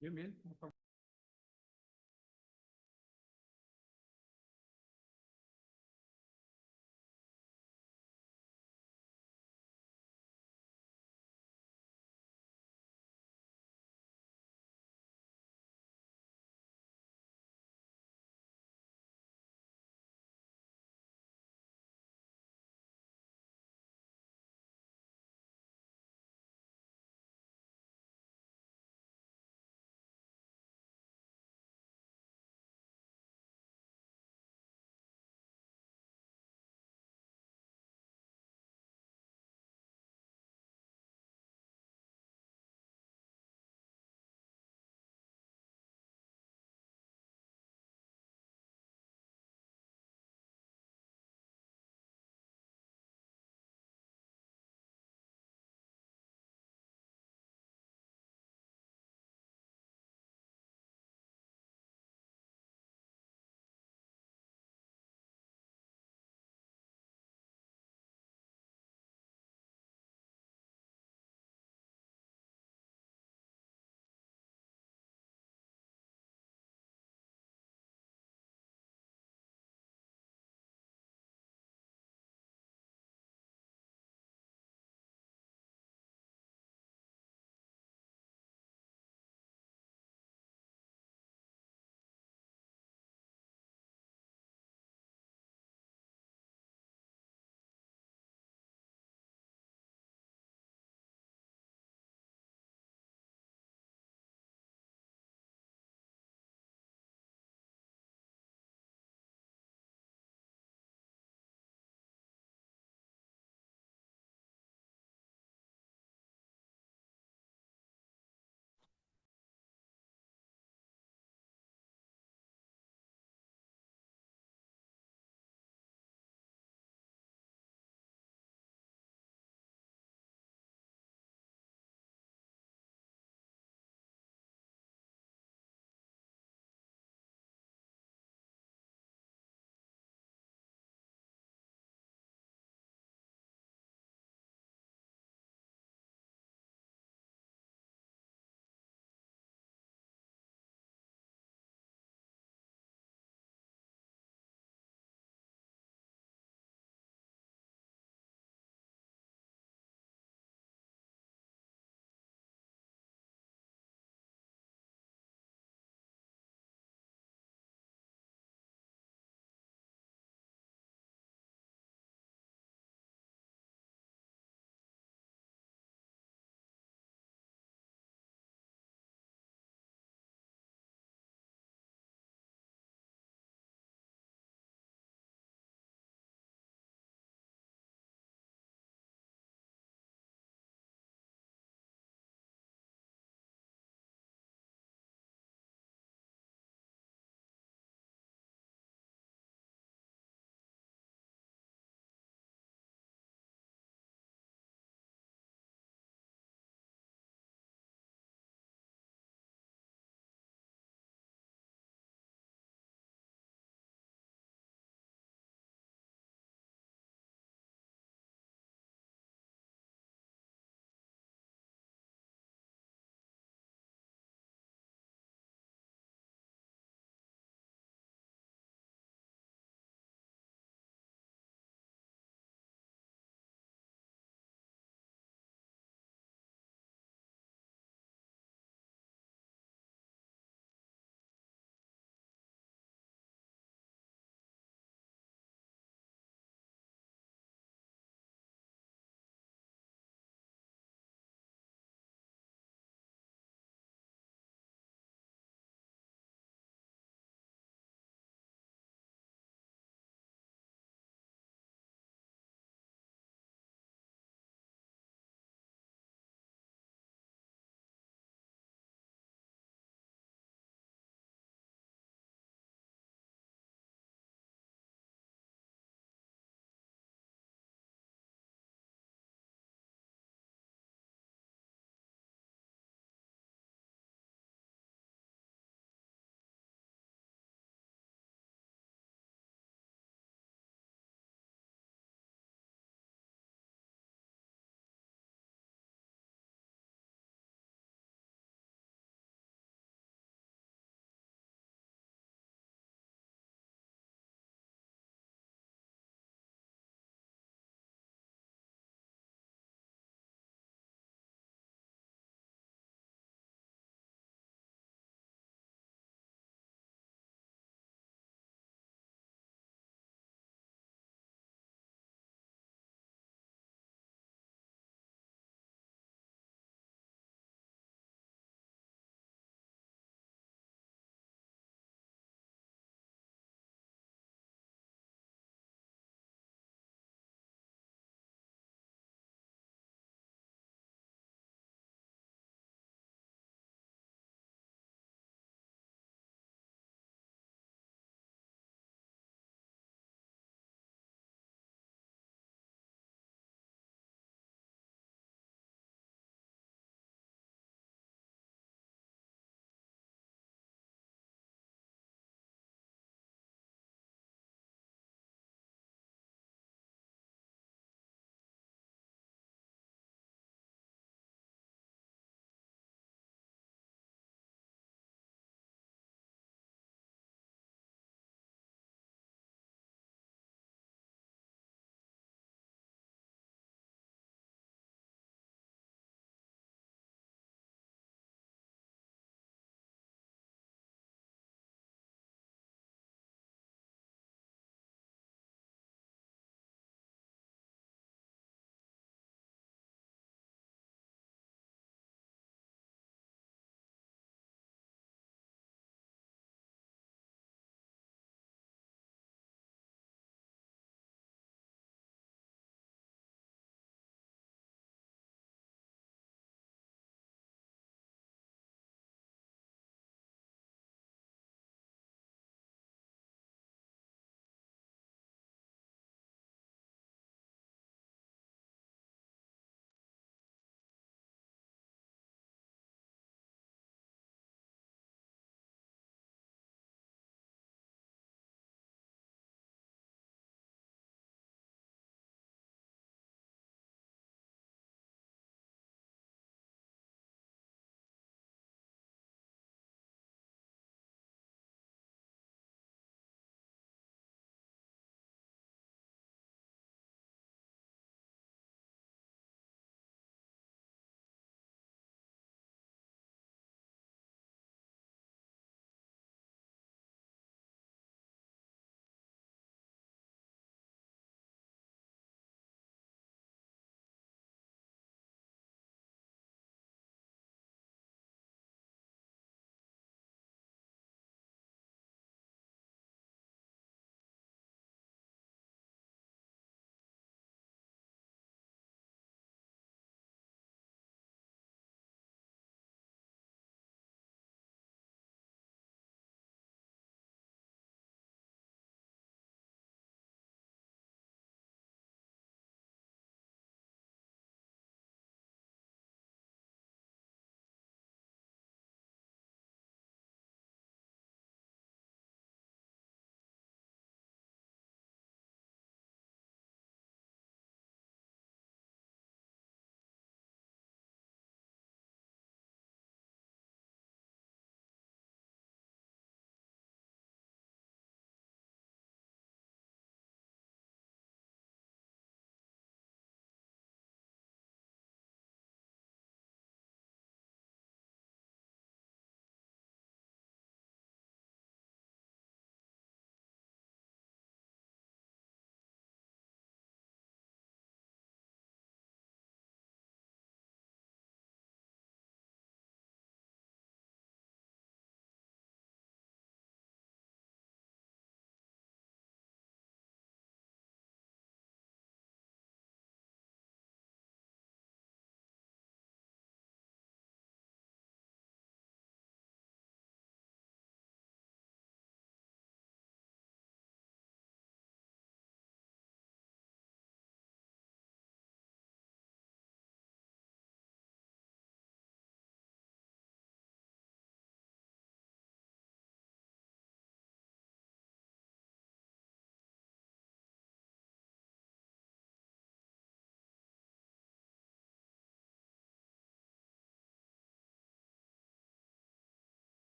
Bien, bien.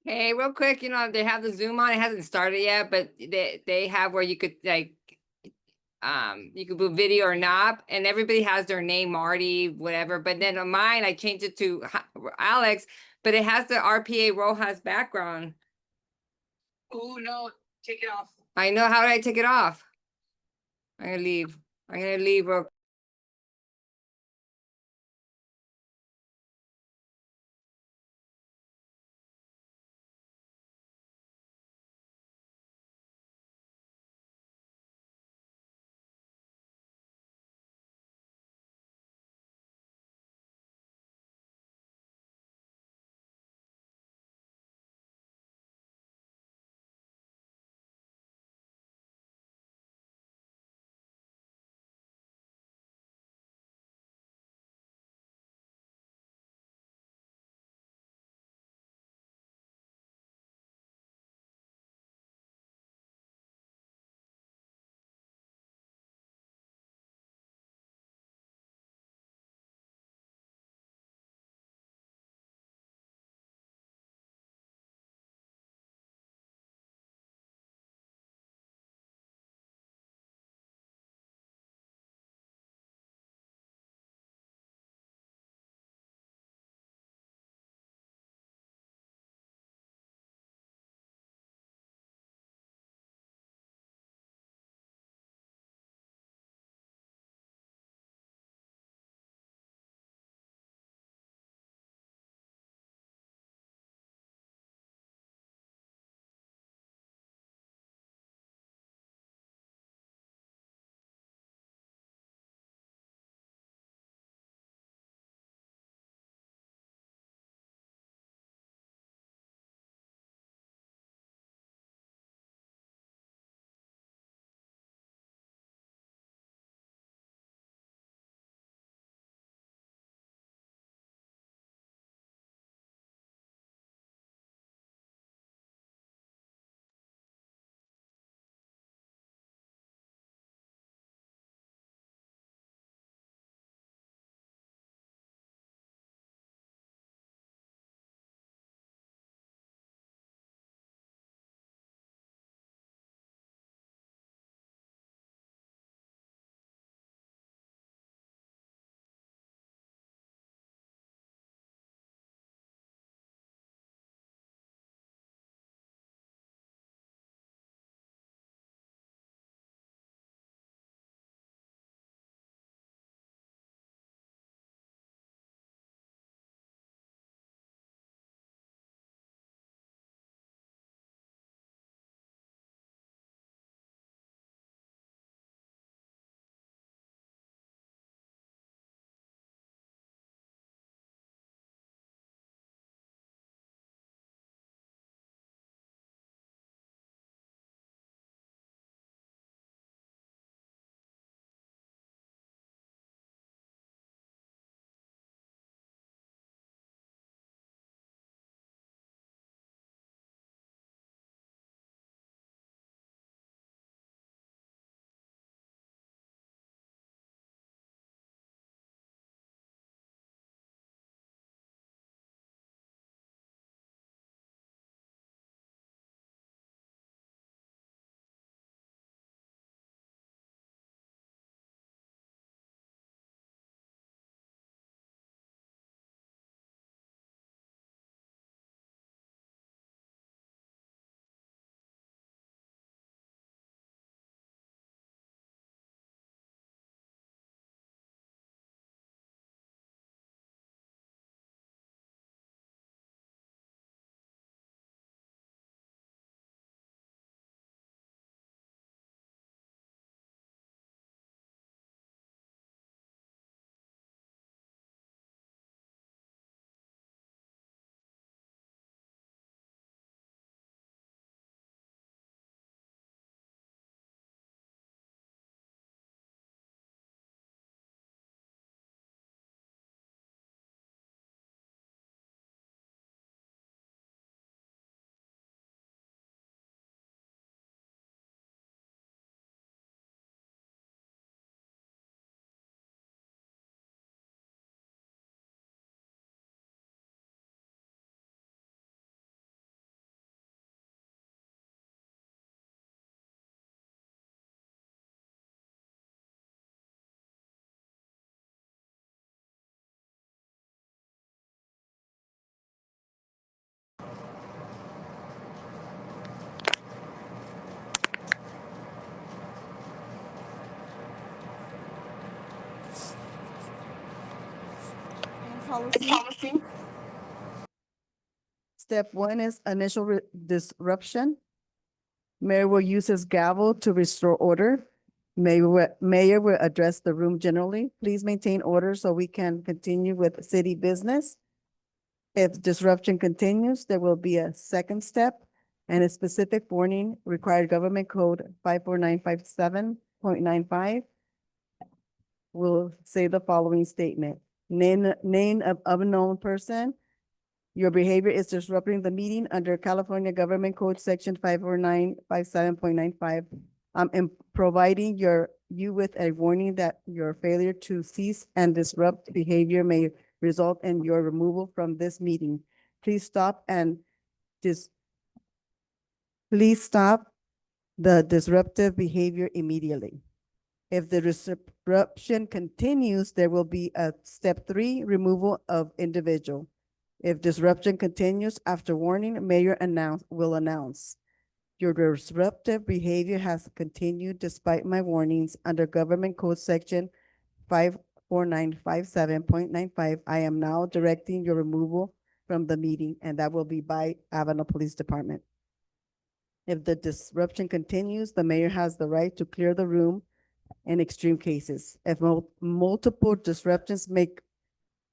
Hey, real quick, they have the Zoom on. It hasn't started yet, but they have where you could like you could put video or not, and everybody has their name, Marty, whatever. But then on mine, I changed it to Alex, but it has the RPA Rojas background. Oh, no, take it off. I know. How did I take it off? I'm gonna leave. I'm gonna leave real policy. Step 1 is initial disruption. Mayor will use his gavel to restore order. Mayor will address the room generally. Please maintain order so we can continue with city business. If disruption continues, there will be a second step and a specific warning required government code 54957.95 will say the following statement. Name of unknown person. Your behavior is disrupting the meeting under California Government Code Section 54957.95. I'm providing you with a warning that your failure to cease and disrupt behavior may result in your removal from this meeting. Please stop the disruptive behavior immediately. If the disruption continues, there will be a step 3, removal of individual. If disruption continues after warning, mayor will announce. Your disruptive behavior has continued despite my warnings under Government Code Section 54957.95. I am now directing your removal from the meeting, and that will be by Avenal Police Department. If the disruption continues, the mayor has the right to clear the room in extreme cases. If multiple disruptions make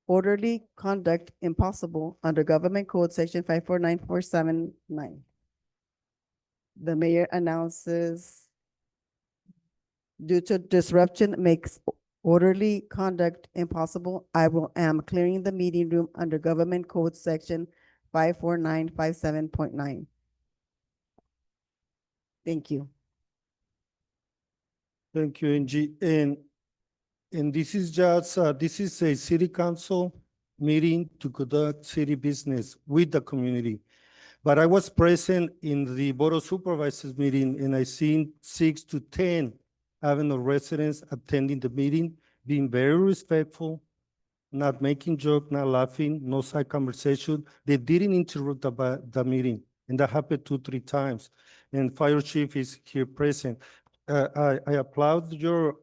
orderly conduct impossible under Government Code Section 549479. The mayor announces due to disruption makes orderly conduct impossible, I am clearing the meeting room under Government Code Section 54957.9. Thank you. Thank you, Angie. And this is just, this is a city council meeting to conduct city business with the community. But I was present in the Board of Supervisors meeting, and I seen 6 to 10 Avenal residents attending the meeting, being very respectful, not making joke, not laughing, no side conversation. They didn't interrupt the meeting, and that happened 2, 3 times. And fire chief is here present. I applaud your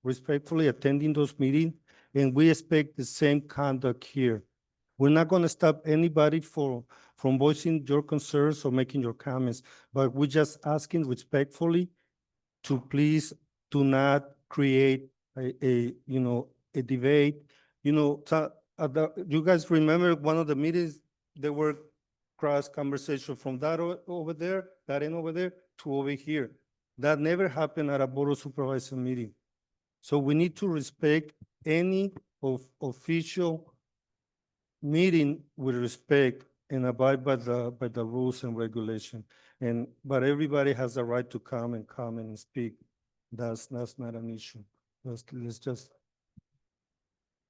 respectfully attending those meetings, and we expect the same conduct here. We're not going to stop anybody from voicing your concerns or making your comments, but we're just asking respectfully to please do not create a debate. You guys remember one of the meetings, there were cross conversation from that over there, that end over there to over here. That never happened at a Board of Supervisor meeting. So we need to respect any official meeting with respect and abide by the rules and regulation. But everybody has the right to come and speak. That's not an issue. Let's just,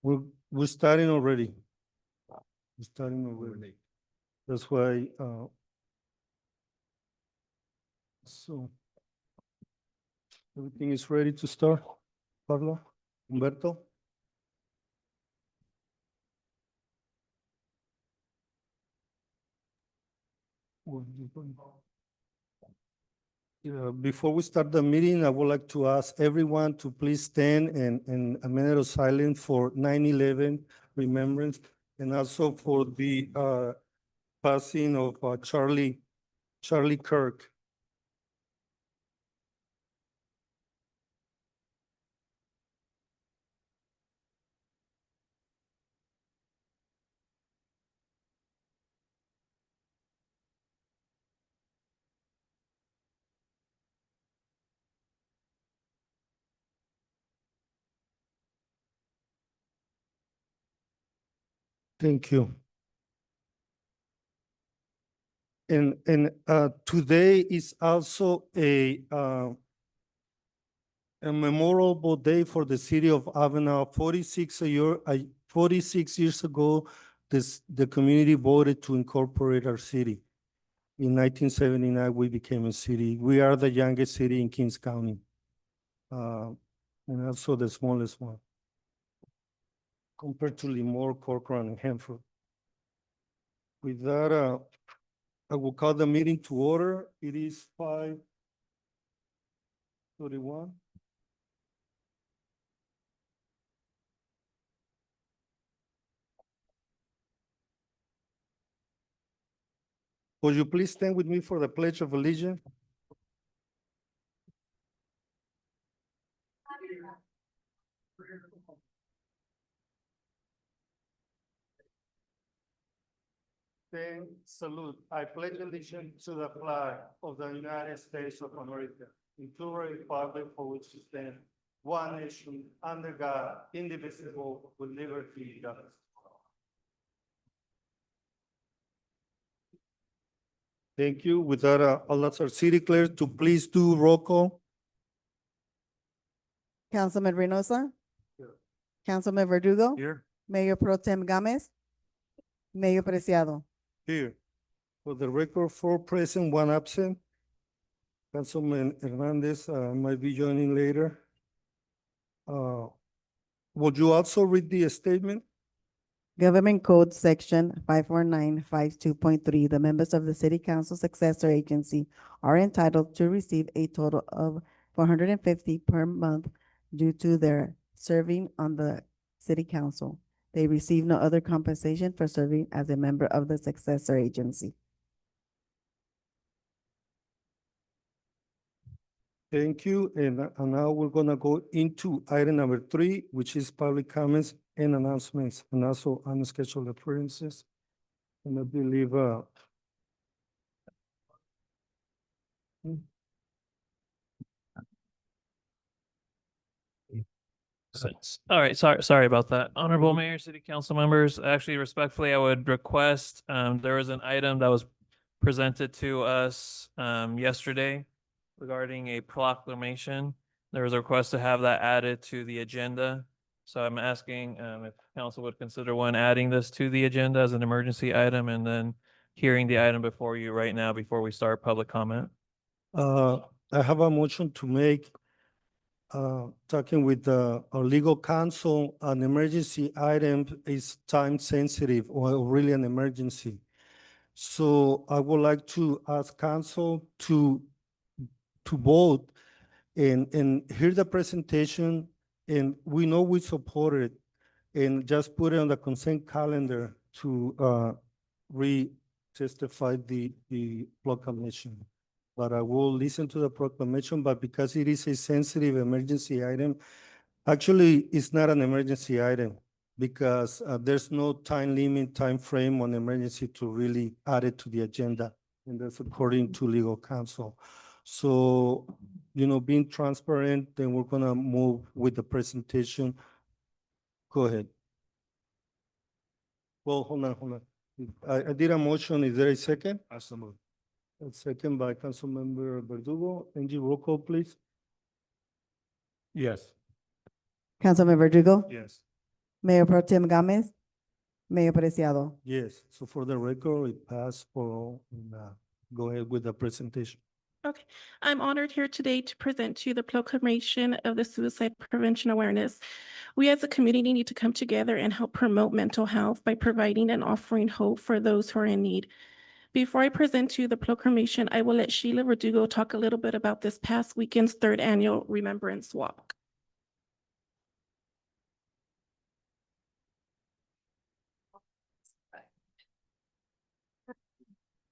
we're starting already. We're starting already. That's why, so everything is ready to start. Pablo, Humberto? Before we start the meeting, I would like to ask everyone to please stand and a minute of silence for 9/11 remembrance, and also for the passing of Charlie Kirk. Thank you. And today is also a memorable day for the city of Avenal. 46 years ago, the community voted to incorporate our city. In 1979, we became a city. We are the youngest city in Kings County, and also the smallest one, compared to Lemoore, Corcoran, and Hanford. With that, I will call the meeting to order. It is 5:31. Would you please stand with me for the Pledge of Allegiance? Then salute. I pledge allegiance to the flag of the United States of America, and to the republic for which it stands, one nation, under God, indivisible, with liberty and justice. Thank you. With that, I'll ask our city clerk to please do roll call. Councilman Reynosa? Here. Councilman Verdugo? Here. Mayor Pro Tem Gomez? Mayor Preciado? Here. For the record, 4 present, 1 absent. Councilman Hernandez might be joining later. Would you also read the statement? Government Code Section 54952.3, the members of the City Council Successor Agency are entitled to receive a total of 450 per month due to their serving on the City Council. They receive no other compensation for serving as a member of the successor agency. Thank you. And now we're gonna go into item number 3, which is public comments and announcements, and also unscheduled appearances. And I believe, All right, sorry about that. Honorable Mayor, City Council members, actually respectfully, I would request, there was an item that was presented to us, yesterday regarding a proclamation. There was a request to have that added to the agenda. So I'm asking, if council would consider adding this to the agenda as an emergency item and then hearing the item before you right now before we start public comment. I have a motion to make, talking with our legal counsel, an emergency item is time sensitive or really an emergency. So I would like to ask council to vote and hear the presentation, and we know we support it, and just put it on the consent calendar to re-testify the proclamation. But I will listen to the proclamation, but because it is a sensitive emergency item, actually, it's not an emergency item because there's no time limit, time frame on emergency to really add it to the agenda. And that's according to legal counsel. So, being transparent, then we're gonna move with the presentation. Go ahead. Well, hold on. I did a motion. Is there a second? A second by Councilmember Verdugo. Angie, roll call, please. Yes. Councilman Verdugo? Yes. Mayor Pro Tem Gomez? Mayor Preciado? Yes, so for the record, it passed for all. Go ahead with the presentation. Okay, I'm honored here today to present to you the proclamation of the suicide prevention awareness. We as a community need to come together and help promote mental health by providing and offering hope for those who are in need. Before I present to you the proclamation, I will let Sheila Verdugo talk a little bit about this past weekend's 3rd annual Remembrance Walk.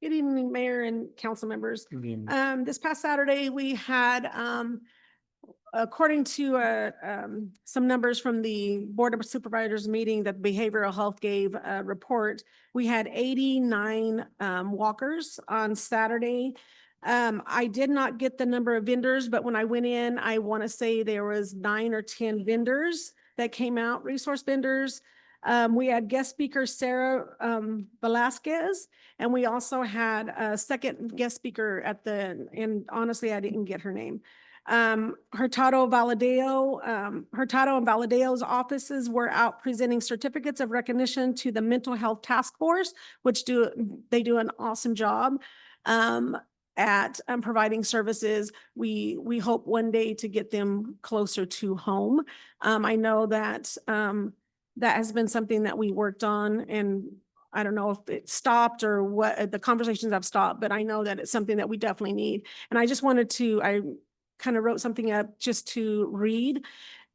Good evening, Mayor and council members. This past Saturday, we had, according to some numbers from the Board of Supervisors meeting that Behavioral Health gave a report, we had 89 walkers on Saturday. I did not get the number of vendors, but when I went in, I want to say there was 9 or 10 vendors that came out, resource vendors. We had guest speaker Sarah Velasquez, and we also had a second guest speaker and honestly, I didn't get her name. Hurtado and Valadeo's offices were out presenting certificates of recognition to the Mental Health Task Force, which they do an awesome job at providing services. We hope one day to get them closer to home. I know that that has been something that we worked on, and I don't know if it stopped or what the conversations have stopped, but I know that it's something that we definitely need. And I just wanted to, I kind of wrote something up just to read.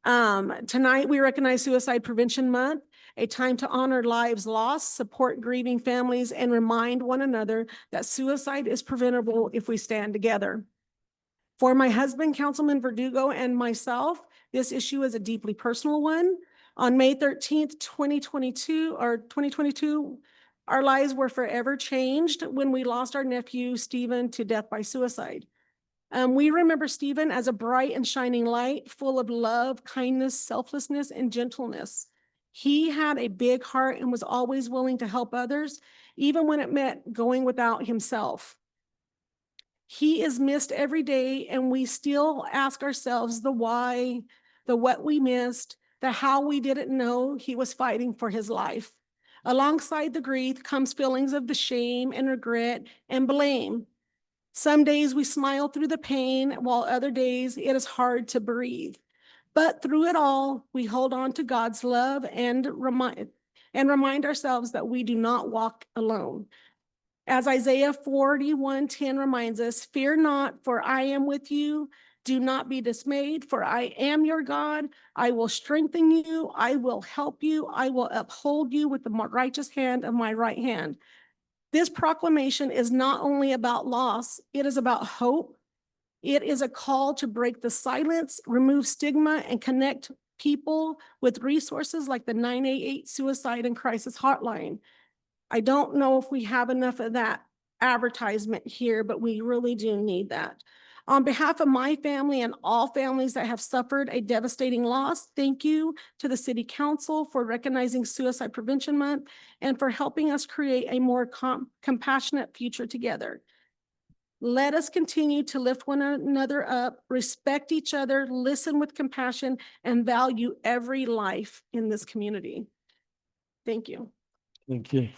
Tonight we recognize Suicide Prevention Month. a time to honor lives lost, support grieving families, and remind one another that suicide is preventable if we stand together. For my husband, Councilman Verdugo, and myself, this issue is a deeply personal one. On May 13th, 2022, our lives were forever changed when we lost our nephew, Stephen, to death by suicide. We remember Stephen as a bright and shining light, full of love, kindness, selflessness, and gentleness. He had a big heart and was always willing to help others, even when it meant going without himself. He is missed every day, and we still ask ourselves the why, the what we missed, the how we didn't know he was fighting for his life. Alongside the grief comes feelings of the shame and regret and blame. Some days we smile through the pain, while other days it is hard to breathe. But through it all, we hold on to God's love and remind ourselves that we do not walk alone. As Isaiah 41:10 reminds us, fear not, for I am with you. Do not be dismayed, for I am your God. I will strengthen you. I will help you. I will uphold you with the righteous hand of my right hand. This proclamation is not only about loss, it is about hope. It is a call to break the silence, remove stigma, and connect people with resources like the 988 Suicide and Crisis Hotline. I don't know if we have enough of that advertisement here, but we really do need that. On behalf of my family and all families that have suffered a devastating loss, thank you to the City Council for recognizing Suicide Prevention Month and for helping us create a more compassionate future together. Let us continue to lift one another up, respect each other, listen with compassion, and value every life in this community. Thank you. Thank you.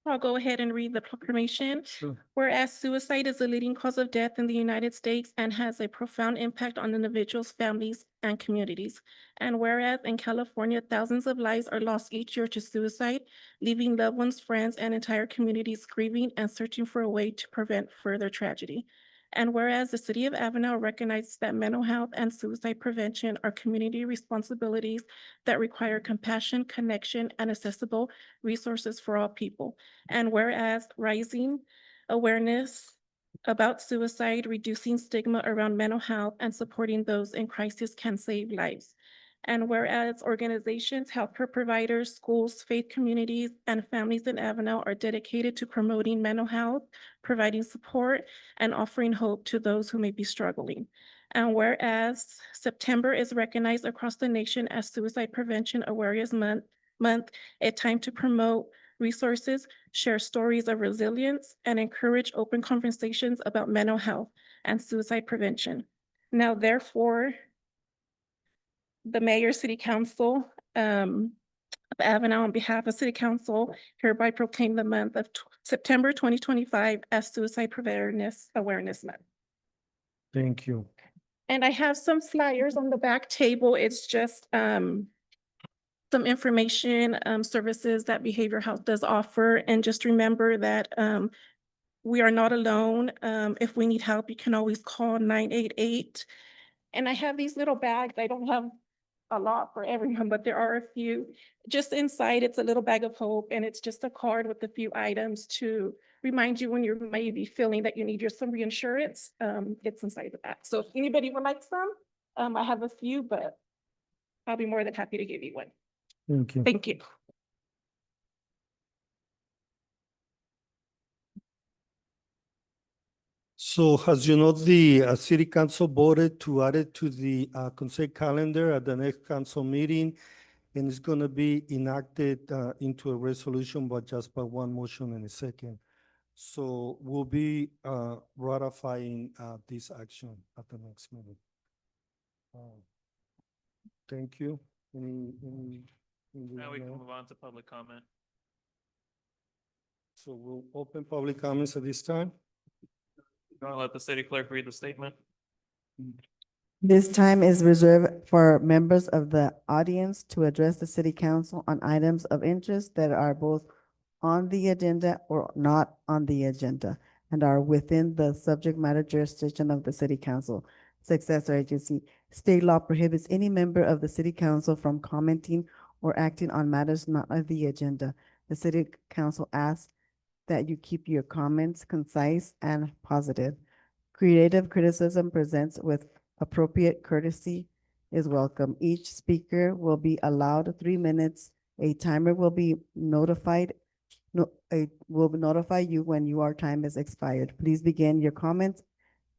I'll go ahead and read the proclamation. Sure. Whereas suicide is the leading cause of death in the United States and has a profound impact on individuals, families, and communities. And whereas in California, thousands of lives are lost each year to suicide, leaving loved ones, friends, and entire communities grieving and searching for a way to prevent further tragedy. And whereas the City of Avenal recognizes that mental health and suicide prevention are community responsibilities that require compassion, connection, and accessible resources for all people. And whereas rising awareness about suicide, reducing stigma around mental health, and supporting those in crisis can save lives. And whereas organizations, healthcare providers, schools, faith communities, and families in Avenal are dedicated to promoting mental health, providing support, and offering hope to those who may be struggling. And whereas September is recognized across the nation as Suicide Prevention Awareness Month, a time to promote resources, share stories of resilience, and encourage open conversations about mental health and suicide prevention. Now, therefore, the mayor, city council of Avenal, on behalf of city council, hereby proclaim the month of September 2025 as Suicide Prevention Awareness Month. Thank you. And I have some flyers on the back table. It's just some information, services that behavioral health does offer. And just remember that we are not alone. If we need help, you can always call 988. And I have these little bags. I don't have a lot for everyone, but there are a few. Just inside, it's a little bag of hope, and it's just a card with a few items to remind you when you're maybe feeling that you need some reinsurance. It's inside the bag. So if anybody would like some, I have a few, but I'll be more than happy to give you one. Thank you. Thank you. So as you know, the city council voted to add it to the consent calendar at the next council meeting. And it's going to be enacted into a resolution, but just by one motion and a second. So we'll be ratifying this action at the next meeting. Thank you. Now we can move on to public comment. So we'll open public comments at this time. I'll let the city clerk read the statement. This time is reserved for members of the audience to address the city council on items of interest that are both on the agenda or not on the agenda. and are within the subject matter jurisdiction of the city council. Successor agency. State law prohibits any member of the city council from commenting or acting on matters not on the agenda. The city council asks that you keep your comments concise and positive. Creative criticism presents with appropriate courtesy is welcome. Each speaker will be allowed 3 minutes. A timer will be notified. Will notify you when your time is expired. Please begin your comments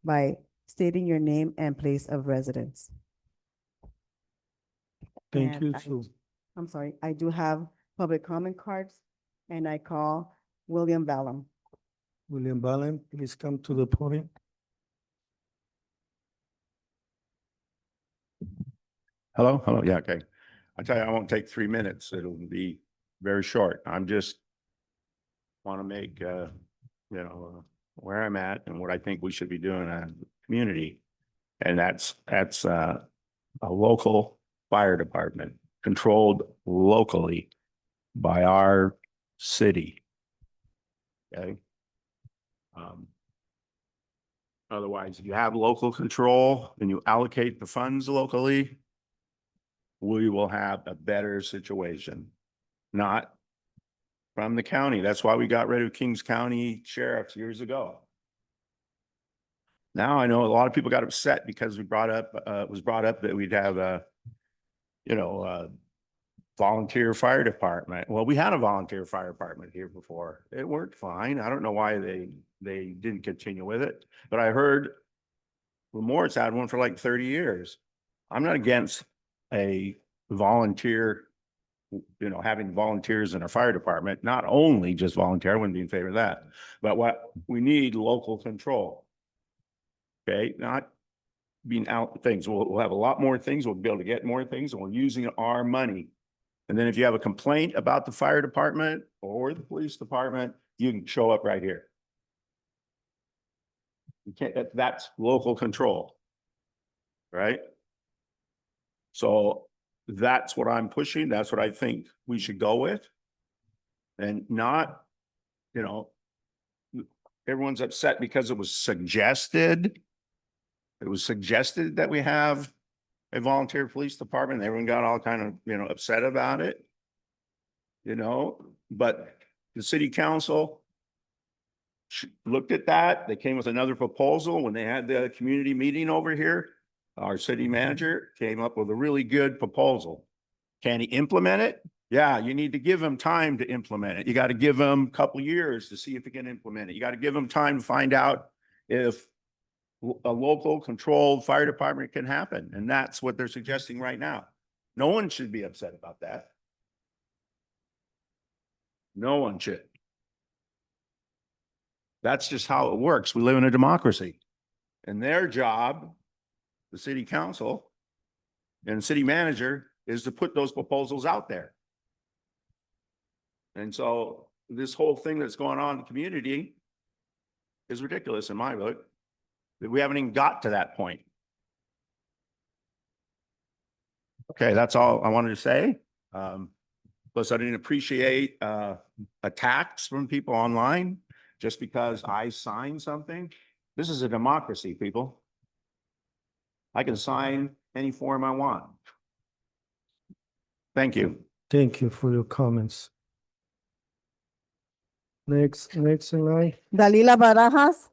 by stating your name and place of residence. Thank And you, I- Sue. I'm sorry, I do have public comment cards, and I call William Ballum. William Ballen, please come to the podium. Hello, hello, yeah, okay. I tell you, I won't take 3 minutes. It'll be very short. I'm just want to make, where I'm at and what I think we should be doing as a community. And that's a local fire department controlled locally by our city. Okay. Otherwise, if you have local control and you allocate the funds locally, we will have a better situation, not from the county. That's why we got rid of Kings County sheriffs years ago. Now I know a lot of people got upset because it was brought up that we'd have a volunteer fire department. Well, we had a volunteer fire department here before. It worked fine. I don't know why they didn't continue with it, but I heard Lamore's had one for like 30 years. I'm not against a volunteer, having volunteers in our fire department, not only just volunteer, I wouldn't be in favor of that, but what we need local control. Okay, not being out things. We'll have a lot more things. We'll be able to get more things, and we're using our money. And then if you have a complaint about the fire department or the police department, you can show up right here. You can't, that's local control, right? So that's what I'm pushing. That's what I think we should go with. And not, everyone's upset because it was suggested. It was suggested that we have a volunteer police department. Everyone got all kind of, upset about it. But the city council looked at that. They came with another proposal when they had the community meeting over here. Our city manager came up with a really good proposal. Can he implement it? Yeah, you need to give him time to implement it. You got to give him a couple years to see if he can implement it. You got to give him time to find out if a local controlled fire department can happen. And that's what they're suggesting right now. No one should be upset about that. No one should. That's just how it works. We live in a democracy. And their job, the city council and city manager, is to put those proposals out there. And so this whole thing that's going on in the community is ridiculous in my book. That we haven't even got to that point. Okay, that's all I wanted to say. Plus, I didn't appreciate attacks from people online just because I signed something. This is a democracy, people. I can sign any form I want. Thank you. Thank you for your comments. Next in line. Dalila Barajas.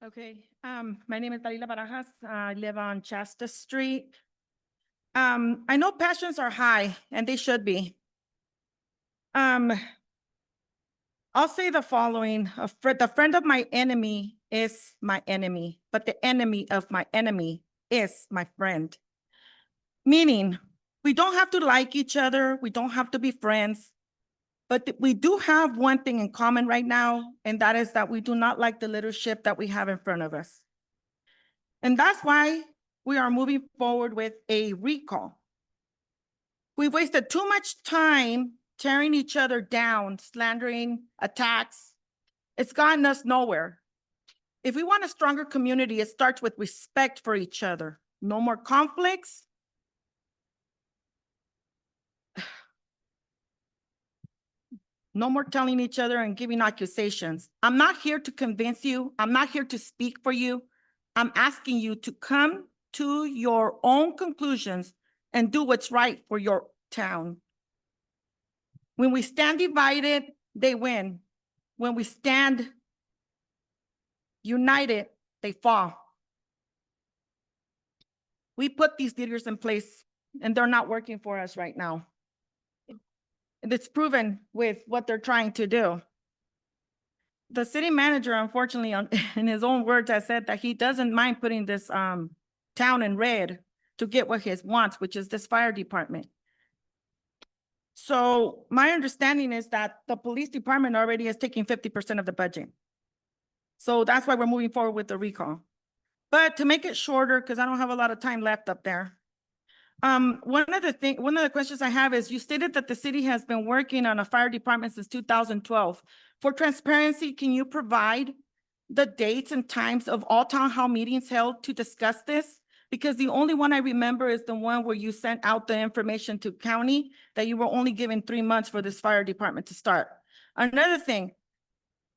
Okay, my name is Dalila Barajas. I live on Shasta Street. I know passions are high and they should be. I'll say the following: the friend of my enemy is my enemy, but the enemy of my enemy is my friend. Meaning, we don't have to like each other. We don't have to be friends. But we do have one thing in common right now, and that is that we do not like the leadership that we have in front of us. And that's why we are moving forward with a recall. We've wasted too much time tearing each other down, slandering, attacks. It's gotten us nowhere. If we want a stronger community, it starts with respect for each other. No more conflicts. No more telling each other and giving accusations. I'm not here to convince you. I'm not here to speak for you. I'm asking you to come to your own conclusions and do what's right for your town. When we stand divided, they win. When we stand united, they fall. We put these leaders in place and they're not working for us right now. And it's proven with what they're trying to do. The city manager, unfortunately, in his own words, has said that he doesn't mind putting this town in red to get what he wants, which is this fire department. So my understanding is that the police department already is taking 50% of the budget. So that's why we're moving forward with the recall. But to make it shorter, because I don't have a lot of time left up there. One of the questions I have is, you stated that the city has been working on a fire department since 2012. For transparency, can you provide the dates and times of all town hall meetings held to discuss this? Because the only one I remember is the one where you sent out the information to county that you were only given 3 months for this fire department to start. Another thing,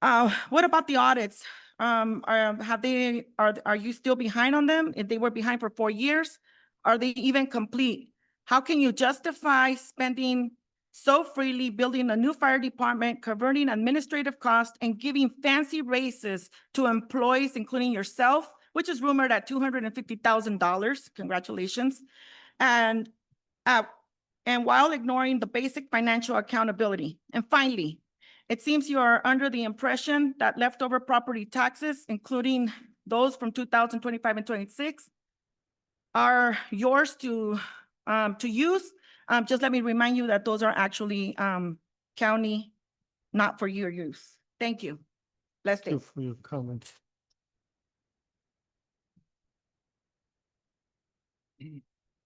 what about the audits? Are you still behind on them? If they were behind for 4 years, are they even complete? How can you justify spending so freely, building a new fire department, converting administrative costs, and giving fancy raises to employees, including yourself, which is rumored at $250,000? Congratulations. And while ignoring the basic financial accountability. And finally, it seems you are under the impression that leftover property taxes, including those from 2025 and 26, are yours to use. Just let me remind you that those are actually county, not for your use. Thank you. Blessed day. Thank you for your comments.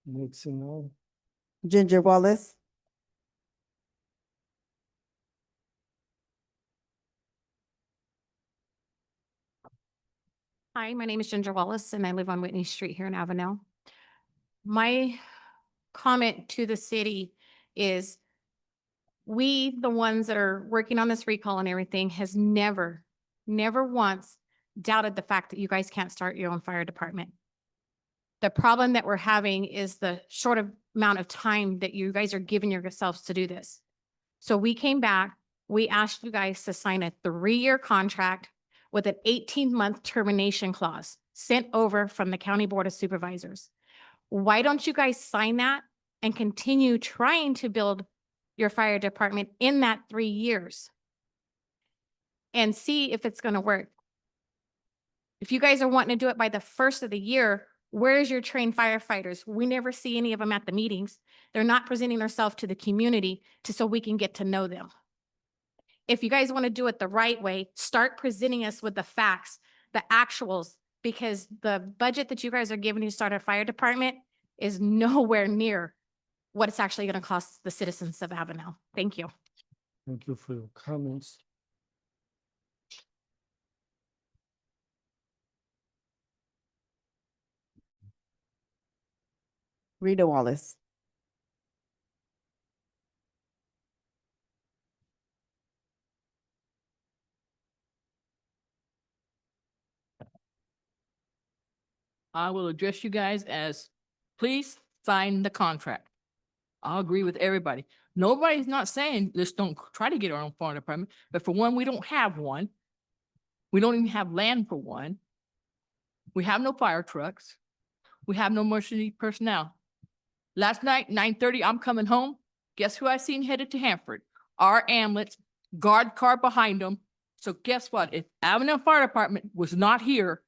Next, now. Ginger Wallace. Hi, my name is Ginger Wallace and I live on Whitney Street here in Avenal. My comment to the city is, we, the ones that are working on this recall and everything, has never once doubted the fact that you guys can't start your own fire department. The problem that we're having is the short amount of time that you guys are giving yourselves to do this. So we came back, we asked you guys to sign a 3-year contract with an 18-month termination clause sent over from the County Board of Supervisors. Why don't you guys sign that and continue trying to build your fire department in that 3 years and see if it's going to work? If you guys are wanting to do it by the first of the year, where's your trained firefighters? We never see any of them at the meetings. They're not presenting themselves to the community so we can get to know them. If you guys want to do it the right way, start presenting us with the facts, the actuals, because the budget that you guys are giving to start a fire department is nowhere near what it's actually going to cost the citizens of Avenal. Thank you. Thank you for your comments. Rita Wallace. I will address you guys as, please sign the contract. I'll agree with everybody. Nobody's not saying let's don't try to get our own fire department, but for one, we don't have one. We don't even have land for one. We have no fire trucks. We have no emergency personnel. Last night, 9:30, I'm coming home. Guess who I seen headed to Hanford? Our ambulance, guard car behind them. So guess what? If Avenal Fire Department was not here,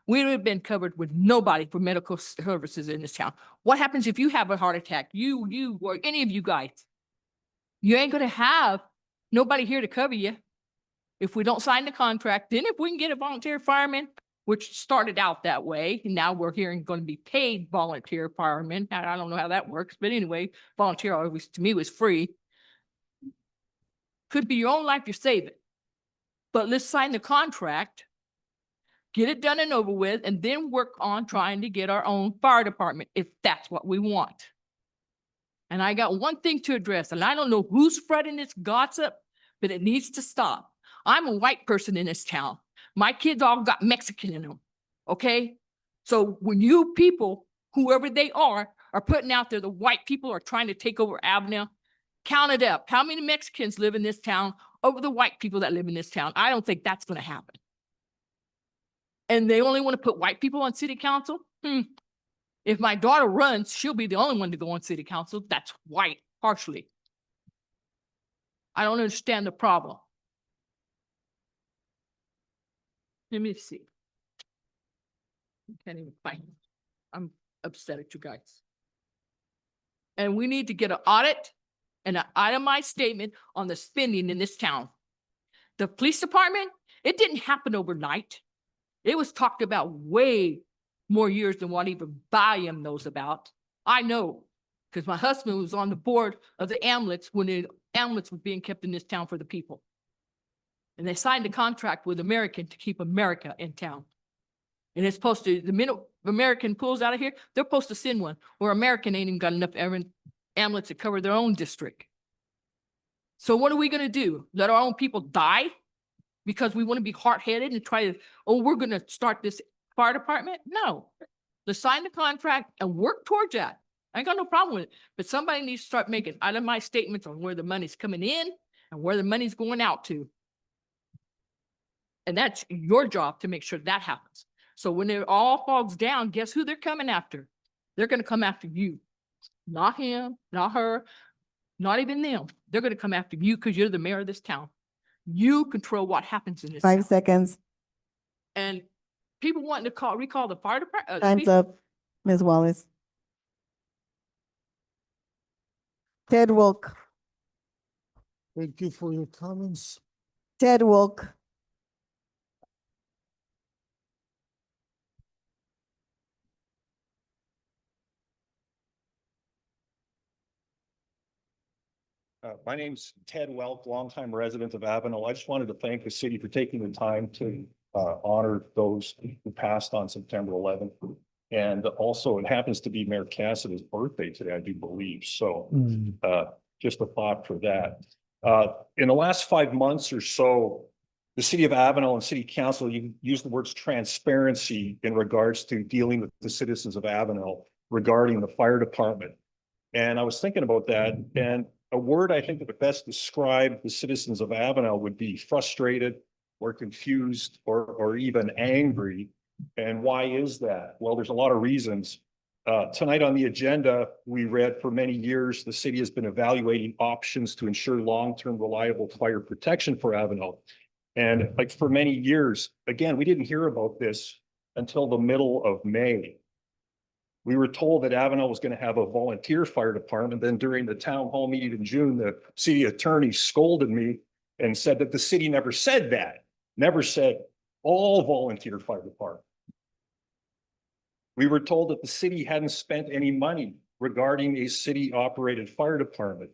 we would have been covered with nobody for medical services in this town. What happens if you have a heart attack? You, or any of you guys? You ain't gonna have nobody here to cover you if we don't sign the contract. Then if we can get a volunteer fireman, which started out that way, and now we're hearing going to be paid volunteer firemen. I don't know how that works, but anyway, volunteer always to me was free. Could be your own life you're saving. But let's sign the contract, get it done and over with, and then work on trying to get our own fire department if that's what we want. And I got one thing to address, and I don't know who's spreading this gossip, but it needs to stop. I'm a white person in this town. My kids all got Mexican in them, okay? So when you people, whoever they are putting out there the white people are trying to take over Avenal, count it up. How many Mexicans live in this town over the white people that live in this town? I don't think that's gonna happen. And they only want to put white people on city council? If my daughter runs, she'll be the only one to go on city council. That's white, partially. I don't understand the problem. Let me see. I can't even find it. I'm upset at you guys. And we need to get an audit and an itemized statement on the spending in this town. The police department, it didn't happen overnight. It was talked about way more years than what even Volume knows about. I know, because my husband was on the board of the ambulance when the ambulance was being kept in this town for the people. And they signed a contract with American to keep America in town. And it's supposed to, the minute American pulls out of here, they're supposed to send one, where American ain't even got enough ambulance to cover their own district. So what are we gonna do? Let our own people die? Because we want to be hard-headed and try to, oh, we're gonna start this fire department? No. Let's sign the contract and work towards that. I ain't got no problem with it, but somebody needs to start making itemized statements on where the money's coming in and where the money's going out to. And that's your job to make sure that happens. So when it all falls down, guess who they're coming after? They're gonna come after you. Not him, not her, not even them. They're gonna come after you because you're the mayor of this town. You control what happens in this town. 5 seconds. And people wanting to recall the fire department. Time's up, Ms. Wallace. Ted Wilk. Thank you for your comments. Ted Wilk. My name's Ted Welk, longtime resident of Avenal. I just wanted to thank the city for taking the time to honor those who passed on September 11th. And also, it happens to be Mayor Cassidy's birthday today, I do believe. So just a thought for that. In the last 5 months or so, the city of Avenal and city council used the words transparency in regards to dealing with the citizens of Avenal regarding the fire department. And I was thinking about that, and a word I think that would best describe the citizens of Avenal would be frustrated or confused or even angry. And why is that? Well, there's a lot of reasons. Tonight on the agenda, we read for many years, the city has been evaluating options to ensure long-term reliable fire protection for Avenal. And like for many years, again, we didn't hear about this until the middle of May. We were told that Avenal was going to have a volunteer fire department. Then during the town hall meeting in June, the city attorney scolded me and said that the city never said that, never said all volunteer fire department. We were told that the city hadn't spent any money regarding a city operated fire department.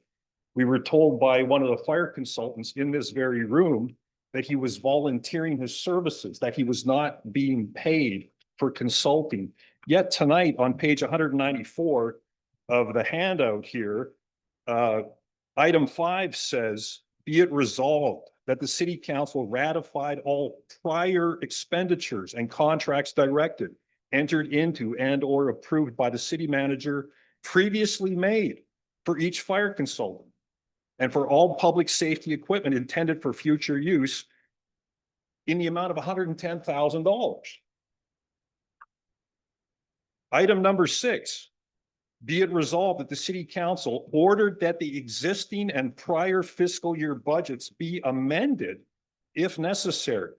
We were told by one of the fire consultants in this very room that he was volunteering his services, that he was not being paid for consulting. Yet tonight on page 194 of the handout here, item 5 says, be it resolved that the city council ratified all prior expenditures and contracts directed, entered into and or approved by the city manager previously made for each fire consultant and for all public safety equipment intended for future use in the amount of $110,000. Item number 6, be it resolved that the city council ordered that the existing and prior fiscal year budgets be amended if necessary,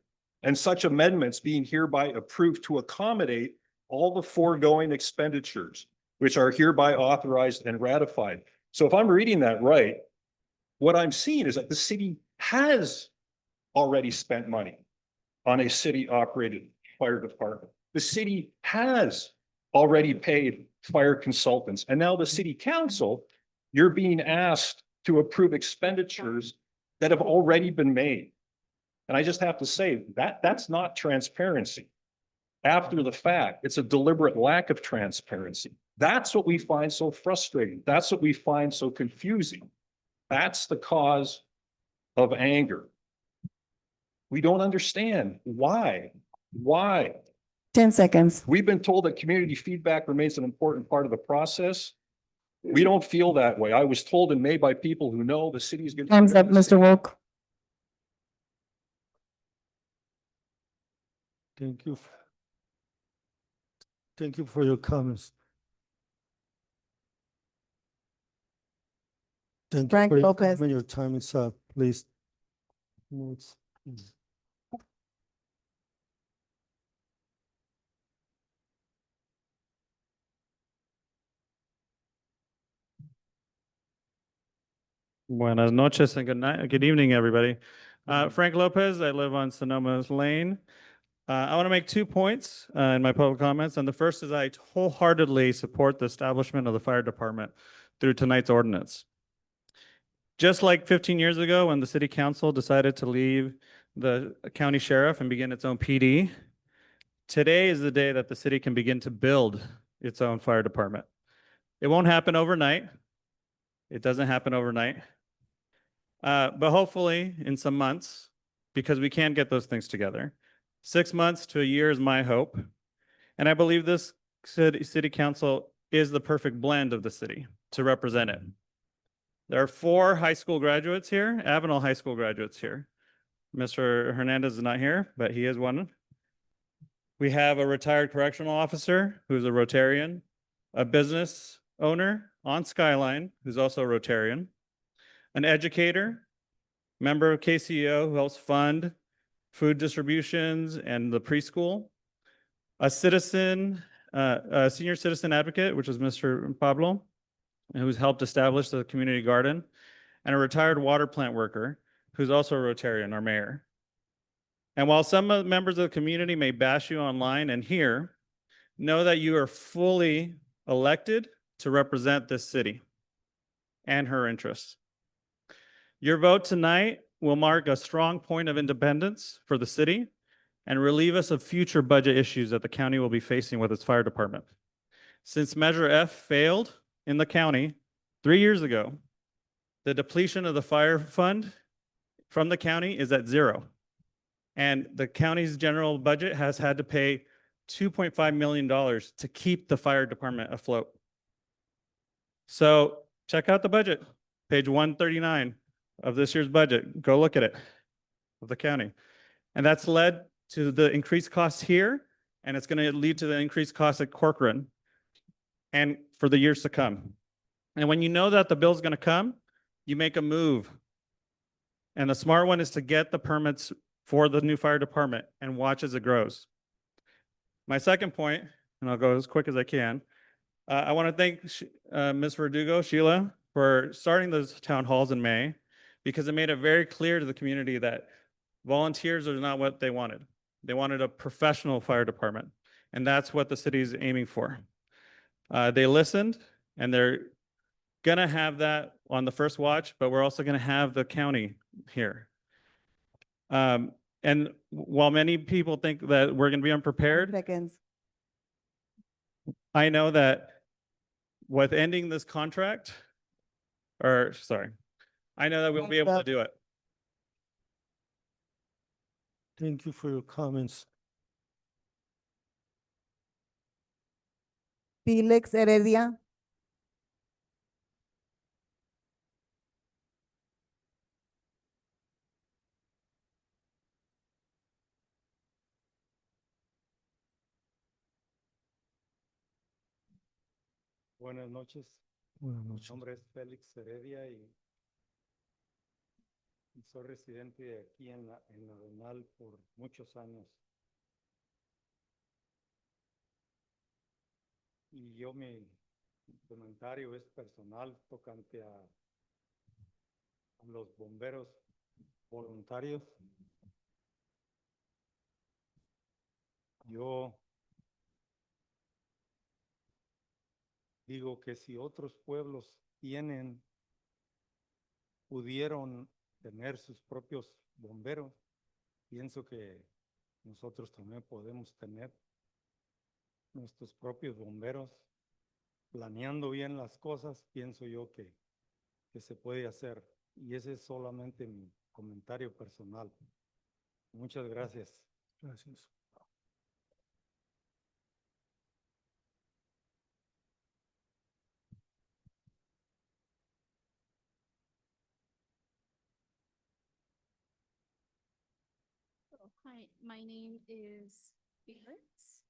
and such amendments being hereby approved to accommodate all the foregoing expenditures, which are hereby authorized and ratified. So if I'm reading that right, what I'm seeing is that the city has already spent money on a city operated fire department. The city has already paid fire consultants. And now the city council, you're being asked to approve expenditures that have already been made. And I just have to say that that's not transparency. After the fact, it's a deliberate lack of transparency. That's what we find so frustrating. That's what we find so confusing. That's the cause of anger. We don't understand why. Why? 10 seconds. We've been told that community feedback remains an important part of the process. We don't feel that way. I was told in May by people who know the city is going to. Time's up, Mr. Wolk. Thank you. Thank you for your comments. Thank you Frank for your Lopez. comment. Your time is up, please. Buenas noches and good night, good evening, everybody. Frank Lopez, I live on Sonoma's Lane. I want to make 2 points in my public comments. And the first is I wholeheartedly support the establishment of the fire department through tonight's ordinance. Just like 15 years ago, when the city council decided to leave the county sheriff and begin its own PD, today is the day that the city can begin to build its own fire department. It won't happen overnight. It doesn't happen overnight. But hopefully in some months, because we can get those things together. 6 months to a year is my hope. And I believe this city council is the perfect blend of the city to represent it. There are 4 high school graduates here, Avenal high school graduates here. Mr. Hernandez is not here, but he is one. We have a retired correctional officer who's a Rotarian, a business owner on Skyline who's also a Rotarian, an educator, member of KCEO who helps fund food distributions and the preschool, a citizen, a senior citizen advocate, which is Mr. Pablo, who's helped establish the community garden, and a retired water plant worker who's also a Rotarian, our mayor. And while some members of the community may bash you online and here, know that you are fully elected to represent this city and her interests. Your vote tonight will mark a strong point of independence for the city and relieve us of future budget issues that the county will be facing with its fire department. Since Measure F failed in the county 3 years ago, the depletion of the fire fund from the county is at 0. And the county's general budget has had to pay $2.5 million to keep the fire department afloat. So check out the budget, page 139 of this year's budget. Go look at it, of the county. And that's led to the increased costs here, and it's going to lead to the increased costs at Corcoran and for the years to come. And when you know that the bill's going to come, you make a move. And the smart one is to get the permits for the new fire department and watch as it grows. My second point, and I'll go as quick as I can, I want to thank Ms. Verdugo, Sheila, for starting those town halls in May, because it made it very clear to the community that volunteers are not what they wanted. They wanted a professional fire department, and that's what the city is aiming for. They listened, and they're gonna have that on the first watch, but we're also gonna have the county here. And while many people think that we're gonna be unprepared, Seconds. I know that with ending this contract, or sorry, I know that we'll be able to do it. Thank you for your comments. Felix Heredia. Buenas noches. Buenas noches. Mi nombre es Félix Heredia y soy residente de aquí en Avenal por muchos años. Y mi comentario es personal tocante a los bomberos voluntarios. Yo digo que si otros pueblos pudieron tener sus propios bomberos. Pienso que nosotros también podemos tener nuestros propios bomberos. Planeando bien las cosas, pienso yo que se puede hacer. Y ese es solamente mi comentario personal. Muchas gracias. Gracias. Hi, my name is Felix.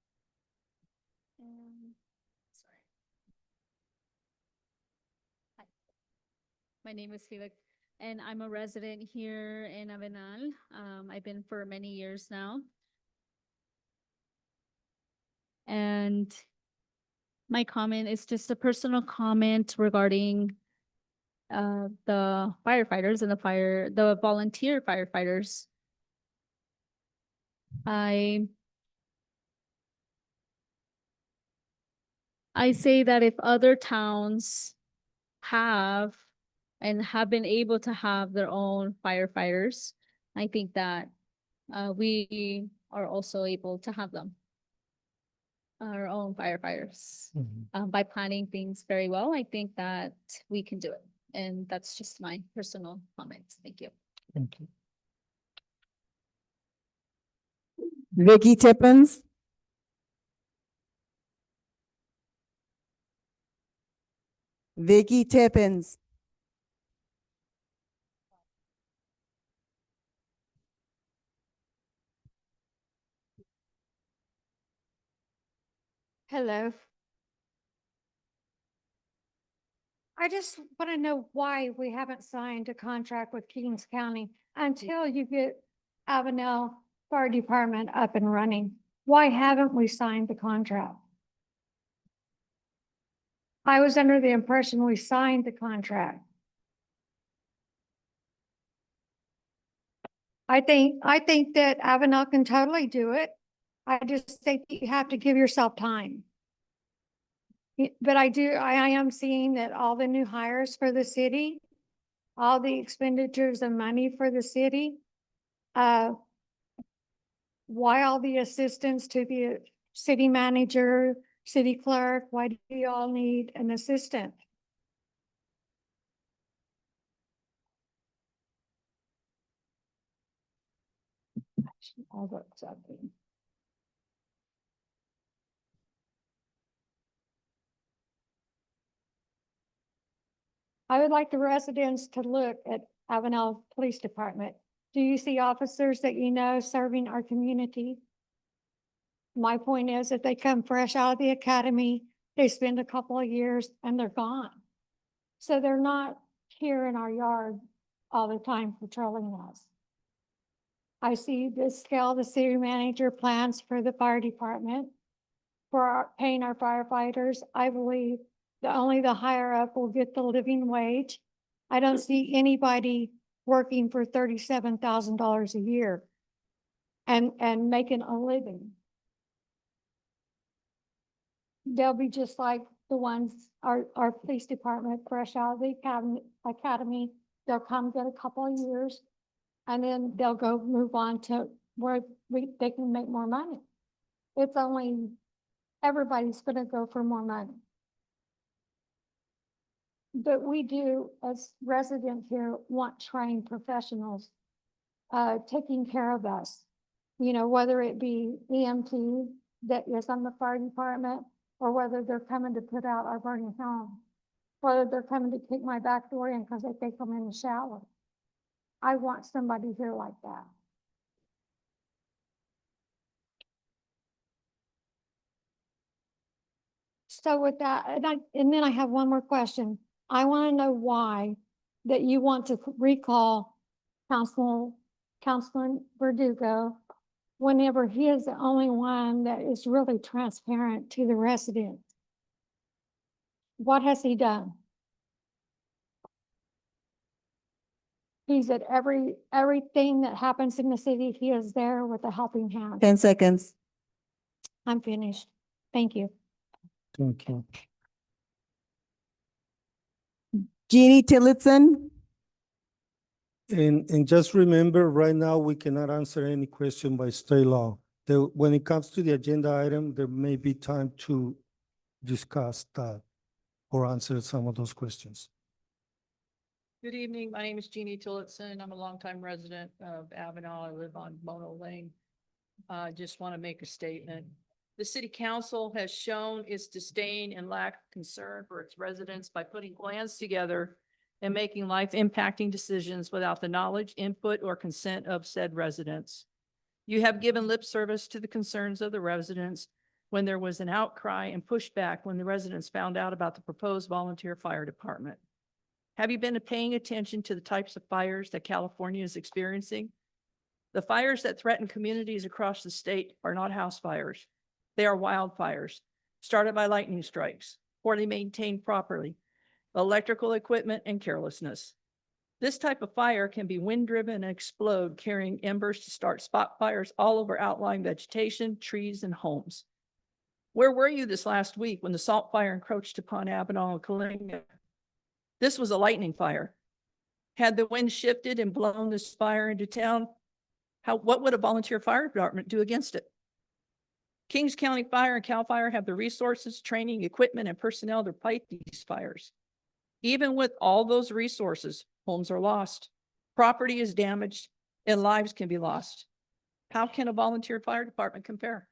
Sorry. Hi. My name is Felix, and I'm a resident here in Avenal. I've been for many years now. And my comment is just a personal comment regarding the firefighters and the volunteer firefighters. I say that if other towns have been able to have their own firefighters, I think that we are also able to have them, our own firefighters. By planning things very well, I think that we can do it. And that's just my personal comment. Thank you. Thank you. Vicky Tippins. Vicky Tippins. Hello. I just want to know why we haven't signed a contract with Kings County until you get Avenal Fire Department up and running. Why haven't we signed the contract? I was under the impression we signed the contract. I think that Avenal can totally do it. I just think you have to give yourself time. But I am seeing that all the new hires for the city, all the expenditures of money for the city, why all the assistants to the city manager, city clerk, why do you all need an assistant? All that's up there. I would like the residents to look at Avenal Police Department. Do you see officers that you know serving our community? My point is that they come fresh out of the academy, they spend a couple of years and they're gone. So they're not here in our yard all the time patrolling us. I see the scale the city manager plans for the fire department for paying our firefighters. I believe that only the higher up will get the living wage. I don't see anybody working for $37,000 a year and making a living. They'll be just like the ones, our police department, fresh out of the academy. They'll come get a couple of years and then they'll go move on to where they can make more money. It's only, everybody's gonna go for more money. But we do, as residents here, want trained professionals taking care of us. You know, whether it be EMT that is on the fire department, or whether they're coming to put out our burning home, whether they're coming to kick my back door in because they think I'm in the shower. I want somebody here like that. So with that, and then I have one more question. I want to know why that you want to recall Councilman Verdugo whenever he is the only one that is really transparent to the residents. What has he done? He's at everything that happens in the city. He is there with a helping hand. 10 seconds. I'm finished. Thank you. Thank you. Jeannie Tillotson. And just remember, right now, we cannot answer any question by state law. When it comes to the agenda item, there may be time to discuss that or answer some of those questions. Good evening. My name is Jeannie Tillotson. I'm a longtime resident of Avenal. I live on Mono Lane. I just want to make a statement. The city council has shown its disdain and lack of concern for its residents by putting plans together and making life impacting decisions without the knowledge, input, or consent of said residents. You have given lip service to the concerns of the residents when there was an outcry and pushback when the residents found out about the proposed volunteer fire department. Have you been paying attention to the types of fires that California is experiencing? The fires that threaten communities across the state are not house fires. They are wildfires started by lightning strikes, poorly maintained properly, electrical equipment, and carelessness. This type of fire can be wind-driven and explode, carrying embers to start spot fires all over outlying vegetation, trees, and homes. Where were you this last week when the salt fire encroached upon Avenal and Kalinga? This was a lightning fire. Had the wind shifted and blown this fire into town, what would a volunteer fire department do against it? Kings County Fire and CAL FIRE have the resources, training, equipment, and personnel to fight these fires. Even with all those resources, homes are lost, property is damaged, and lives can be lost. How can a volunteer fire department compare?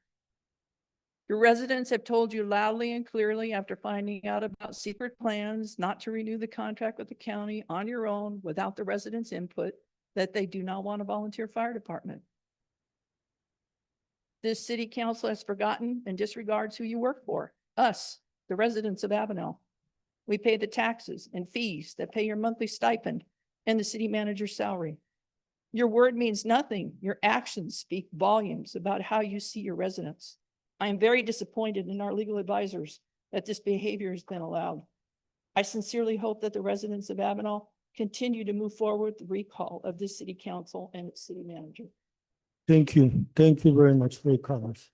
Your residents have told you loudly and clearly after finding out about secret plans not to renew the contract with the county on your own without the residents' input that they do not want a volunteer fire department. This city council has forgotten and disregards who you work for, us, the residents of Avenal. We pay the taxes and fees that pay your monthly stipend and the city manager's salary. Your word means nothing. Your actions speak volumes about how you see your residents. I am very disappointed in our legal advisors that this behavior has been allowed. I sincerely hope that the residents of Avenal continue to move forward with the recall of this city council and its city manager. Thank you. Thank you very much for your comments.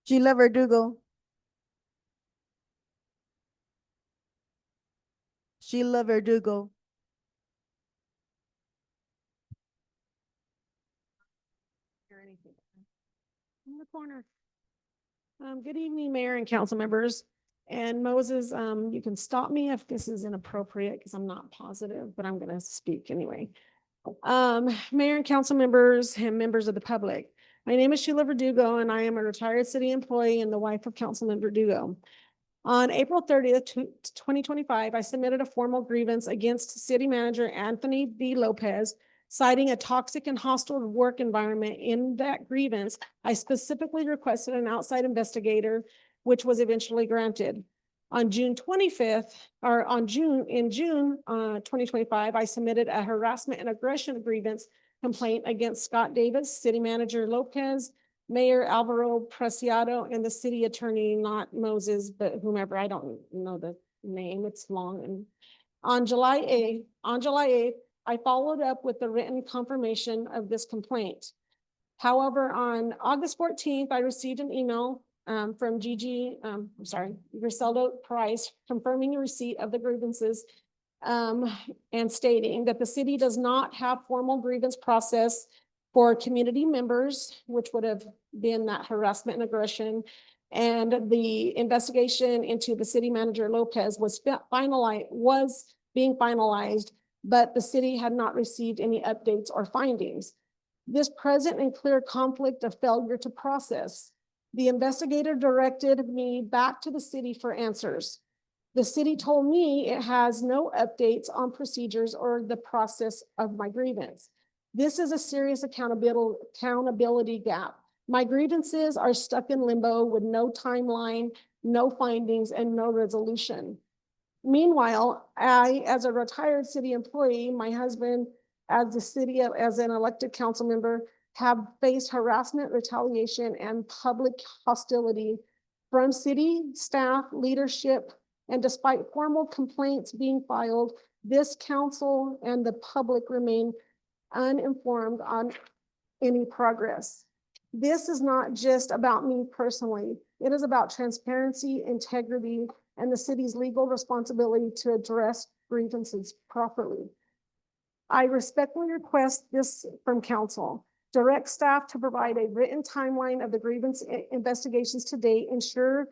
Sheila Verdugo. Sheila Verdugo. In the corner. Good evening, Mayor and council members. And Moses, you can stop me if this is inappropriate because I'm not positive, but I'm going to speak anyway. Mayor and council members and members of the public. My name is Sheila Verdugo and I am a retired city employee and the wife of Councilman Verdugo. On April 30th, 2025, I submitted a formal grievance against City Manager Anthony D. Lopez, citing a toxic and hostile work environment. In that grievance, I specifically requested an outside investigator, which was eventually granted. On June 25th, or in June 2025, I submitted a harassment and aggression grievance complaint against Scott Davis, City Manager Lopez, Mayor Alvaro Preciado, and the city attorney, not Moses, but whomever, I don't know the name, it's long. And on July 8th, I followed up with the written confirmation of this complaint. However, on August 14th, I received an email from Griselda Price, confirming the receipt of the grievances and stating that the city does not have formal grievance process for community members, which would have been that harassment and aggression. And the investigation into the city manager Lopez was being finalized, but the city had not received any updates or findings. This present and clear conflict of failure to process. The investigator directed me back to the city for answers. The city told me it has no updates on procedures or the process of my grievance. This is a serious accountability gap. My grievances are stuck in limbo with no timeline, no findings, and no resolution. Meanwhile, I, as a retired city employee, my husband, as an elected council member, have faced harassment, retaliation, and public hostility from city staff, leadership, and despite formal complaints being filed, this council and the public remain uninformed on any progress. This is not just about me personally. It is about transparency, integrity, and the city's legal responsibility to address grievances properly. I respectfully request this from council. Direct staff to provide a written timeline of the grievance investigations to date, ensure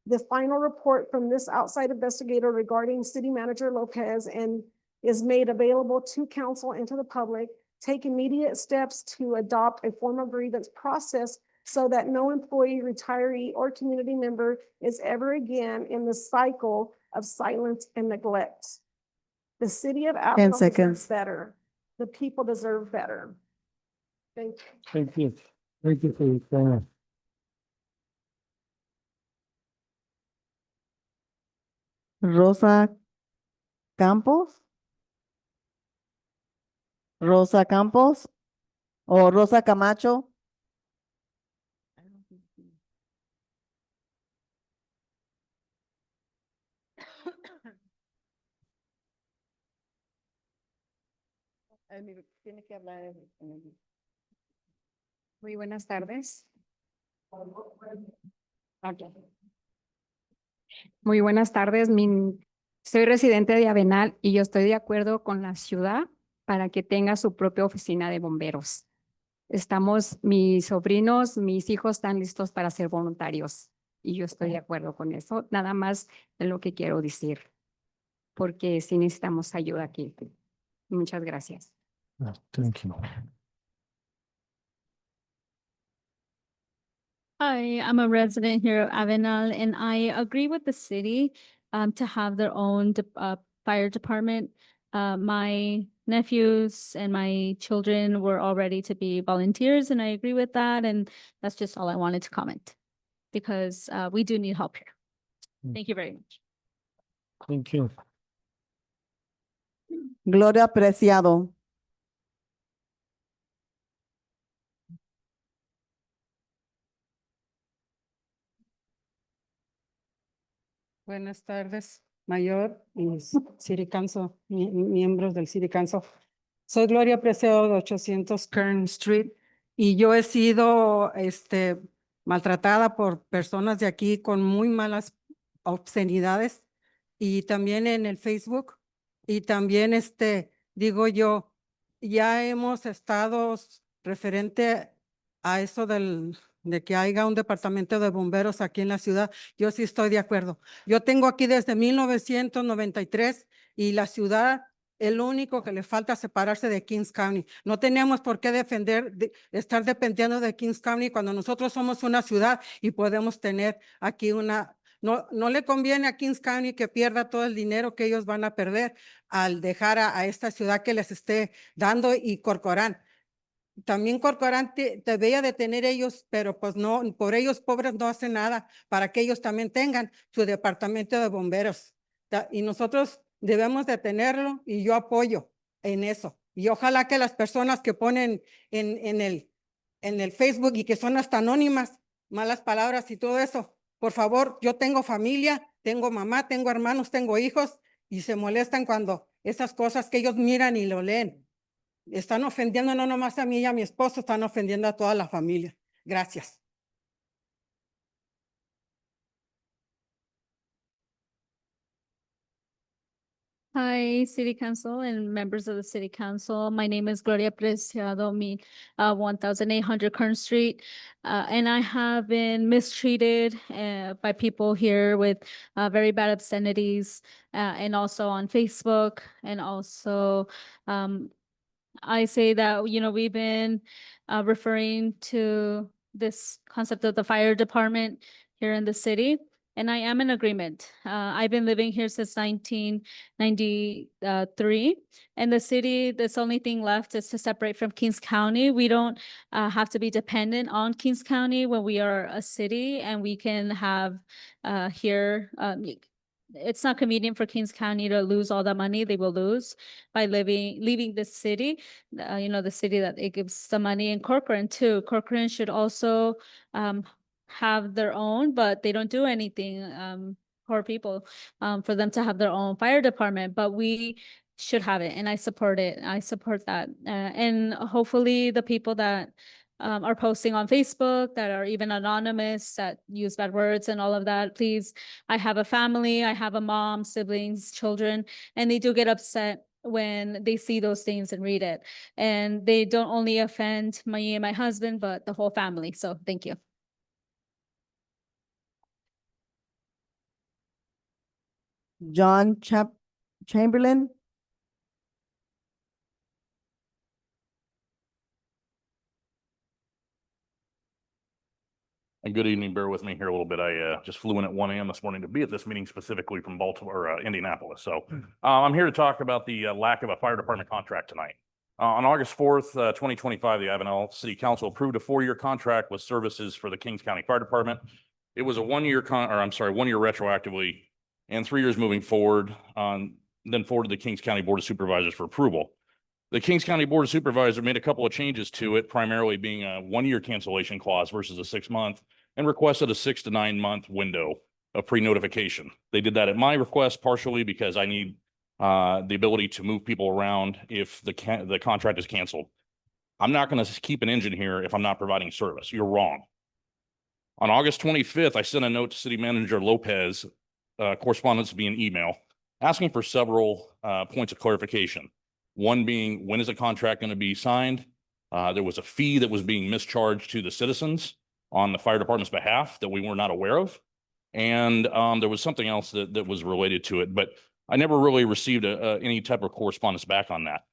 the final report from this outside investigator regarding city manager Lopez and is made available to council and to the public. Take immediate steps to adopt a formal grievance process so that no employee, retiree, or community member is ever again in the cycle of silence and neglect. The city of Avenal deserves seconds. better. The people deserve better. Thank you. Thank you. Thank you for your comment. Rosa Campos? Rosa Campos? O Rosa Camacho? Tiene que hablar. Muy buenas tardes. Ok. Muy buenas tardes. Soy residente de Avenal y yo estoy de acuerdo con la ciudad para que tenga su propia oficina de bomberos. Mis sobrinos, mis hijos están listos para ser voluntarios y yo estoy de acuerdo con eso. Nada más de lo que quiero decir, porque sí necesitamos ayuda aquí. Muchas gracias. Thank you. Hi, I'm a resident here of Avenal, and I agree with the city to have their own fire department. My nephews and my children were all ready to be volunteers, and I agree with that. And that's just all I wanted to comment because we do need help here. Thank you very much. Thank you. Gloria Preciado. Buenas tardes, Mayor y City Council, miembros del City Council. Soy Gloria Preciado de 800 Kern Street y yo he sido maltratada por personas de aquí con muy malas obscenidades y también en el Facebook y también digo yo, ya hemos estado referente a eso de que haya un departamento de bomberos aquí en la ciudad. Yo sí estoy de acuerdo. Yo tengo aquí desde 1993 y la ciudad, el único que le falta es separarse de Kings County. No tenemos por qué estar dependiendo de Kings County cuando nosotros somos una ciudad y podemos tener aquí no le conviene a Kings County que pierda todo el dinero que ellos van a perder al dejar a esta ciudad que les esté dando y Corcoran. También Corcoran debería de tener ellos, pero pues no, por ellos pobres no hacen nada para que ellos también tengan su departamento de bomberos. Y nosotros debemos de tenerlo y yo apoyo en eso. Y ojalá que las personas que ponen en el Facebook y que son hasta anónimas, malas palabras y todo eso, por favor, yo tengo familia, tengo mamá, tengo hermanos, tengo hijos y se molestan cuando esas cosas que ellos miran y lo leen. Están ofendiendo no nomás a mí y a mi esposo, están ofendiendo a toda la familia. Gracias. Hi, City Council and members of the City Council. My name is Gloria Preciado, 1800 Kern Street. And I have been mistreated by people here with very bad obscenities and also on Facebook. And also, I say that, we've been referring to this concept of the fire department here in the city. And I am in agreement. I've been living here since 1993. And the city, this only thing left is to separate from Kings County. We don't have to be dependent on Kings County when we are a city and we can have here, it's not convenient for Kings County to lose all that money they will lose by leaving the city, the city that it gives the money, and Corcoran too. Corcoran should also have their own, but they don't do anything, poor people, for them to have their own fire department, but we should have it, and I support it. I support that. And hopefully the people that are posting on Facebook that are even anonymous, that use bad words and all of that, please, I have a family, I have a mom, siblings, children, and they do get upset when they see those things and read it. And they don't only offend me and my husband, but the whole family. So thank you. John Chamberlain. And good evening, bear with me here a little bit. I just flew in at 1 a.m. this morning to be at this meeting specifically from Baltimore, Indianapolis. So I'm here to talk about the lack of a fire department contract tonight. On August 4th, 2025, the Avenal City Council approved a 4-year contract with services for the Kings County Fire Department. It was a 1-year 1 year retroactively and 3 years moving forward, then forwarded to the Kings County Board of Supervisors for approval. The Kings County Board of Supervisors made a couple of changes to it, primarily being a 1-year cancellation clause versus a 6-month, and requested a 6 to 9 month window of pre-notification. They did that at my request partially because I need the ability to move people around if the contract is canceled. I'm not going to keep an engine here if I'm not providing service. You're wrong. On August 25th, I sent a note to City Manager Lopez, correspondence via email, asking for several points of clarification. One being, when is the contract going to be signed? There was a fee that was being mischarged to the citizens on the fire department's behalf that we were not aware of. And there was something else that was related to it, but I never really received any type of correspondence back on that.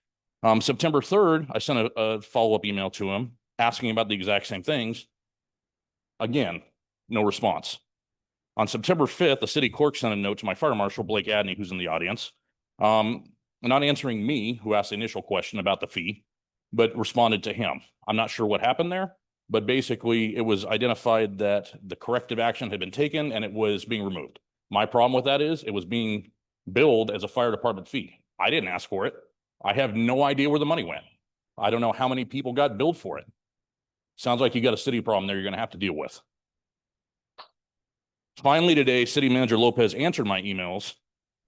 September 3rd, I sent a follow-up email to him asking about the exact same things. Again, no response. On September 5th, the city clerk sent a note to my fire marshal, Blake Adney, who's in the audience, not answering me, who asked the initial question about the fee, but responded to him. I'm not sure what happened there, but basically it was identified that the corrective action had been taken and it was being removed. My problem with that is it was being billed as a fire department fee. I didn't ask for it. I have no idea where the money went. I don't know how many people got billed for it. Sounds like you got a city problem there you're going to have to deal with. Finally, today, City Manager Lopez answered my emails,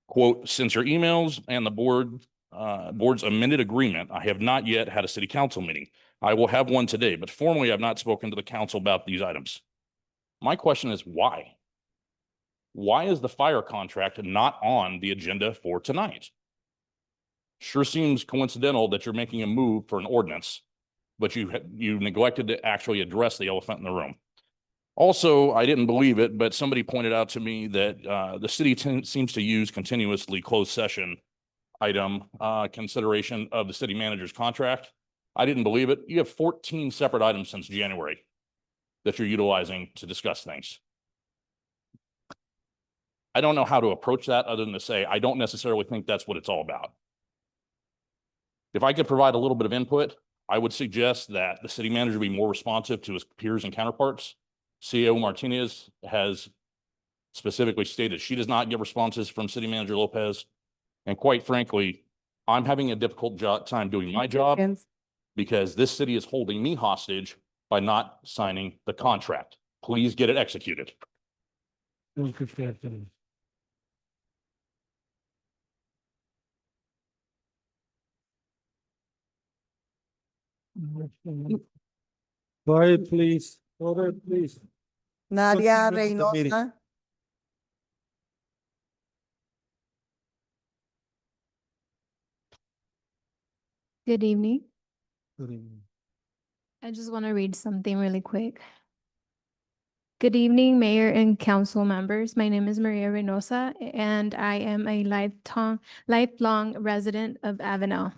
quote, since your emails and the board's amended agreement, I have not yet had a city council meeting. I will have one today, but formally I've not spoken to the council about these items. My question is why? Why is the fire contract not on the agenda for tonight? Sure seems coincidental that you're making a move for an ordinance, but you neglected to actually address the elephant in the room. Also, I didn't believe it, but somebody pointed out to me that the city seems to use continuously closed session item consideration of the city manager's contract. I didn't believe it. You have 14 separate items since January that you're utilizing to discuss things. I don't know how to approach that other than to say, I don't necessarily think that's what it's all about. If I could provide a little bit of input, I would suggest that the city manager be more responsive to his peers and counterparts. CEO Martinez has specifically stated she does not get responses from City Manager Lopez. And quite frankly, I'm having a difficult time doing my job because this city is holding me hostage by not signing the contract. Please get it executed. Quiet, please. Order, please. Nadia Continue with the meeting. Reynosa. Good evening. Good evening. I just want to read something really quick. Good evening, Mayor and Council members. My name is Maria Reynosa, and I am a lifelong resident of Avenal.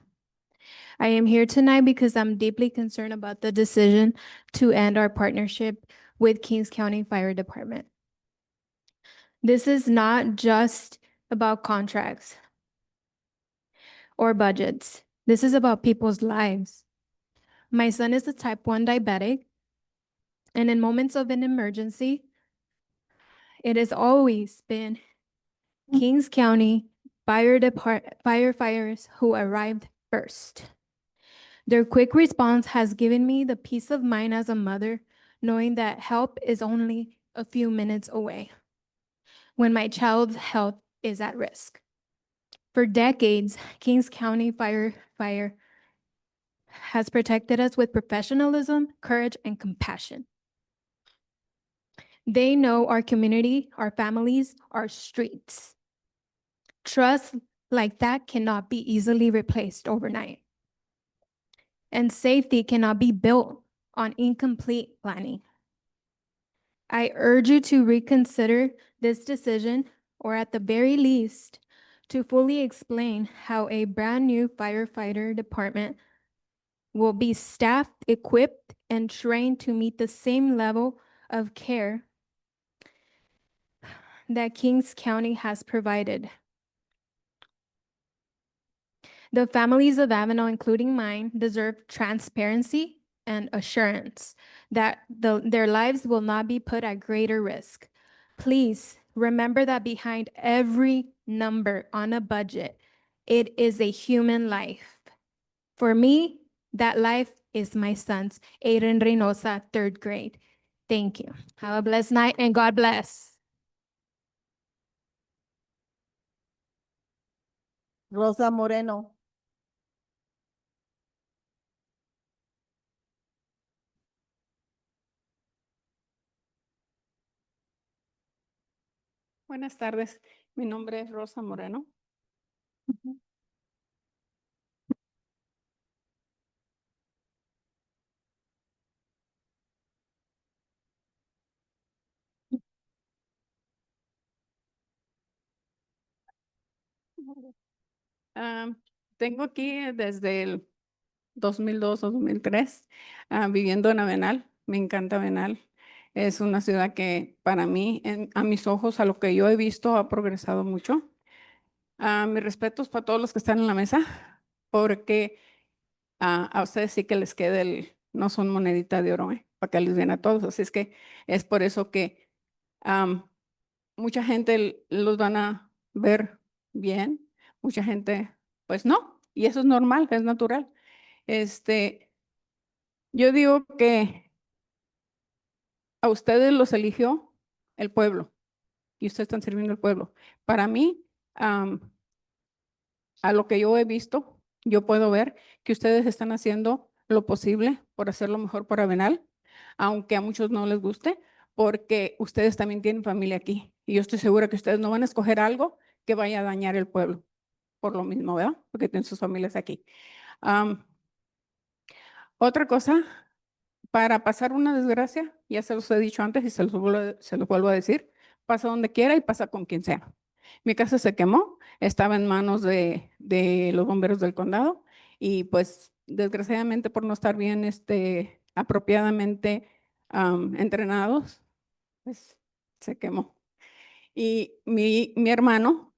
I am here tonight because I'm deeply concerned about the decision to end our partnership with Kings County Fire Department. This is not just about contracts or budgets. This is about people's lives. My son is a type 1 diabetic, and in moments of an emergency, it has always been Kings County firefighters who arrived first. Their quick response has given me the peace of mind as a mother, knowing that help is only a few minutes away when my child's health is at risk. For decades, Kings County Fire has protected us with professionalism, courage, and compassion. They know our community, our families, our streets. Trust like that cannot be easily replaced overnight. And safety cannot be built on incomplete planning. I urge you to reconsider this decision, or at the very least, to fully explain how a brand new firefighter department will be staffed, equipped, and trained to meet the same level of care that Kings County has provided. The families of Avenal, including mine, deserve transparency and assurance that their lives will not be put at greater risk. Please remember that behind every number on a budget, it is a human life. For me, that life is my son's, Aiden Reynosa, 3rd grade. Thank you. Have a blessed night and God bless. Rosa Moreno. Buenas tardes, mi nombre es Rosa Moreno. Tengo aquí desde el 2002 o 2003 viviendo en Avenal. Me encanta Avenal. Es una ciudad que para mí, a mis ojos, a lo que yo he visto, ha progresado mucho. Mis respetos para todos los que están en la mesa, porque a ustedes sí que les queda no son monedita de oro, para que les den a todos. Así es que es por eso que mucha gente los van a ver bien, mucha gente, pues no, y eso es normal, es natural. Yo digo que a ustedes los eligió el pueblo y ustedes están sirviendo al pueblo. Para mí, a lo que yo he visto, yo puedo ver que ustedes están haciendo lo posible por hacerlo mejor para Avenal, aunque a muchos no les guste, porque ustedes también tienen familia aquí. Y yo estoy segura que ustedes no van a escoger algo que vaya a dañar el pueblo, por lo mismo, ¿verdad? Porque tienen sus familias aquí. Otra cosa, para pasar una desgracia, ya se los he dicho antes y se los vuelvo a decir, pasa donde quiera y pasa con quien sea. Mi casa se quemó, estaba en manos de los bomberos del condado y pues desgraciadamente por no estar bien apropiadamente entrenados, pues se quemó. Y mi hermano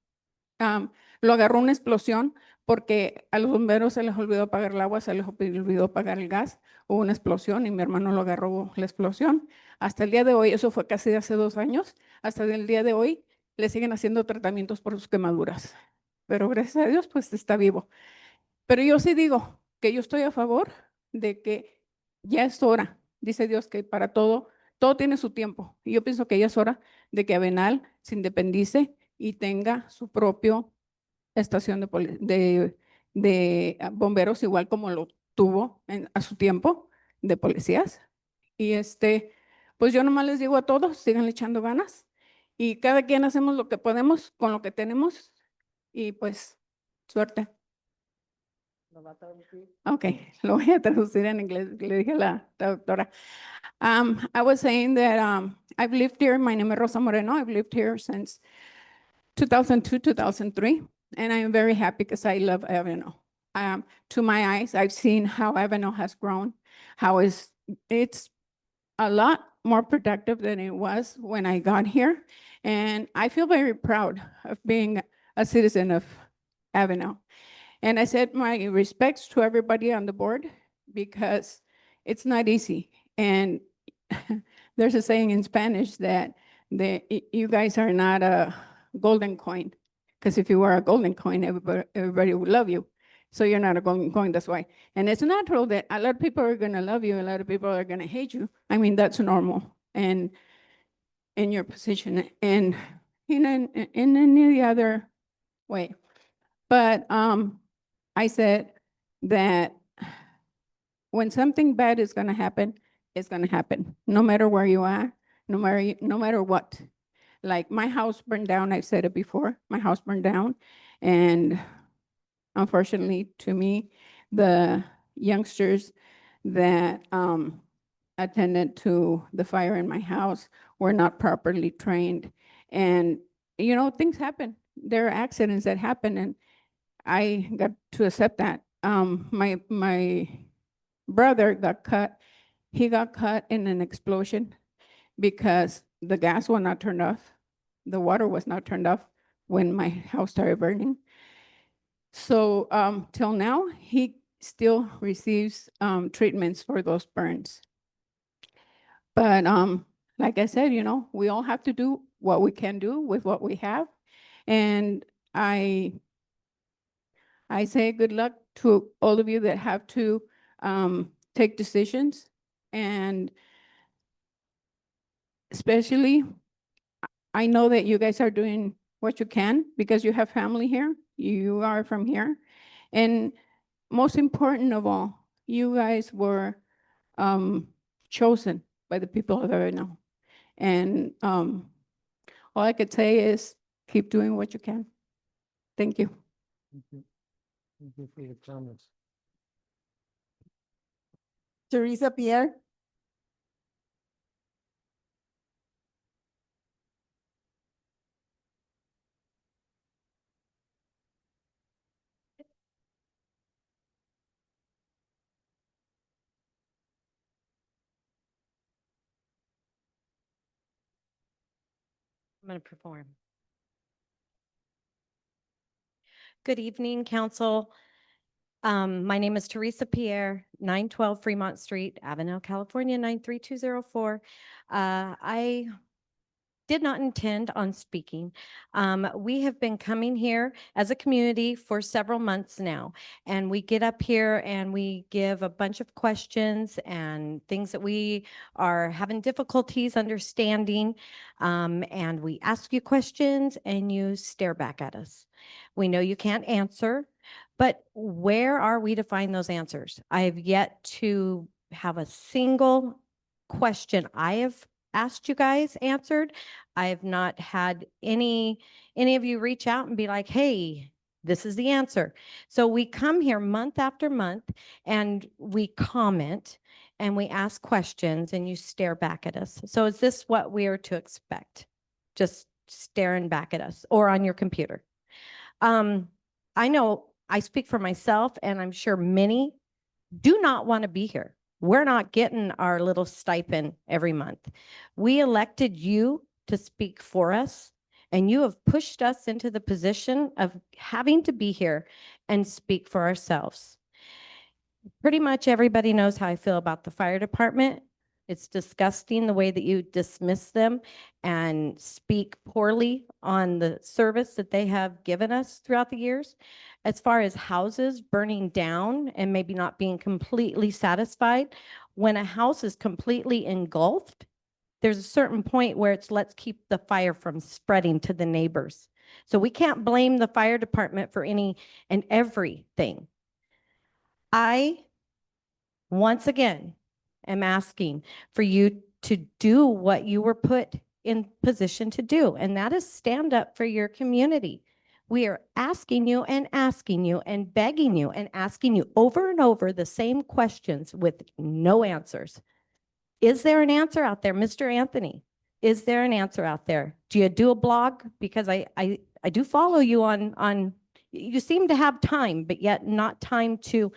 lo agarró una explosión porque a los bomberos se les olvidó apagar el agua, se les olvidó apagar el gas, hubo una explosión y mi hermano lo agarró la explosión. Hasta el día de hoy, eso fue casi hace 2 años, hasta el día de hoy le siguen haciendo tratamientos por sus quemaduras. Pero gracias a Dios, pues está vivo. Pero yo sí digo que yo estoy a favor de que ya es hora, dice Dios que para todo, todo tiene su tiempo. Y yo pienso que ya es hora de que Avenal se independice y tenga su propio estación de bomberos, igual como lo tuvo a su tiempo de policías. Y pues yo nomás les digo a todos, sigan echando ganas y cada quien hacemos lo que podemos con lo que tenemos y pues suerte. Ok, lo voy a traducir en inglés, le dije a la traductora. I was saying that I've lived here, my name is Rosa Moreno, I've lived here since 2002, 2003, and I'm very happy because I love Avenal. To my eyes, I've seen how Avenal has grown, how it's a lot more productive than it was when I got here. And I feel very proud of being a citizen of Avenal. And I said my respects to everybody on the board because it's not easy. And there's a saying in Spanish that you guys are not a golden coin. Because if you were a golden coin, everybody would love you. So you're not a golden coin, that's why. And it's natural that a lot of people are going to love you, a lot of people are going to hate you. I mean, that's normal. And in your position and in any other way. But I said that when something bad is going to happen, it's going to happen, no matter where you are, no matter what. Like my house burned down, I've said it before, my house burned down, And unfortunately, to me, the youngsters that attended to the fire in my house were not properly trained. And, you know, things happen. There are accidents that happen, and I got to accept that. My brother got cut. He got cut in an explosion because the gas was not turned off. The water was not turned off when my house started burning. So till now, he still receives treatments for those burns. But like I said, you know, we all have to do what we can do with what we have. And I say good luck to all of you that have to take decisions, and especially, I know that you guys are doing what you can because you have family here. You are from here. And most important of all, you guys were chosen by the people of Avenal. And all I could say is keep doing what you can. Thank you. Thank you for your comments. Teresa Pierre? I'm going to perform. Good evening, council. My name is Teresa Pierre, 912 Fremont Street, Avenal, California, 93204. I did not intend on speaking. We have been coming here as a community for several months now, and we get up here and we give a bunch of questions and things that we are having difficulties understanding, and we ask you questions and you stare back at us. We know you can't answer, but where are we to find those answers? I have yet to have a single question I have asked you guys answered. I have not had any of you reach out and be like, hey, this is the answer. So we come here month after month and we comment and we ask questions and you stare back at us. So is this what we are to expect? Just staring back at us or on your computer? I know I speak for myself, and I'm sure many do not want to be here. We're not getting our little stipend every month. We elected you to speak for us, and you have pushed us into the position of having to be here and speak for ourselves. Pretty much everybody knows how I feel about the fire department. It's disgusting the way that you dismiss them and speak poorly on the service that they have given us throughout the years. As far as houses burning down and maybe not being completely satisfied, when a house is completely engulfed, there's a certain point where it's let's keep the fire from spreading to the neighbors. So we can't blame the fire department for any and everything. I, once again, am asking for you to do what you were put in position to do, and that is stand up for your community. We are asking you and begging you and asking you over and over the same questions with no answers. Is there an answer out there, Mr. Anthony? Is there an answer out there? Do you do a blog? Because I do follow you on, you seem to have time, but yet not time to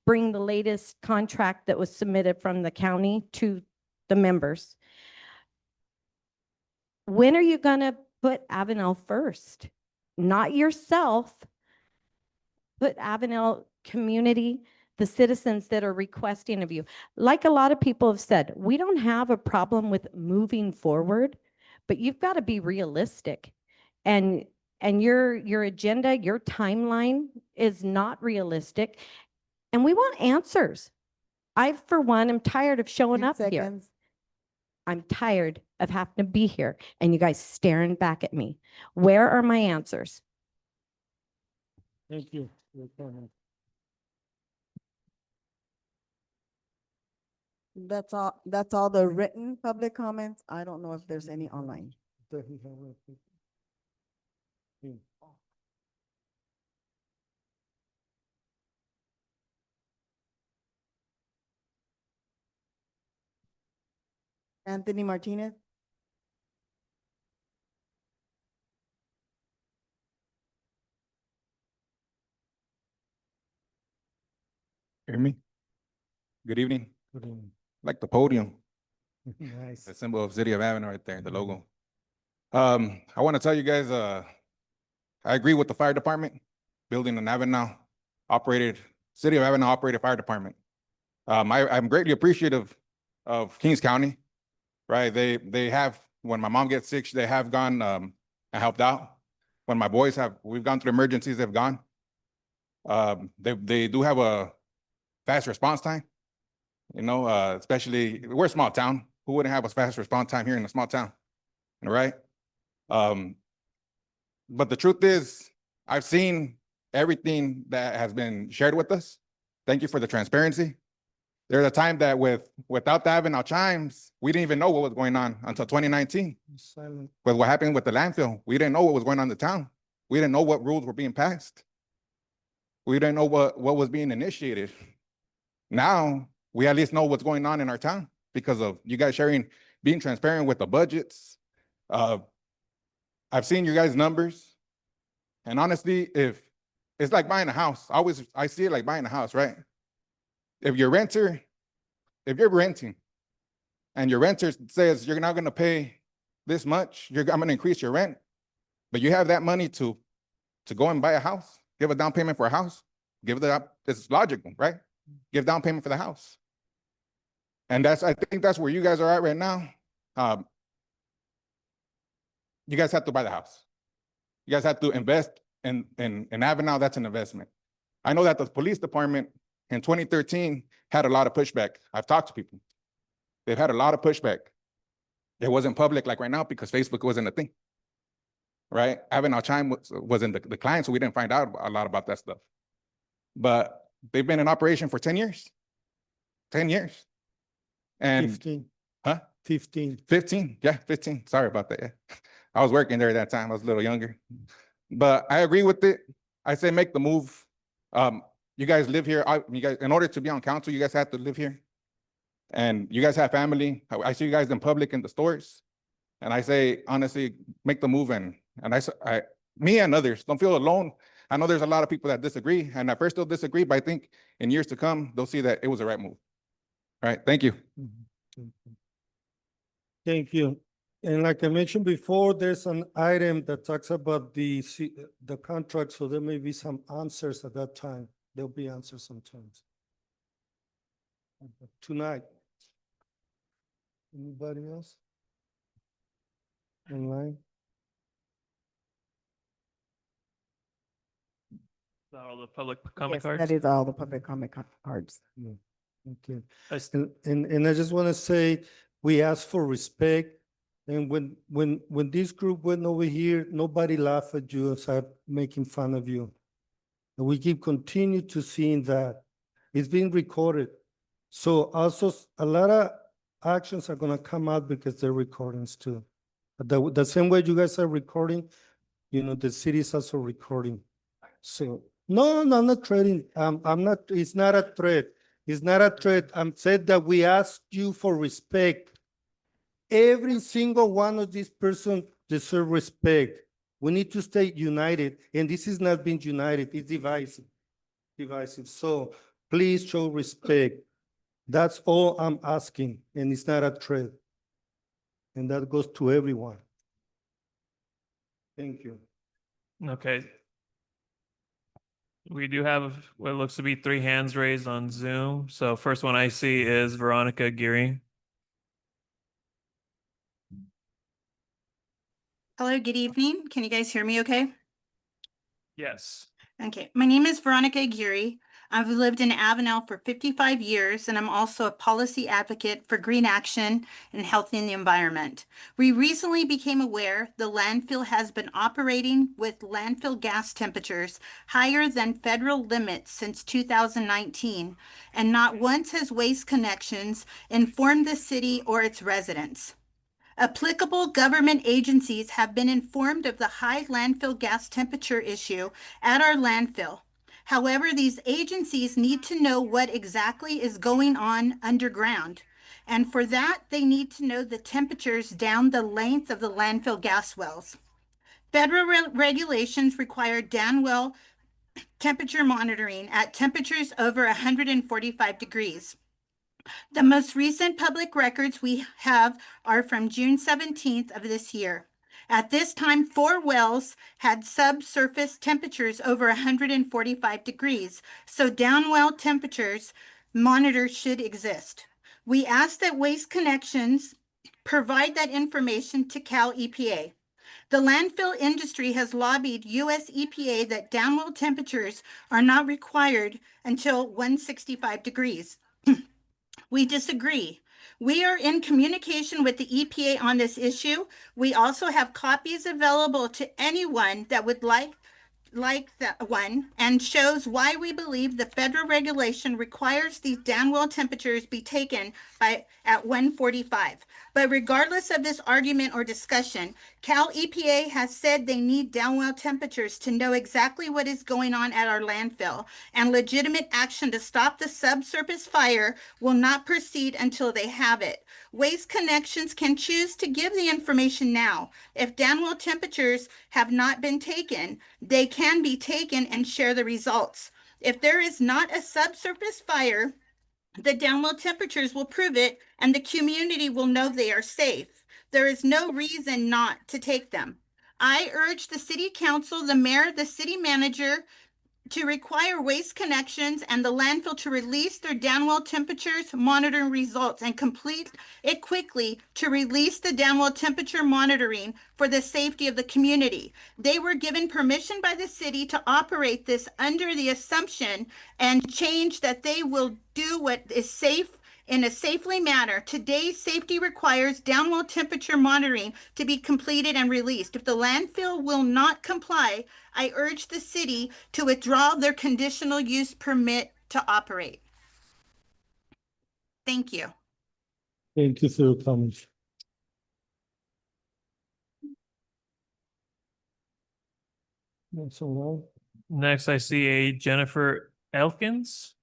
bring the latest contract that was submitted from the county to the members. When are you gonna put Avenal first? Not yourself. Put Avenal community, the citizens that are requesting of you. Like a lot of people have said, we don't have a problem with moving forward, but you've got to be realistic. And your agenda, your timeline is not realistic. And we want answers. I, for one, am tired of showing up here. I'm tired of having to be here and you guys staring back at me. Where are my answers? Thank you for your comment. That's all the written public comments. I don't know if there's any online. Anthony Martinez. Hear me? Good evening. Good evening. Like the podium, Nice. the symbol of City of Avenal right there, the logo. I want to tell you guys, I agree with the fire department, building an Avenal operated, City of Avenal operated fire department. I'm greatly appreciative of Kings County, right? They have, when my mom gets sick, they have gone and helped out. When my boys we've gone through emergencies, they've gone. They do have a fast response time. You know, especially we're a small town. Who wouldn't have a fast response time here in a small town, right? But the truth is, I've seen everything that has been shared with us. Thank you for the transparency. There's a time that without the Avenal chimes, we didn't even know what was going on until 2019. Silent. With what happened with the landfill, we didn't know what was going on in the town. We didn't know what rules were being passed. We didn't know what was being initiated. Now, we at least know what's going on in our town because of you guys being transparent with the budgets. I've seen you guys' numbers. And honestly, if it's like buying a house, I see it like buying a house, right? If you're renting and your renter says you're not going to pay this much, I'm going to increase your rent, but you have that money to go and buy a house, give a down payment for a house, it's logical, right? Give down payment for the house. And I think that's where you guys are at right now. You guys have to buy the house. You guys have to invest in Avenal. That's an investment. I know that the police department in 2013 had a lot of pushback. I've talked to people. They've had a lot of pushback. It wasn't public like right now because Facebook wasn't a thing, right? Avenal Chime was in the decline, so we didn't find out a lot about that stuff. But they've been in operation for 10 years. 10 years. And 15. Huh? 15. 15. Yeah, 15. Sorry about that. Yeah. I was working there at that time. I was a little younger. But I agree with it. I say make the move. You guys live here. You guys, in order to be on council, you guys have to live here. And you guys have family. I see you guys in public in the stores. And I say, honestly, make the move. And me and others, don't feel alone. I know there's a lot of people that disagree. And at first they'll disagree, but I think in years to come, they'll see that it was the right move. All right, thank you. Thank you. And like I mentioned before, there's an item that talks about the contract, so there may be some answers at that time. There'll be answers sometimes. Tonight. Anybody else? Online? Is that all the public comment Yes, cards? that is all the public comment cards. Yeah. Okay. And I just want to say, we ask for respect. And when this group went over here, nobody laughed at you and started making fun of you. And we keep continue to seeing that. It's being recorded. So also a lot of actions are gonna come out because they're recordings too. The same way you guys are recording, you know, the city is also recording. So no, I'm not threatening. I'm not, it's not a threat. It's not a threat. I'm said that we ask you for respect. Every single one of these persons deserve respect. We need to stay united, and this is not being united, it's divisive. So please show respect. That's all I'm asking, and it's not a threat. And that goes to everyone. Thank you. Okay. We do have what looks to be 3 hands raised on Zoom. So first one I see is Veronica Geary. Hello, good evening. Can you guys hear me okay? Yes. Okay, my name is Veronica Aguirre. I've lived in Avenal for 55 years, and I'm also a policy advocate for green action and health in the environment. We recently became aware the landfill has been operating with landfill gas temperatures higher than federal limits since 2019, and not once has Waste Connections informed the city or its residents. Applicable government agencies have been informed of the high landfill gas temperature issue at our landfill. However, these agencies need to know what exactly is going on underground. And for that, they need to know the temperatures down the length of the landfill gas wells. Federal regulations require down well temperature monitoring at temperatures over 145 degrees. The most recent public records we have are from June 17th of this year. At this time, 4 wells had subsurface temperatures over 145 degrees, so downwell temperatures monitors should exist. We ask that Waste Connections provide that information to Cal EPA. The landfill industry has lobbied US EPA that downwell temperatures are not required until 165 degrees. We disagree. We are in communication with the EPA on this issue. We also have copies available to anyone that would like that one, and shows why we believe the federal regulation requires these downwell temperatures be taken at 145. But regardless of this argument or discussion, Cal EPA has said they need downwell temperatures to know exactly what is going on at our landfill, and legitimate action to stop the subsurface fire will not proceed until they have it. Waste Connections can choose to give the information now. If downwell temperatures have not been taken, they can be taken and share the results. If there is not a subsurface fire, the downwell temperatures will prove it, and the community will know they are safe. There is no reason not to take them. I urge the city council, the mayor, the city manager, to require Waste Connections and the landfill to release their downwell temperatures monitoring results and complete it quickly to release the downwell temperature monitoring for the safety of the community. They were given permission by the city to operate this under the assumption and change that they will do what is safe in a safely manner. Today's safety requires downwell temperature monitoring to be completed and released. If the landfill will not comply, I urge the city to withdraw their conditional use permit to operate. Thank you. Thank you for your comments. That's all Next, I see a Jennifer Elkins.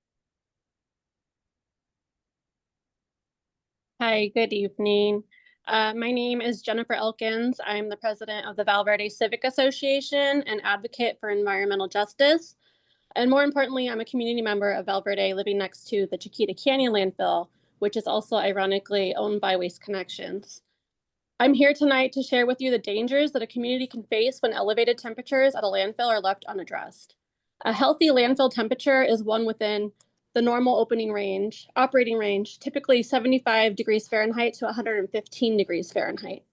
Hi, good evening. My name is Jennifer Elkins. I'm the president of the Val Verde Civic Association and advocate for environmental justice. And more importantly, I'm a community member of Val Verde living next to the Chiquita Canyon landfill, which is also ironically owned by Waste Connections. I'm here tonight to share with you the dangers that a community can face when elevated temperatures at a landfill are left unaddressed. A healthy landfill temperature is one within the normal operating range, typically 75 degrees Fahrenheit to 115 degrees Fahrenheit.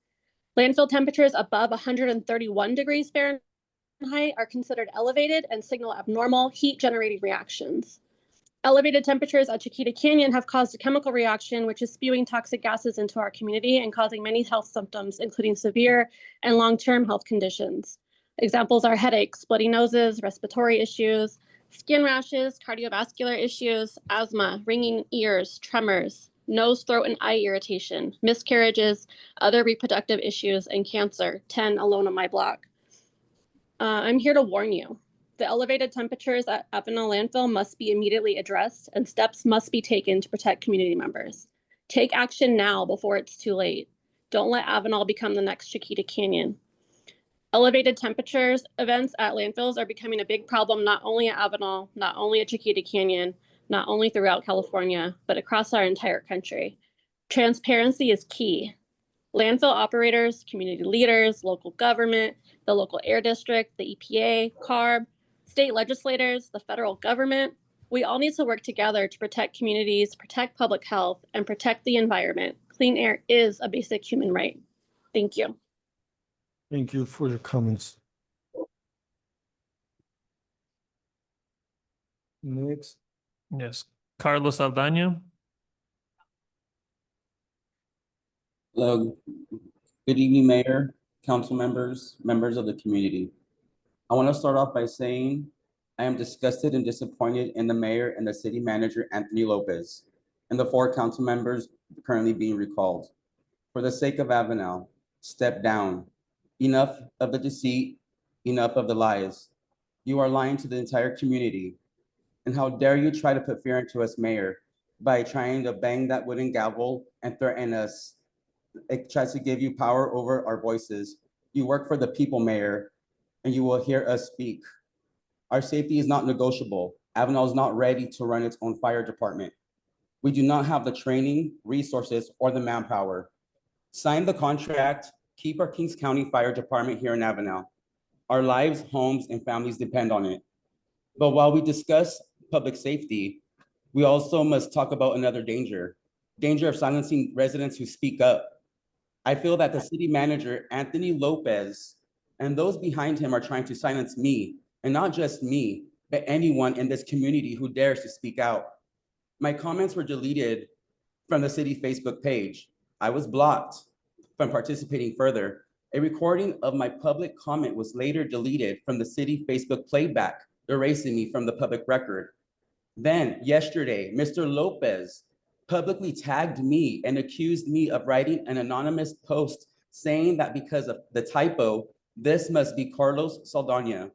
Landfill temperatures above 131 degrees Fahrenheit are considered elevated and signal abnormal heat-generating reactions. Elevated temperatures at Chiquita Canyon have caused a chemical reaction, which is spewing toxic gases into our community and causing many health symptoms, including severe and long-term health conditions. Examples are headaches, bloody noses, respiratory issues, skin rashes, cardiovascular issues, asthma, ringing ears, tremors, nose, throat, and eye irritation, miscarriages, other reproductive issues, and cancer, 10 alone on my block. I'm here to warn you. The elevated temperatures at Avenal landfill must be immediately addressed, and steps must be taken to protect community members. Take action now before it's too late. Don't let Avenal become the next Chiquita Canyon. Elevated temperatures events at landfills are becoming a big problem not only at Avenal, not only at Chiquita Canyon, not only throughout California, but across our entire country. Transparency is key. Landfill operators, community leaders, local government, the local air district, the EPA, CARB, state legislators, the federal government, we all need to work together to protect communities, protect public health, and protect the environment. Clean air is a basic human right. Thank you. Thank you for your comments. Next. Yes, Carlos Aldana. Hello, good evening, Mayor, council members, members of the community. I want to start off by saying I am disgusted and disappointed in the mayor and the city manager, Anthony Lopez, and the 4 council members currently being recalled. For the sake of Avenal, step down. Enough of the deceit, enough of the lies. You are lying to the entire community. And how dare you try to put fear into us, Mayor, by trying to bang that wooden gavel and threaten us. It tries to give you power over our voices. You work for the people, Mayor, and you will hear us speak. Our safety is not negotiable. Avenal is not ready to run its own fire department. We do not have the training, resources, or the manpower. Sign the contract, keep our Kings County Fire Department here in Avenal. Our lives, homes, and families depend on it. But while we discuss public safety, we also must talk about another danger of silencing residents who speak up. I feel that the city manager, Anthony Lopez, and those behind him are trying to silence me, and not just me, but anyone in this community who dares to speak out. My comments were deleted from the city Facebook page. I was blocked from participating further. A recording of my public comment was later deleted from the city Facebook playback, erasing me from the public record. Then yesterday, Mr. Lopez publicly tagged me and accused me of writing an anonymous post saying that because of the typo, this must be Carlos Saldana.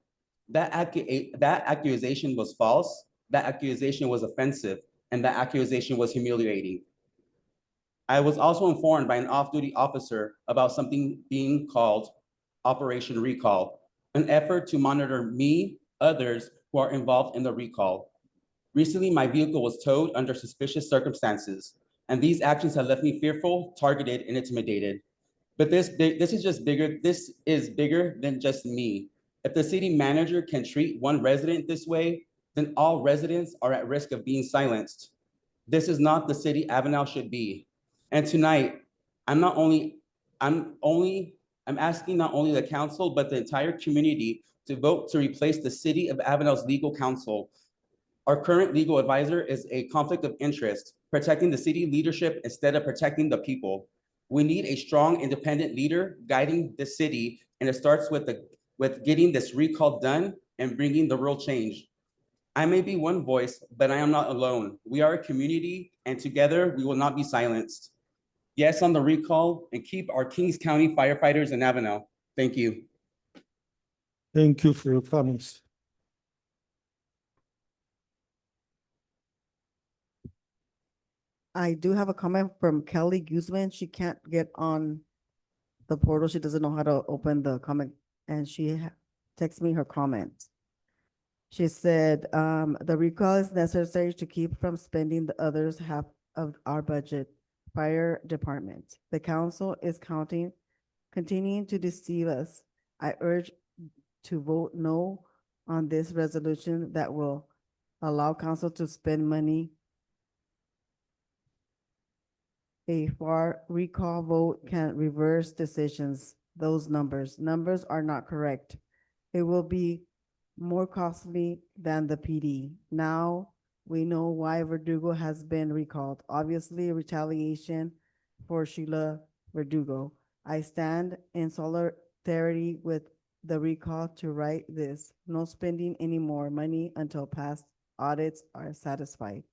That accusation was false, that accusation was offensive, and that accusation was humiliating. I was also informed by an off-duty officer about something being called Operation Recall, an effort to monitor me, others who are involved in the recall. Recently, my vehicle was towed under suspicious circumstances, and these actions have left me fearful, targeted, and intimidated. But this is bigger than just me. If the city manager can treat one resident this way, then all residents are at risk of being silenced. This is not the city Avenal should be. And tonight, I'm asking not only the council, but the entire community to vote to replace the city of Avenal's legal counsel. Our current legal advisor is a conflict of interest, protecting the city leadership instead of protecting the people. We need a strong, independent leader guiding the city, and it starts with getting this recall done and bringing the real change. I may be one voice, but I am not alone. We are a community, and together we will not be silenced. Yes on the recall, and keep our Kings County firefighters in Avenal. Thank you. Thank you for your comments. I do have a comment from Kelly Guzman. She can't get on the portal. She doesn't know how to open the comment, and she texted me her comments. She said, the recall is necessary to keep from spending the others half of our budget, fire department. The council is continuing to deceive us. I urge to vote no on this resolution that will allow council to spend money. A FAR recall vote can reverse decisions. Those numbers are not correct. It will be more costly than the PD. Now we know why Verdugo has been recalled. Obviously, retaliation for Sheila Verdugo. I stand in solidarity with the recall to write this. No spending any more money until past audits are satisfied.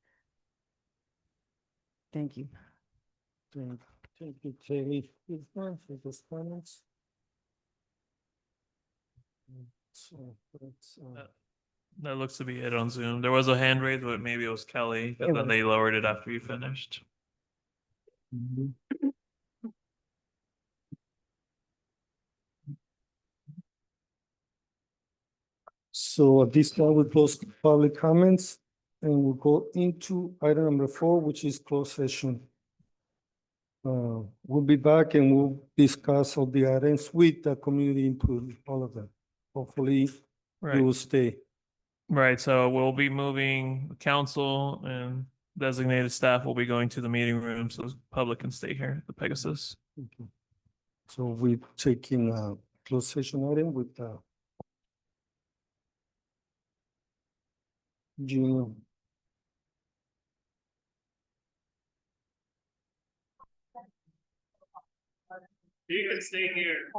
Thank you. Thank you, Kelly, for those comments. So let's, That looks to be it on Zoom. There was a hand raised, but maybe it was Kelly, but then they lowered it after you finished. So at this point, we close public comments and we'll go into item number 4, which is closed session. We'll be back and we'll discuss all the items with the community input, all of them. Hopefully, you Right. will stay. Right, so we'll be moving the council and designated staff will be going to the meeting room, so the public can stay here at the Pegasus. Okay. So we're taking a closed session item with Gino. You can stay here.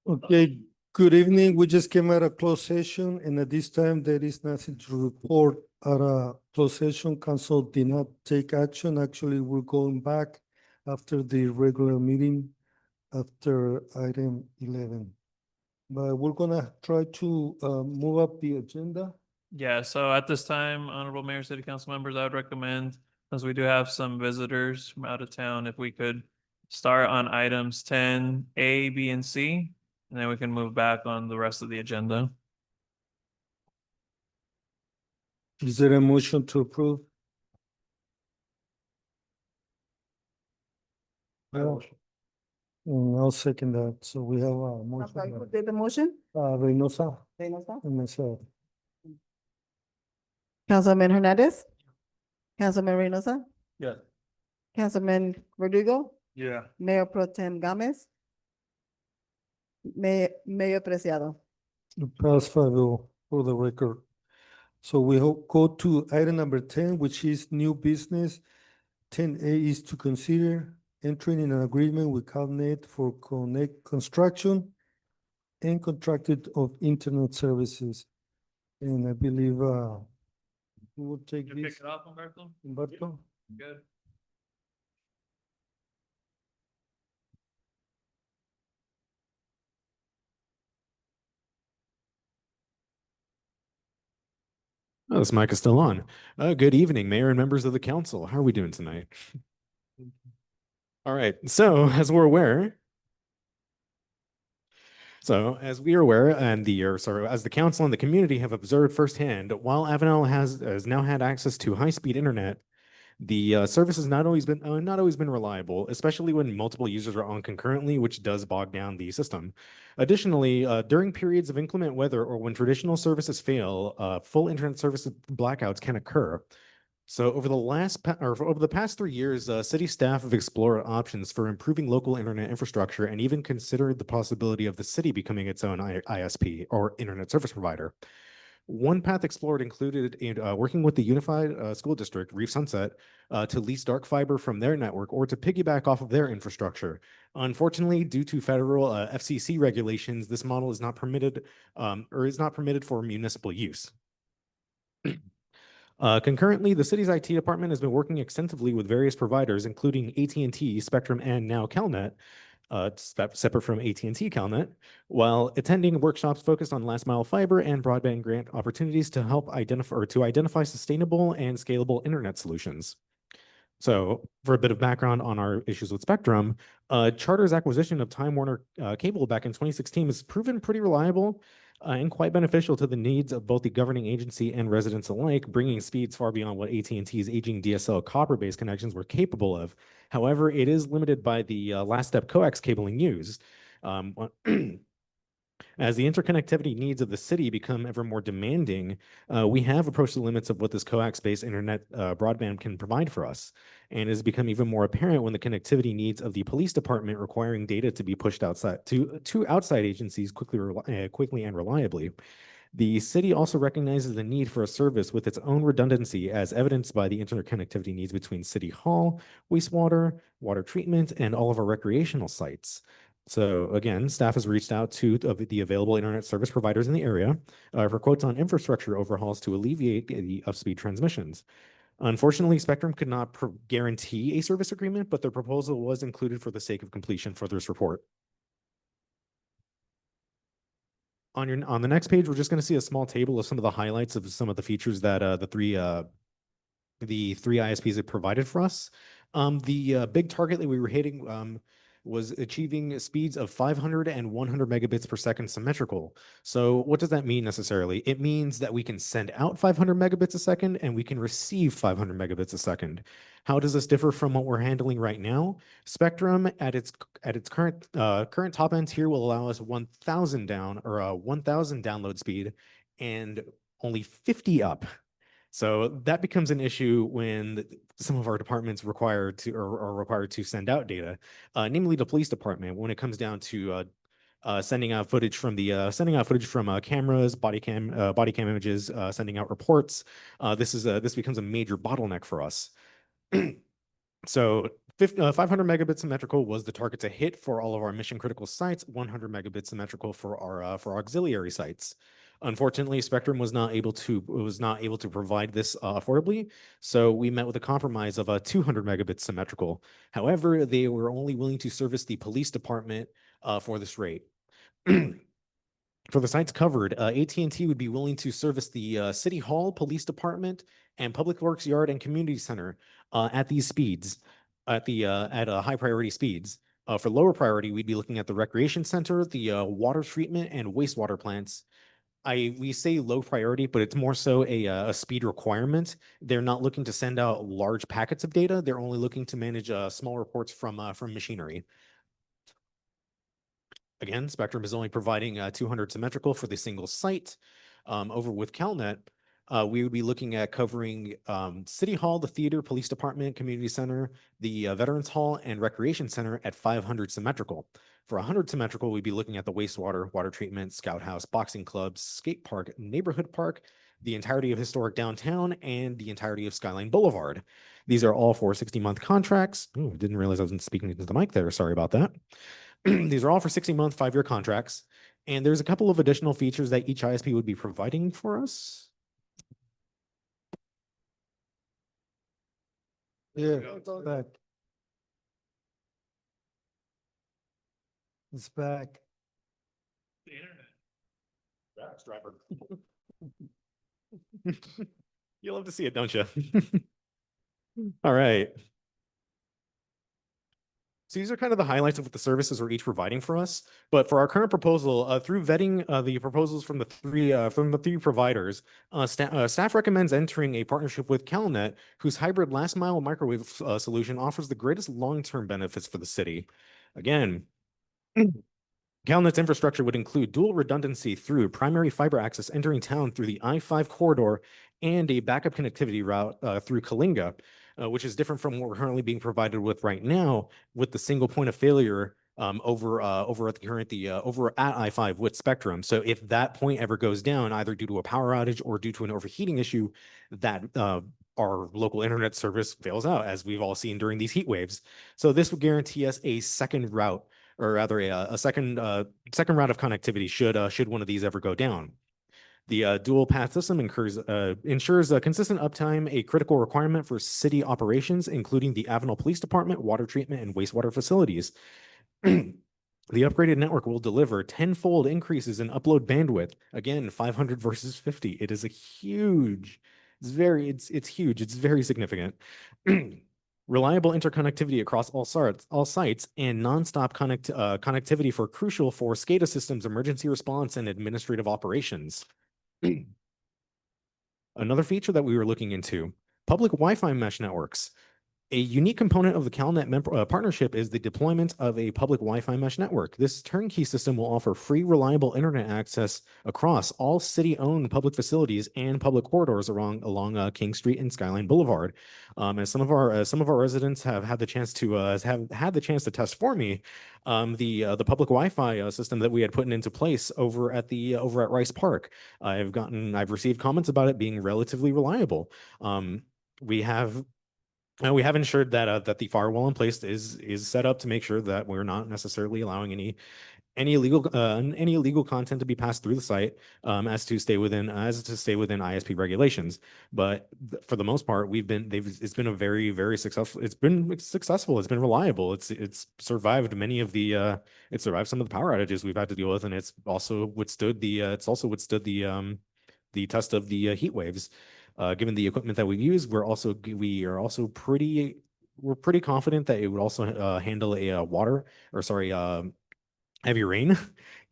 Okay, good evening. We just came out of closed session and at this time there is nothing to report. At a closed session, council did not take action. Actually, we're going back after the regular meeting after item 11. But we're gonna try to move up the agenda. Yeah, so at this time, Honorable Mayor, City Council members, I would recommend, since we do have some visitors from out of town, if we could start on items 10A, B, and C, and then we can move back on the rest of the agenda. Is there a motion to approve? No. I'll second that. So we have a I'm sorry, who motion. did the motion? Reynosa Reynosa? and myself. Councilman Hernandez? Councilman Reynosa? Yeah. Councilman Verdugo? Yeah. Mayor Pro Tem Gomez? Mayor Preciado? Pass 5-0 for the record. So we go to item number 10, which is new business. 10A is to consider entering in an agreement with CalNet for Connect Construction and contracted of internet services. And I believe who will take You this? pick it up, Humberto? Humberto? Good. Oh, this mic is still on. Good evening, Mayor and members of the council. How are we doing tonight? All right. So, as we are aware, as the council and the community have observed firsthand, while Avenal has now had access to high-speed internet, the service has not always been reliable, especially when multiple users are on concurrently, which does bog down the system. Additionally, during periods of inclement weather or when traditional services fail, full internet service blackouts can occur. So over the past 3 years, city staff have explored options for improving local internet infrastructure and even considered the possibility of the city becoming its own ISP or internet service provider. One path explored included working with the Unified School District, Reef Sunset, to lease dark fiber from their network or to piggyback off of their infrastructure. Unfortunately, due to federal FCC regulations, this model is not permitted for municipal use. Concurrently, the city's IT department has been working extensively with various providers, including AT&T, Spectrum, and now CalNet, separate from AT&T CalNet, while attending workshops focused on last mile fiber and broadband grant opportunities to help identify sustainable and scalable internet solutions. So for a bit of background on our issues with Spectrum, Charter's acquisition of Time Warner Cable back in 2016 has proven pretty reliable and quite beneficial to the needs of both the governing agency and residents alike, bringing speeds far beyond what AT&T's aging DSL copper-based connections were capable of. However, it is limited by the last step coax cabling used. As the interconnectivity needs of the city become ever more demanding, we have approached the limits of what this coax-based internet broadband can provide for us, and it has become even more apparent when the connectivity needs of the police department requiring data to be pushed outside to outside agencies quickly and reliably. The city also recognizes the need for a service with its own redundancy, as evidenced by the interconnectivity needs between City Hall, wastewater, water treatment, and all of our recreational sites. So again, staff has reached out to the available internet service providers in the area for quotes on infrastructure overhauls to alleviate the up-speed transmissions. Unfortunately, Spectrum could not guarantee a service agreement, but their proposal was included for the sake of completion for this report. On the next page, we're just going to see a small table of some of the highlights of some of the features that the three ISPs have provided for us. The big target that we were hitting was achieving speeds of 500 and 100 megabits per second symmetrical. So what does that mean necessarily? It means that we can send out 500 megabits a second and we can receive 500 megabits a second. How does this differ from what we're handling right now? Spectrum at its current top ends here will allow us 1,000 down or 1,000 download speed and only 50 up. So that becomes an issue when some of our departments are required to send out data, namely the police department, when it comes down to sending out footage from cameras, body cam images, sending out reports. This becomes a major bottleneck for us. So 500 megabits symmetrical was the target to hit for all of our mission critical sites, 100 megabits symmetrical for our auxiliary sites. Unfortunately, Spectrum was not able to provide this affordably, so we met with a compromise of 200 megabits symmetrical. However, they were only willing to service the police department for this rate. For the sites covered, AT&T would be willing to service the City Hall, Police Department, and Public Works Yard and Community Center at these speeds, at high priority speeds. For lower priority, we'd be looking at the Recreation Center, the water treatment, and wastewater plants. We say low priority, but it's more so a speed requirement. They're not looking to send out large packets of data. They're only looking to manage small reports from machinery. Again, Spectrum is only providing 200 symmetrical for the single site. Over with CalNet, we would be looking at covering City Hall, the theater, police department, community center, the Veterans Hall, and recreation center at 500 symmetrical. For 100 symmetrical, we'd be looking at the wastewater, water treatment, scout house, boxing clubs, skate park, neighborhood park, the entirety of historic downtown, and the entirety of Skyline Boulevard. These are all for 60-month contracts. Oh, didn't realize I wasn't speaking into the mic there. Sorry about that. These are all for 60-month, 5-year contracts. And there's a couple of additional features that each ISP would be providing for us. Yeah, it's back. It's back. The internet. That's driver. You love to see it, don't you? All right. So these are kind of the highlights of what the services are each providing for us. But for our current proposal, through vetting the proposals from the three providers, staff recommends entering a partnership with CalNet, whose hybrid last mile microwave solution offers the greatest long-term benefits for the city. Again, CalNet's infrastructure would include dual redundancy through primary fiber access entering town through the I-5 corridor and a backup connectivity route through Kalinga, which is different from what we're currently being provided with right now with the single point of failure over at I-5 with Spectrum. So if that point ever goes down, either due to a power outage or due to an overheating issue, that our local internet service fails out, as we've all seen during these heat waves. So this would guarantee us a second route, or rather a second route of connectivity should one of these ever go down. The dual path system ensures consistent uptime, a critical requirement for city operations, including the Avenal Police Department, water treatment, and wastewater facilities. The upgraded network will deliver 10-fold increases in upload bandwidth. Again, 500 versus 50. It is a huge, it's huge. It's very significant. Reliable interconnectivity across all sites, and nonstop connectivity for crucial for SCADA systems, emergency response, and administrative operations. Another feature that we were looking into, public Wi-Fi mesh networks. A unique component of the CalNet partnership is the deployment of a public Wi-Fi mesh network. This turnkey system will offer free, reliable internet access across all city-owned public facilities and public corridors along King Street and Skyline Boulevard. As some of our residents have had the chance to test for me, the public Wi-Fi system that we had put into place over at Rice Park. I've received comments about it being relatively reliable. We have ensured that that the firewall in place is set up to make sure that we're not necessarily allowing any illegal content to be passed through the site, as to stay within ISP regulations. But for the most part, it's been a very successful. It's been successful. It's been reliable. It's survived some of the power outages we've had to deal with, and it's also withstood the test of the heat waves. Given the equipment that we use, we're pretty confident that it would also handle a heavy rain.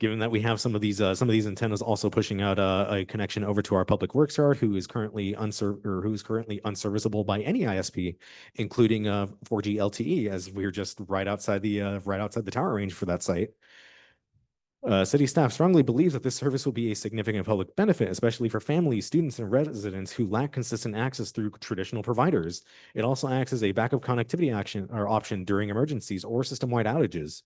Given that we have some of these antennas also pushing out a connection over to our public works yard, who's currently unserviceable by any ISP, including 4G LTE, as we're just right outside the tower range for that site. City staff strongly believes that this service will be a significant public benefit, especially for families, students, and residents who lack consistent access through traditional providers. It also acts as a backup connectivity option during emergencies or system-wide outages.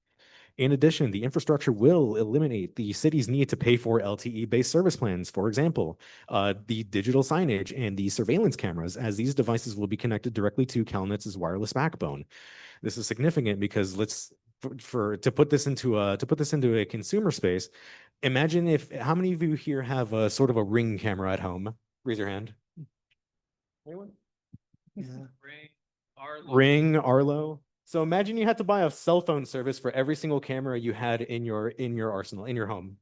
In addition, the infrastructure will eliminate the city's need to pay for LTE-based service plans. For example, the digital signage and the surveillance cameras, as these devices will be connected directly to CalNet's wireless backbone. This is significant because to put this into a consumer space, imagine how many of you here have a sort of a Ring camera at home? Raise your hand. Anyone? Yeah. Ring, Arlo. So imagine you had to buy a cell phone service for every single camera you had in your arsenal, in your home.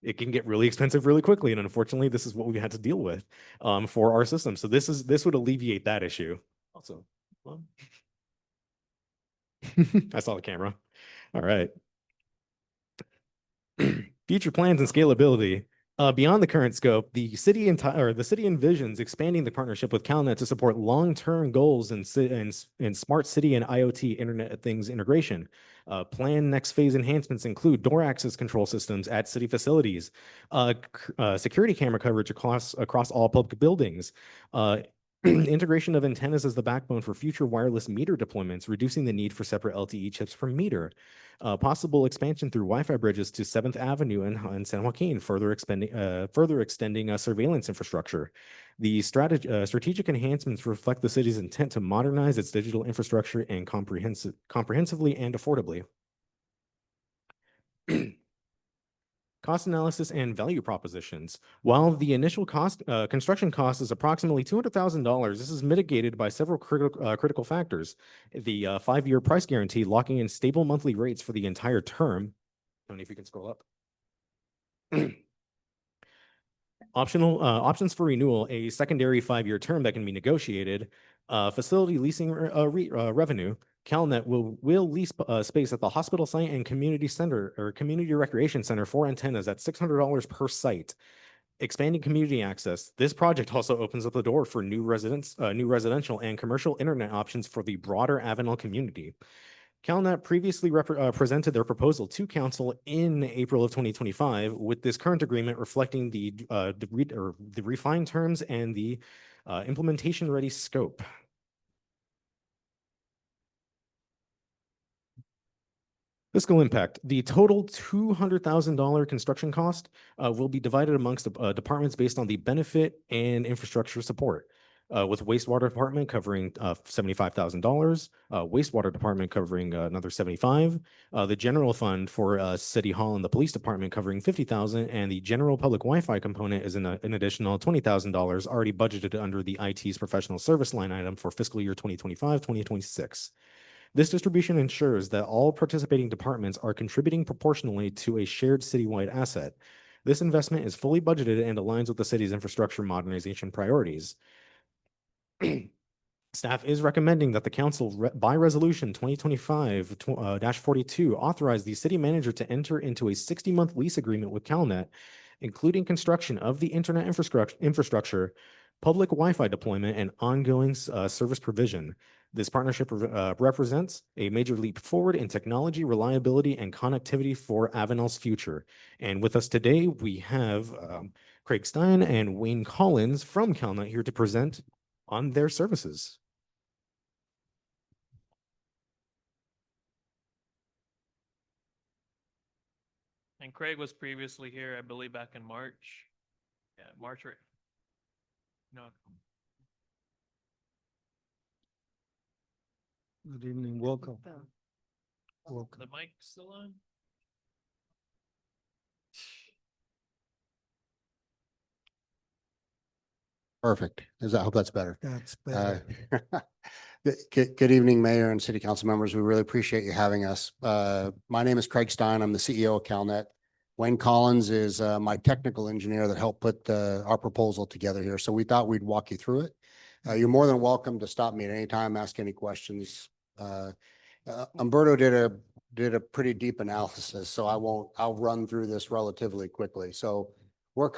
It can get really expensive really quickly, and unfortunately, this is what we had to deal with for our system. So this would alleviate that issue. Also, well, I saw the camera. All right. Future plans and scalability. Beyond the current scope, the city envisions expanding the partnership with CalNet to support long-term goals in smart city and IoT Internet of Things integration. Planned next phase enhancements include door access control systems at city facilities, security camera coverage across all public buildings, integration of antennas as the backbone for future wireless meter deployments, reducing the need for separate LTE chips per meter. Possible expansion through Wi-Fi bridges to 7th Avenue and San Joaquin, further extending surveillance infrastructure. The strategic enhancements reflect the city's intent to modernize its digital infrastructure and comprehensively and affordably. Cost analysis and value propositions. While the initial construction cost is approximately $200,000, this is mitigated by several critical factors. The 5-year price guarantee, locking in stable monthly rates for the entire term. I don't know if you can scroll up. Options for renewal, a secondary 5-year term that can be negotiated. Facility leasing revenue. CalNet will lease space at the hospital site and community center or community recreation center for antennas at $600 per site. Expanding community access. This project also opens up the door for new residential and commercial internet options for the broader Avenal community. CalNet previously presented their proposal to council in April of 2025, with this current agreement reflecting the refined terms and the implementation-ready scope. Fiscal impact. The total $200,000 construction cost will be divided amongst the departments based on the benefit and infrastructure support. With wastewater department covering $75,000, wastewater department covering another $75,000, the general fund for City Hall and the police department covering $50,000, and the general public Wi-Fi component is an additional $20,000 already budgeted under the IT's professional service line item for fiscal year 2025-2026. This distribution ensures that all participating departments are contributing proportionally to a shared citywide asset. This investment is fully budgeted and aligns with the city's infrastructure modernization priorities. Staff is recommending that the council, by resolution 2025-42, authorize the city manager to enter into a 60-month lease agreement with CalNet, including construction of the internet infrastructure, public Wi-Fi deployment, and ongoing service provision. This partnership represents a major leap forward in technology, reliability, and connectivity for Avenal's future. And with us today, we have Craig Stein and Wayne Collins from CalNet here to present on their services. And Craig was previously here, I believe, back in March. Yeah, March or no. Good evening, welcome. Welcome. The mic still on? Perfect. I hope that's better. That's better. Good evening, Mayor and City Council members. We really appreciate you having us. My name is Craig Stein. I'm the CEO of CalNet. Wayne Collins is my technical engineer that helped put our proposal together here. So we thought we'd walk you through it. You're more than welcome to stop me at any time, ask any questions. Umberto did a pretty deep analysis, so I'll run through this relatively quickly. So we're a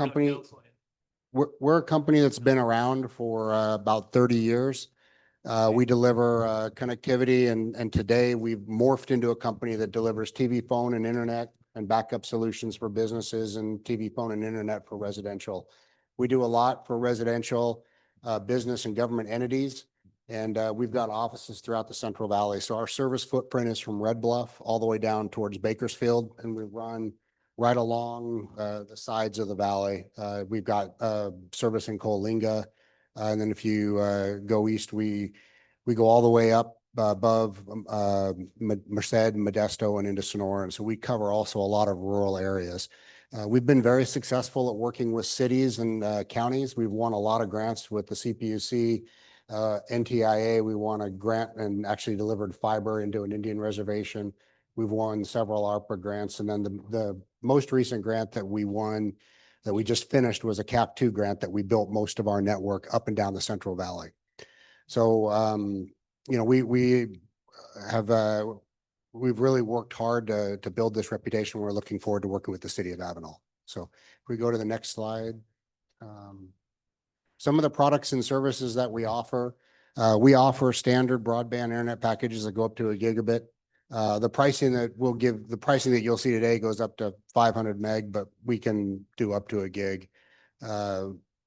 company that's been around for about 30 years. We deliver connectivity, and today we've morphed into a company that delivers TV, phone, and internet and backup solutions for businesses, and TV, phone, and internet for residential. We do a lot for residential, business and government entities, And we've got offices throughout the Central Valley. So our service footprint is from Red Bluff all the way down towards Bakersfield, and we run right along the sides of the valley. We've got service in Coalinga. And then if you go east, we go all the way up above Merced, Modesto, and into Sonora. And so we cover also a lot of rural areas. We've been very successful at working with cities and counties. We've won a lot of grants with the CPUC, NTIA. We won a grant and actually delivered fiber into an Indian reservation. We've won several ARPA grants. And then the most recent grant that we won that we just finished was a CAF2 grant that we built most of our network up and down the Central Valley. So, you know, we have, we've really worked hard to build this reputation. We're looking forward to working with the city of Avenal. So if we go to the next slide. Some of the products and services that we offer standard broadband internet packages that go up to a gigabit. The pricing that you'll see today goes up to 500 meg, but we can do up to a gig.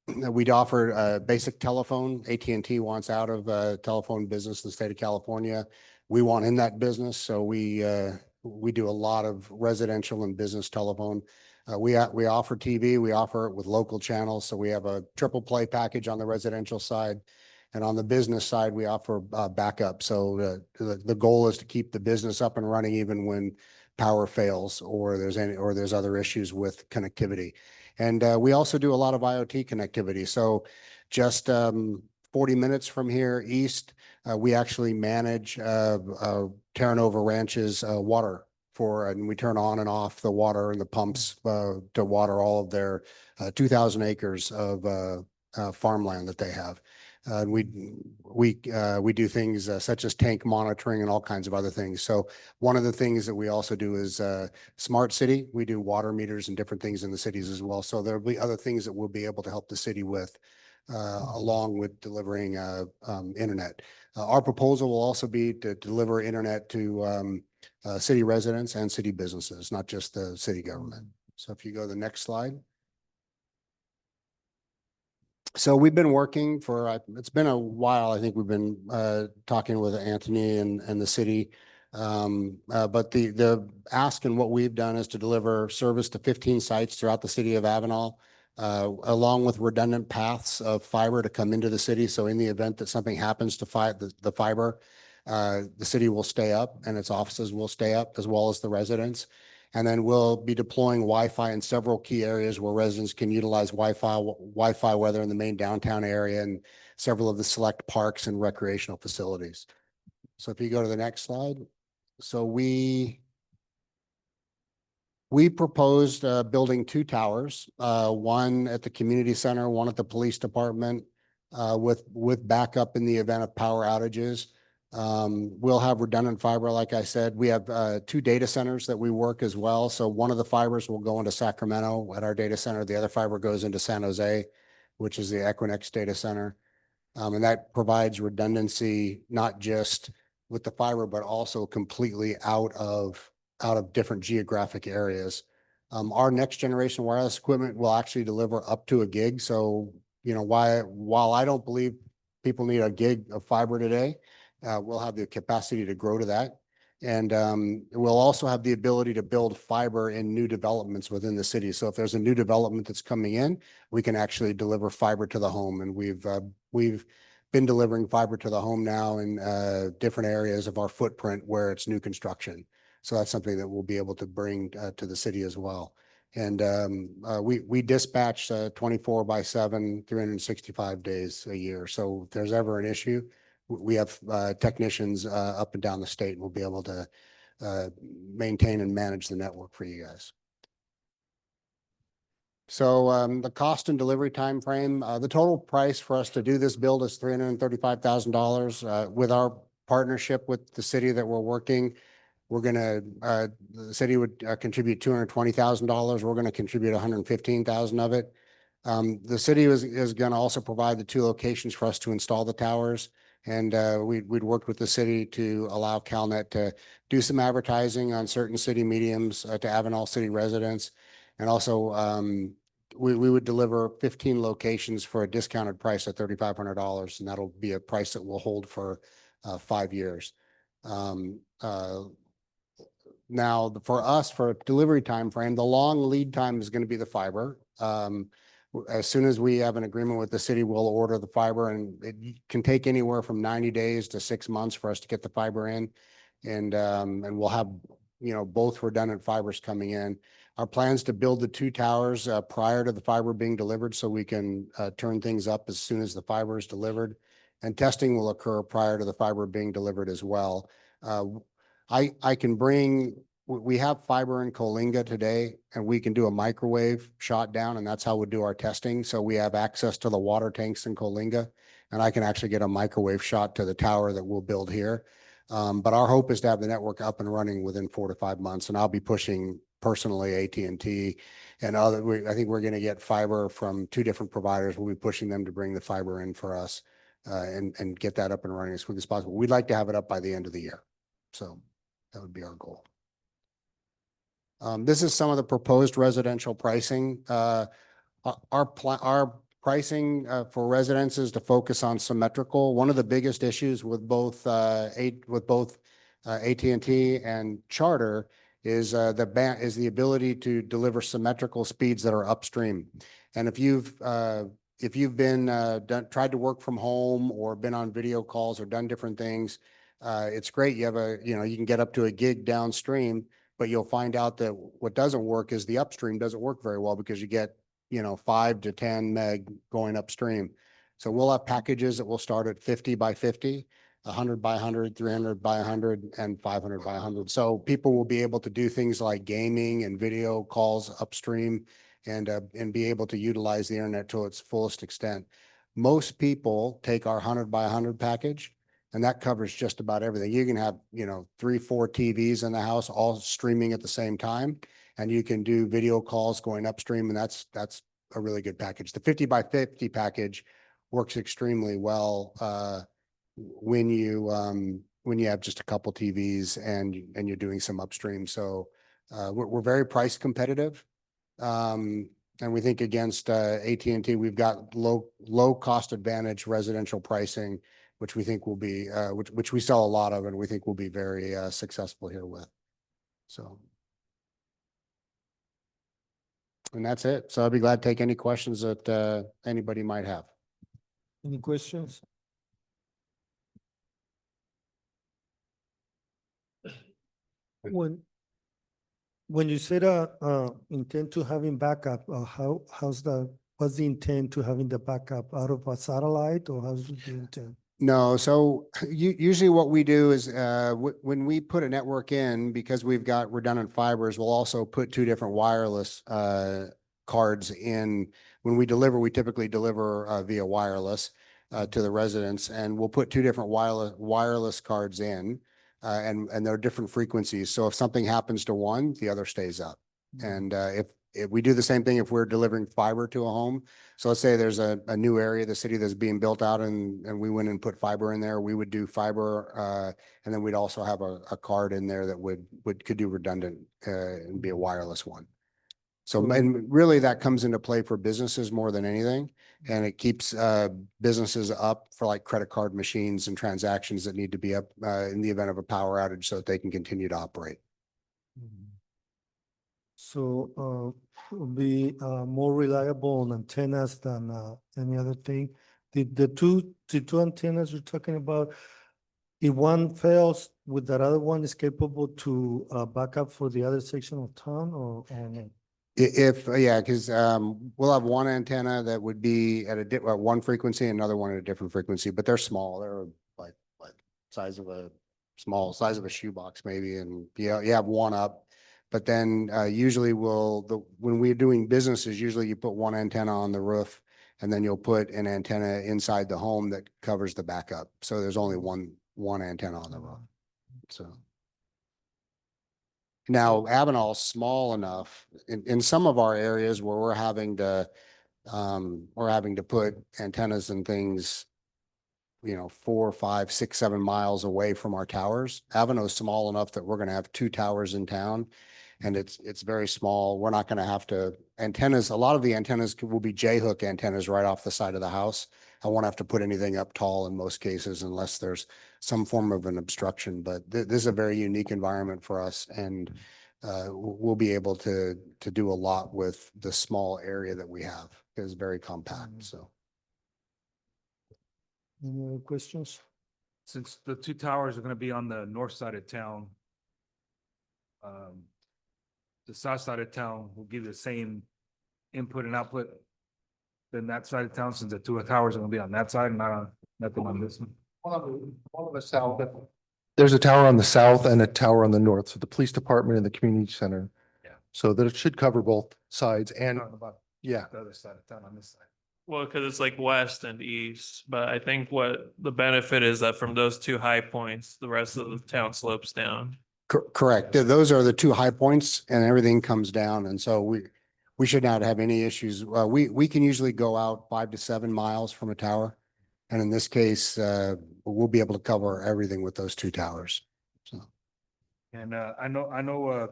We'd offer a basic telephone. AT&T wants out of telephone business in the state of California. We want in that business, so we do a lot of residential and business telephone. We offer TV. We offer it with local channels, so we have a triple play package on the residential side, and on the business side, we offer backup. So the goal is to keep the business up and running even when power fails or there's other issues with connectivity. And we also do a lot of IoT connectivity. So just 40 minutes from here east, we actually manage Terranova Ranch's water and we turn on and off the water and the pumps to water all of their 2,000 acres of farmland that they have. And we do things such as tank monitoring and all kinds of other things. So one of the things that we also do is smart city. We do water meters and different things in the cities as well. So there'll be other things that we'll be able to help the city with along with delivering internet. Our proposal will also be to deliver internet to city residents and city businesses, not just the city government. So if you go to the next slide. So we've been working for, it's been a while. I think we've been talking with Anthony and the city. But the ask and what we've done is to deliver service to 15 sites throughout the city of Avenal, along with redundant paths of fiber to come into the city. So in the event that something happens to the fiber, the city will stay up and its offices will stay up as well as the residents. And then we'll be deploying Wi-Fi in several key areas where residents can utilize Wi-Fi, whether in the main downtown area and several of the select parks and recreational facilities. So if you go to the next slide. So we proposed building 2 towers, one at the community center, one at the police department, with backup in the event of power outages. We'll have redundant fiber, like I said. We have 2 data centers that we work as well. So one of the fibers will go into Sacramento at our data center. The other fiber goes into San Jose, which is the Equinix data center. And that provides redundancy, not just with the fiber, but also completely out of different geographic areas. Our next generation wireless equipment will actually deliver up to a gig. So, you know, while I don't believe people need a gig of fiber today, we'll have the capacity to grow to that. And we'll also have the ability to build fiber in new developments within the city. So if there's a new development that's coming in, we can actually deliver fiber to the home. And we've been delivering fiber to the home now in different areas of our footprint where it's new construction. So that's something that we'll be able to bring to the city as well. And we dispatch 24/7, 365 days a year. So if there's ever an issue, we have technicians up and down the state, and we'll be able to maintain and manage the network for you guys. So the cost and delivery time frame, the total price for us to do this build is $335,000. With our partnership with the city that we're working, we're gonna the city would contribute $220,000. We're gonna contribute $115,000 of it. The city is gonna also provide the 2 locations for us to install the towers. And we'd worked with the city to allow CalNet to do some advertising on certain city mediums to Avenal city residents, and also we would deliver 15 locations for a discounted price of $3,500, and that'll be a price that will hold for 5 years. Now, for us, for a delivery time frame, the long lead time is going to be the fiber. As soon as we have an agreement with the city, we'll order the fiber, and it can take anywhere from 90 days to 6 months for us to get the fiber in. And we'll have, both redundant fibers coming in. Our plans to build the 2 towers prior to the fiber being delivered, so we can turn things up as soon as the fiber is delivered. And testing will occur prior to the fiber being delivered as well. I can bring, we have fiber in Coalinga today, and we can do a microwave shot down, and that's how we do our testing. So we have access to the water tanks in Coalinga, and I can actually get a microwave shot to the tower that we'll build here. But our hope is to have the network up and running within 4 to 5 months, and I'll be pushing personally AT&T and other. I think we're going to get fiber from 2 different providers. We'll be pushing them to bring the fiber in for us and get that up and running as quick as possible. We'd like to have it up by the end of the year. So that would be our goal. This is some of the proposed residential pricing. Our pricing for residences to focus on symmetrical. One of the biggest issues with both AT&T and Charter is the ability to deliver symmetrical speeds that are upstream. And if you've tried to work from home or been on video calls or done different things, it's great. You have you can get up to a gig downstream, but you'll find out that what doesn't work is the upstream doesn't work very well, because you get 5 to 10 meg going upstream. So we'll have packages that will start at 50 by 50, 100 by 100, 300 by 100, and 500 by 100. So people will be able to do things like gaming and video calls upstream, and be able to utilize the internet to its fullest extent. Most people take our 100 by 100 package, and that covers just about everything. You can have, 3, 4 TVs in the house all streaming at the same time, and you can do video calls going upstream, and that's a really good package. The 50 by 50 package works extremely well when you have just a couple TVs and you're doing some upstream. So we're very price competitive. And we think against AT&T, we've got low cost advantage residential pricing, which we think will be, which we sell a lot of, and we think will be very successful here with. So. And that's it. So I'd be glad to take any questions that anybody might have. Any questions? When you said intent to having backup, what's the intent to having the backup out of a satellite, or how's the intent? No, so usually what we do is when we put a network in, because we've got redundant fibers, we'll also put 2 different wireless cards in. When we deliver, we typically deliver via wireless to the residents, and we'll put 2 different wireless cards in, and they're different frequencies. So if something happens to one, the other stays up. And if we do the same thing if we're delivering fiber to a home. So let's say there's a new area of the city that's being built out, and we went and put fiber in there, we would do fiber, and then we'd also have a card in there that could do redundant and be a wireless one. So and really that comes into play for businesses more than anything, and it keeps businesses up for like credit card machines and transactions that need to be up in the event of a power outage, so that they can continue to operate. So will be more reliable on antennas than any other thing. The two antennas you're talking about, if one fails, would that other one is capable to back up for the other section of town, or no? Yeah, because we'll have one antenna that would be at one frequency, another one at a different frequency, but they're small. They're like size of a shoebox maybe, and you have one up. But then usually when we're doing businesses, usually you put one antenna on the roof, and then you'll put an antenna inside the home that covers the backup. So there's only one antenna on the roof. So. Now, Avenal's small enough in some of our areas where we're having to put antennas and things, 4, 5, 6, 7 miles away from our towers. Avenal's small enough that we're going to have 2 towers in town, And it's very small. We're not going to have to antennas. A lot of the antennas will be J-hook antennas right off the side of the house. I won't have to put anything up tall in most cases unless there's some form of an obstruction. But this is a very unique environment for us, and we'll be able to do a lot with the small area that we have. It's very compact. So. Any other questions? Since the two towers are gonna be on the north side of town, the south side of town will give the same input and output than that side of town, since the two towers are gonna be on that side and nothing on this one. All of the south. There's a tower on the south and a tower on the north, so the police department and the community center. Yeah. So that it should cover both sides and, Talking about yeah. the other side of town on this side. Well, because it's like west and east, but I think what the benefit is that from those two high points, the rest of the town slopes down. Correct. Those are the two high points and everything comes down. And so we should not have any issues. We can usually go out 5 to 7 miles from a tower. And in this case, we'll be able to cover everything with those two towers. So. And I know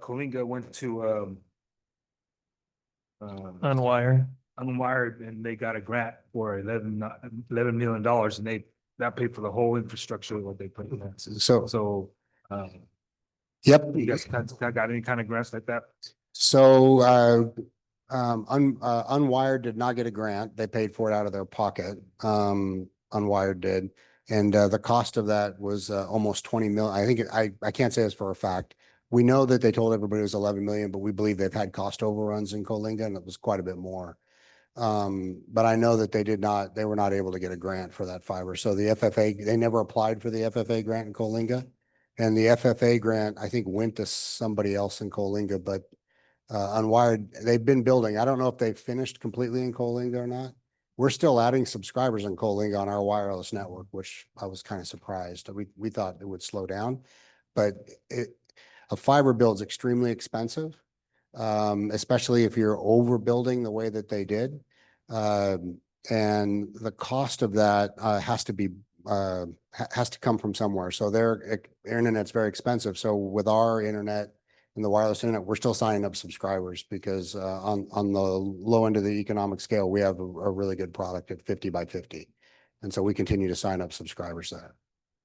Colinga went to Unwired. Unwired, and they got a grant for $11 million, and that paid for the whole infrastructure of what they put in that. So Yep. you guys got any kind of grants like that? So Unwired did not get a grant. They paid for it out of their pocket. Unwired did. And the cost of that was almost 20 million. I think I can't say this for a fact. We know that they told everybody it was 11 million, but we believe they've had cost overruns in Colinga, and it was quite a bit more. But I know that they were not able to get a grant for that fiber. So the FFA, they never applied for the FFA grant in Colinga. And the FFA grant, I think, went to somebody else in Colinga, but Unwired, they've been building. I don't know if they've finished completely in Colinga or not. We're still adding subscribers in Colinga on our wireless network, which I was kind of surprised. We thought it would slow down, but a fiber build is extremely expensive, especially if you're overbuilding the way that they did. And the cost of that has to come from somewhere. So their internet's very expensive. So with our internet and the wireless internet, we're still signing up subscribers because on the low end of the economic scale, we have a really good product at 50 by 50. And so we continue to sign up subscribers there.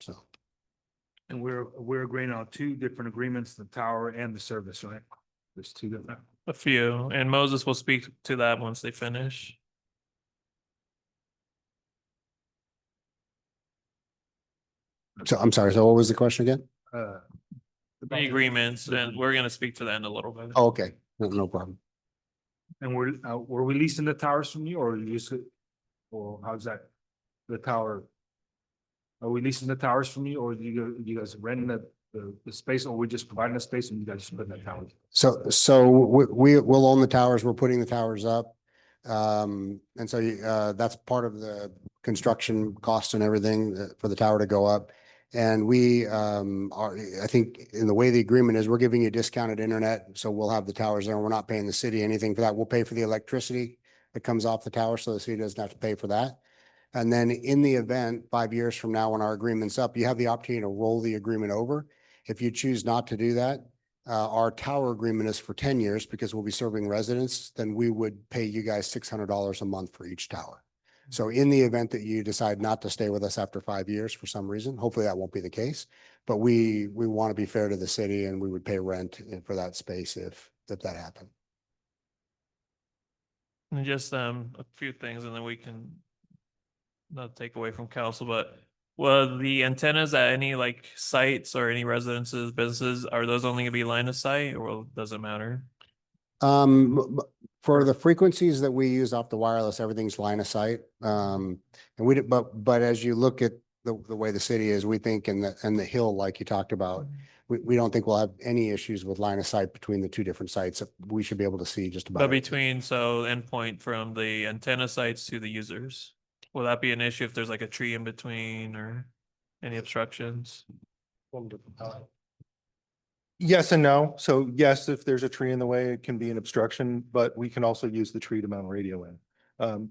So. And we're agreeing on 2 different agreements, the tower and the service, right? There's 2 different. A few, and Moses will speak to that once they finish. So I'm sorry. So what was the question again? The agreements, and we're gonna speak to that in a little bit. Oh, okay. No problem. And were we leasing the towers from you, or or how's that? The tower? Are we leasing the towers from you, or you guys renting the space, or we just providing the space and you guys just putting the towers? So we'll own the towers. We're putting the towers up. And so that's part of the construction cost and everything for the tower to go up. And we I think in the way the agreement is, we're giving you discounted internet. So we'll have the towers there. We're not paying the city anything for that. We'll pay for the electricity that comes off the tower, so the city doesn't have to pay for that. And then in the event, 5 years from now, when our agreement's up, you have the opportunity to roll the agreement over. If you choose not to do that, our tower agreement is for 10 years because we'll be serving residents, then we would pay you guys $600 a month for each tower. So in the event that you decide not to stay with us after 5 years for some reason, hopefully that won't be the case, but we want to be fair to the city, and we would pay rent for that space if that happened. And just a few things, and then we can not take away from council, but well, the antennas at any like sites or any residences, businesses, are those only gonna be line of sight, or does it matter? For the frequencies that we use off the wireless, everything's line of sight. And but as you look at the way the city is, we think in the hill, like you talked about, we don't think we'll have any issues with line of sight between the 2 different sites. We should be able to see just about. But between, so endpoint from the antenna sites to the users, will that be an issue if there's like a tree in between or any obstructions? Yes and no. So yes, if there's a tree in the way, it can be an obstruction, but we can also use the tree to mount a radio in.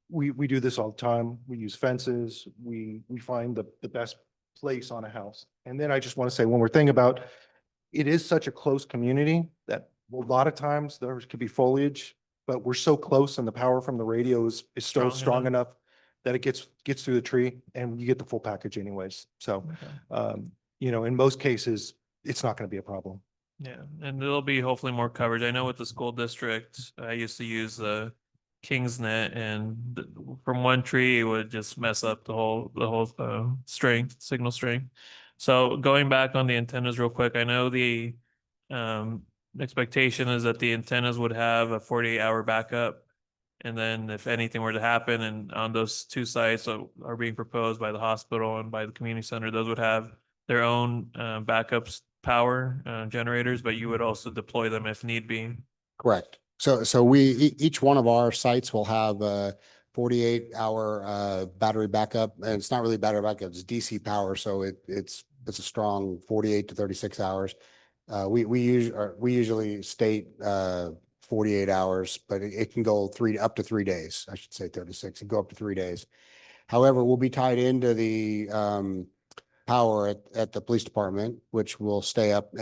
We do this all the time. We use fences. We find the best place on a house. And then I just want to say one more thing about, it is such a close community that a lot of times there could be foliage, but we're so close and the power from the radio is still Strong strong enough. enough that it gets through the tree and you get the full package anyways. So, you know, in most cases, it's not going to be a problem. Yeah, and there'll be hopefully more coverage. I know with the school district, I used to use the King's Net, and from one tree, it would just mess up the whole signal strength. So going back on the antennas real quick, I know the um expectation is that the antennas would have a 48-hour backup. And then if anything were to happen and on those two sites that are being proposed by the hospital and by the community center, those would have their own backups power generators, but you would also deploy them if need be. Correct. So each one of our sites will have a 48-hour battery backup, and it's not really battery backup, it's DC power. So it's a strong 48 to 36 hours. We usually state 48 hours, but it can go up to 3 days. I should say 36. It can go up to 3 days. However, we'll be tied into the power at the police department, which will stay up.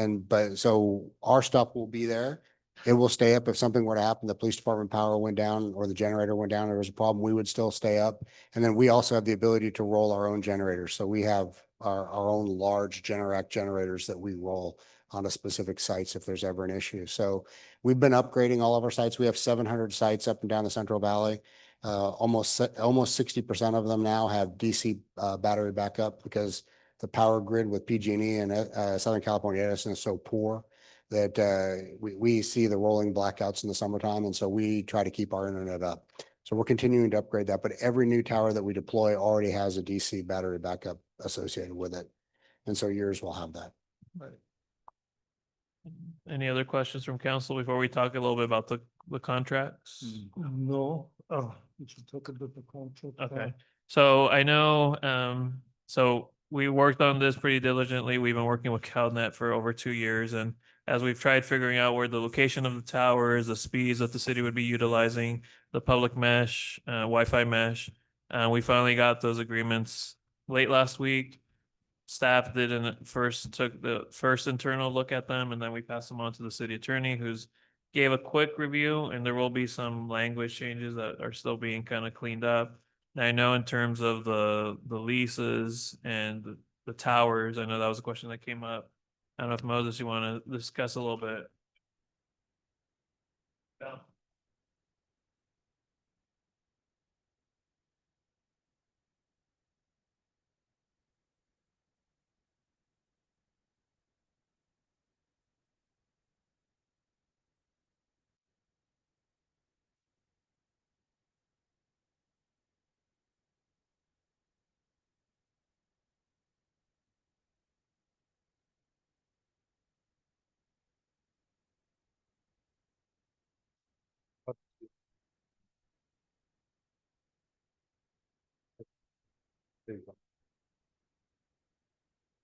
So our stuff will be there. It will stay up. If something were to happen, the police department power went down or the generator went down, there was a problem, we would still stay up. And then we also have the ability to roll our own generators. So we have our own large Generac generators that we roll onto specific sites if there's ever an issue. So we've been upgrading all of our sites. We have 700 sites up and down the Central Valley. Almost 60% of them now have DC battery backup because the power grid with PG&E and Southern California Edison is so poor that we see the rolling blackouts in the summertime. And so we try to keep our internet up. So we're continuing to upgrade that, but every new tower that we deploy already has a DC battery backup associated with it. And so yours will have that. Right. Any other questions from council before we talk a little bit about the contracts? No. Oh, we should talk about the contract. Okay, so I know, so we worked on this pretty diligently. We've been working with CalNet for over 2 years, and as we've tried figuring out where the location of the towers, the speeds that the city would be utilizing, the public mesh, Wi-Fi mesh, we finally got those agreements late last week. Staff took the first internal look at them, and then we passed them on to the city attorney, who's gave a quick review, and there will be some language changes that are still being kind of cleaned up. And I know in terms of the leases and the towers, I know that was a question that came up. I don't know if Moses, you want to discuss a little bit. Yeah. There you go.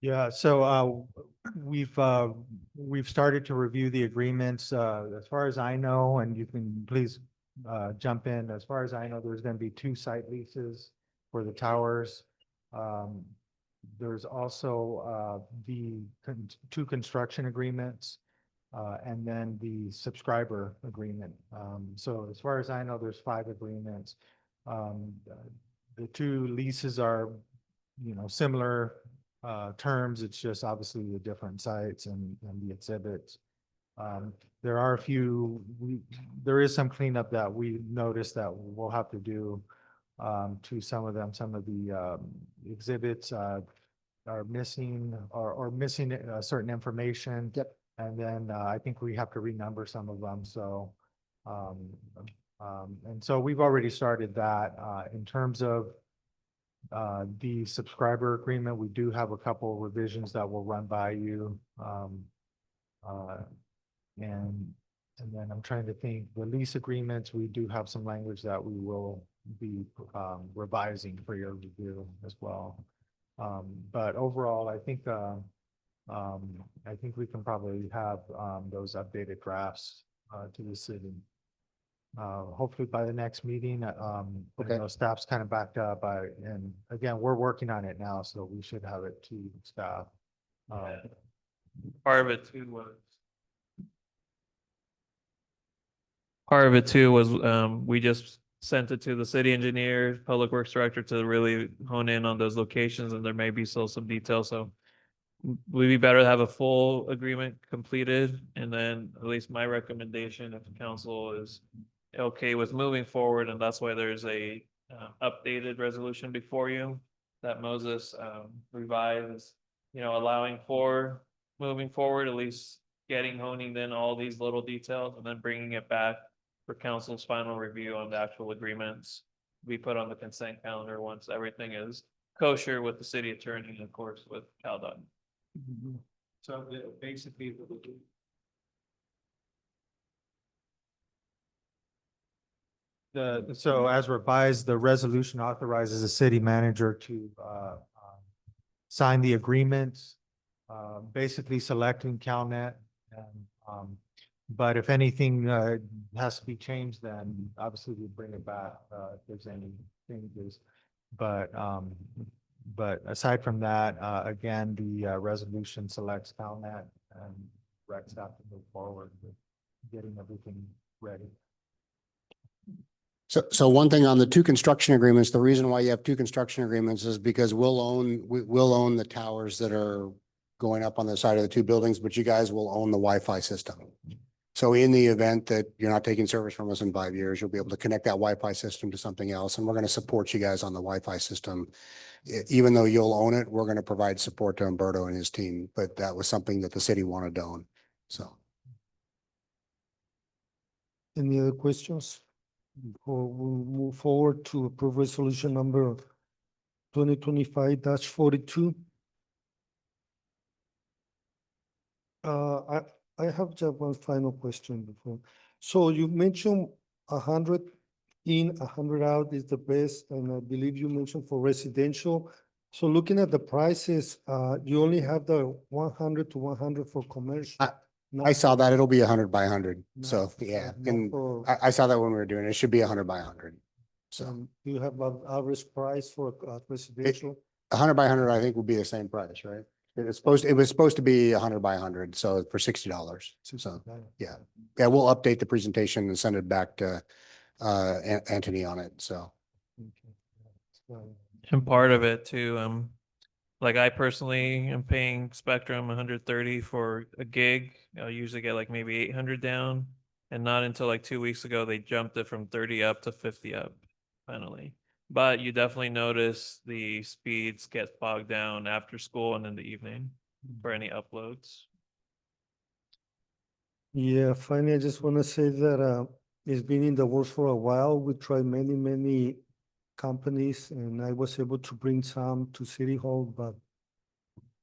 Yeah, so we've started to review the agreements. As far as I know, and you can please jump in. As far as I know, there's going to be 2 site leases for the towers. There's also the 2 construction agreements, and then the subscriber agreement. So as far as I know, there's 5 agreements. The 2 leases are, similar terms. It's just obviously the different sites and the exhibits. There are there is some cleanup that we noticed that we'll have to do to some of them. Some of the exhibits are missing or missing certain information. Yep. And then I think we have to renumber some of them. So, and so we've already started that. In terms of the subscriber agreement, we do have a couple revisions that will run by you. And then I'm trying to think, the lease agreements, we do have some language that we will be revising for your review as well. But overall, I think we can probably have those updated drafts to the city. Hopefully by the next meeting, Okay. Staff's kind of backed up. And again, we're working on it now, so we should have it to staff. Part of it too was part of it too was, we just sent it to the city engineer, public works director to really hone in on those locations, and there may be still some details, so would be better to have a full agreement completed, and then at least my recommendation, if the council is okay with moving forward, and that's why there's a updated resolution before you that Moses revised, allowing for moving forward, at least honing in all these little details, and then bringing it back for council's final review on the actual agreements. We put on the consent calendar once everything is kosher with the city attorney and of course with CalDOT. So basically. So as revised, the resolution authorizes the city manager to sign the agreement, basically selecting CalNet. And, but if anything has to be changed, then obviously we bring it back if there's any changes. But aside from that, again, the resolution selects CalNet and Rex have to move forward with getting everything ready. So one thing on the two construction agreements, the reason why you have two construction agreements is because we'll own the towers that are going up on the side of the two buildings, but you guys will own the Wi-Fi system. So in the event that you're not taking service from us in 5 years, you'll be able to connect that Wi-Fi system to something else. And we're going to support you guys on the Wi-Fi system. Even though you'll own it, we're going to provide support to Humberto and his team, but that was something that the city wanted to own. So. Any other questions? Before we move forward to approve resolution number 2025-42. I have just one final question before. So you mentioned 100 in, 100 out is the best, and I believe you mentioned for residential. So looking at the prices, you only have the 100 to 100 for commercial. I saw that it'll be 100 by 100. So No, yeah, not and for- I saw that when we were doing it. It should be 100 by 100. So Do you have an average price for residential? 100 by 100, I think would be the same price, right? It was supposed to be 100 by 100, so for $60. So yeah, we'll update the presentation and send it back to Anthony on it. So. And part of it too, like I personally am paying Spectrum 130 for a gig. I'll usually get like maybe 800 down, and not until like 2 weeks ago they jumped it from 30 up to 50 up finally. But you definitely notice the speeds get bogged down after school and in the evening for any uploads. Yeah, finally, I just want to say that it's been in the works for a while. We tried many companies, and I was able to bring some to City Hall, but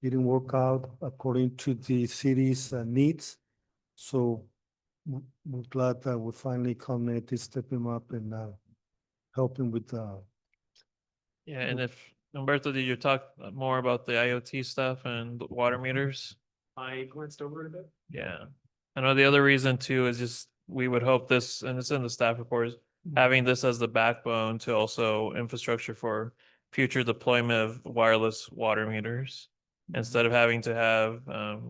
didn't work out according to the city's needs. So we're glad that we finally connected, stepping up and helping with Yeah, and if Humberto, did you talk more about the IoT stuff and the water meters? I glanced over it a bit. Yeah. I know the other reason too is just we would hope this, and it's in the staff report, is having this as the backbone to also infrastructure for future deployment of wireless water meters. Instead of having to have,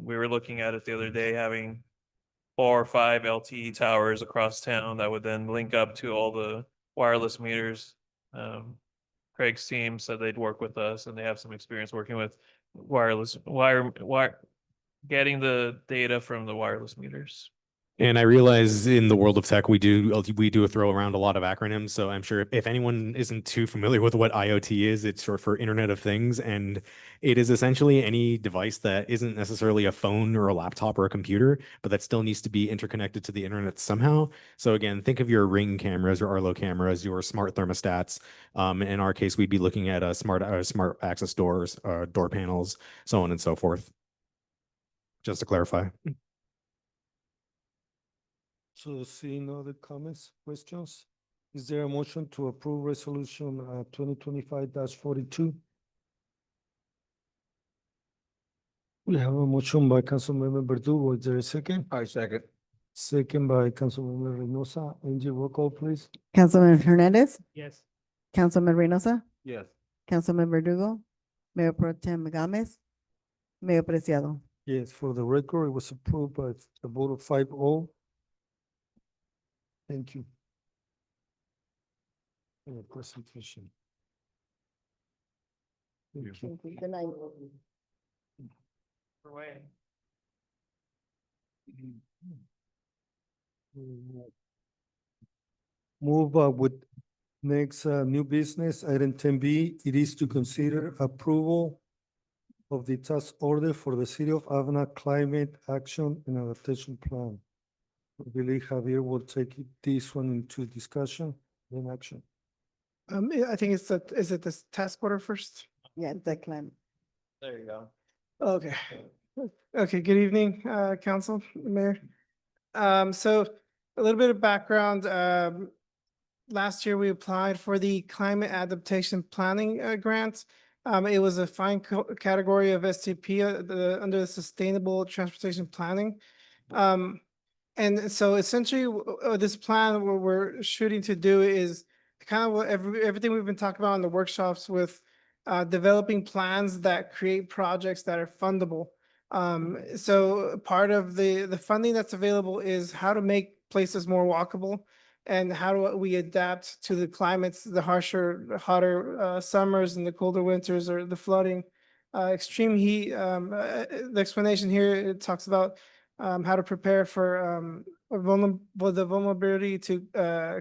we were looking at it the other day, having 4 or 5 LTE towers across town that would then link up to all the wireless meters. Craig's team said they'd work with us, and they have some experience working with wireless getting the data from the wireless meters. And I realize in the world of tech, we do throw around a lot of acronyms. So I'm sure if anyone isn't too familiar with what IoT is, it's short for Internet of Things. And it is essentially any device that isn't necessarily a phone or a laptop or a computer, but that still needs to be interconnected to the internet somehow. So again, think of your Ring cameras, your Arlo cameras, your smart thermostats. In our case, we'd be looking at smart access doors, door panels, so on and so forth. Just to clarify. So seeing no other comments, questions? Is there a motion to approve resolution 2025-42? We have a motion by Councilmember Verdugo. Is there a second? I second. Second by Councilmember Reynosa. Angie, roll call, please. Councilmember Hernandez, Yes. Councilmember Reynosa, Yes. Councilmember Verdugo, Mayor Pro Tem Gomez, Mayor Preciado. Yes, for the record, it was approved by the vote of 5-0. Thank you. For your presentation. Thank you. Good night. Move with next new business, item 10B. It is to consider approval of the task order for the City of Avenal Climate Action and Adaptation Plan. I believe Javier will take this one into discussion, then action. I think it's that, is it this task order first? Yeah, Declan. There you go. Okay. Okay, good evening, council, mayor. So a little bit of background, last year we applied for the climate adaptation planning grant. It was a fine category of STP under the sustainable transportation planning. And so essentially this plan, what we're shooting to do is kind of what everything we've been talking about in the workshops with developing plans that create projects that are fundable. So part of the funding that's available is how to make places more walkable and how do we adapt to the climates, the harsher, hotter summers and the colder winters or the flooding, extreme heat. The explanation here, it talks about how to prepare for the vulnerability to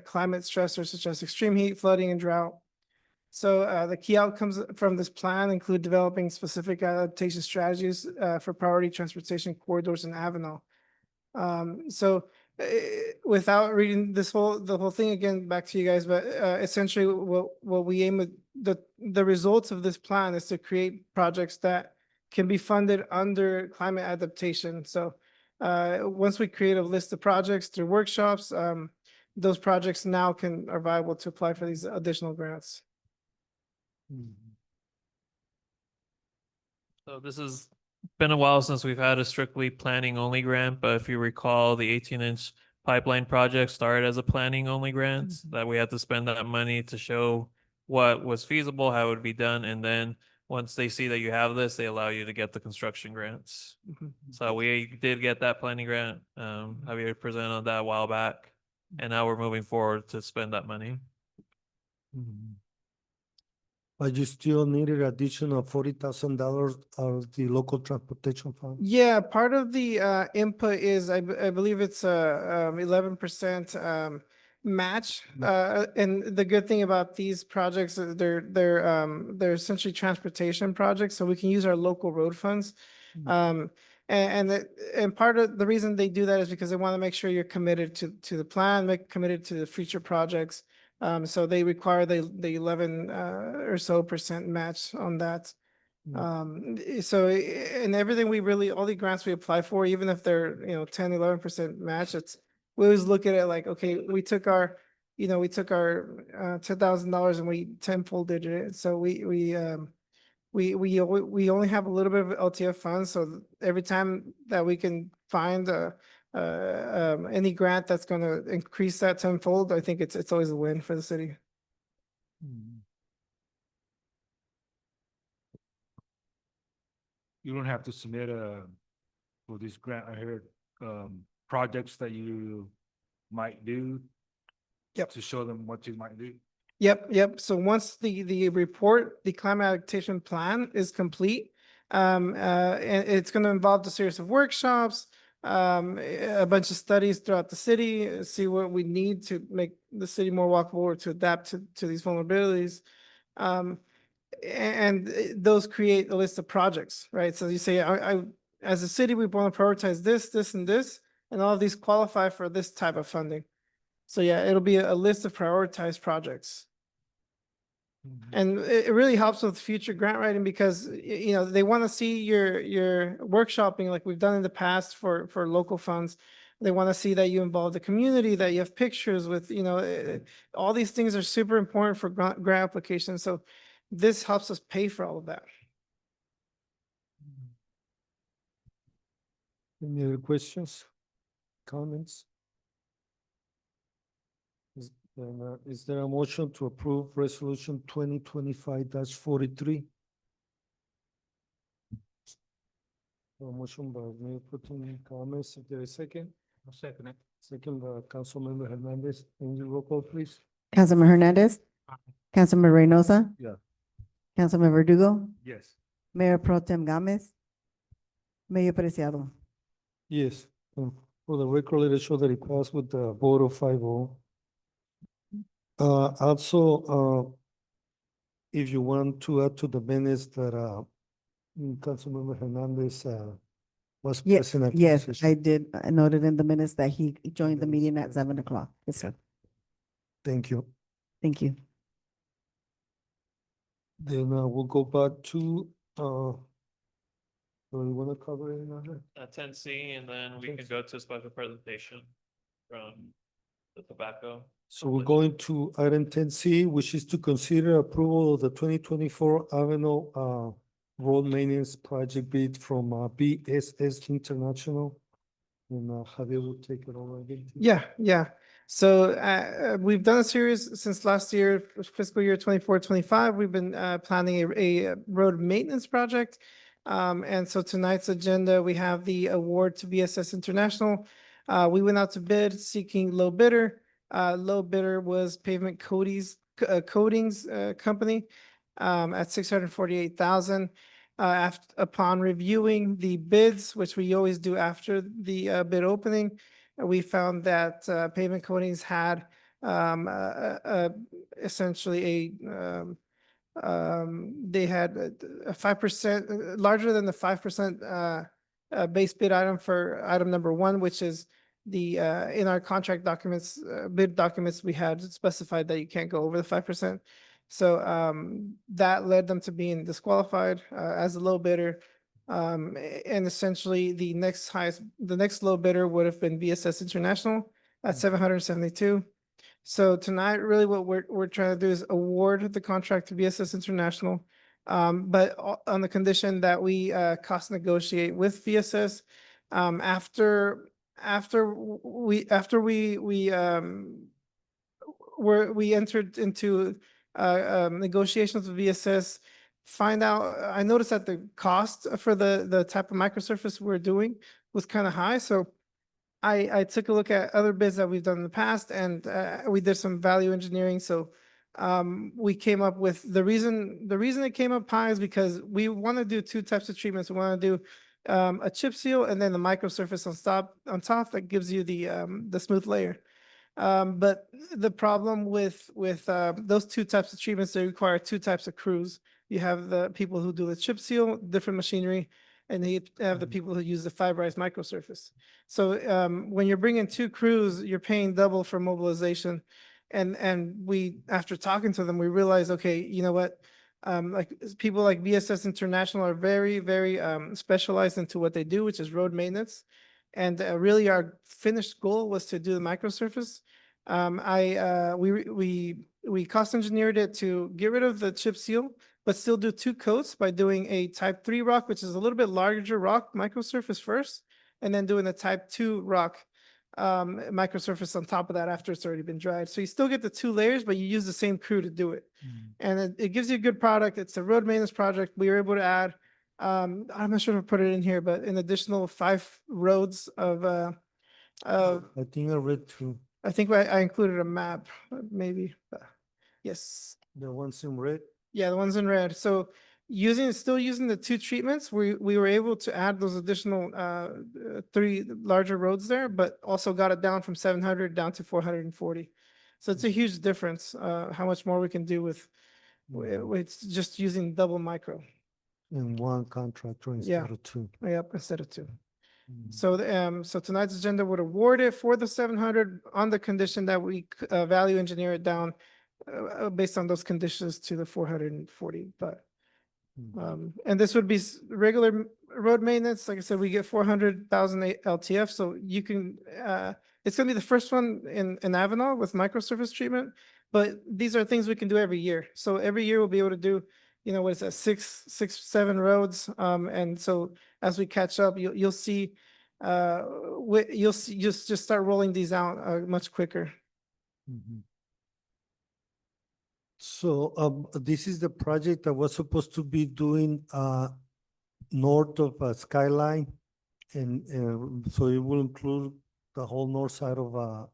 climate stressors such as extreme heat, flooding, and drought. So the key outcomes from this plan include developing specific adaptation strategies for priority transportation corridors in Avenal. So without reading the whole thing again, back to you guys, but essentially what we aim at, the results of this plan is to create projects that can be funded under climate adaptation. So once we create a list of projects through workshops, those projects now are viable to apply for these additional grants. So this has been a while since we've had a strictly planning only grant, but if you recall, the 18-inch pipeline project started as a planning only grant that we had to spend that money to show what was feasible, how it would be done, and then once they see that you have this, they allow you to get the construction grants. So we did get that planning grant. Javier presented on that a while back, and now we're moving forward to spend that money. But you still needed additional $40,000 out of the local transportation fund? Yeah, part of the input is I believe it's a 11% match. And the good thing about these projects is they're essentially transportation projects, so we can use our local road funds. And part of the reason they do that is because they want to make sure you're committed to the plan, committed to the future projects. So they require the 11 or so % match on that. So in everything all the grants we apply for, even if they're 10, 11% match, we always look at it like, okay, we took our $10,000 and we tenfolded it. So we only have a little bit of LTF funds, so every time that we can find any grant that's going to increase that tenfold, I think it's always a win for the city. You don't have to submit for this grant. I heard projects that you might do. Yep. To show them what you might do. Yep. So once the report, the climate adaptation plan is complete, and it's going to involve a series of workshops, a bunch of studies throughout the city, see what we need to make the city more walkable or to adapt to these vulnerabilities. And those create a list of projects, right? So you say, as a city, we want to prioritize this, and all of these qualify for this type of funding. So yeah, it'll be a list of prioritized projects. And it really helps with future grant writing because, they want to see your workshopping like we've done in the past for local funds. They want to see that you involve the community, that you have pictures with, all these things are super important for grant applications. So this helps us pay for all of that. Any other questions, comments? Is there a motion to approve resolution 2025-43? A motion by Mayor Pro Tem Gomez. Is there a second? I'll second it. Second, Councilmember Hernandez, can you roll call, please? Councilmember Hernandez, Councilmember Reynosa, Yeah. Councilmember Verdugo, Yes. Mayor Pro Tem Gomez, Mayor Preciado. Yes, for the record, let us show that it passed with the vote of 5-0. Also, if you want to add to the minutes that, Councilmember Hernandez, was Yes, present at yes, closed I session. did. I noted in the minutes that he joined the meeting at 7 o'clock. Yes, sir. Thank you. Thank you. Then, we'll go back to, do we want to cover it another? 10C, and then we can go to special presentation from the tobacco. So we're going to item 10C, which is to consider approval of the 2024 Avenal road maintenance project bid from BSS International. And Javier will take it over again. Yeah. So we've done a series since last year, fiscal year 24-25. We've been planning a road maintenance project. And so tonight's agenda, we have the award to BSS International. We went out to bid seeking low bidder. Low bidder was Pavement Coatings Company at $648,000. Upon reviewing the bids, which we always do after the bid opening, we found that Pavement Coatings had essentially they had a 5% larger than the 5% base bid item for item number 1, which is the in our contract documents, bid documents, we had specified that you can't go over the 5%. So that led them to being disqualified as a low bidder. And essentially the next low bidder would have been BSS International at 772. So tonight, really what we're trying to do is award the contract to BSS International. But on the condition that we cost negotiate with BSS after we entered into negotiations with VSS, I noticed that the cost for the type of microsurface we're doing was kind of high. So I took a look at other bids that we've done in the past, and we did some value engineering. So we came up with the reason it came up high is because we want to do 2 types of treatments. We want to do a chip seal and then the microsurface on top that gives you the smooth layer. But the problem with those 2 types of treatments, they require 2 types of crews. You have the people who do the chip seal, different machinery, and you have the people who use the fiberized microsurface. So when you're bringing 2 crews, you're paying double for mobilization. And we, after talking to them, we realized, okay, you know what? Like people like BSS International are very, very specialized into what they do, which is road maintenance. And really our finished goal was to do the microsurface. We cost engineered it to get rid of the chip seal, but still do 2 coats by doing a type 3 rock, which is a little bit larger rock microsurface first, and then doing the type 2 rock microsurface on top of that after it's already been dried. So you still get the 2 layers, but you use the same crew to do it. And it gives you a good product. It's a road maintenance project. We were able to add, I'm not sure if I put it in here, but an additional 5 roads of I think I read through I think I included a map, maybe. Yes. the ones in red. Yeah, the ones in red. So still using the 2 treatments, we were able to add those additional 3 larger roads there, but also got it down from 700 down to 440. So it's a huge difference, how much more we can do with just using double micro. In 1 contractor Yeah. instead of 2. Yep, instead of 2. So so tonight's agenda would award it for the 700 on the condition that we value engineer it down based on those conditions to the 440. But and this would be regular road maintenance. Like I said, we get 400,000 LTF. So you can it's gonna be the first one in Avenal with microsurface treatment. But these are things we can do every year. So every year we'll be able to do, you know, what is that, 7 roads. And so as we catch up, you'll see, you'll see, just start rolling these out much quicker. So this is the project that was supposed to be doing north of Skyline, and so it will include the whole north side of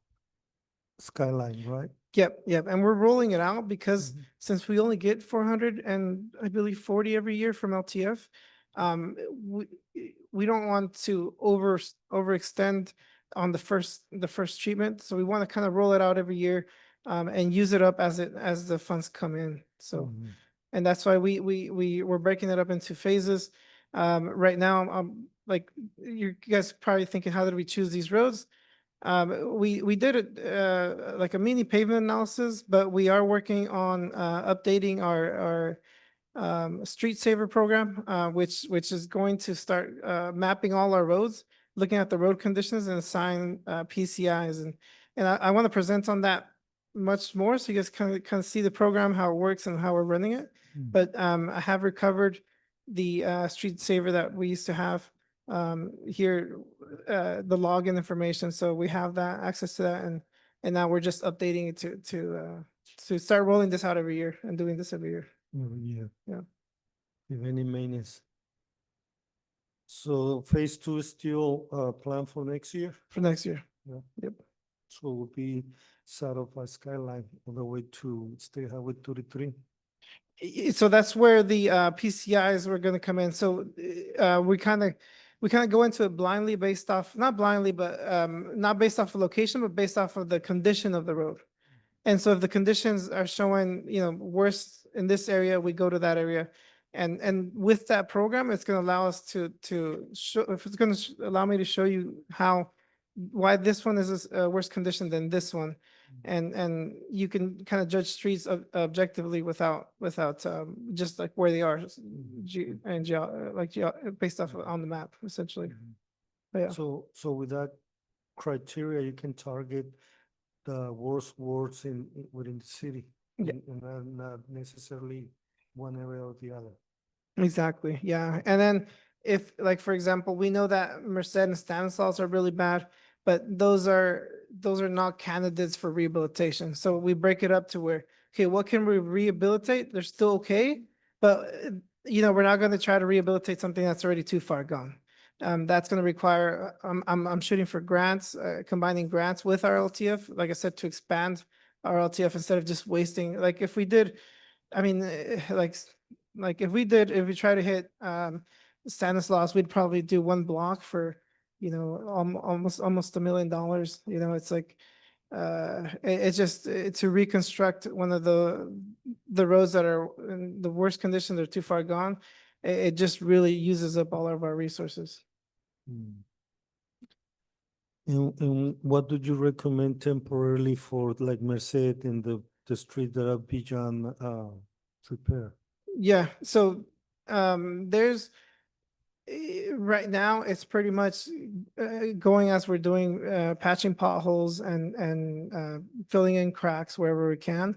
Skyline, right? Yep, yep. And we're rolling it out because since we only get 400 and I believe 40 every year from LTF, um, we, we don't want to overextend on the first treatment. So we want to kind of roll it out every year, and use it up as the funds come in. So, and that's why we're breaking it up into phases. Right now, like you guys probably thinking, how did we choose these roads? We did it like a mini pavement analysis, but we are working on updating our street saver program, which is going to start mapping all our roads, looking at the road conditions and assign PCIs, and I want to present on that much more so you guys kind of see the program, how it works and how we're running it. But I have recovered the street saver that we used to have here, the login information. So we have that access to that, and now we're just updating it to start rolling this out every year and doing this every year. Yeah. Yeah. If any maintenance. So phase two is still planned for next year? For next year. Yeah. Yep. So it will be south of Skyline all the way to State Highway 33. So that's where the PCIs were gonna come in. So we kind of go into it blindly based off, not blindly, but not based off of location, but based off of the condition of the road. And so if the conditions are showing, worse in this area, we go to that area. And with that program, it's gonna allow us to show, if it's gonna allow me to show you why this one is a worse condition than this one. And you can kind of judge streets objectively without just like where they are, based off on the map, essentially. But yeah. So with that criteria, you can target the worst wards within the city. Yeah. And not necessarily one area or the other. Exactly, yeah. And then if, like, for example, we know that Merced and Stanislaus are really bad, but those are not candidates for rehabilitation. So we break it up to where, okay, what can we rehabilitate? They're still okay, but we're not going to try to rehabilitate something that's already too far gone. That's going to require, I'm shooting for grants, combining grants with our LTF, like I said, to expand our LTF instead of just wasting, like if we did, I mean, if we try to hit Stanislaus, we'd probably do one block for, almost $1 million. It's like, it's just to reconstruct one of the roads that are in the worst condition, they're too far gone. It just really uses up all of our resources. And what would you recommend temporarily for like Merced and the street that are beyond repair? Yeah, so there's right now it's pretty much going as we're doing, patching potholes and filling in cracks wherever we can,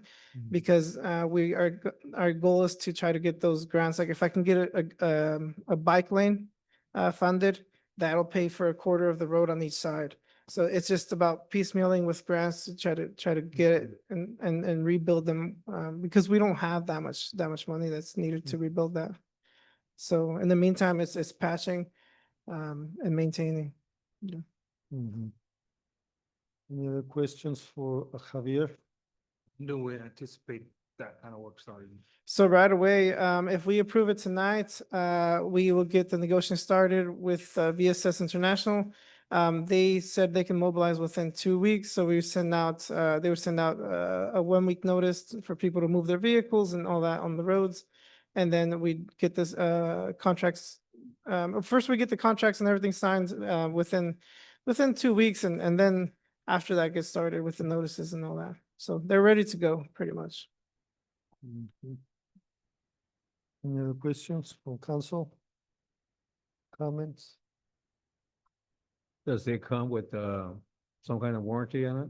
because our goal is to try to get those grants. Like if I can get a bike lane funded, that'll pay for a quarter of the road on each side. So it's just about piecemealing with grants to try to get it and rebuild them, because we don't have that much money that's needed to rebuild that. So in the meantime, it's patching and maintaining. Yeah. Any other questions for Javier? No, we anticipate that kind of work starting. So right away, if we approve it tonight, we will get the negotiation started with VSS International. They said they can mobilize within 2 weeks, so they would send out a 1 week notice for people to move their vehicles and all that on the roads. And then we get this contracts. First we get the contracts and everything signed within 2 weeks, and then after that gets started with the notices and all that. So they're ready to go pretty much. Any other questions from council? Comments? Does it come with some kind of warranty on it?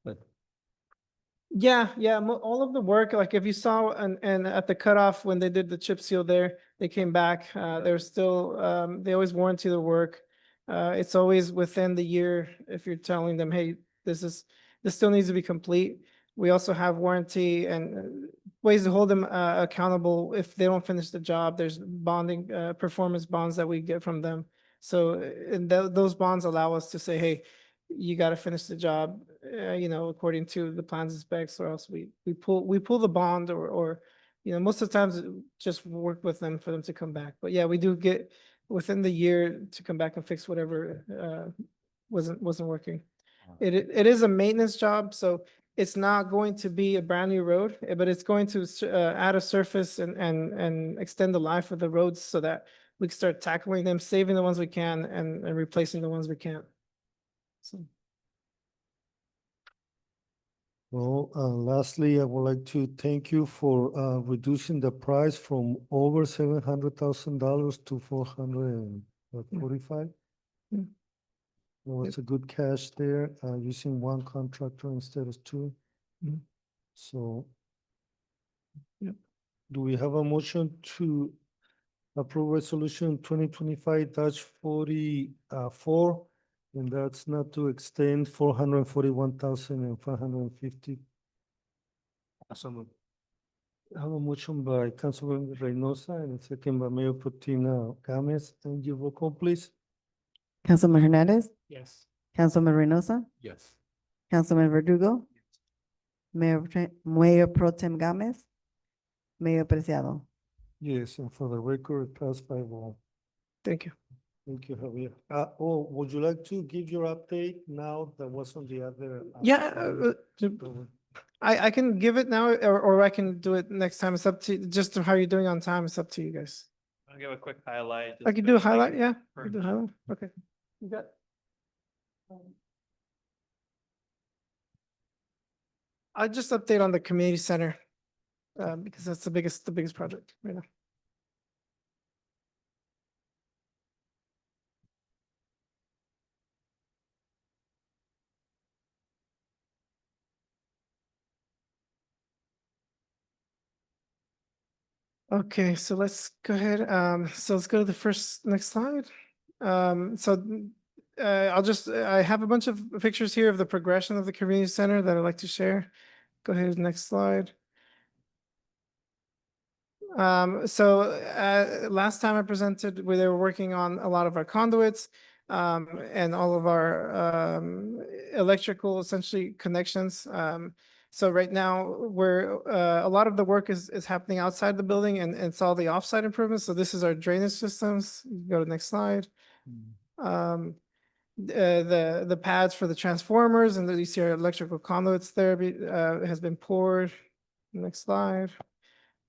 But Yeah, all of the work, like if you saw and at the cutoff when they did the chip seal there, they came back, they're still, they always warranty the work. It's always within the year if you're telling them, hey, this still needs to be complete. We also have warranty and ways to hold them accountable if they don't finish the job. There's bonding, performance bonds that we get from them. So, and those bonds allow us to say, hey, you got to finish the job, you know, according to the plans and specs, or else we pull the bond, or, you know, most of the times just work with them for them to come back. But yeah, we do get within the year to come back and fix whatever wasn't working. It is a maintenance job, so it's not going to be a brand new road, but it's going to add a surface and extend the life of the roads so that we can start tackling them, saving the ones we can, and replacing the ones we can't. So. Well, lastly, I would like to thank you for reducing the price from over $700,000 to 445. Mm. There was a good cash there, using one contractor instead of two. Mm. So. Yep. Do we have a motion to approve resolution 2025-44? And that's not to extend 441,550. Awesome. I have a motion by Councilman Reynosa and a second by Mayor Protina Gomez. And your roll call, please. Councilman Hernandez, Yes. Councilman Reynosa, Yes. Councilman Verdugo, Mayor Pro Tem Gomez, Mayor Preciado. Yes, and for the record, it passed 5-0. Thank you. Thank you, Javier. Would you like to give your update now that was on the other? Yeah, I can give it now, or I can do it next time. It's up to just how you're doing on time. It's up to you guys. I'll give a quick highlight. I just can to do a make highlight, it yeah. I for- can do a highlight. Okay. You got. I'll just update on the community center, because that's the biggest project right now. Okay, so let's go ahead. So let's go to the next slide. I have a bunch of pictures here of the progression of the community center that I'd like to share. Go ahead, next slide. Last time I presented, they were working on a lot of our conduits, and all of our, electrical essentially connections. So right now a lot of the work is happening outside the building, and it's all the offsite improvements. So this is our drainage systems. You can go to the next slide. The pads for the transformers, and you see our electrical conduits there has been poured. Next slide.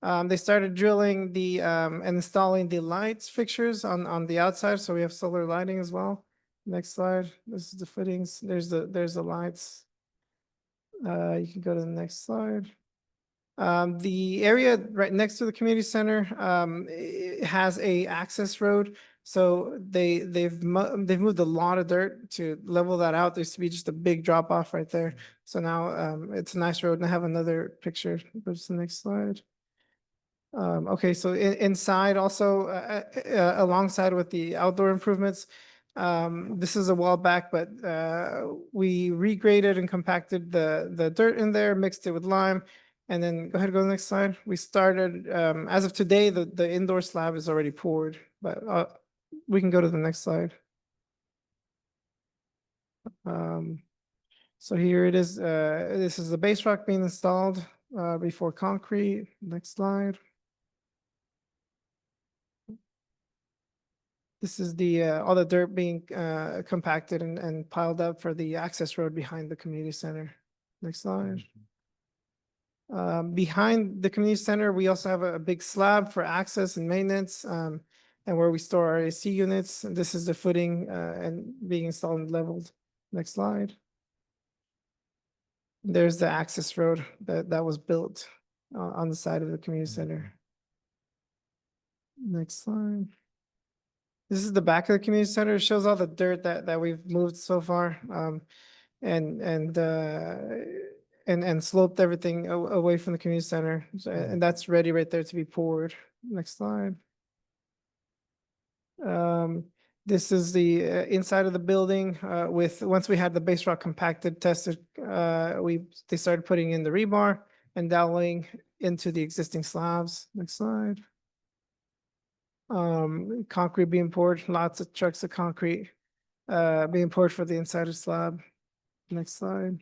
They started drilling and installing the lights fixtures on the outside, so we have solar lighting as well. Next slide. This is the footings. There's the lights. You can go to the next slide. The area right next to the community center it has a access road. So they've moved a lot of dirt to level that out. There used to be just a big drop off right there. So now it's a nice road. And I have another picture. Go to the next slide. Okay, so inside also, alongside with the outdoor improvements, this is a while back, but we regraded and compacted the dirt in there, mixed it with lime, and then go to the next slide. We started, as of today, the indoor slab is already poured, but we can go to the next slide. So here it is. This is the base rock being installed before concrete. Next slide. This is all the dirt being compacted and piled up for the access road behind the community center. Next slide. Behind the community center, we also have a big slab for access and maintenance, and where we store our AC units. And this is the footing and being installed and leveled. Next slide. There's the access road that was built on the side of the community center. Next slide. This is the back of the community center. It shows all the dirt that we've moved so far, and sloped everything away from the community center. And that's ready right there to be poured. Next slide. This is the inside of the building. Once we had the base rock compacted, tested, they started putting in the rebar and doweling into the existing slabs. Next slide. Concrete being poured, lots of trucks of concrete being poured for the insider slab. Next slide.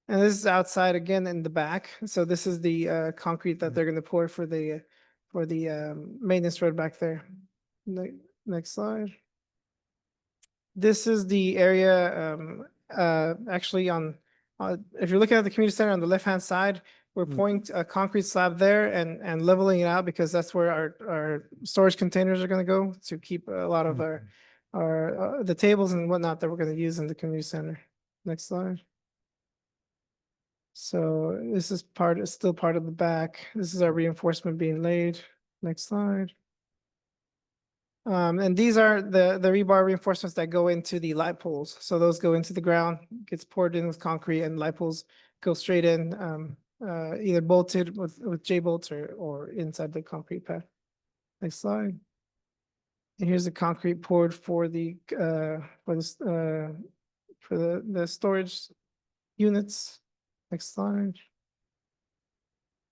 And this is outside again in the back. So this is the concrete that they're gonna pour for the maintenance road back there. Next slide. This is the area actually on if you're looking at the community center on the left-hand side, we're pouring a concrete slab there and leveling it out because that's where our storage containers are gonna go to keep a lot of our the tables and whatnot that we're gonna use in the community center. Next slide. So this is still part of the back. This is our reinforcement being laid. Next slide. And these are the rebar reinforcements that go into the light poles. So those go into the ground, gets poured in with concrete, and light poles go straight in, either bolted with J bolts or inside the concrete pad. Next slide. And here's the concrete poured for the storage units. Next slide.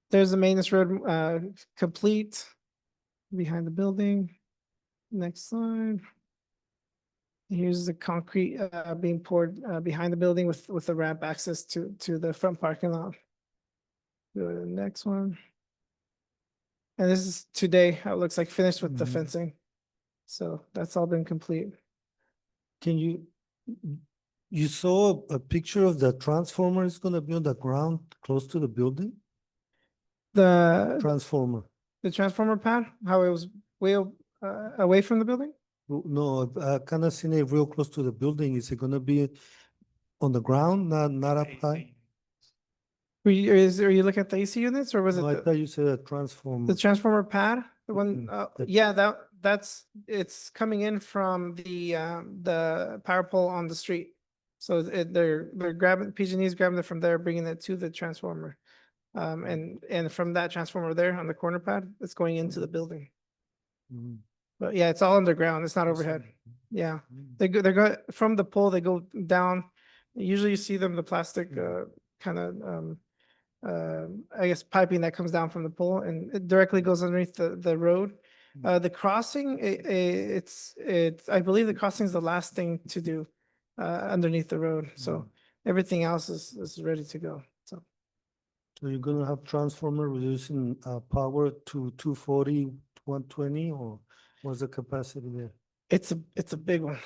There's the maintenance road complete behind the building. Next slide. Here's the concrete being poured behind the building with the ramp access to the front parking lot. Go to the next one. And this is today, how it looks like, finished with the fencing. So that's all been complete. Can you saw a picture of the transformer is gonna be on the ground close to the building? The Transformer. pad, how it was way away from the building? No, I kind of seen it real close to the building. Is it gonna be on the ground, not up high? Are you looking at the AC units or was No, I it thought you said a transformer. the transformer pad? The one, that- yeah, it's coming in from the power pole on the street. So they're grabbing, PG&E's grabbing it from there, bringing it to the transformer. And from that transformer there on the corner pad, it's going into the building. Mhm. But yeah, it's all underground. It's not overhead. Yeah, they go from the pole. They go down. Usually, you see them the plastic kind of I guess piping that comes down from the pole and it directly goes underneath the road. The crossing, it's I believe the crossing is the last thing to do underneath the road. So everything else is ready to go. So you're gonna have transformer reducing power to 240, 120, or what's the capacity there? It's a big one.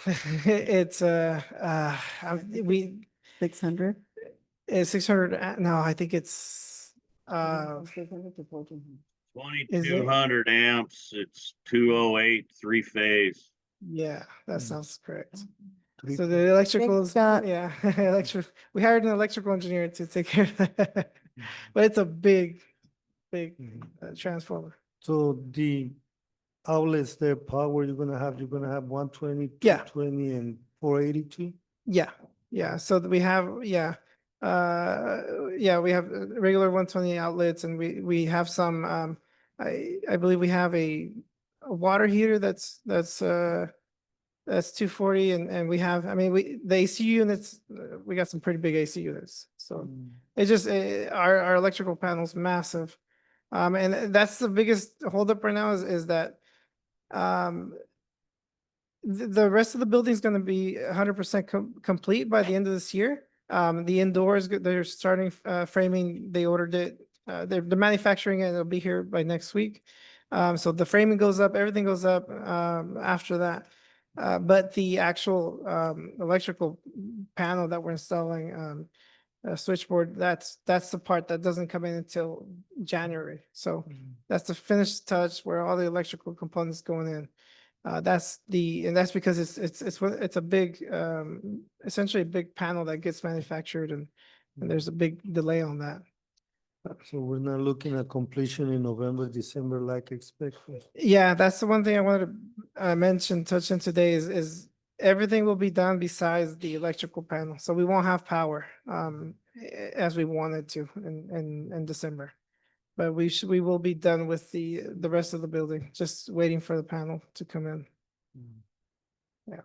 It's we 600? it's 600. No, I think it's 600 to 1400. Is it? 2200 amps, it's 208 three-phase. Yeah, that sounds correct. Three So the electrical is, Scott. yeah, we hired an electrical engineer to take care of that. But it's a big transformer. So the outlets, their power, you're gonna have 120, Yeah. 220, and 482? Yeah. So we have, we have regular 120 outlets and we have some, I believe we have a water heater that's 240 and we have, I mean, the AC units, we got some pretty big AC units. So it's just, our electrical panel's massive. And that's the biggest holdup right now is that, the rest of the building is going to be 100% complete by the end of this year. The indoors, they're starting framing. They ordered it. They're manufacturing it. It'll be here by next week. So the framing goes up. Everything goes up after that. But the actual electrical panel that we're installing, switchboard, that's the part that doesn't come in until January. So that's the finished touch where all the electrical components going in. And that's because it's a big, essentially a big panel that gets manufactured and there's a big delay on that. So we're not looking at completion in November, December like expected. Yeah, that's the one thing I wanted to touch on today is everything will be done besides the electrical panel. So we won't have power as we wanted to in December. But we will be done with the rest of the building, just waiting for the panel to come in. Yeah.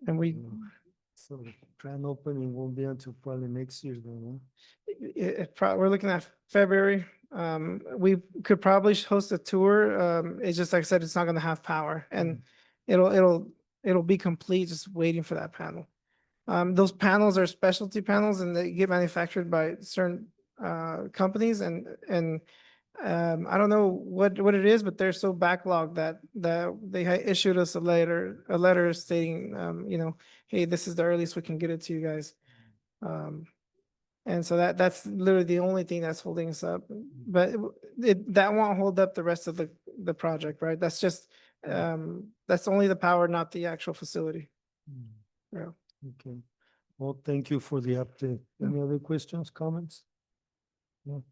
And So the grand opening won't be until probably next year then, We're looking at February. We could probably host a tour. It's just like I said, it's not gonna have power and it'll be complete just waiting for that panel. Those panels are specialty panels and they get manufactured by certain companies and I don't know what it is, but they're so backlogged that they issued us a letter stating, hey, this is the earliest we can get it to you guys. And so that's literally the only thing that's holding us up, but that won't hold up the rest of the project, right? That's just, that's only the power, not the actual facility. Yeah. Okay. Well, thank you for the update. Any other questions, comments? No.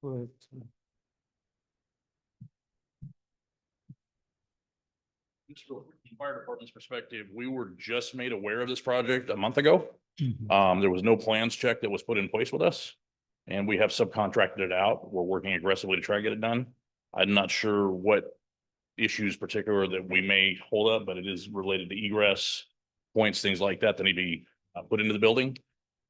Go ahead. Just real quick, from fire department's perspective, we were just made aware of this project a month ago. There was no plans check that was put in place with us. And we have subcontracted it out. We're working aggressively to try to get it done. I'm not sure what issues particular that we may hold up, but it is related to egress points, things like that need to be put into the building.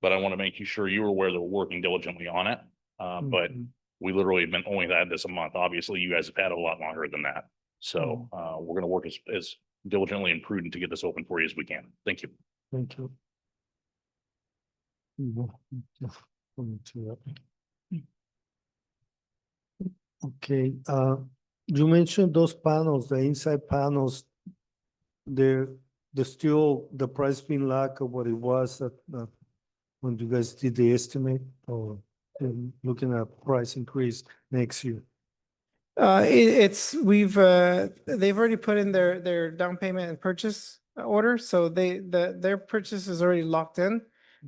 But I want to make you sure you're aware that we're working diligently on it. But we literally have only had this a month. Obviously, you guys have had it a lot longer than that. So we're going to work as diligently and prudent to get this open for you as we can. Thank you. Thank you. Okay, you mentioned those panels, the inside panels. They're still the price being lack of what it was at when you guys did the estimate, or looking at price increase next year. They've already put in their down payment and purchase order, so their purchase is already locked in.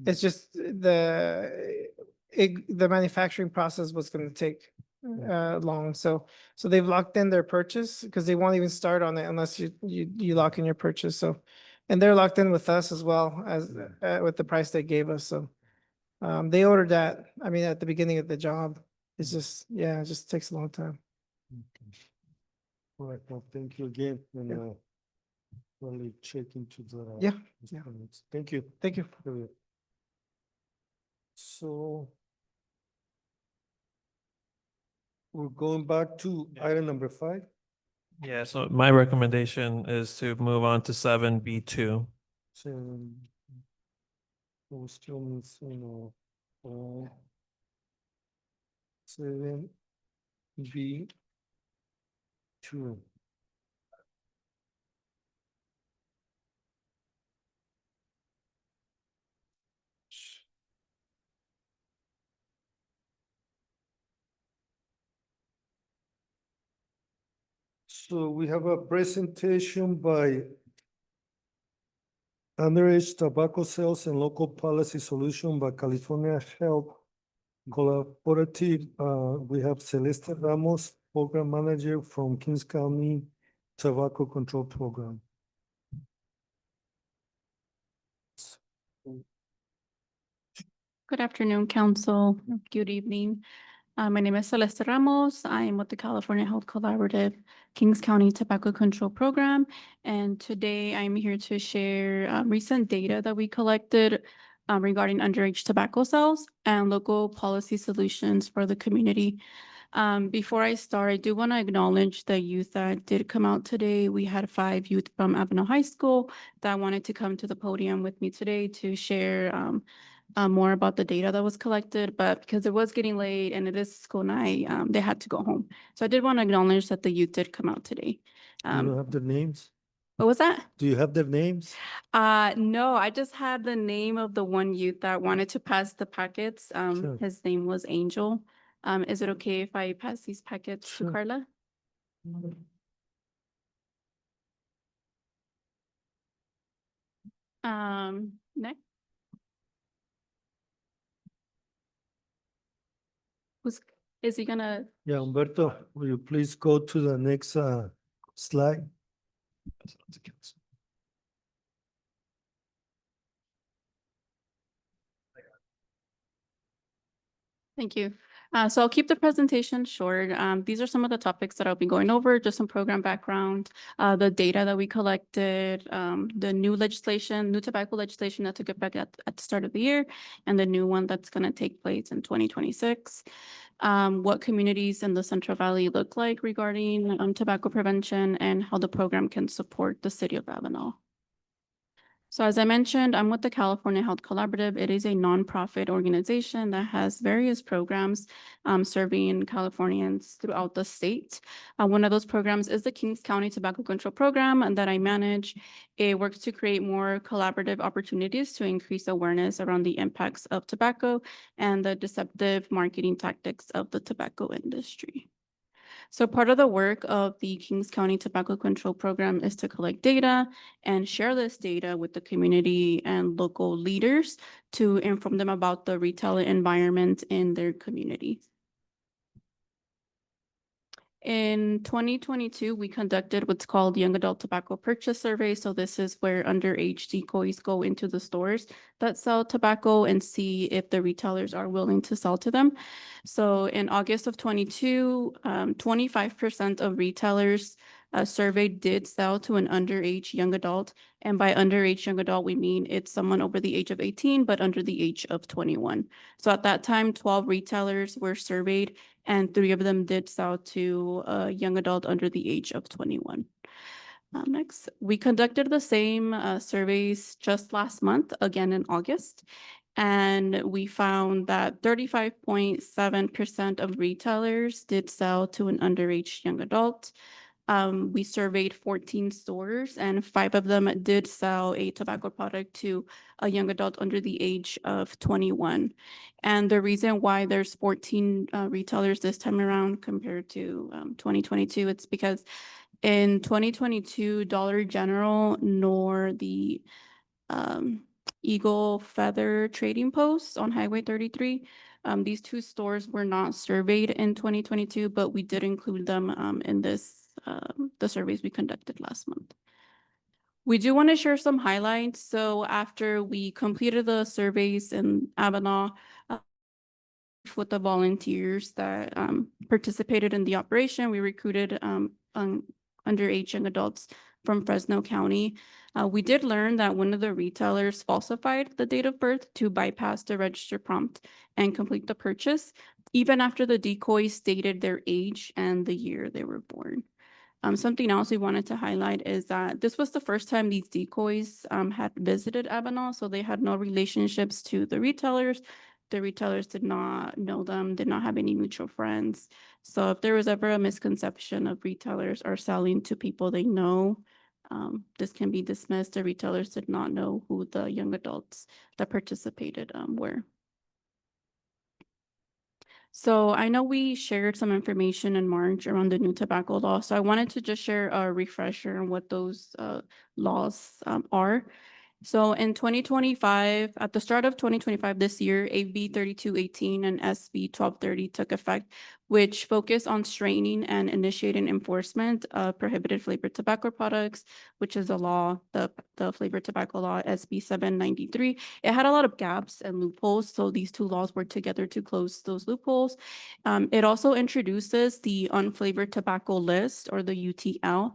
It's just the manufacturing process was gonna take long, so they've locked in their purchase because they won't even start on it unless you lock in your purchase, so. And they're locked in with us as well as with the price they gave us, so. They ordered that, I mean, at the beginning of the job. It's just, it just takes a long time. All right, well, thank you again, and really check into the. Yeah. Thank you. Thank you. So. We're going back to item number 5. Yeah, so my recommendation is to move on to 7B2. So. We're still missing 7B2. So we have a presentation by Underage Tobacco Sales and Local Policy Solution by California Health Collaborative. We have Celeste Ramos, Program Manager from Kings County Tobacco Control Program. Good afternoon, Council. Good evening. My name is Celeste Ramos. I am with the California Health Collaborative Kings County Tobacco Control Program. And today I'm here to share recent data that we collected regarding underage tobacco sales and local policy solutions for the community. Before I start, I do want to acknowledge the youth that did come out today. We had 5 youth from Avenal High School that wanted to come to the podium with me today to share more about the data that was collected, but because it was getting late and it is school night, they had to go home. So I did want to acknowledge that the youth did come out today. You don't have their names? What was that? Do you have their names? No, I just had the name of the one youth that wanted to pass the packets. Sure. His name was Angel. Is it okay if I pass these packets to Carla? Next. Is he gonna? Yeah, Humberto, will you please go to the next slide? Thank you. So I'll keep the presentation short. These are some of the topics that I'll be going over, just some program background, the data that we collected, the new legislation, new tobacco legislation that took effect at the start of the year, and the new one that's going to take place in 2026. What communities in the Central Valley look like regarding tobacco prevention and how the program can support the city of Avenal. So as I mentioned, I'm with the California Health Collaborative. It is a nonprofit organization that has various programs serving Californians throughout the state. One of those programs is the Kings County Tobacco Control Program that I manage. It works to create more collaborative opportunities to increase awareness around the impacts of tobacco and the deceptive marketing tactics of the tobacco industry. So part of the work of the Kings County Tobacco Control Program is to collect data and share this data with the community and local leaders to inform them about the retail environment in their community. In 2022, we conducted what's called Young Adult Tobacco Purchase Survey. So this is where underage decoys go into the stores that sell tobacco and see if the retailers are willing to sell to them. So in August of 22, 25% of retailers surveyed did sell to an underage young adult. And by underage young adult, we mean it's someone over the age of 18, but under the age of 21. So at that time, 12 retailers were surveyed and 3 of them did sell to a young adult under the age of 21. Next, we conducted the same surveys just last month, again in August, and we found that 35.7% of retailers did sell to an underage young adult. We surveyed 14 stores and 5 of them did sell a tobacco product to a young adult under the age of 21. And the reason why there's 14 retailers this time around compared to 2022, it's because in 2022, Dollar General nor the Eagle Feather Trading Post on Highway 33. These 2 stores were not surveyed in 2022, but we did include them in the surveys we conducted last month. We do want to share some highlights. So after we completed the surveys in Avenal, with the volunteers that participated in the operation, we recruited underage young adults from Fresno County. We did learn that one of the retailers falsified the date of birth to bypass the register prompt and complete the purchase, even after the decoys stated their age and the year they were born. Something else we wanted to highlight is that this was the first time these decoys had visited Avenal, so they had no relationships to the retailers. The retailers did not know them, did not have any mutual friends. So if there was ever a misconception of retailers are selling to people they know, this can be dismissed. The retailers did not know who the young adults that participated were. So I know we shared some information in March around the new tobacco law. So I wanted to just share a refresher on what those laws are. So in 2025, at the start of 2025 this year, AB 3218 and SB 1230 took effect, which focus on straining and initiating enforcement of prohibited flavored tobacco products, which is a law, the flavored tobacco law, SB 793. It had a lot of gaps and loopholes, so these 2 laws worked together to close those loopholes. It also introduces the unflavored tobacco list, or the UTL,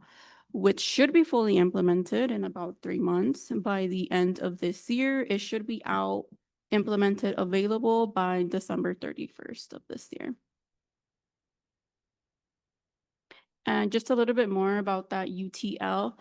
which should be fully implemented in about 3 months. By the end of this year, it should be out, implemented, available by December 31st of this year. And just a little bit more about that UTL.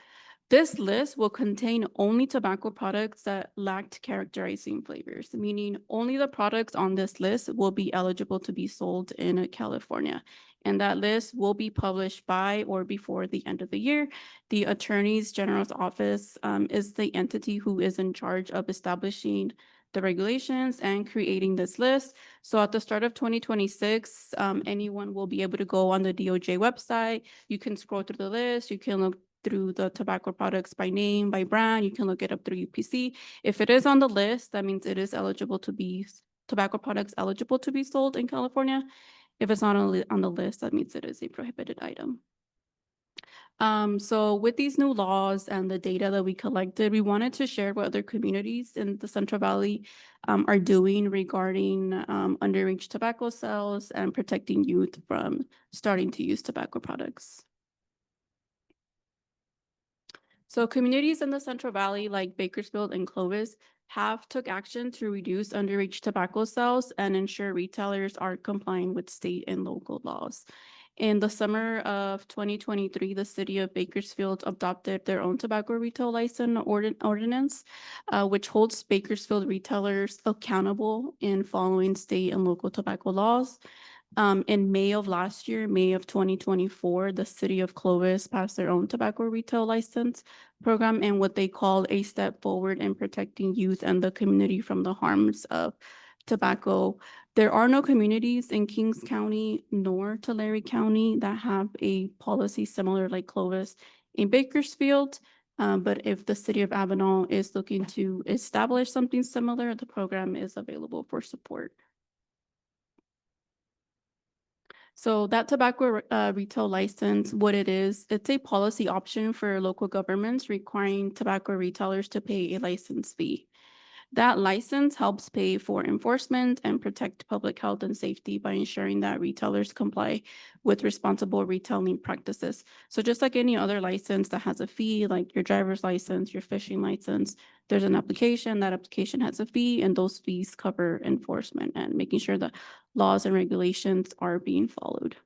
This list will contain only tobacco products that lacked characterizing flavors, meaning only the products on this list will be eligible to be sold in California. And that list will be published by or before the end of the year. The Attorney General's office is the entity who is in charge of establishing the regulations and creating this list. So at the start of 2026, anyone will be able to go on the DOJ website. You can scroll through the list. You can look through the tobacco products by name, by brand. You can look it up through UPC. If it is on the list, that means it is eligible to be tobacco products eligible to be sold in California. If it's not on the list, that means it is a prohibited item. So with these new laws and the data that we collected, we wanted to share what other communities in the Central Valley are doing regarding underage tobacco sales and protecting youth from starting to use tobacco products. So communities in the Central Valley like Bakersfield and Clovis have took action to reduce underage tobacco sales and ensure retailers are complying with state and local laws. In the summer of 2023, the city of Bakersfield adopted their own tobacco retail license ordinance, which holds Bakersfield retailers accountable in following state and local tobacco laws. In May of last year, May of 2024, the city of Clovis passed their own tobacco retail license program and what they call a step forward in protecting youth and the community from the harms of tobacco. There are no communities in Kings County nor Tulare County that have a policy similar like Clovis in Bakersfield. But if the city of Avenal is looking to establish something similar, the program is available for support. So that tobacco retail license, what it is, it's a policy option for local governments requiring tobacco retailers to pay a license fee. That license helps pay for enforcement and protect public health and safety by ensuring that retailers comply with responsible retailing practices. So just like any other license that has a fee, like your driver's license, your fishing license, there's an application, that application has a fee, and those fees cover enforcement and making sure that laws and regulations are being followed.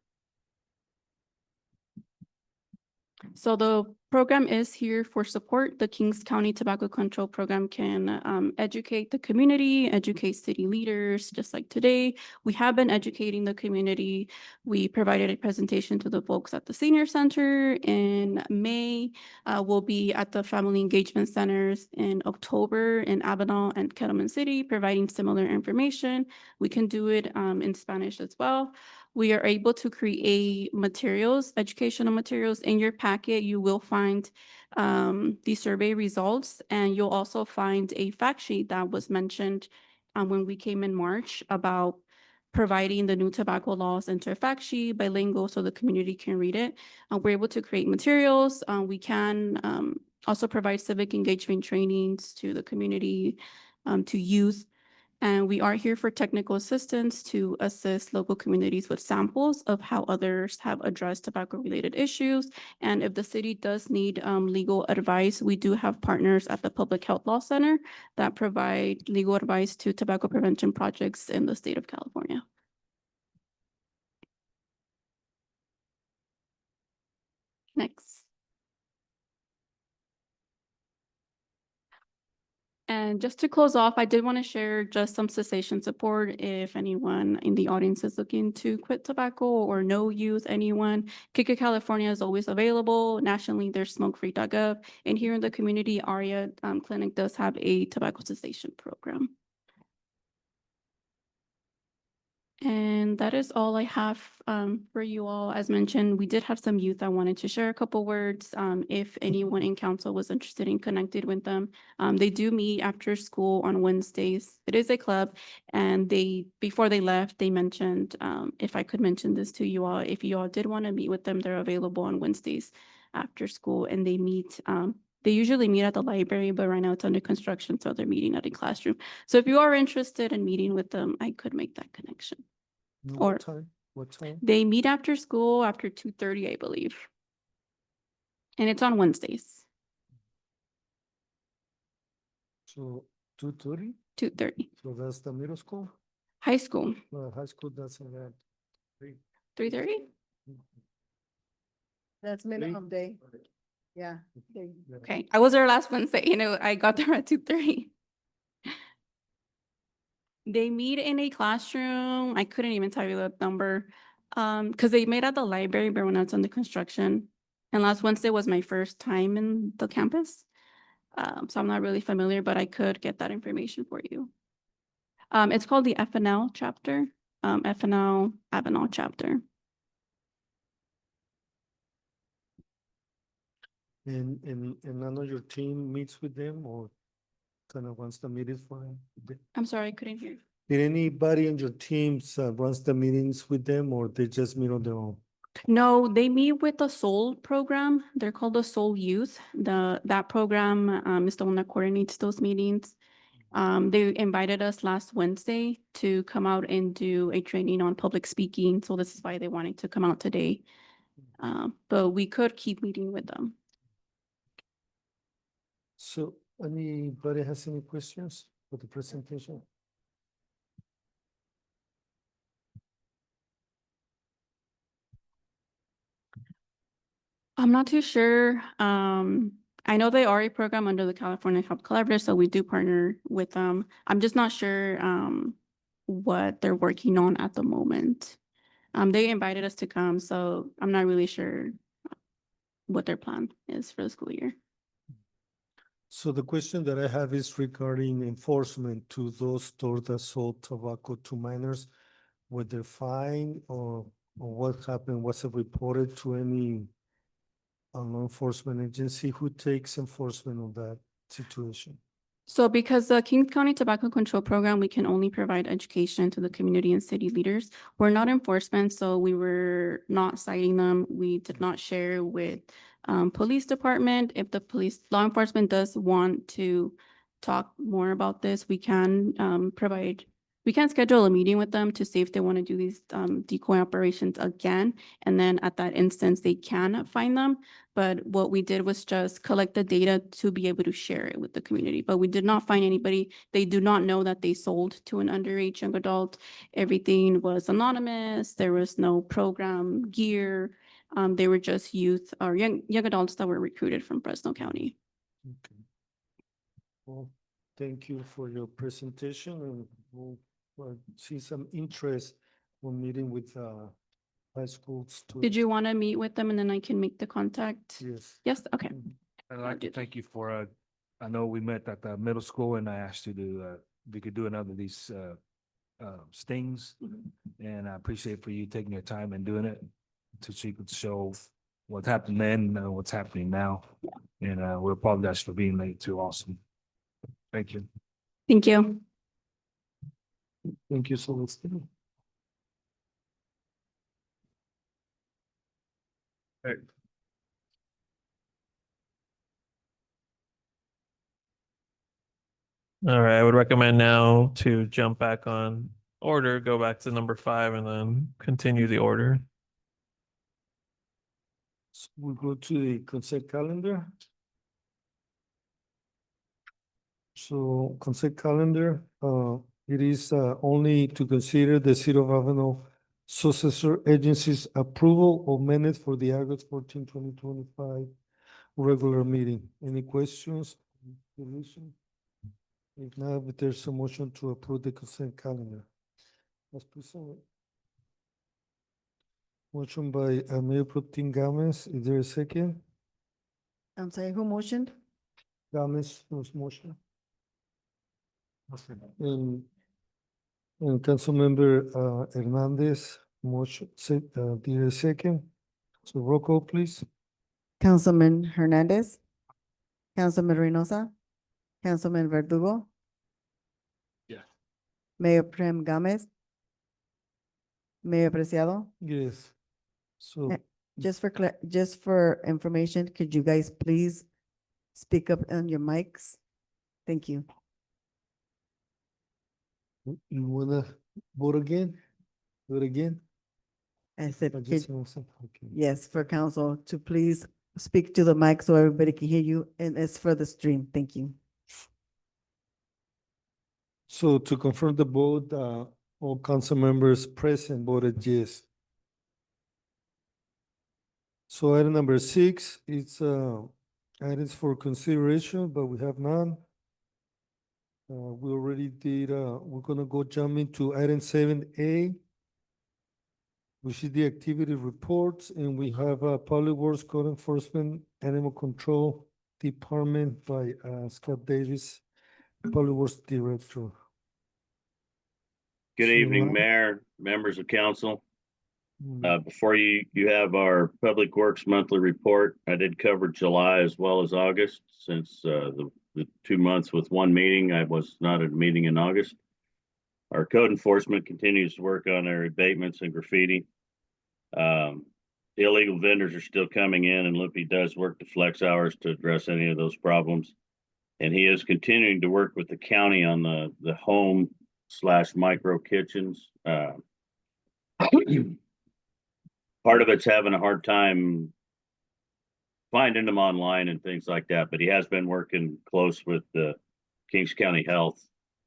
So the program is here for support. The Kings County Tobacco Control Program can educate the community, educate city leaders, just like today. We have been educating the community. We provided a presentation to the folks at the Senior Center in May. We'll be at the Family Engagement Centers in October in Avenal and Kettleman City, providing similar information. We can do it in Spanish as well. We are able to create materials, educational materials. In your packet, you will find the survey results, and you'll also find a fact sheet that was mentioned when we came in March about providing the new tobacco laws into a fact sheet, bilingual, so the community can read it. We're able to create materials. We can also provide civic engagement trainings to the community, to youth. And we are here for technical assistance to assist local communities with samples of how others have addressed tobacco-related issues. And if the city does need legal advice, we do have partners at the Public Health Law Center that provide legal advice to tobacco prevention projects in the state of California. Next. And just to close off, I did want to share just some cessation support if anyone in the audience is looking to quit tobacco or no youth, anyone. KICA California is always available. Nationally, there's smokefree.gov. And here in the community, ARIA Clinic does have a tobacco cessation program. And that is all I have for you all. As mentioned, we did have some youth. I wanted to share a couple words. If anyone in council was interested in connected with them, they do meet after school on Wednesdays. It is a club, and before they left, they mentioned if I could mention this to you all, if you all did want to meet with them, they're available on Wednesdays after school, and they meet. They usually meet at the library, but right now it's under construction, so they're meeting at a classroom. So if you are interested in meeting with them, I could make that connection. Or What time? What time? they meet after school after 2:30, I believe. And it's on Wednesdays, So 2:30? 2:30. So that's the middle school? High school, High school doesn't have. 3:30? That's minimum day. Yeah. Okay, I was there last Wednesday, I got there at 2:30. They meet in a classroom. I couldn't even tell you the number. Because they met at the library, but when I was under construction. And last Wednesday was my first time in the campus. So I'm not really familiar, but I could get that information for you. It's called the Avenal chapter, Avenal chapter. And none of your team meets with them or kind of once the meeting is fine? I'm sorry, I couldn't hear. Did anybody on your teams runs the meetings with them or they just meet on their own? No, they meet with the Soul program. They're called the Soul Youth. That program is the one that coordinates those meetings. They invited us last Wednesday to come out and do a training on public speaking. So this is why they wanted to come out today. But we could keep meeting with them. So anybody has any questions for the presentation? I'm not too sure. I know they are a program under the California Health Collaborative, so we do partner with them. I'm just not sure what they're working on at the moment. They invited us to come, so I'm not really sure what their plan is for the school year. So the question that I have is regarding enforcement to those stores that sold tobacco to minors. Were they fined or what happened? Was it reported to any law enforcement agency? Who takes enforcement of that situation? So because the Kings County Tobacco Control Program, we can only provide education to the community and city leaders. We're not enforcement, so we were not citing them. We did not share with police department. If the law enforcement does want to talk more about this, we can we can schedule a meeting with them to see if they want to do these decoy operations again. And then at that instance, they can find them. But what we did was just collect the data to be able to share it with the community. But we did not find anybody. They do not know that they sold to an underage young adult. Everything was anonymous. There was no program gear. They were just youth or young adults that were recruited from Fresno County. Okay. Well, thank you for your presentation, and we'll see some interest when meeting with high school students. Did you want to meet with them and then I can make the contact? Yes. Yes, okay. I'd like to thank you for, I know we met at the middle school and I asked you to, we could do another of these stings. And I appreciate for you taking your time and doing it so you could show what happened then, what's happening now. And we apologize for being late too also. Thank you. Thank you. Thank you so much. All right, I would recommend now to jump back on order, go back to number 5 and then continue the order. So we'll go to the consent calendar. So consent calendar, it is only to consider the City of Avenal successor agency's approval of minutes for the August 14, 2025 regular meeting. Any questions? If not, if there's a motion to approve the consent calendar. Let's present it. Motion by Mayor Pro Tem Gomez. Is there a second? I'm sorry, who motioned? Gomez was motion. And Councilmember Hernandez motion, did a second. So roll call, please. Councilman Hernandez, Councilman Reynosa, Councilman Verdugo. Yeah. Mayor Prem Gomez. Mayor Preciado. Yes. So Just for information, could you guys please speak up on your mics? Thank you. you wanna vote again? Vote again? I said, I just want to- okay. yes, for council to please speak to the mic so everybody can hear you, and it's for the stream. Thank you. So to confirm the vote, all council members present voted yes. So item number 6, it's items for consideration, but we have none. We already did, we're gonna go jump into item 7A, which is the activity reports, and we have Public Works Code Enforcement, Animal Control Department by Scott Davis, Public Works Director. Good So, evening, Mayor, members of council. Mm. Before you have our Public Works monthly report. I did cover July as well as August, since the 2 months with one meeting. I was not at a meeting in August. Our code enforcement continues to work on their abatements and graffiti. illegal vendors are still coming in, and Lippy does work the flex hours to address any of those problems. And he is continuing to work with the county on the home / micro kitchens. Part of it's having a hard time finding them online and things like that, but he has been working close with the Kings County Health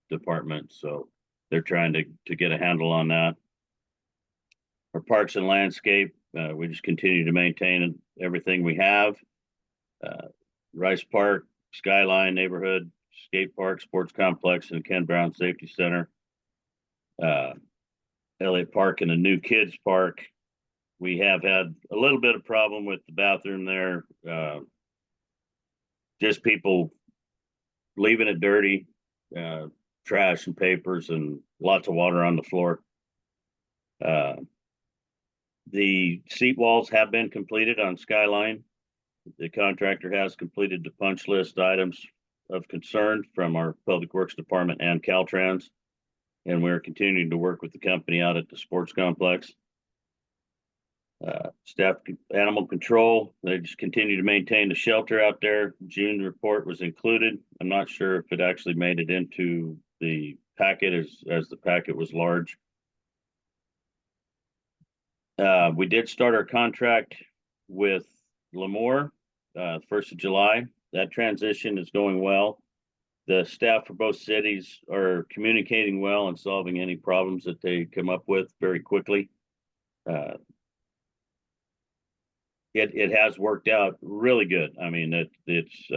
Department, so they're trying to get a handle on that. Our parks and landscape, we just continue to maintain everything we have. Rice Park, Skyline Neighborhood, Skate Park, Sports Complex, and Ken Brown Safety Center. Elliott Park and the new kids park. We have had a little bit of problem with the bathroom there. Just people leaving it dirty, trash and papers and lots of water on the floor. The seat walls have been completed on Skyline. The contractor has completed the punch list items of concern from our Public Works Department and Caltrans. And we're continuing to work with the company out at the sports complex. Staff animal control, they just continue to maintain the shelter out there. June report was included. I'm not sure if it actually made it into the packet as the packet was large. We did start our contract with Lemoore 1st of July. That transition is going well. The staff for both cities are communicating well and solving any problems that they come up with very quickly. It has worked out really good. I mean, it's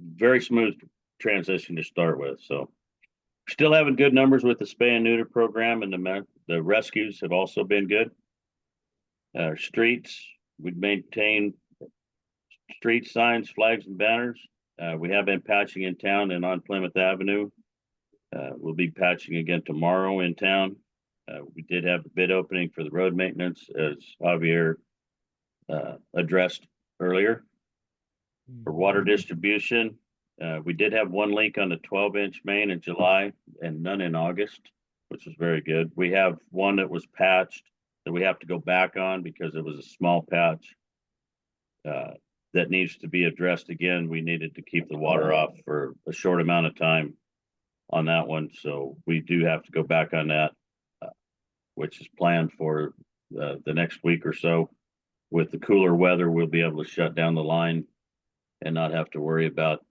very smooth transition to start with. So still having good numbers with the spay and neuter program, and the rescues have also been good. Our streets, we maintain street signs, flags, and banners. We have been patching in town and on Plymouth Avenue. We'll be patching again tomorrow in town. We did have a bid opening for the road maintenance, as Javier addressed earlier. For water distribution, we did have one leak on the 12-inch main in July and none in August, which was very good. We have one that was patched that we have to go back on because it was a small patch that needs to be addressed again. We needed to keep the water off for a short amount of time on that one. So we do have to go back on that, which is planned for the next week or so. With the cooler weather, we'll be able to shut down the line and not have to worry about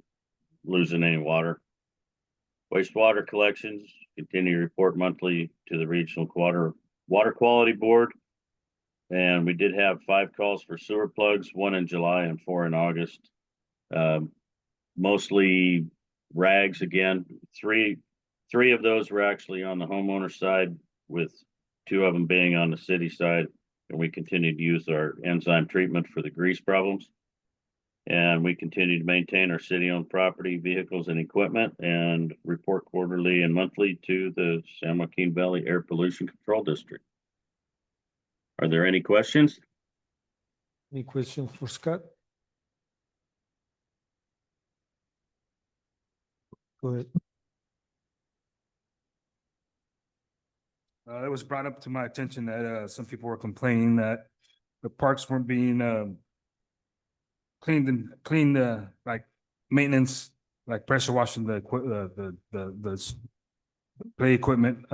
losing any water. Wastewater collections continue to report monthly to the Regional Water Quality Board. And we did have 5 calls for sewer plugs, 1 in July and 4 in August. Mostly rags again. Three of those were actually on the homeowner side, with 2 of them being on the city side. And we continue to use our enzyme treatment for the grease problems. And we continue to maintain our city-owned property, vehicles, and equipment, and report quarterly and monthly to the San Joaquin Valley Air Pollution Control District. Are there any questions? Any questions for Scott? Go ahead. It was brought up to my attention that some people were complaining that the parks weren't being cleaned, like maintenance, like pressure washing the play equipment,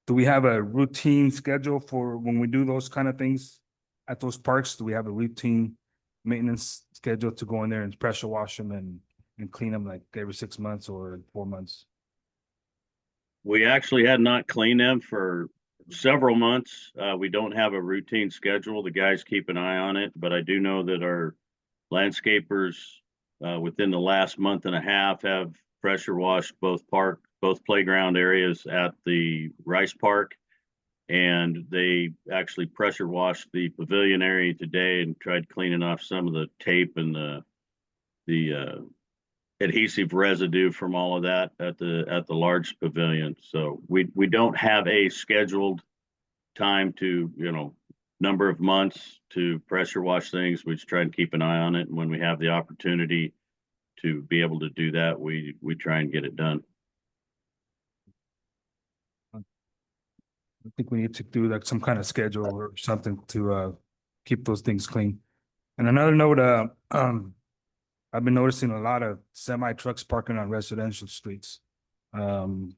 do we have a routine schedule for when we do those kind of things at those parks? Do we have a routine maintenance schedule to go in there and pressure wash them and clean them like every 6 months or 4 months? We actually had not cleaned them for several months. We don't have a routine schedule. The guys keep an eye on it, but I do know that our landscapers within the last month and a half have pressure washed both playground areas at the Rice Park, and they actually pressure washed the pavilion area today and tried cleaning off some of the tape and the adhesive residue from all of that at the large pavilion. So we don't have a scheduled time to, number of months to pressure wash things. We just try and keep an eye on it, and when we have the opportunity to be able to do that, we try and get it done. I think we need to do like some kind of schedule or something to keep those things clean. And another note, I've been noticing a lot of semi trucks parking on residential streets. It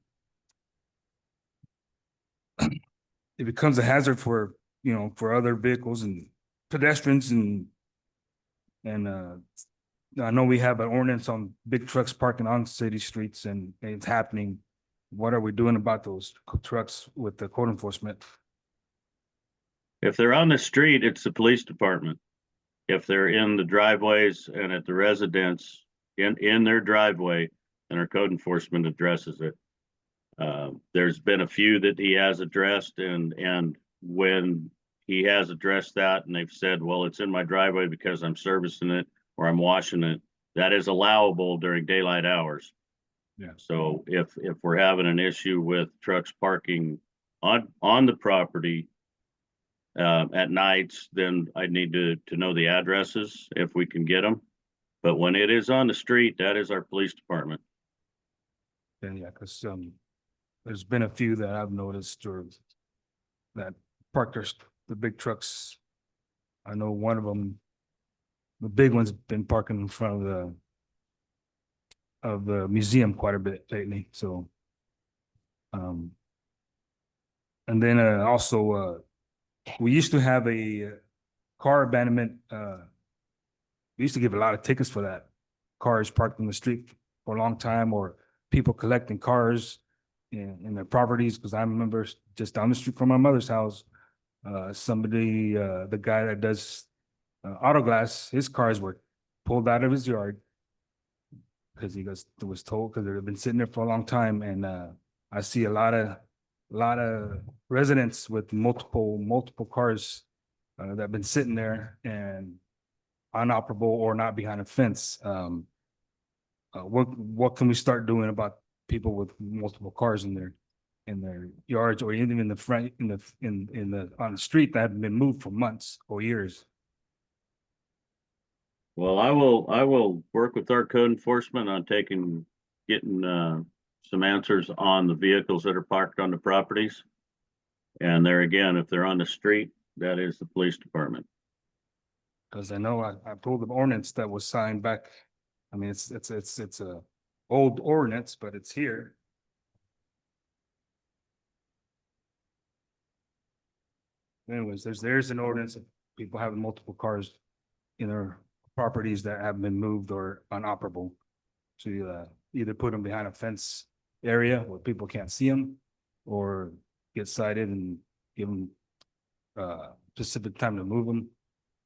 becomes a hazard for, for other vehicles and pedestrians and I know we have an ordinance on big trucks parking on city streets and it's happening. What are we doing about those trucks with the code enforcement? If they're on the street, it's the police department. If they're in the driveways and at the residence in their driveway, then our code enforcement addresses it. There's been a few that he has addressed and when he has addressed that and they've said, well, it's in my driveway because I'm servicing it or I'm washing it, that is allowable during daylight hours. Yeah. So if we're having an issue with trucks parking on the property at nights, then I need to know the addresses if we can get them. But when it is on the street, that is our police department. Then yeah, because there's been a few that I've noticed or that park the big trucks. I know one of them, the big one's been parking in front of the museum quite a bit lately. So, and then also we used to have a car abandonment. We used to give a lot of tickets for that. Cars parked in the street for a long time, or people collecting cars in their properties. Because I remember just down the street from my mother's house, somebody, the guy that does auto glass, his cars were pulled out of his yard because he was told because they've been sitting there for a long time. And I see a lot of residents with multiple cars that have been sitting there and inoperable or not behind a fence. What can we start doing about people with multiple cars in their yards or even in the front on the street that haven't been moved for months or years? Well, I will work with our code enforcement on getting some answers on the vehicles that are parked on the properties. And there again, if they're on the street, that is the police department. Because I know I pulled the ordinance that was signed back. I mean, it's a old ordinance, but it's here. Anyways, there's an ordinance of people having multiple cars in their properties that have been moved or inoperable. To either put them behind a fence area where people can't see them, or get cited and give them specific time to move them,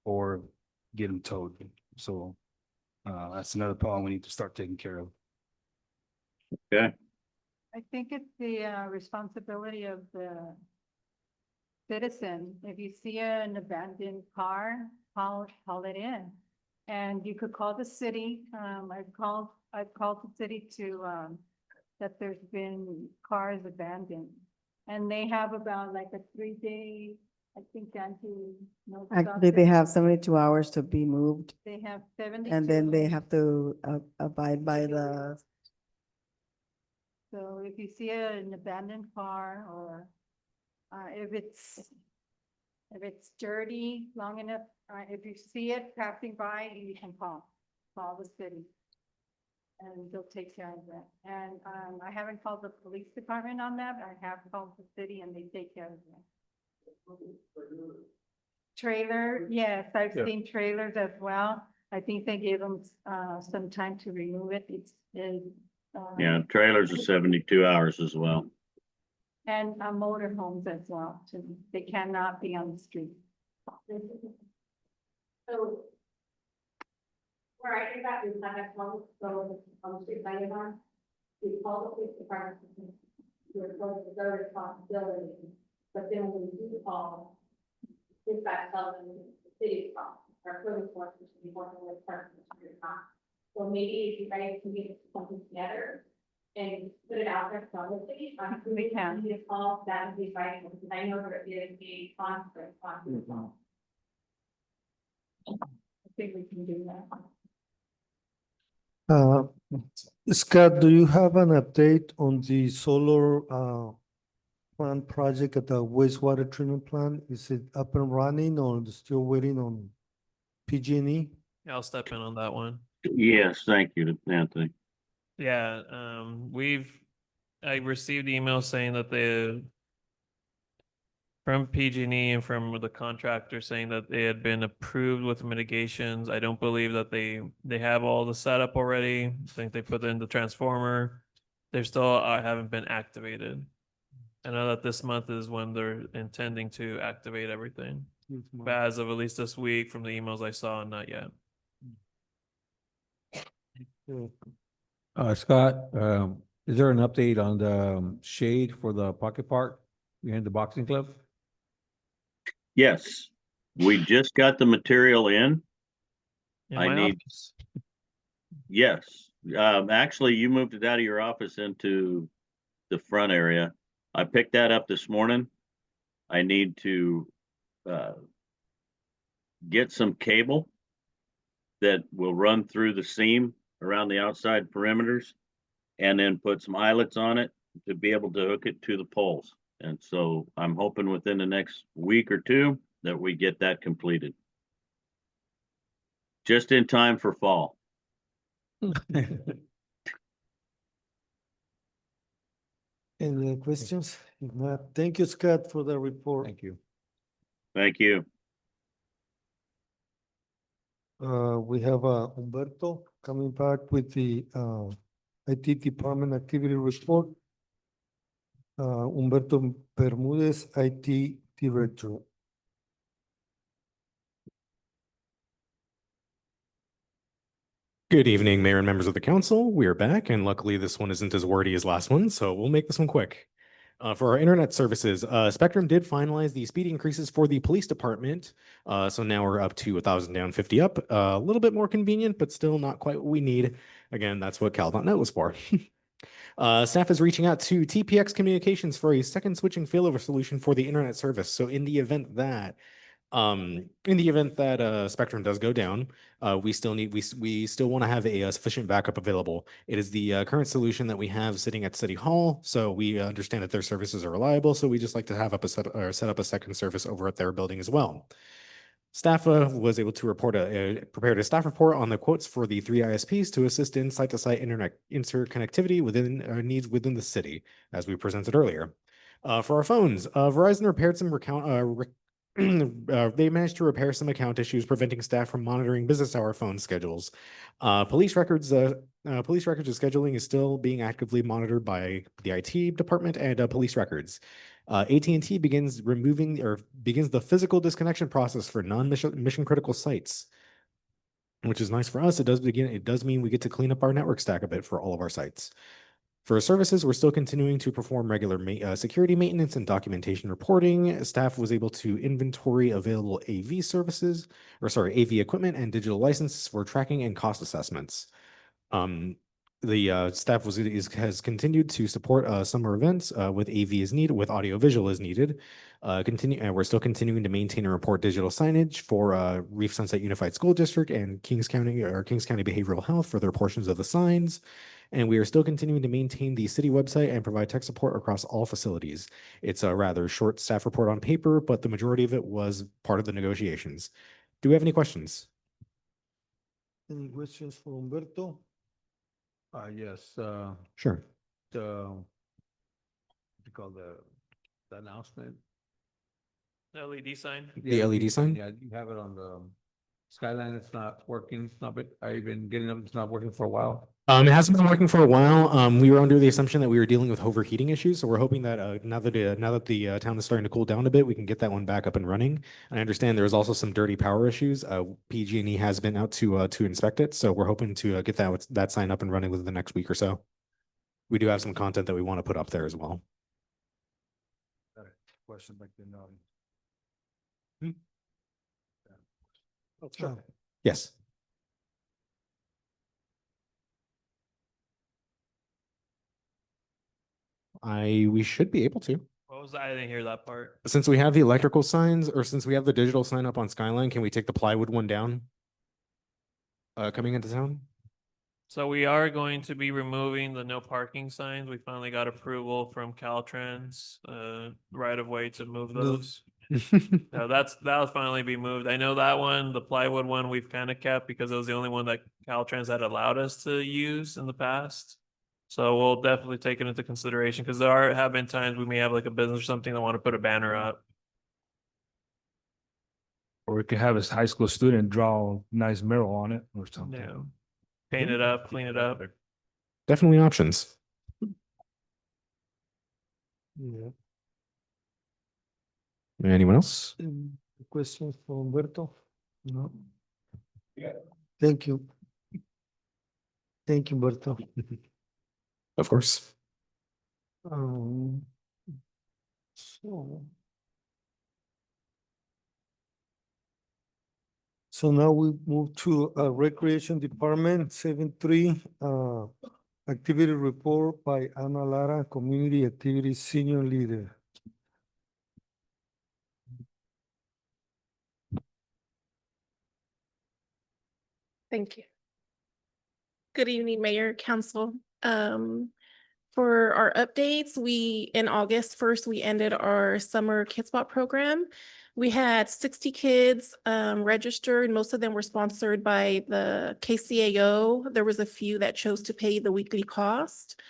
or get them towed. So that's another problem we need to start taking care of. Okay. I think it's the responsibility of the citizen. If you see an abandoned car, call it in. And you could call the city. I've called the city to that there's been cars abandoned. And they have about like a 3-day, I think, down to. Actually, they have 72 hours to be moved, They have 72. and then they have to abide by the. So if you see an abandoned car or if it's dirty long enough, if you see it passing by, you can call the city. And they'll take care of that. And I haven't called the police department on that, but I have called the city and they take care of that. Trailer, yes, I've seen trailers as well. I think they gave them some time to remove it. Yeah, trailers are 72 hours as well. And motorhomes as well, too. They cannot be on the street. So where I think that is not that long, so on the street by Avenal, we call the police department. We're supposed to their responsibility, but then when we do call, dispatch tells them the city's fault. Our code enforcement should be working with partners. So maybe if you guys can get something together and put it out there from the city, we can. To call, that would be right, because I know there is a constant. I think we can do that. Scott, do you have an update on the solar plant project at the wastewater treatment plant, is it up and running or still waiting on PG&E? Yeah, I'll step in on that one. Yes, thank you, Anthony. Yeah, I received emails saying that from PG&E and from the contractor saying that they had been approved with mitigations. I don't believe that they have all the setup already. I think they put in the transformer. They still haven't been activated. I know that this month is when they're intending to activate everything. But as of at least this week, from the emails I saw, not yet. Scott, is there an update on the shade for the pocket park behind the boxing club? Yes, we just got the material in. In I my need, office. yes, actually, you moved it out of your office into the front area. I picked that up this morning. I need to get some cable that will run through the seam around the outside perimeters and then put some eyelets on it to be able to hook it to the poles. And so I'm hoping within the next week or two that we get that completed. Just in time for fall. Any questions? If not, thank you, Scott, for the report. Thank you. Thank you. We have Humberto coming back with the IT department activity report. Humberto Bermudez, IT director. Good evening, Mayor and members of the council. We are back, and luckily this one isn't as wordy as last one, so we'll make this one quick. For our internet services, Spectrum did finalize the speed increases for the police department. So now we're up to 1,000 down, 50 up. A little bit more convenient, but still not quite what we need. Again, that's what Cal.net was for. Staff is reaching out to TPX Communications for a second switching failover solution for the internet service. So in the event that Spectrum does go down, we still want to have a sufficient backup available. It is the current solution that we have sitting at City Hall, so we understand that their services are reliable. So we just like to have set up a second service over at their building as well. Staff was able to prepared a staff report on the quotes for the 3 ISPs to assist in site-to-site internet interconnectivity within needs within the city, as we presented earlier. For our phones, Verizon repaired some they managed to repair some account issues preventing staff from monitoring business hour phone schedules. Police records of scheduling is still being actively monitored by the IT department and police records. AT&T begins the physical disconnection process for non-mission critical sites, which is nice for us. It does mean we get to clean up our network stack a bit for all of our sites. For services, we're still continuing to perform regular security maintenance and documentation reporting. Staff was able to inventory available AV equipment and digital licenses for tracking and cost assessments. The staff has continued to support summer events with AV as needed, with audiovisual as needed. And we're still continuing to maintain and report digital signage for Reef Sunset Unified School District and Kings County Behavioral Health for their portions of the signs. And we are still continuing to maintain the city website and provide tech support across all facilities. It's a rather short staff report on paper, but the majority of it was part of the negotiations. Do we have any questions? Any questions for Humberto? Yes. Sure. What do you call the announcement? The LED sign. The LED sign? Yeah, you have it on the Skyline. It's not working. I've been getting up. It's not working for a while. It hasn't been working for a while. We were under the assumption that we were dealing with overheating issues, so we're hoping that now that the town is starting to cool down a bit, we can get that one back up and running. And I understand there's also some dirty power issues. PG&E has been out to inspect it, so we're hoping to get that sign up and running within the next week or so. We do have some content that we want to put up there as well. Question back then. Sure. Yes. We should be able to. What was that? I didn't hear that part. Since we have the electrical signs, or since we have the digital sign up on Skyline, can we take the plywood one down? Coming into town? So we are going to be removing the no parking signs. We finally got approval from Caltrans, right of way to move those. No, that'll finally be moved. I know that one, the plywood one, we've kind of kept because it was the only one that Caltrans had allowed us to use in the past. So we'll definitely take it into consideration because have been times we may have like a business or something that want to put a banner up. Or we could have a high school student draw a nice mural on it or something. Yeah. Paint it up, clean it up. Definitely options. Yeah. Anyone else? Questions for Humberto? No? Thank you. Thank you, Humberto. Of course. So. So now we move to Recreation Department, 7.3, activity report by Ana Lara, Community Activities Senior Leader. Thank you. Good evening, Mayor, Council. For our updates, in August 1st, we ended our summer Kids Spot program. We had 60 kids registered. Most of them were sponsored by the KCAO. There was a few that chose to pay the weekly cost.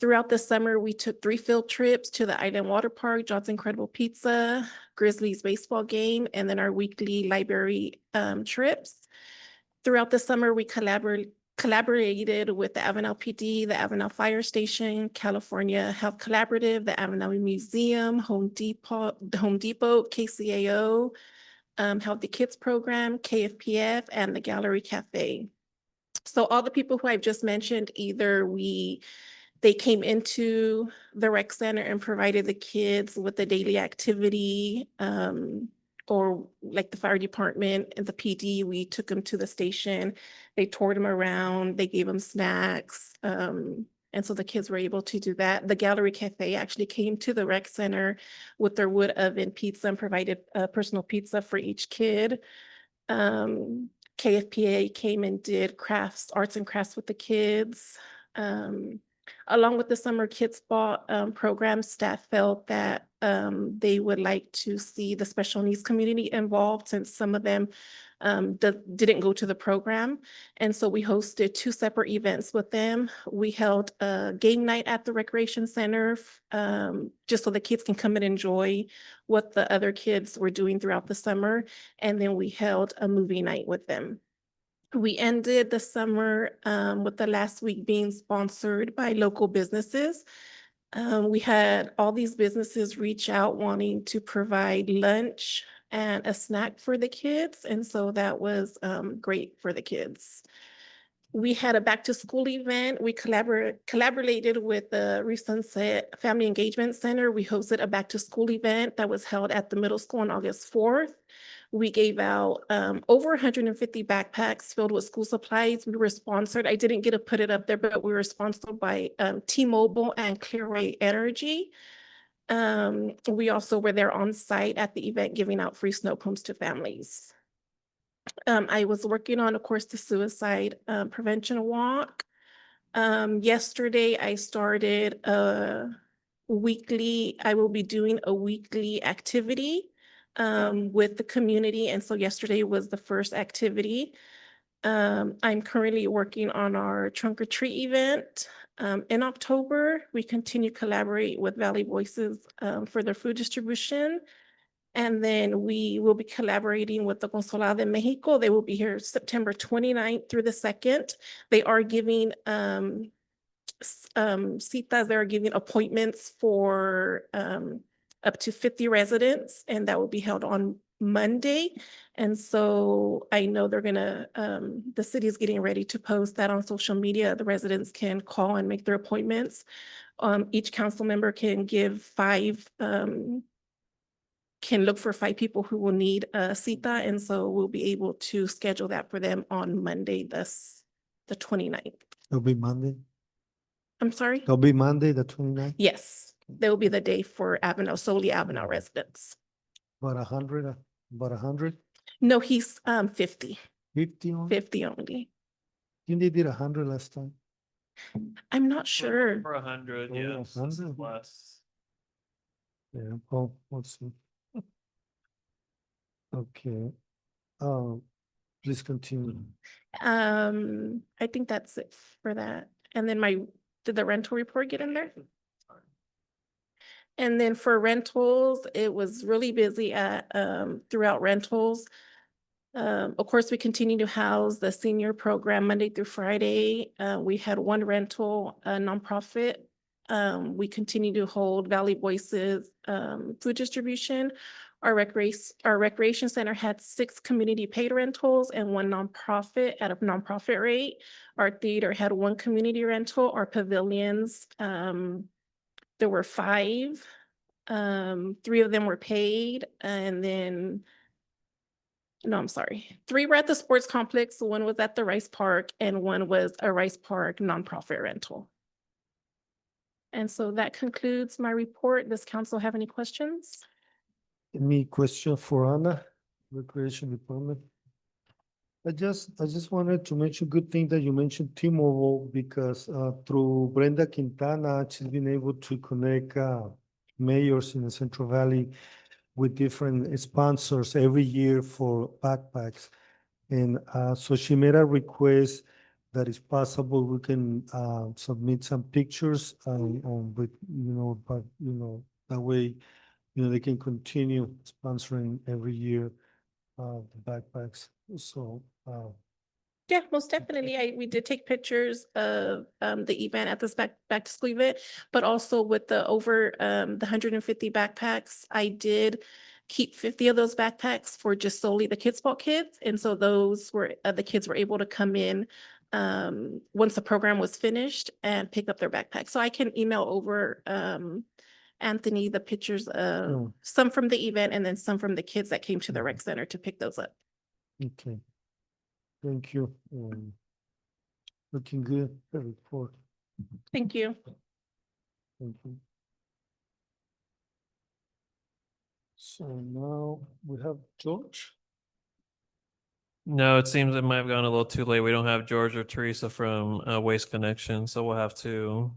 Throughout the summer, we took 3 field trips to the Island Water Park, John's Incredible Pizza, Grizzlies baseball game, and then our weekly library trips. Throughout the summer, we collaborated with the Avenal PD, the Avenal Fire Station, California Health Collaborative, the Avenal Museum, Home Depot, KCAO, Healthy Kids Program, KFPF, and the Gallery Cafe. So all the people who I've just mentioned, either they came into the rec center and provided the kids with a daily activity, or like the fire department and the PD, we took them to the station. They toured them around, they gave them snacks. And so the kids were able to do that. The Gallery Cafe actually came to the rec center with their wood oven pizza and provided personal pizza for each kid. KFPA came and did arts and crafts with the kids. Along with the Summer Kids Spot program, staff felt that they would like to see the special needs community involved since some of them didn't go to the program. And so we hosted 2 separate events with them. We held a game night at the recreation center just so the kids can come and enjoy what the other kids were doing throughout the summer. And then we held a movie night with them. We ended the summer with the last week being sponsored by local businesses. We had all these businesses reach out wanting to provide lunch and a snack for the kids. And so that was great for the kids. We had a back to school event. We collaborated with the Sunset Family Engagement Center. We hosted a back to school event that was held at the middle school on August 4th. We gave out over 150 backpacks filled with school supplies. We were sponsored. I didn't get to put it up there, but we were sponsored by T-Mobile and Clearway Energy. We also were there on site at the event giving out free snow cones to families. I was working on, of course, the suicide prevention walk. Yesterday, I started I will be doing a weekly activity with the community. And so yesterday was the first activity. I'm currently working on our trunk or treat event. In October, we continue to collaborate with Valley Voices for their food distribution. And then we will be collaborating with the Consulado de Mexico. They will be here September 29th through the 2nd. They are giving citas, they're giving appointments for up to 50 residents, and that will be held on Monday. And so I know they're gonna, the city is getting ready to post that on social media. The residents can call and make their appointments. Each council member can give 5, can look for 5 people who will need a cita. And so we'll be able to schedule that for them on Monday, the 29th. It'll be Monday. I'm sorry? It'll be Monday, the 29th. Yes, that will be the day for Avenal, solely Avenal residents. About 100. No, he's 50. 50 only? 50 only. think they did 100 last time. I'm not sure. For 100, Oh, yes, this is 100. less. Yeah, well, let's see. Okay, please continue. I think that's it for that. And then did the rental report get in there? And then for rentals, it was really busy throughout rentals. Of course, we continue to house the senior program Monday through Friday. We had one rental, a nonprofit. We continue to hold Valley Voices food distribution. Our recreation center had 6 community paid rentals and 1 nonprofit at a nonprofit rate. Our theater had 1 community rental. Our pavilions, there were 5. 3 of them were paid, and then no, I'm sorry. 3 were at the sports complex, 1 was at the Rice Park, and 1 was a Rice Park nonprofit rental. And so that concludes my report. Does council have any questions? Any question for Anna, Recreation Department? I just wanted to mention, good thing that you mentioned T-Mobile, because through Brenda Quintana, she's been able to connect mayors in the Central Valley with different sponsors every year for backpacks. And so she made a request that is possible we can submit some pictures with, but, that way, they can continue sponsoring every year the backpacks. So, Yeah, most definitely. We did take pictures of the event at this back to school event, but also with the 150 backpacks, I did keep 50 of those backpacks for just solely the Kids Ball kids. And so those were, the kids were able to come in once the program was finished and pick up their backpacks. So I can email over Anthony the pictures of some from the event and then some from the kids that came to the rec center to pick those up. okay. Thank you. Looking good, the report. Thank you. Thank you. So now we have George. No, it seems it might have gone a little too late. We don't have George or Teresa from Waste Connection, so we'll have to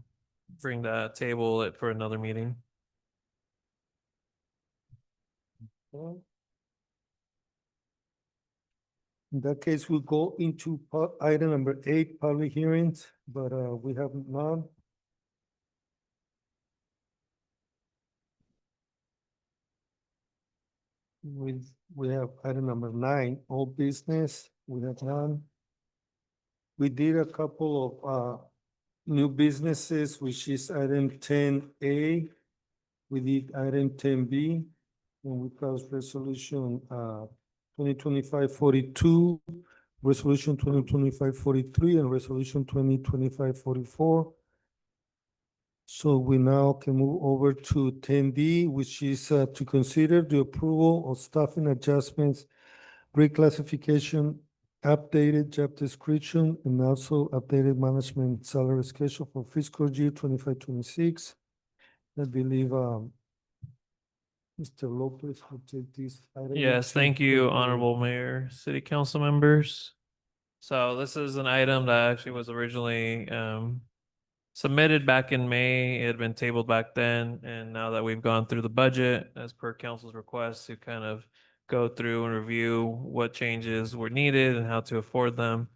bring that table it for another meeting. Well, in that case, we'll go into item number 8, public hearings, but we have none. We have item number 9, old business. We have none. We did a couple of new businesses, which is item 10A. We did item 10B, and we passed resolution 2025-42, resolution 2025-43, and resolution 2025-44. So we now can move over to 10D, which is to consider the approval of staffing adjustments, reclassification, updated job description, and also updated management salary schedule for fiscal year 25-26. I believe Mr. Lopez will take this item. Yes, thank you, Honorable Mayor, City Council members. So this is an item that actually was originally submitted back in May. It had been tabled back then, and now that we've gone through the budget as per council's request to kind of go through and review what changes were needed and how to afford them.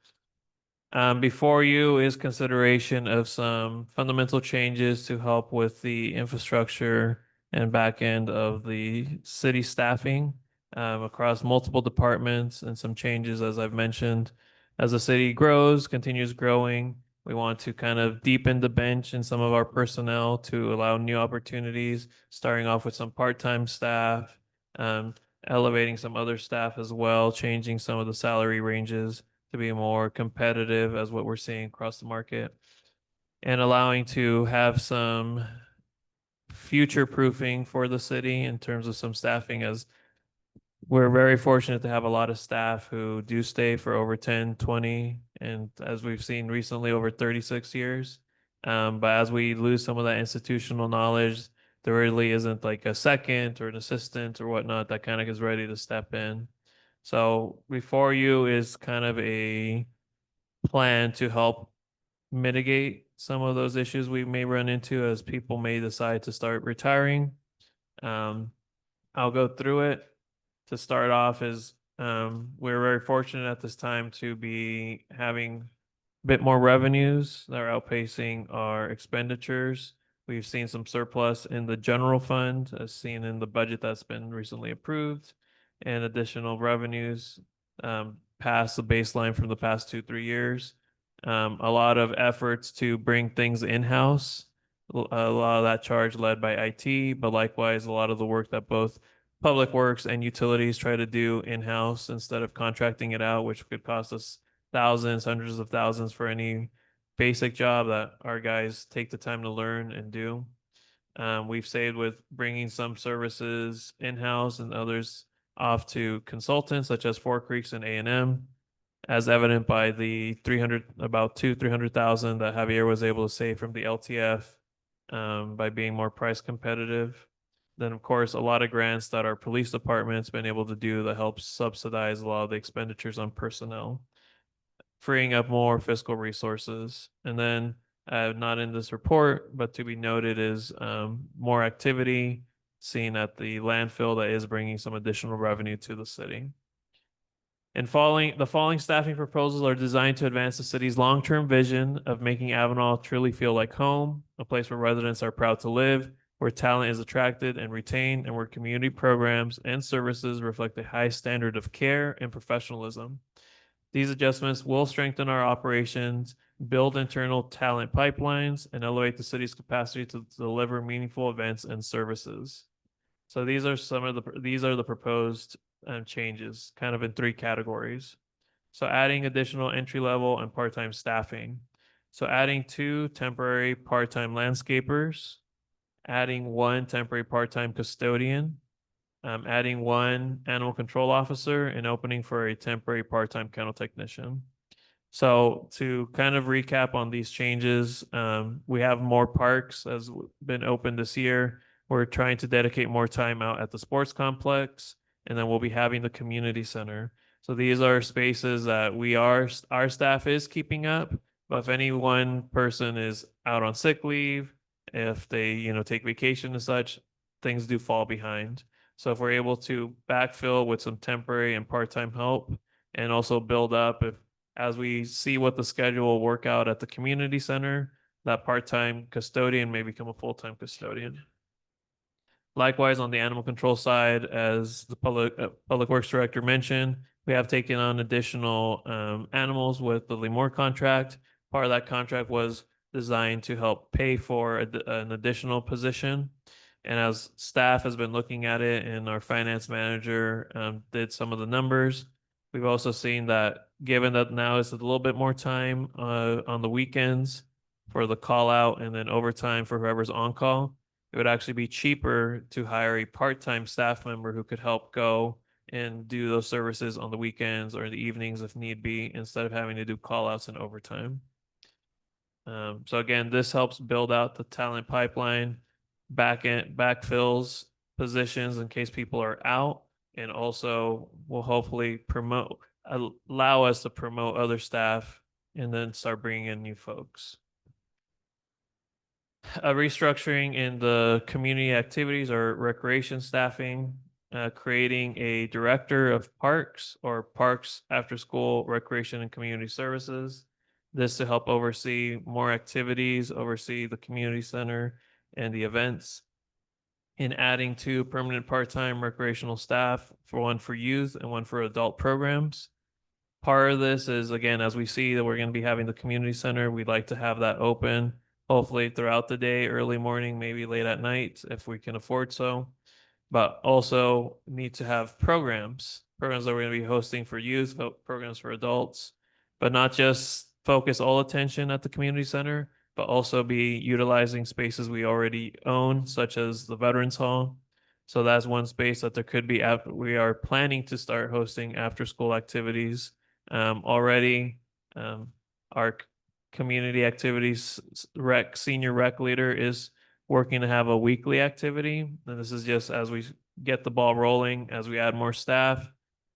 Before you is consideration of some fundamental changes to help with the infrastructure and back end of the city staffing across multiple departments, and some changes, as I've mentioned, as the city grows, continues growing. We want to kind of deepen the bench in some of our personnel to allow new opportunities, starting off with some part-time staff, elevating some other staff as well, changing some of the salary ranges to be more competitive as what we're seeing across the market, and allowing to have some future proofing for the city in terms of some staffing, as we're very fortunate to have a lot of staff who do stay for over 10, 20, and as we've seen recently, over 36 years. But as we lose some of that institutional knowledge, there really isn't like a second or an assistant or whatnot that kind of is ready to step in. So before you is kind of a plan to help mitigate some of those issues we may run into as people may decide to start retiring. I'll go through it. To start off is we're very fortunate at this time to be having a bit more revenues that are outpacing our expenditures. We've seen some surplus in the general fund, as seen in the budget that's been recently approved, and additional revenues past the baseline from the past 2-3 years. A lot of efforts to bring things in-house, a lot of that charge led by IT, but likewise a lot of the work that both Public Works and utilities try to do in-house instead of contracting it out, which could cost us thousands, hundreds of thousands for any basic job that our guys take the time to learn and do. We've saved with bringing some services in-house and others off to consultants such as Four Creeks and A&M, as evident by the 300,000 that Javier was able to save from the LTF by being more price competitive. Then, of course, a lot of grants that our police department's been able to do that helps subsidize a lot of the expenditures on personnel, freeing up more fiscal resources. And then, not in this report, but to be noted is more activity seen at the landfill that is bringing some additional revenue to the city. And the following staffing proposals are designed to advance the city's long-term vision of making Avenal truly feel like home, a place where residents are proud to live, where talent is attracted and retained, and where community programs and services reflect a high standard of care and professionalism. These adjustments will strengthen our operations, build internal talent pipelines, and elevate the city's capacity to deliver meaningful events and services. So these are the proposed changes, kind of in 3 categories. So adding additional entry-level and part-time staffing. So adding 2 temporary part-time landscapers, adding 1 temporary part-time custodian, adding 1 animal control officer, and opening for a temporary part-time kennel technician. So to kind of recap on these changes, we have more parks as been opened this year. We're trying to dedicate more time out at the sports complex, and then we'll be having the community center. So these are spaces that our staff is keeping up, but if any one person is out on sick leave, if they, take vacation and such, things do fall behind. So if we're able to backfill with some temporary and part-time help and also build up, as we see what the schedule will work out at the community center, that part-time custodian may become a full-time custodian. Likewise, on the animal control side, as the public works director mentioned, we have taken on additional animals with the Lemoore contract. Part of that contract was designed to help pay for an additional position. And as staff has been looking at it and our finance manager did some of the numbers, we've also seen that given that now it's a little bit more time on the weekends for the call out and then overtime for whoever's on call, it would actually be cheaper to hire a part-time staff member who could help go and do those services on the weekends or in the evenings if need be, instead of having to do call outs and overtime. So again, this helps build out the talent pipeline, backfills positions in case people are out, and also will hopefully allow us to promote other staff and then start bringing in new folks. A restructuring in the community activities or recreation staffing, creating a director of parks or parks after school recreation and community services. This to help oversee more activities, oversee the community center and the events. In adding 2 permanent part-time recreational staff, one for youth and one for adult programs. Part of this is, again, as we see that we're going to be having the community center, we'd like to have that open, hopefully throughout the day, early morning, maybe late at night, if we can afford so. But also need to have programs that we're going to be hosting for youth, programs for adults, but not just focus all attention at the community center, but also be utilizing spaces we already own, such as the Veterans Hall. So that's one space that there could be. We are planning to start hosting after-school activities already. Our community activities senior rec leader is working to have a weekly activity. And this is just as we get the ball rolling, as we add more staff,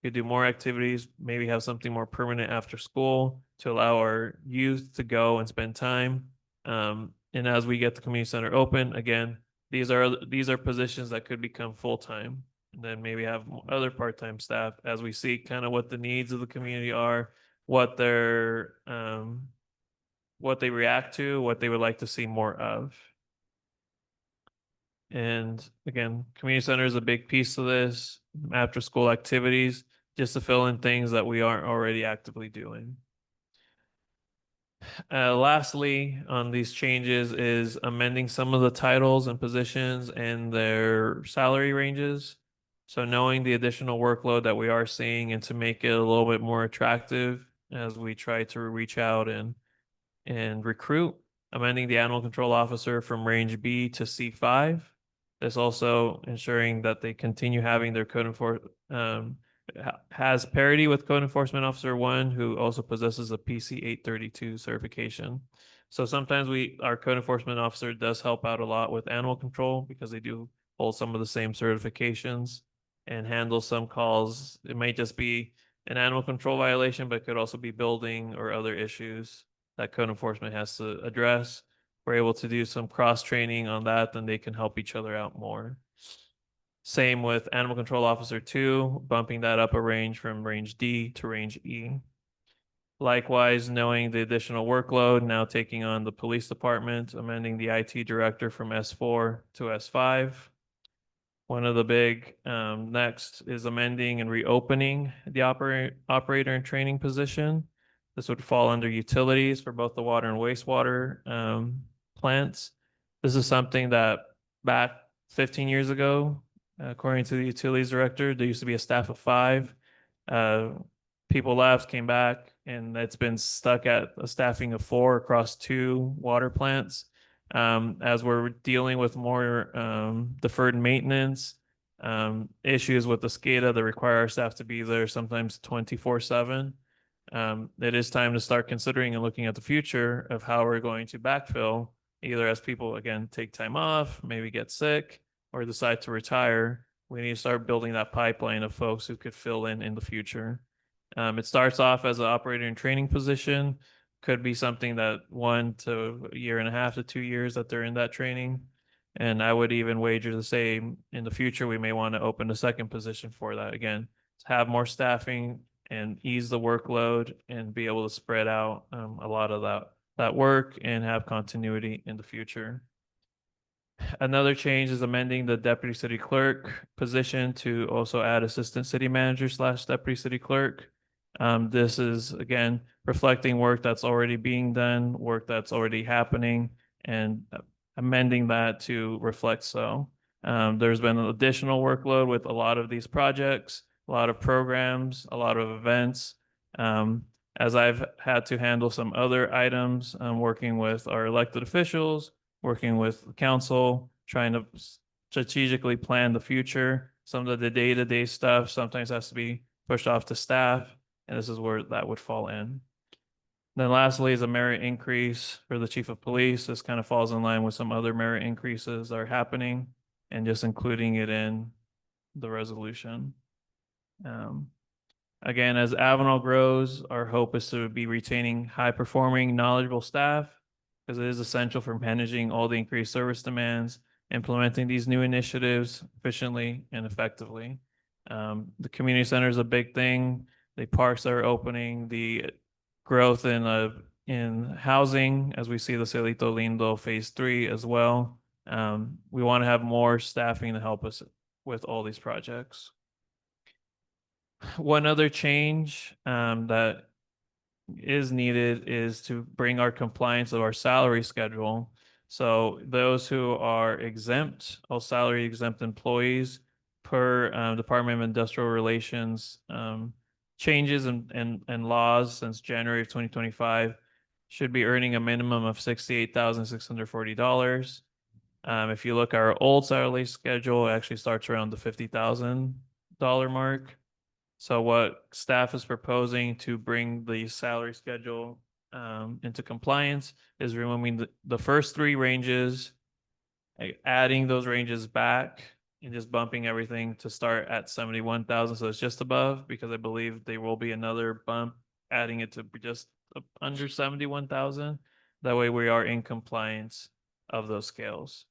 could do more activities, maybe have something more permanent after school to allow our youth to go and spend time. And as we get the community center open, again, these are positions that could become full-time. And then maybe have other part-time staff as we see kind of what the needs of the community are, what their what they react to, what they would like to see more of. And again, community center is a big piece of this. After school activities, just to fill in things that we aren't already actively doing. Lastly, on these changes is amending some of the titles and positions and their salary ranges. So knowing the additional workload that we are seeing and to make it a little bit more attractive as we try to reach out and recruit, amending the animal control officer from range B to C5. This also ensuring that they continue having their code enforcement, has parity with Code Enforcement Officer 1, who also possesses a PC 832 certification. So sometimes our code enforcement officer does help out a lot with animal control because they do hold some of the same certifications and handle some calls. It might just be an animal control violation, but could also be building or other issues that code enforcement has to address. We're able to do some cross training on that, then they can help each other out more. Same with Animal Control Officer 2, bumping that up a range from range D to range E. Likewise, knowing the additional workload, now taking on the police department, amending the IT director from S4 to S5. One of the big next is amending and reopening the operator and training position. This would fall under utilities for both the water and wastewater plants. This is something that back 15 years ago, according to the utilities director, there used to be a staff of 5. People left, came back, and it's been stuck at a staffing of 4 across 2 water plants. As we're dealing with more deferred maintenance, issues with the SCADA that require our staff to be there sometimes 24/7. It is time to start considering and looking at the future of how we're going to backfill, either as people, again, take time off, maybe get sick, or decide to retire. We need to start building that pipeline of folks who could fill in the future. It starts off as an operator in training position, could be something that 1 to a year and a half to 2 years that they're in that training. And I would even wager to say in the future, we may want to open a second position for that again, to have more staffing and ease the workload and be able to spread out a lot of that work and have continuity in the future. Another change is amending the deputy city clerk position to also add assistant city manager / deputy city clerk. This is, again, reflecting work that's already being done, work that's already happening, and amending that to reflect so. There's been an additional workload with a lot of these projects, a lot of programs, a lot of events. As I've had to handle some other items, working with our elected officials, working with the council, trying to strategically plan the future. Some of the day-to-day stuff sometimes has to be pushed off to staff, and this is where that would fall in. Then lastly is a merit increase for the chief of police. This kind of falls in line with some other merit increases that are happening and just including it in the resolution. Again, as Avenal grows, our hope is to be retaining high-performing, knowledgeable staff because it is essential for managing all the increased service demands, implementing these new initiatives efficiently and effectively. The community center is a big thing. The parks are opening, the growth in housing, as we see the Celito Lindo Phase 3 as well. We want to have more staffing to help us with all these projects. One other change that is needed is to bring our compliance of our salary schedule. So those who are exempt, all salary exempt employees per Department of Industrial Relations changes and laws since January of 2025 should be earning a minimum of $68,640. If you look at our old salary schedule, it actually starts around the $50,000 mark. So what staff is proposing to bring the salary schedule into compliance is removing the first 3 ranges, adding those ranges back and just bumping everything to start at 71,000. So it's just above, because I believe there will be another bump, adding it to just under 71,000. That way we are in compliance of those scales.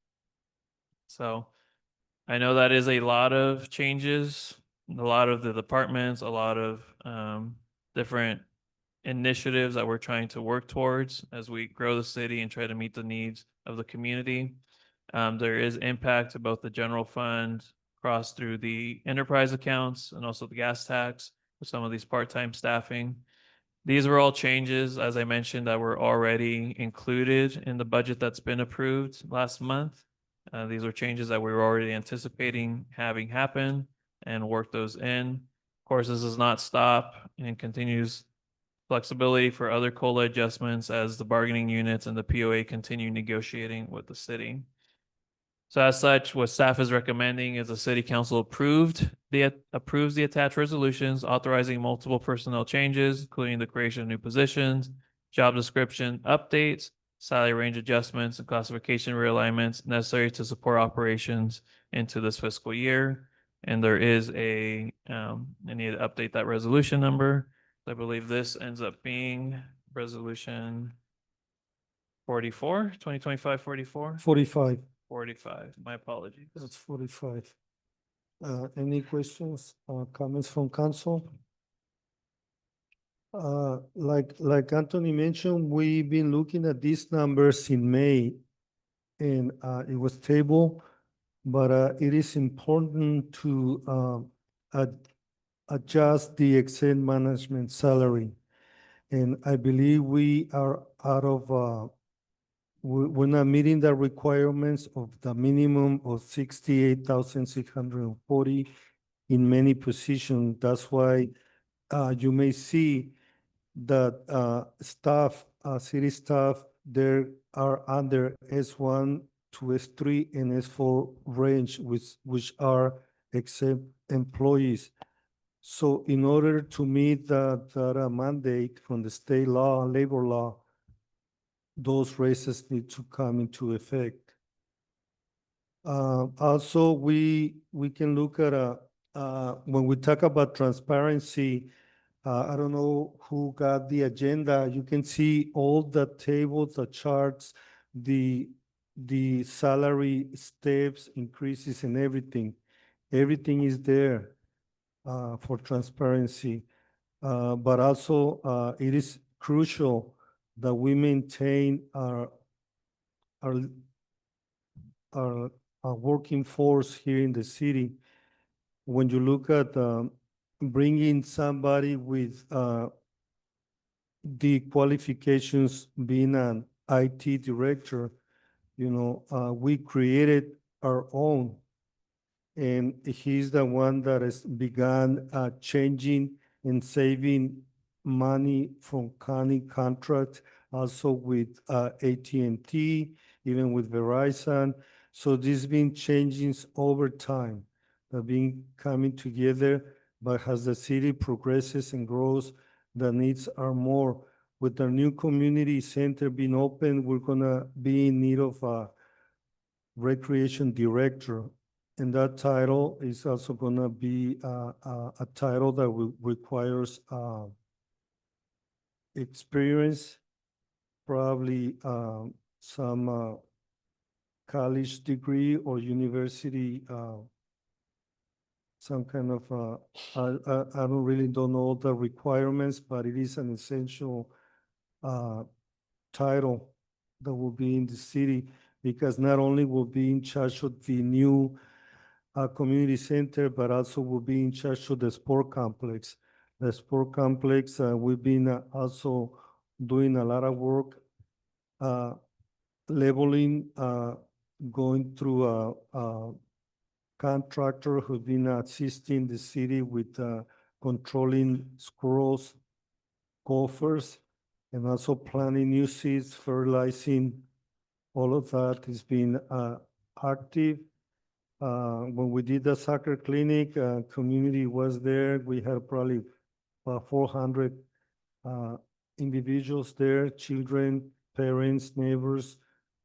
So I know that is a lot of changes, a lot of the departments, a lot of different initiatives that we're trying to work towards as we grow the city and try to meet the needs of the community. There is impact to both the general fund, cross through the enterprise accounts, and also the gas tax with some of these part-time staffing. These were all changes, as I mentioned, that were already included in the budget that's been approved last month. These are changes that we were already anticipating having happen and work those in. Of course, this does not stop and continues flexibility for other COLA adjustments as the bargaining units and the POA continue negotiating with the city. So as such, what staff is recommending is the city council approves the attached resolutions authorizing multiple personnel changes, including the creation of new positions, job description updates, salary range adjustments, and classification realignments necessary to support operations into this fiscal year. And there is I need to update that resolution number. I believe this ends up being resolution 44, 2025 44. 45. 45, my apologies. That's 45. Any questions, comments from council? Like Anthony mentioned, we've been looking at these numbers in May, and it was tabled, but it is important to adjust the extent management salary. And I believe we are out of we're not meeting the requirements of the minimum of 68,640 in many positions. That's why you may see that staff, city staff, there are under S1 to S3 and S4 range, which are exempt employees. So in order to meet that mandate from the state law, labor law, those raises need to come into effect. Also, we can look at when we talk about transparency, I don't know who got the agenda. You can see all the tables, the charts, the salary steps, increases, and everything. Everything is there for transparency. But also, it is crucial that we maintain our working force here in the city. When you look at bringing somebody with the qualifications, being an IT director, we created our own. And he's the one that has begun changing and saving money from county contract, also with AT&T, even with Verizon. So this has been changing over time, been coming together, but as the city progresses and grows, the needs are more. With the new community center being open, we're gonna be in need of a recreation director. And that title is also gonna be a title that requires experience, probably some college degree or university, some kind of, I don't know all the requirements, but it is an essential title that will be in the city, because not only will be in charge of the new community center, but also will be in charge of the sport complex. The sport complex, we've been also doing a lot of work, leveling, going through a contractor who's been assisting the city with controlling squirrels, gophers, and also planting new seeds, fertilizing. All of that has been active. When we did the soccer clinic, community was there. We had probably about 400 individuals there, children, parents, neighbors,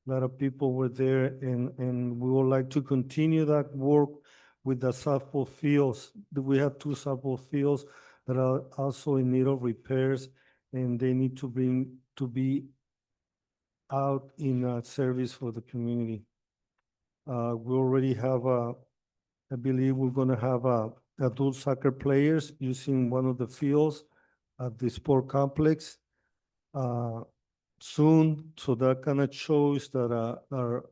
A lot of people were there, and we would like to continue that work with the softball fields. We have two softball fields that are also in need of repairs, and they need to be out in service for the community. We already have I believe we're gonna have adult soccer players using one of the fields at the sport complex soon. So that kind of shows that our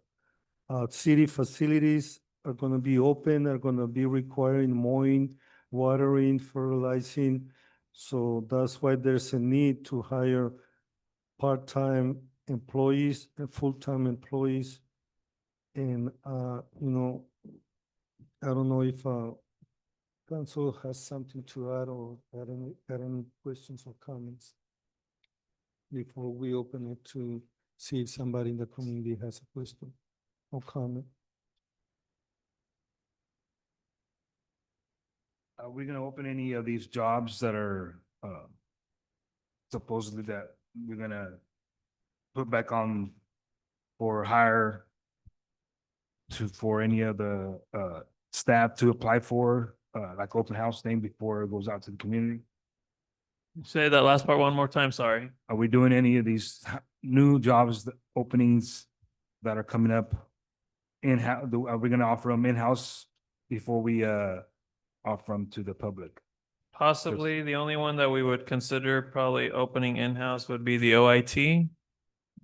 city facilities are gonna be open, are gonna be requiring mowing, watering, fertilizing. So that's why there's a need to hire part-time employees and full-time employees. And, I don't know if council has something to add or add any questions or comments before we open it to see if somebody in the community has a question or comment. Are we gonna open any of these jobs that are supposedly that we're gonna put back on for hire for any of the staff to apply for, like open house thing before it goes out to the community? Say that last part one more time, sorry. Are we doing any of these new jobs, openings that are coming up in-house? Are we gonna offer them in-house before we offer them to the public? Possibly the only one that we would consider probably opening in-house would be the OIT,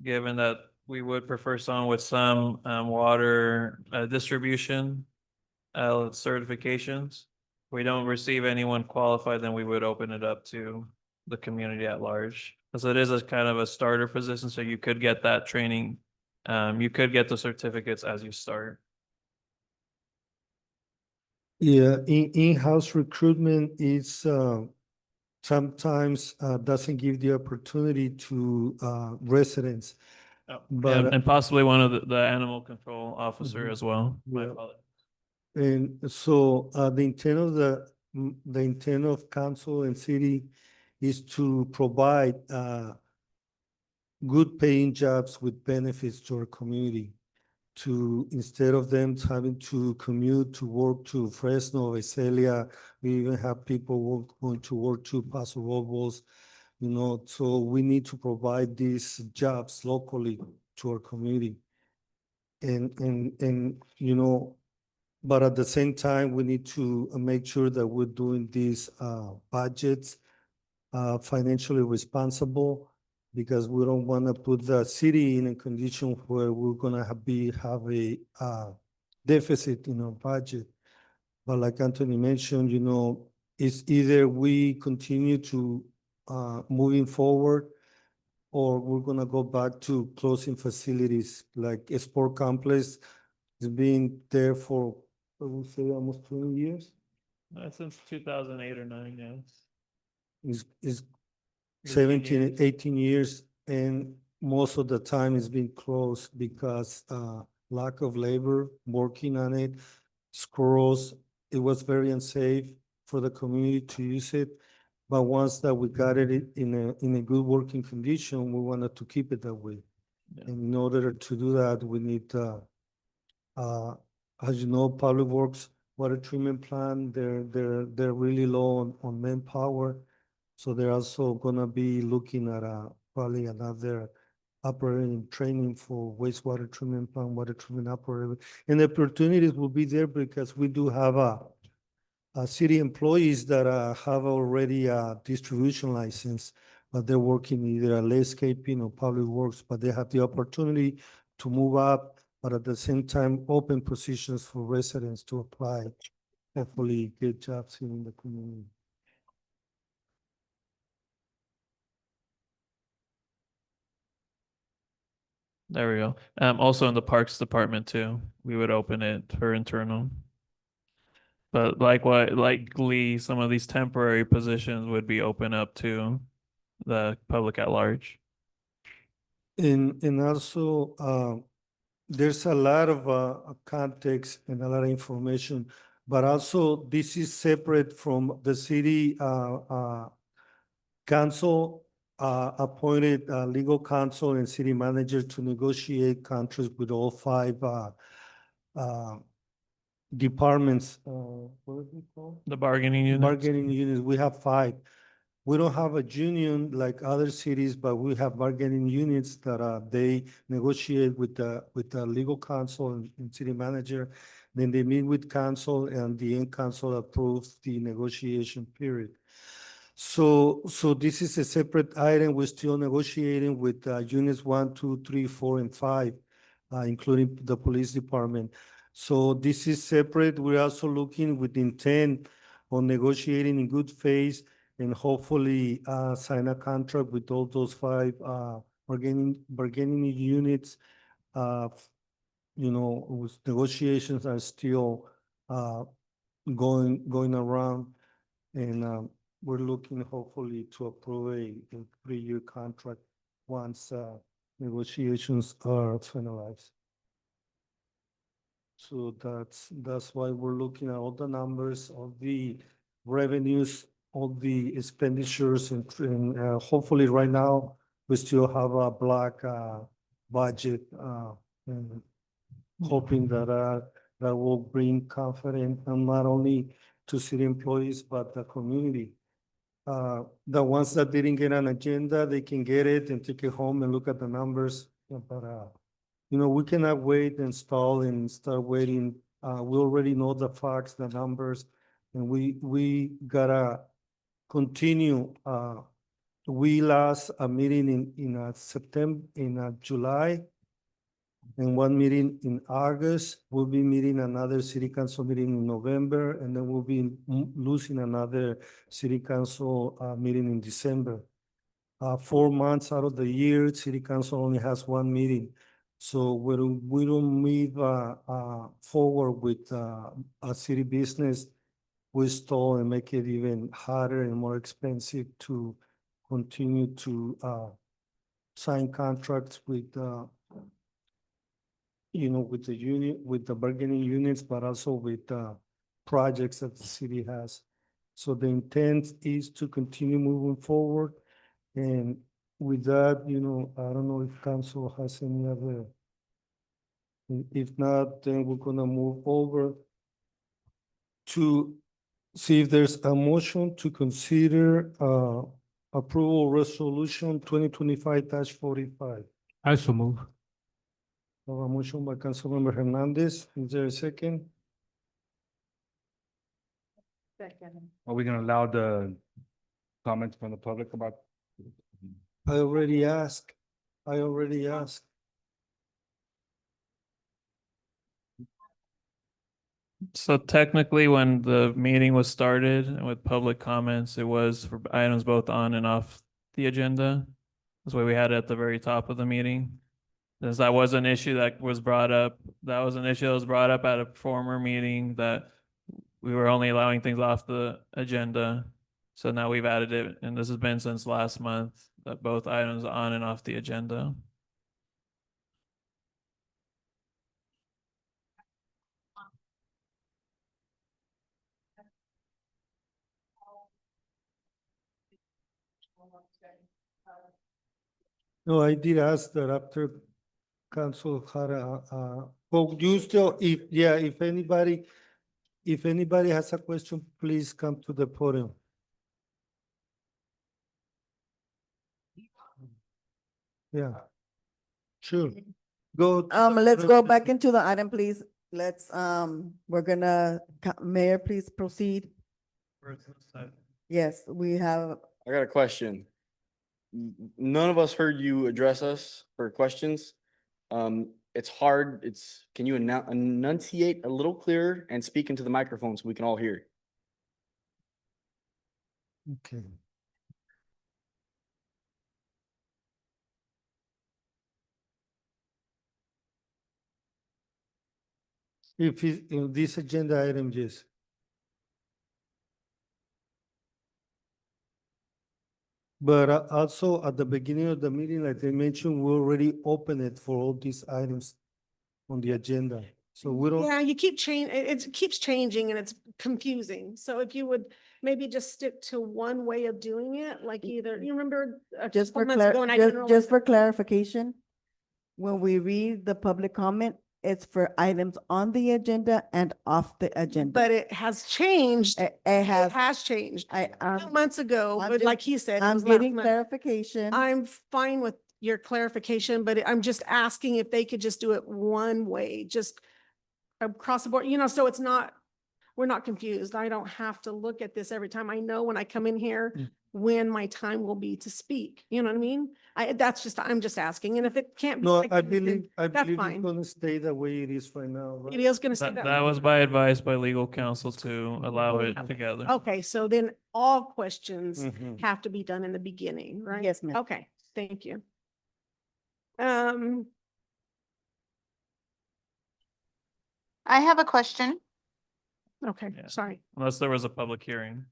given that we would prefer someone with some water distribution certifications. If we don't receive anyone qualified, then we would open it up to the community at large. So it is a kind of a starter position, so you could get that training. You could get the certificates as you start. Yeah, in-house recruitment is sometimes doesn't give the opportunity to residents. Oh, But yeah, and possibly one of the animal control officer as well. My Yeah. apologies. And so the intent of council and city is to provide good paying jobs with benefits to our community. To, instead of them having to commute to work to Fresno, Visalia, we even have people going to work to Paso Robles, so we need to provide these jobs locally to our community. And but at the same time, we need to make sure that we're doing these budgets financially responsible, because we don't want to put the city in a condition where we're gonna have a deficit in our budget. But like Anthony mentioned, it's either we continue to moving forward, or we're gonna go back to closing facilities like a sport complex. It's been there for, I would say, almost 20 years. Since 2008 or 9, yeah. It's 18 17, years. 18 years, and most of the time it's been closed because lack of labor working on it, squirrels. It was very unsafe for the community to use it. But once that we got it in a good working condition, we wanted to keep it that way. And in order to do that, we need as you know, Public Works water treatment plant, they're really low on manpower. So they're also gonna be looking at probably another operating training for wastewater treatment plant, water treatment operator. And the opportunities will be there because we do have city employees that have already a distribution license, but they're working either at landscaping or Public Works, but they have the opportunity to move up, but at the same time, open positions for residents to apply, hopefully get jobs here in the community. There we go. Also in the Parks Department too, we would open it for internal. But likely some of these temporary positions would be open up to the public at large. And also, there's a lot of context and a lot of information, but also this is separate from the city council appointed legal counsel and city manager to negotiate contracts with all five departments. What is it called? The bargaining units. Bargaining units. We have five. We don't have a union like other cities, but we have bargaining units that they negotiate with the legal counsel and city manager. Then they meet with council and the end council approves the negotiation period. So this is a separate item. We're still negotiating with units 1, 2, 3, 4, and 5, including the police department. So this is separate. We're also looking with intent on negotiating in good faith and hopefully sign a contract with all those five bargaining units. With negotiations are still going around, and we're looking hopefully to approve a 3-year contract once negotiations are finalized. So that's why we're looking at all the numbers, all the revenues, all the expenditures, and hopefully right now we still have a black budget, and hoping that will bring confidence and not only to city employees but the community. The ones that didn't get an agenda, they can get it and take it home and look at the numbers. But we cannot wait and stall and start waiting. We already know the facts, the numbers, and we gotta continue. We last a meeting in September, in July, and one meeting in August. We'll be meeting another city council meeting in November, and then we'll be losing another city council meeting in December. 4 months out of the year, city council only has one meeting. So we don't move forward with a city business, we stall and make it even harder and more expensive to continue to sign contracts with with the union, with the bargaining units, but also with projects that the city has. So the intent is to continue moving forward. And with that, I don't know if council has any other. If not, then we're gonna move over to see if there's a motion to consider approval resolution 2025-45. I so move. A motion by Councilmember Hernandez. Is there a second? Second. Are we gonna allow the comments from the public about? I already asked. So technically, when the meeting was started and with public comments, it was for items both on and off the agenda. That's why we had it at the very top of the meeting. Since that was an issue that was brought up, at a former meeting, that we were only allowing things off the agenda. So now we've added it, and this has been since last month, that both items on and off the agenda. No, I did ask that after council had well, you still, if anybody has a question, please come to the podium. Yeah, sure. Go. Let's go back into the item, please. Let's, we're gonna, Mayor, please proceed. Yes, we have, I got a question. None of us heard you address us for questions. It's hard. Can you enunciate a little clearer and speak into the microphone so we can all hear? Okay. If in this agenda item, yes. But also at the beginning of the meeting, like I mentioned, we already opened it for all these items on the agenda. So we don't. Yeah, you keep it keeps changing and it's confusing. So if you would maybe just stick to one way of doing it, like either, you remember a Just couple for months ago and I just for clarification, when we read the public comment, it's for items on the agenda and off the agenda. but it has changed. It It has, has changed. I, 2 months ago, I'm but like just- he said, it I'm was last getting month. clarification. I'm fine with your clarification, but I'm just asking if they could just do it one way, just across the board, so it's not, we're not confused. I don't have to look at this every time. I know when I come in here, when my time will be to speak. You know what I mean? I'm just asking. And if it can't be. No, like I this, then believe, that's it's fine. gonna stay the way it is right now, right? It is gonna say That, that. that was by advice by legal counsel to allow it together. Okay, so then all questions Mhm. have to be done in the beginning, right? Yes, ma'am. Okay, thank you. I have a question. Okay, Yeah. sorry. Unless there was a public hearing,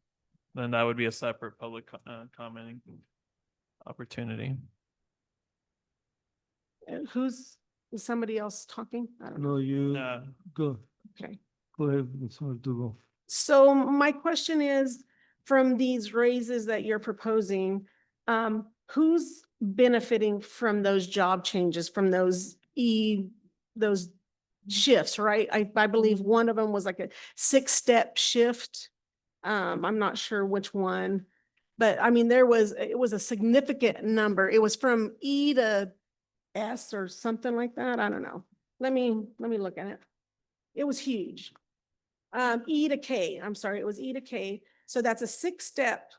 then that would be a separate public commenting opportunity. Is somebody else talking? I don't know. No, you, Uh, go, Okay. go ahead, Ms. Verdugo. So my question is, from these raises that you're proposing, who's benefiting from those job changes, from those shifts, right? I believe one of them was like a 6-step shift. I'm not sure which one, but I mean, it was a significant number. It was from E to S or something like that. I don't know. Let me look at it. It was huge. E to K, I'm sorry, it was E to K. So that's a 6-step.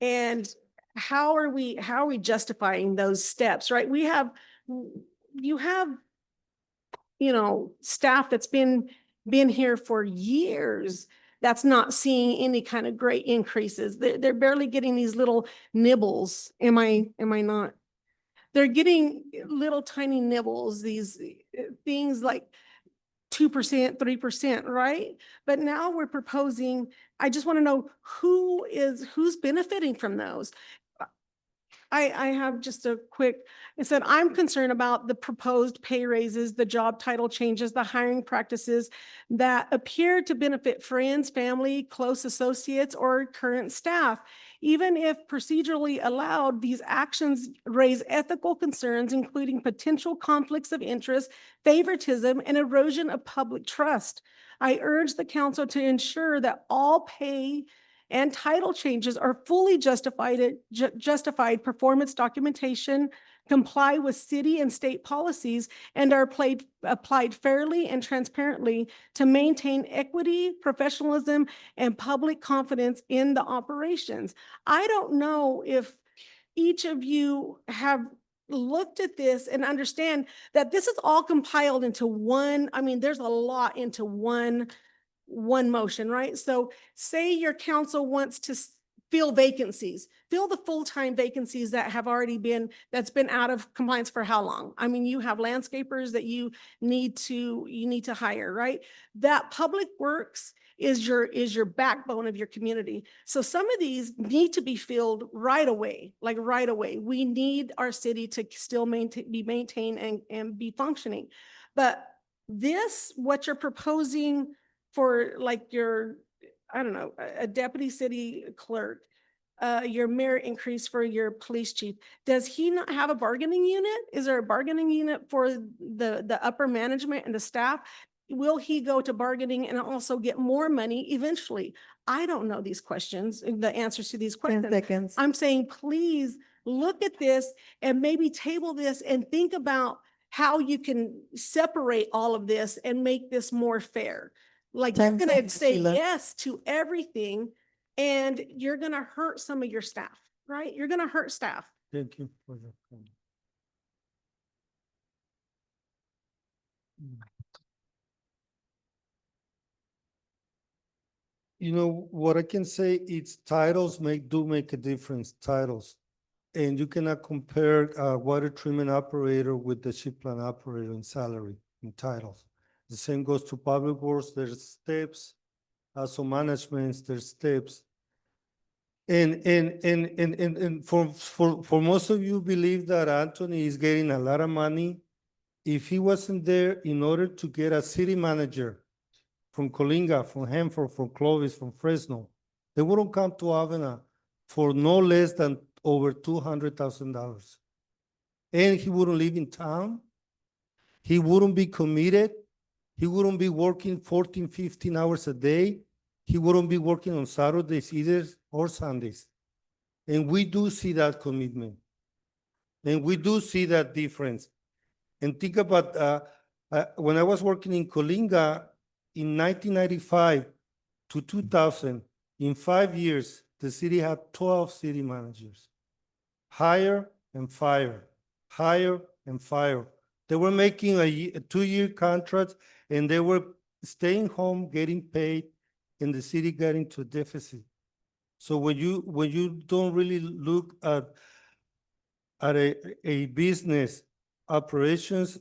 And how are we justifying those steps, right? You have, staff that's been here for years that's not seeing any kind of great increases. They're barely getting these little nibbles. Am I not? They're getting little tiny nibbles, these things like 2%, 3%, right? But now we're proposing, I just want to know who's benefiting from those. I have just a quick, it said, I'm concerned about the proposed pay raises, the job title changes, the hiring practices that appear to benefit friends, family, close associates, or current staff. Even if procedurally allowed, these actions raise ethical concerns, including potential conflicts of interest, favoritism, and erosion of public trust. I urge the council to ensure that all pay and title changes are fully justified performance documentation, comply with city and state policies, and are applied fairly and transparently to maintain equity, professionalism, and public confidence in the operations. I don't know if each of you have looked at this and understand that this is all compiled into one. I mean, there's a lot into one motion, right? So say your council wants to fill vacancies, fill the full-time vacancies that have already that's been out of compliance for how long? I mean, you have landscapers that you need to hire, right? That public works is your backbone of your community. So some of these need to be filled right away, like right away. We need our city to still be maintained and be functioning. But what you're proposing for like your, I don't know, a deputy city clerk, your merit increase for your police chief, does he not have a bargaining unit? Is there a bargaining unit for the upper management and the staff? Will he go to bargaining and also get more money eventually? I don't know these questions, the answers to these 10 questions. seconds. I'm saying, please look at this and maybe table this and think about how you can separate all of this and make this more fair. Like you're 10 gonna seconds, say Sheila. yes to everything and you're gonna hurt some of your staff, right? You're gonna hurt staff. Thank you for your comment. You know, what I can say is titles do make a difference, titles. And you cannot compare water treatment operator with the ship plant operator in salary and titles. The same goes to public works, there's steps, also managements, there's steps. And for most of you believe that Anthony is getting a lot of money if he wasn't there in order to get a city manager from Colinga, from Hanford, from Clovis, from Fresno, they wouldn't come to Avenal for no less than over $200,000. And he wouldn't live in town. He wouldn't be committed. He wouldn't be working 14, 15 hours a day. He wouldn't be working on Saturdays either or Sundays. And we do see that commitment. And we do see that difference. And think about when I was working in Colinga in 1995 to 2000, in 5 years, the city had 12 city managers. Hire and fire, hire and fire. They were making a 2-year contract and they were staying home, getting paid, and the city got into a deficit. So when you don't really look at a business operations,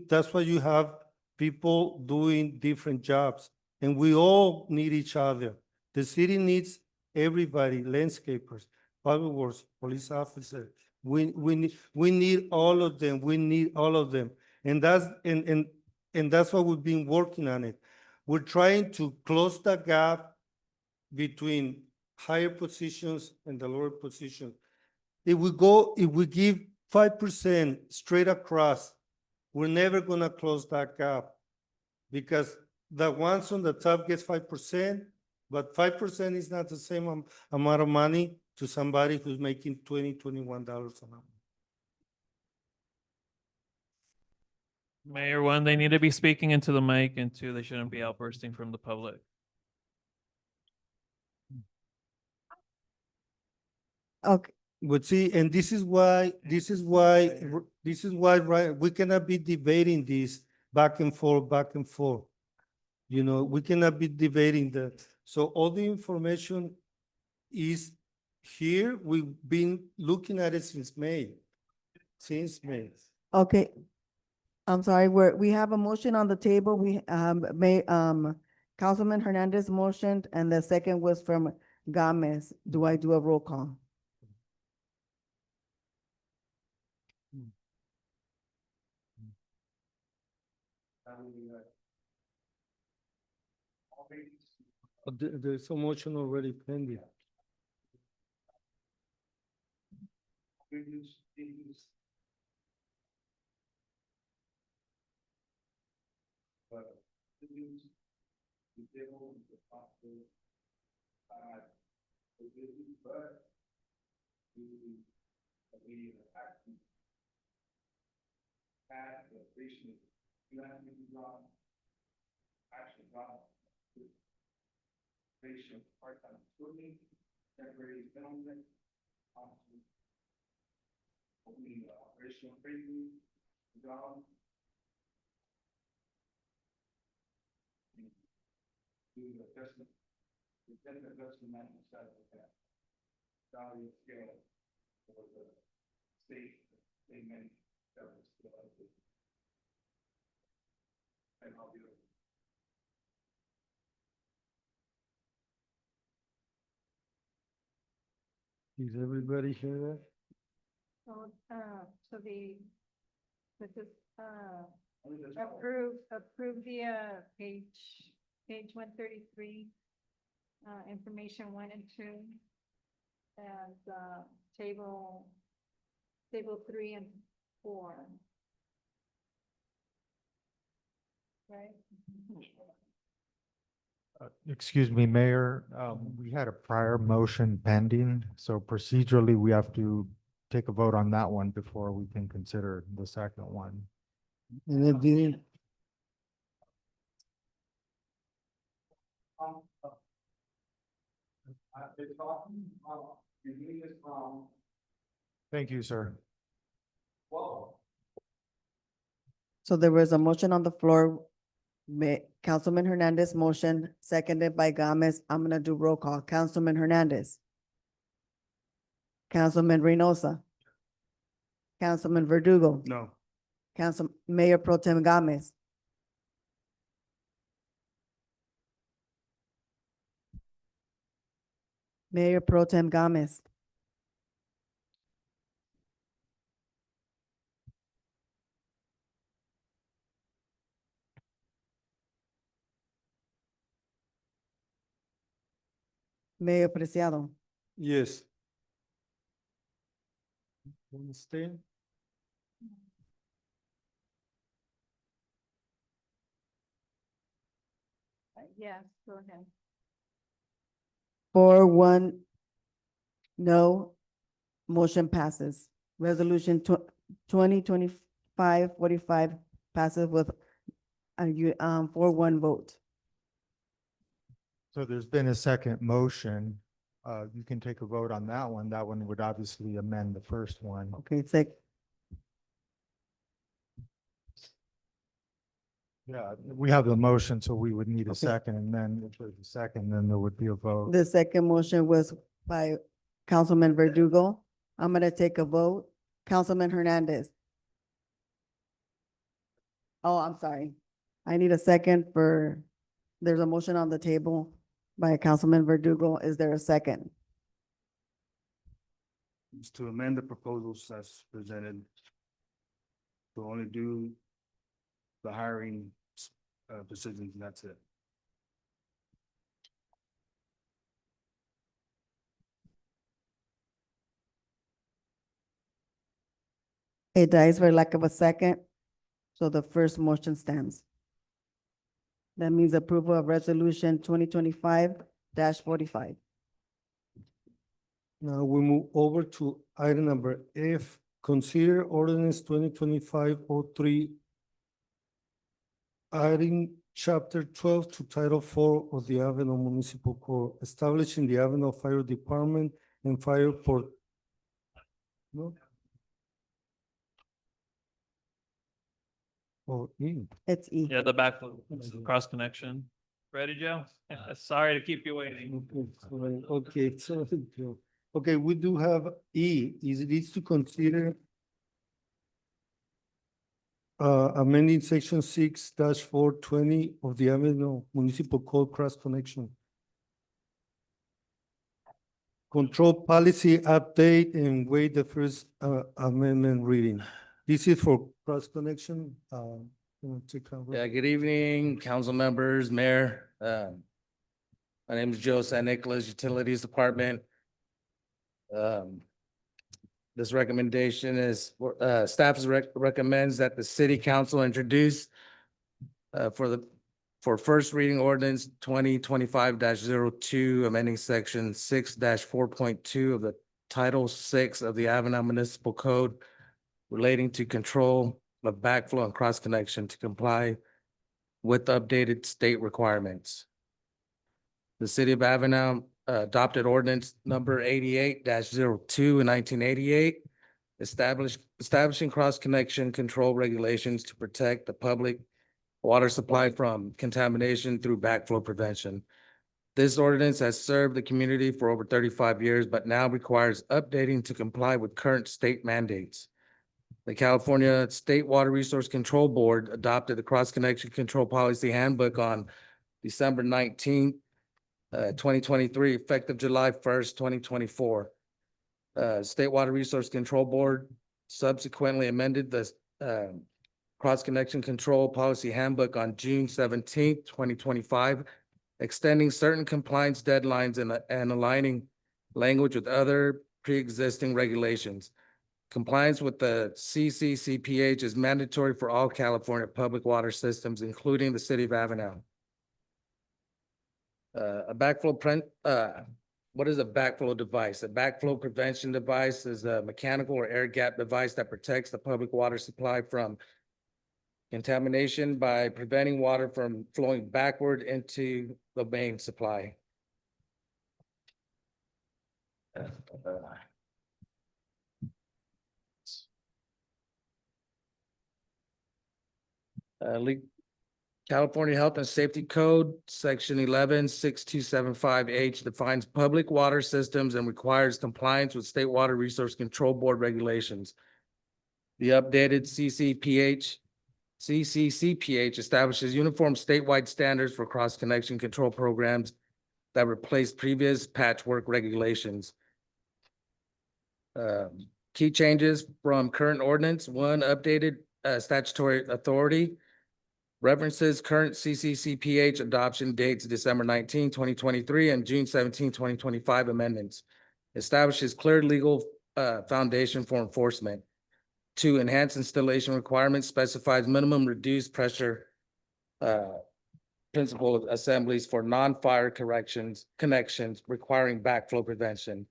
that's why you have people doing different jobs, and we all need each other. The city needs everybody, landscapers, public works, police officers. We need all of them. We need all of them, and that's why we've been working on it. We're trying to close the gap between higher positions and the lower positions. If we give 5% straight across, we're never gonna close that gap because the ones on the top gets 5%, but 5% is not the same amount of money to somebody who's making $20, $21 an hour. Mayor, one, they need to be speaking into the mic, and two, they shouldn't be outbursting from the public. Okay, But see, and this is why, right, we cannot be debating this back and forth. You know, we cannot be debating that. So all the information is here. We've been looking at it since May. okay. I'm sorry, we have a motion on the table. Councilman Hernandez motioned and the second was from Gomez. Do I do a roll call? There's a motion already pending. Does everybody hear that? So this is, approve the, page 133, information 1 and 2, and, table 3 and 4. Right? Excuse me, Mayor, we had a prior motion pending, so procedurally, we have to take a vote on that one before we can consider the second one. And it didn't. Thank you, sir. So there was a motion on the floor. Councilman Hernandez motion, seconded by Gomez. I'm gonna do roll call. Councilman Hernandez. Councilman Reynosa. Councilman Verdugo. No. Mayor Pro Tem Gomez. Mayor Pro Tem Gomez. Mayor Preciado. Yes. Want to stay? Yes, go ahead. 4-1, no, motion passes. Resolution 2025-45 passes with a 4-1 vote. So there's been a second motion. You can take a vote on that one. That one would obviously amend the first one. Okay, Yeah, we have the motion, so we would need a Okay. second, and then if there's a second, then there would be a vote. the second motion was by Councilman Verdugo. I'm gonna take a vote. Councilman Hernandez. Oh, I'm sorry. I need a second there's a motion on the table by Councilman Verdugo. Is there a second? Is to amend the proposals as presented. To only do the hiring positions, and that's it. It dies for lack of a second, so the first motion stands. That means approval of resolution 2025-45. Now we move over to item number F, consider ordinance 2025-03, adding chapter 12 to title 4 of the Avenal Municipal Code, establishing the Avenal Fire Department and Fire Port. No? Oh, E. It's E. Yeah, the backflow, cross connection. Ready, Joe? Sorry to keep you waiting. Okay, so, okay, we do have E, is it is to consider amending section 6-420 of the Avenal Municipal Code cross connection. Control policy update and waive the first amendment reading. This is for cross connection. Yeah, good evening, council members, mayor. My name is Joe San Nicolas, Utilities Department. This recommendation is, staff recommends that the city council introduce for first reading ordinance 2025-02, amending section 6-4.2 of the Title 6 of the Avenal Municipal Code relating to control of backflow and cross connection to comply with updated state requirements. The city of Avenal adopted ordinance number 88-02 in 1988, establishing cross connection control regulations to protect the public water supply from contamination through backflow prevention. This ordinance has served the community for over 35 years, but now requires updating to comply with current state mandates. The California State Water Resource Control Board adopted the Cross Connection Control Policy Handbook on December 19th, 2023, effective July 1st, 2024. State Water Resource Control Board subsequently amended the Cross Connection Control Policy Handbook on June 17th, 2025, extending certain compliance deadlines and aligning language with other pre-existing regulations. Compliance with the CCCPH is mandatory for all California public water systems, including the city of Avenal. What is a backflow device? A backflow prevention device is a mechanical or air gap device that protects the public water supply from contamination by preventing water from flowing backward into the main supply. California Health and Safety Code, Section 11-6275H defines public water systems and requires compliance with State Water Resource Control Board regulations. The updated CCCPH establishes uniform statewide standards for cross-connection control programs that replace previous patchwork regulations. Key changes from current ordinance: one, updated statutory authority. References current CCCPH adoption dates December 19, 2023, and June 17, 2025 amendments. Establishes clear legal foundation for enforcement. 2, enhanced installation requirements specifies minimum reduced pressure principal assemblies for non-fire connections requiring backflow prevention.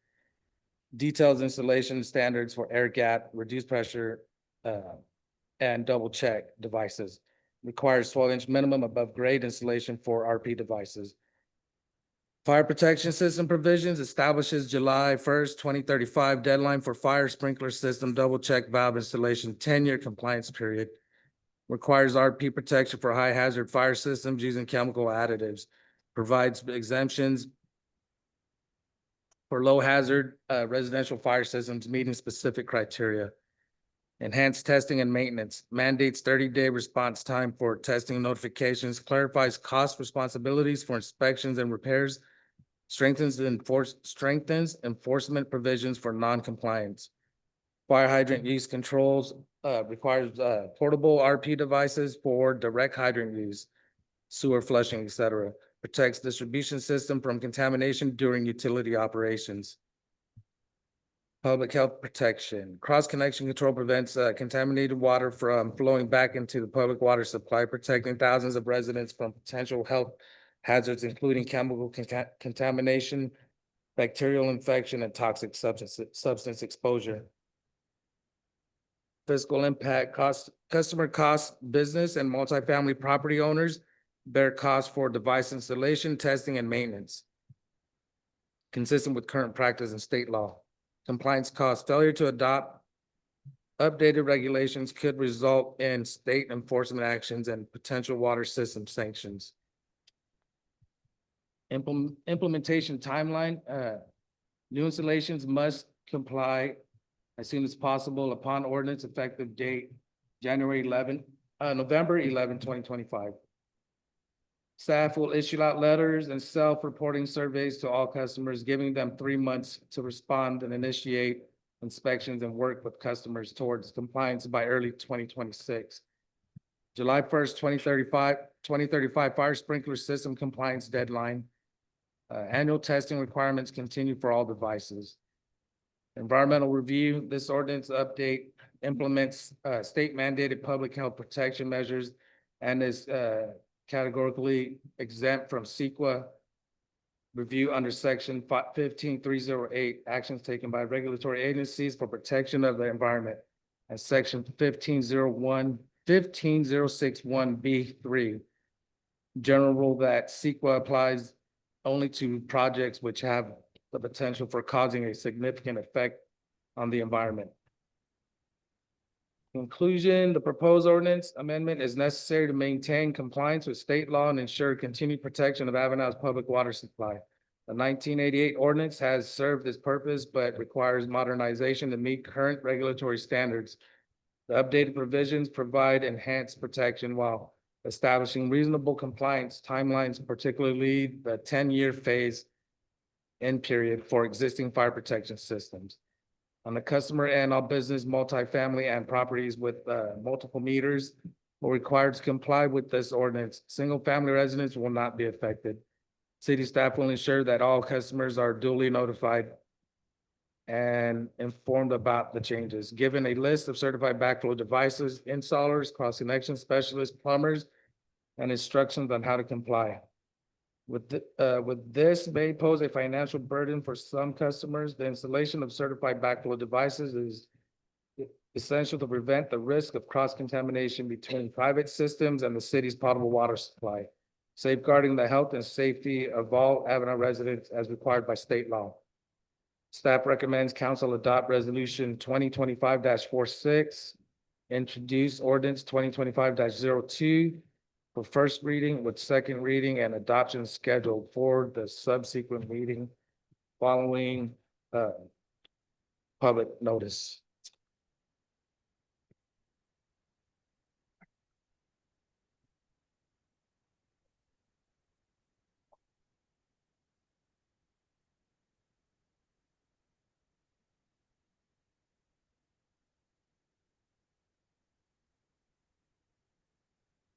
Details installation standards for air gap, reduced pressure, and double check devices. Requires 12-inch minimum above grade installation for RP devices. Fire protection system provisions establishes July 1st, 2035 deadline for fire sprinkler system double check valve installation, 10-year compliance period. Requires RP protection for high hazard fire systems using chemical additives. Provides exemptions for low hazard residential fire systems meeting specific criteria. Enhanced testing and maintenance, mandates 30-day response time for testing notifications, clarifies cost responsibilities for inspections and repairs, strengthens enforcement provisions for non-compliance. Fire hydrant use controls, requires portable RP devices for direct hydrant use, sewer flushing, et cetera. Protects distribution system from contamination during utility operations. Public health protection, cross-connection control prevents contaminated water from flowing back into the public water supply, protecting thousands of residents from potential health hazards, including chemical contamination, bacterial infection, and toxic substance exposure. Fiscal impact, customer costs, business and multifamily property owners bear costs for device installation, testing, and maintenance, consistent with current practice and state law. Compliance costs, failure to adopt updated regulations could result in state enforcement actions and potential water system sanctions. Implementation timeline, new installations must comply as soon as possible upon ordinance effective date, November 11, 2025. Staff will issue out letters and self-reporting surveys to all customers, giving them 3 months to respond and initiate inspections and work with customers towards compliance by early 2026. July 1st, 2035 fire sprinkler system compliance deadline. Annual testing requirements continue for all devices. Environmental review, this ordinance update implements state mandated public health protection measures and is categorically exempt from CEQA review under section 15308, actions taken by regulatory agencies for protection of the environment, and section 15061B3. General rule that CEQA applies only to projects which have the potential for causing a significant effect on the environment. Conclusion, the proposed ordinance amendment is necessary to maintain compliance with state law and ensure continued protection of Avenal's public water supply. The 1988 ordinance has served its purpose, but requires modernization to meet current regulatory standards. The updated provisions provide enhanced protection while establishing reasonable compliance timelines, particularly the 10-year phase in period for existing fire protection systems. On the customer end, all business, multifamily, and properties with multiple meters are required to comply with this ordinance. Single-family residents will not be affected. City staff will ensure that all customers are duly notified and informed about the changes. Given a list of certified backflow devices, installers, cross-connection specialists, plumbers, and instructions on how to comply. With this may pose a financial burden for some customers. The installation of certified backflow devices is essential to prevent the risk of cross-contamination between private systems and the city's potable water supply, safeguarding the health and safety of all Avenal residents as required by state law. Staff recommends council adopt resolution 2025-46, introduce ordinance 2025-02, for first reading with second reading and adoption scheduled for the subsequent meeting following public notice.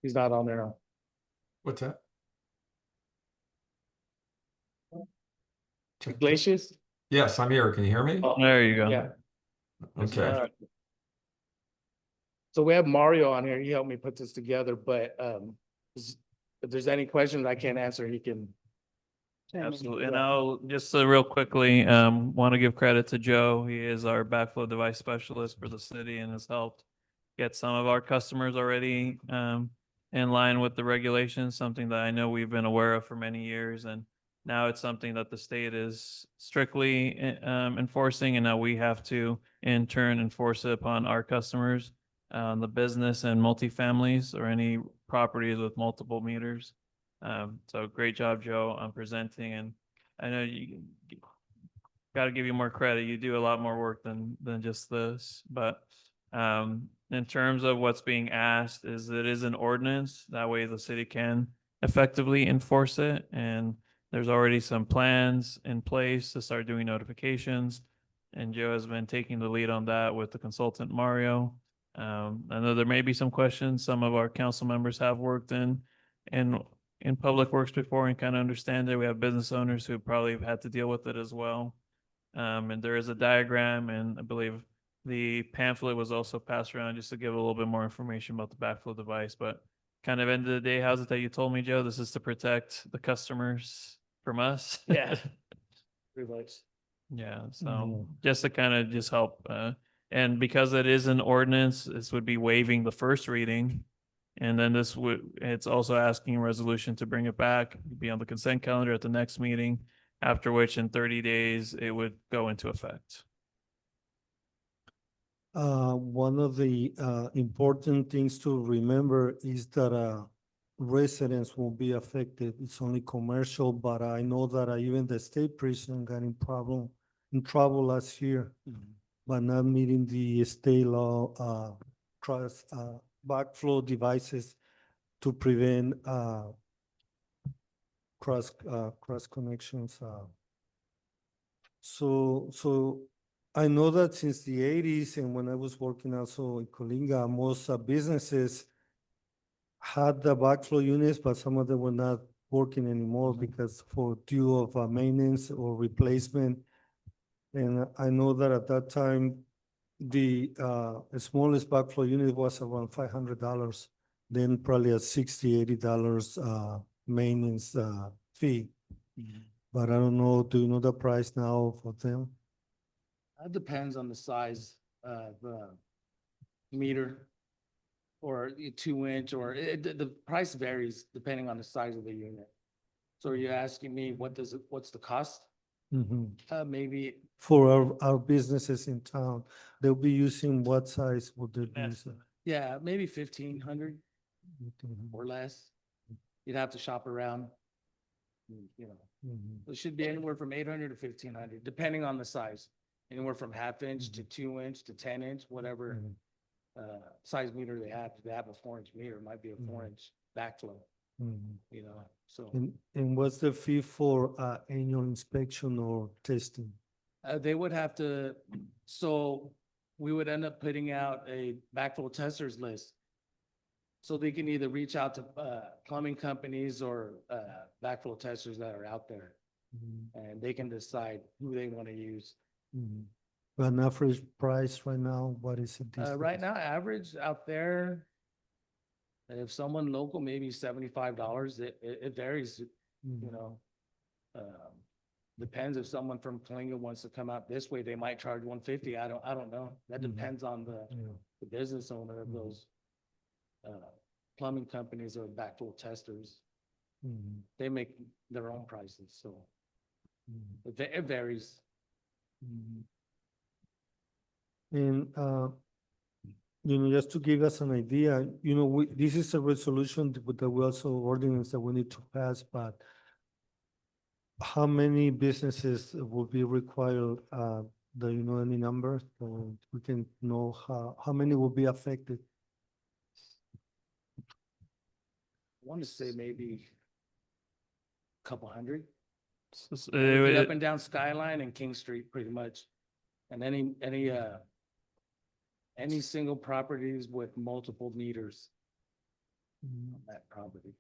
He's not on there now. What's that? Iglesias? Yes, I'm here. Can you hear me? Oh, There you go. Yeah. Okay. So we have Mario on here. He helped me put this together, but if there's any questions I can't answer, he can. Absolutely. And I'll just real quickly, want to give credit to Joe. He is our backflow device specialist for the city and has helped get some of our customers already in line with the regulations, something that I know we've been aware of for many years. And now it's something that the state is strictly enforcing, and now we have to in turn enforce it upon our customers, the business and multifamilies or any properties with multiple meters. So great job, Joe, on presenting, and I know you got to give you more credit. You do a lot more work than just this, but in terms of what's being asked, is it is an ordinance. That way the city can effectively enforce it, and there's already some plans in place to start doing notifications, and Joe has been taking the lead on that with the consultant Mario. I know there may be some questions. Some of our council members have worked in public works before and kind of understand it. We have business owners who probably have had to deal with it as well. And there is a diagram, and I believe the pamphlet was also passed around just to give a little bit more information about the backflow device. But kind of end of the day, how's it that you told me, Joe? This is to protect the customers from us. Yeah. Pretty much. Yeah, so just to kind of just help, and because it is an ordinance, this would be waiving the first reading. And then it's also asking a resolution to bring it back, be on the consent calendar at the next meeting, after which in 30 days, it would go into effect. One of the important things to remember is that residents won't be affected. It's only commercial, but I know that even the state prison got in trouble last year by not meeting the state law backflow devices to prevent cross connections. So I know that since the 80s and when I was working also in Colinga, most businesses had the backflow units, but some of them were not working anymore because for due of maintenance or replacement. And I know that at that time, the smallest backflow unit was around $500, then probably a $60, $80 maintenance fee. But I don't know, do you know the price now for them? That depends on the size of the meter or 2-inch, or the price varies depending on the size of the unit. So are you asking me what's the cost? Maybe For our businesses in town, they'll be using what size would they be using? yeah, maybe 1,500 or less. You'd have to shop around. You know, it should be anywhere from 800 to 1,500, depending on the size. Anywhere from 1/2 inch to 2-inch to 10-inch, whatever size meter they have. If they have a 4-inch meter, it might be a 4-inch backflow. You know, so And what's the fee for annual inspection or testing? they would have to. So we would end up putting out a backflow testers list. So they can either reach out to plumbing companies or backflow testers that are out there, and they can decide who they want to use. An average price right now, what is it? Right now, average out there, if someone local, maybe $75. It varies, you know. Depends if someone from Colinga wants to come out this way, they might charge $150. I don't know. That depends on the business owner of those plumbing companies or backflow testers. They make their own prices, so it varies. And, just to give us an idea, this is a resolution that we also ordinance that we need to pass, but how many businesses will be required? Do you know any number? So we can know how many will be affected? I want to say maybe a couple hundred. So Up and down Skyline and King Street, pretty much. And any single properties with multiple meters. That property.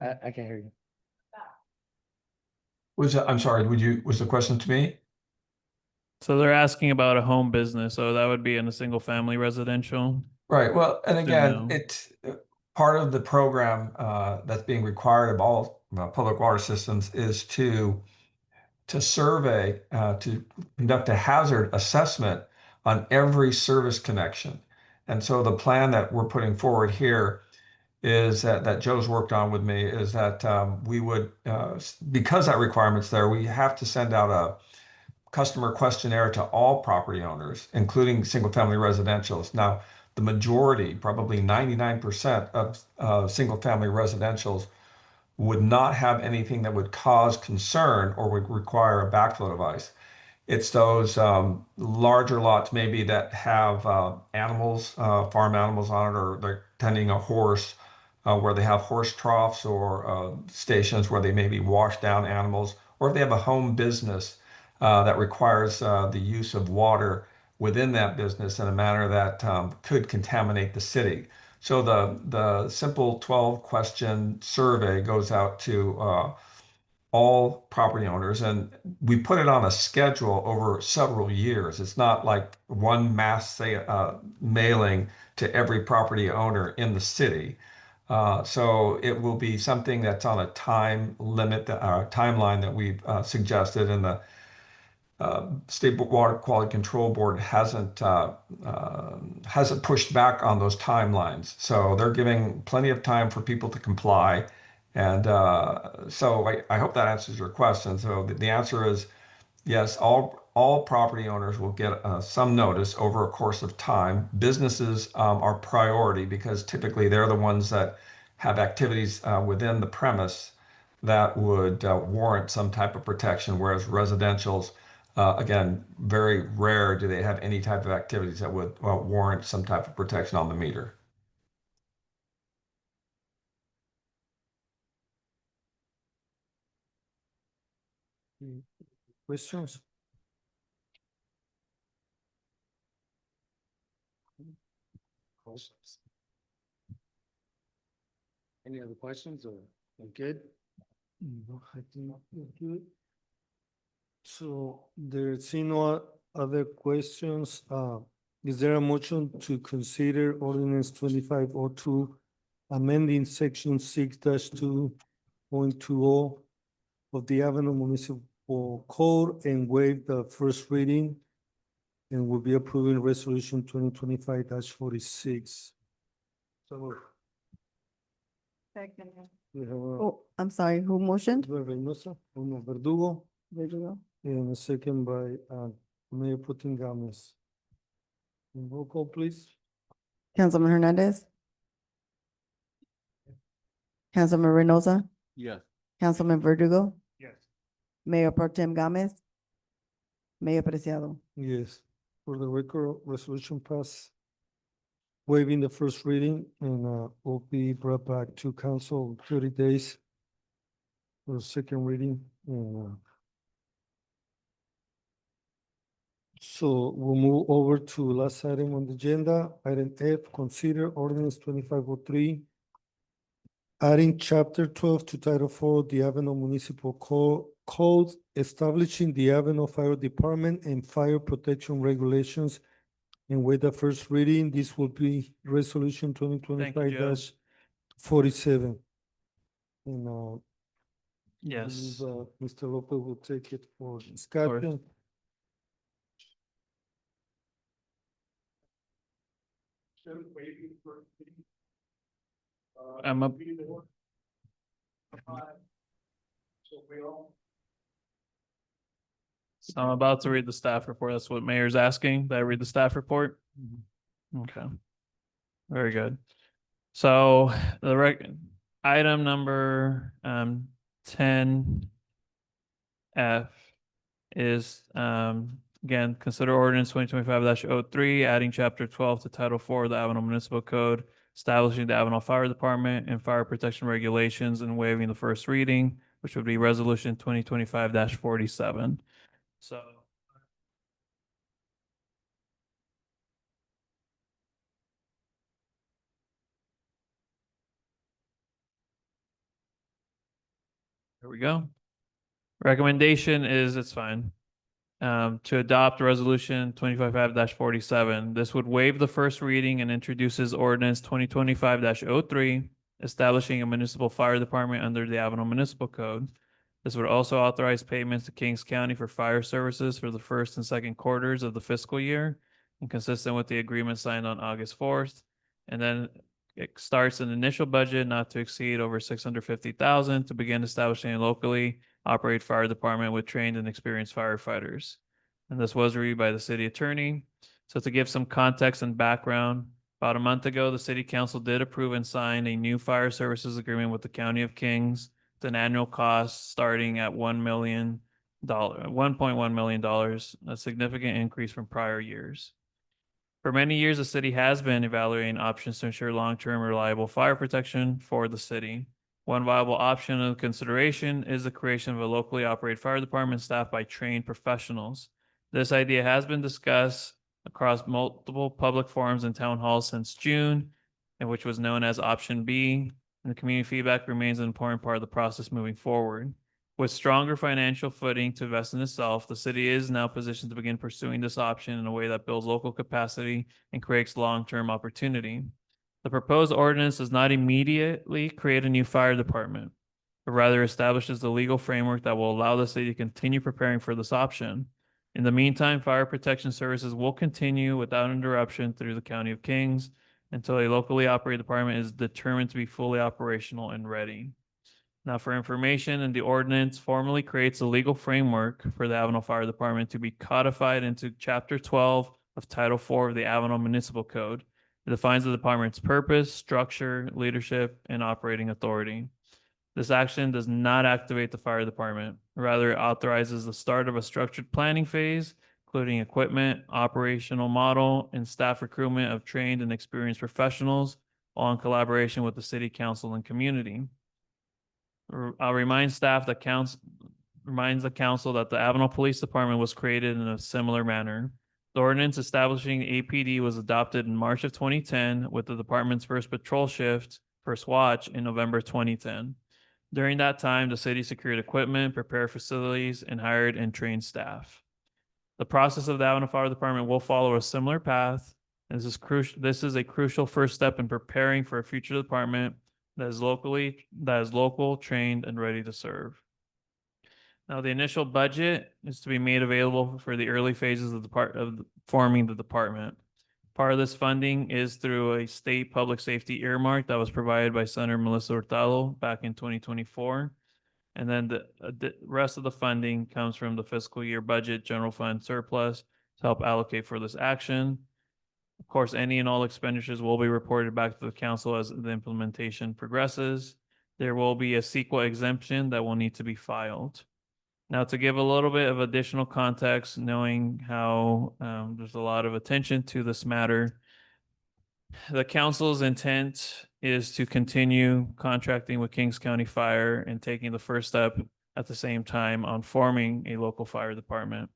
I can't hear you. I'm sorry, was the question to me? So they're asking about a home business, so that would be in a single family residential. Right, well, and Assume again, no. it's part of the program that's being required of all public water systems is to survey, to conduct a hazard assessment on every service connection. And so the plan that we're putting forward here is that Joe's worked on with me is that we would, because that requirement's there, we have to send out a customer questionnaire to all property owners, including single-family residentials. Now, the majority, probably 99% of single-family residentials would not have anything that would cause concern or would require a backflow device. It's those larger lots maybe that have animals, farm animals on it, or they're tending a horse, where they have horse troughs or stations where they maybe wash down animals, or if they have a home business that requires the use of water within that business in a manner that could contaminate the city. So the simple 12 question survey goes out to all property owners, and we put it on a schedule over several years. It's not like one mass mailing to every property owner in the city. So it will be something that's on a time limit, timeline that we've suggested, and the State Water Quality Control Board hasn't pushed back on those timelines. So they're giving plenty of time for people to comply. And so I hope that answers your question. So the answer is yes, all property owners will get some notice over a course of time. Businesses are priority because typically they're the ones that have activities within the premise that would warrant some type of protection, whereas residentials, again, very rare do they have any type of activities that would warrant some type of protection on the meter. Questions? Any other questions or we good? No, I think we're good. So there's no other questions. Is there a motion to consider ordinance 2502 amending section 6-2.20 of the Avenal Municipal Code and waive the first reading, and will be approving resolution 2025-46? So Second. we have Oh, I'm sorry, who motioned? Reynosa, Uno Verdugo, Verdugo. and a second by Mayor Pro Tem Gomez. Roll call, please. Councilman Hernandez. Councilman Reynosa. Yes. Councilman Verdugo. Yes. Mayor Pro Tem Gomez. Mayor Preciado. Yes, for the record, resolution pass waiving the first reading and will be brought back to council in 30 days for the second reading. And so we'll move over to last item on the agenda, item F, consider ordinance 2503, adding chapter 12 to title 4 of the Avenal Municipal Code, establishing the Avenal Fire Department and fire protection regulations. And with the first reading, this will be resolution 2025-47. And Yes. Mr. Lopez will take it for discussion. I'm up. So I'm about to read the staff report. That's what Mayor's asking, that I read the staff report? Okay. Very good. So item number 10F is again, consider ordinance 2025-03, adding chapter 12 to title 4 of the Avenal Municipal Code, establishing the Avenal Fire Department and fire protection regulations and waiving the first reading, which would be resolution 2025-47. So There we go. Recommendation is, it's fine. To adopt resolution 2025-47. This would waive the first reading and introduces ordinance 2025-03, establishing a municipal fire department under the Avenal Municipal Code. This would also authorize payments to Kings County for fire services for the first and second quarters of the fiscal year, and consistent with the agreement signed on August 4th. And then it starts an initial budget not to exceed over 650,000 to begin establishing a locally operate fire department with trained and experienced firefighters. And this was reviewed by the city attorney. So to give some context and background, about a month ago, the city council did approve and sign a new fire services agreement with the County of Kings, with an annual cost starting at $1.1 million, a significant increase from prior years. For many years, the city has been evaluating options to ensure long-term reliable fire protection for the city. One viable option of consideration is the creation of a locally operated fire department staffed by trained professionals. This idea has been discussed across multiple public forums and town halls since June, and which was known as option B, and the community feedback remains an important part of the process moving forward. With stronger financial footing to invest in itself, the city is now positioned to begin pursuing this option in a way that builds local capacity and creates long-term opportunity. The proposed ordinance does not immediately create a new fire department, but rather establishes the legal framework that will allow the city to continue preparing for this option. In the meantime, fire protection services will continue without interruption through the County of Kings until a locally operated department is determined to be fully operational and ready. Now, for information, and the ordinance formally creates a legal framework for the Avenal Fire Department to be codified into Chapter 12 of Title 4 of the Avenal Municipal Code. It defines the department's purpose, structure, leadership, and operating authority. This action does not activate the fire department. Rather, it authorizes the start of a structured planning phase, including equipment, operational model, and staff recruitment of trained and experienced professionals, all in collaboration with the city council and community. I'll remind staff that reminds the council that the Avenal Police Department was created in a similar manner. The ordinance establishing APD was adopted in March of 2010 with the department's first patrol shift, first watch, in November 2010. During that time, the city secured equipment, prepared facilities, and hired and trained staff. The process of the Avenal Fire Department will follow a similar path. This is a crucial first step in preparing for a future department that is local, trained, and ready to serve. Now, the initial budget is to be made available for the early phases of forming the department. Part of this funding is through a state public safety earmark that was provided by Senator Melissa Hurtado back in 2024. And then the rest of the funding comes from the fiscal year budget general fund surplus to help allocate for this action. Of course, any and all expenditures will be reported back to the council as the implementation progresses. There will be a CEQA exemption that will need to be filed. Now, to give a little bit of additional context, knowing how there's a lot of attention to this matter, the council's intent is to continue contracting with Kings County Fire and taking the first step at the same time on forming a local fire department.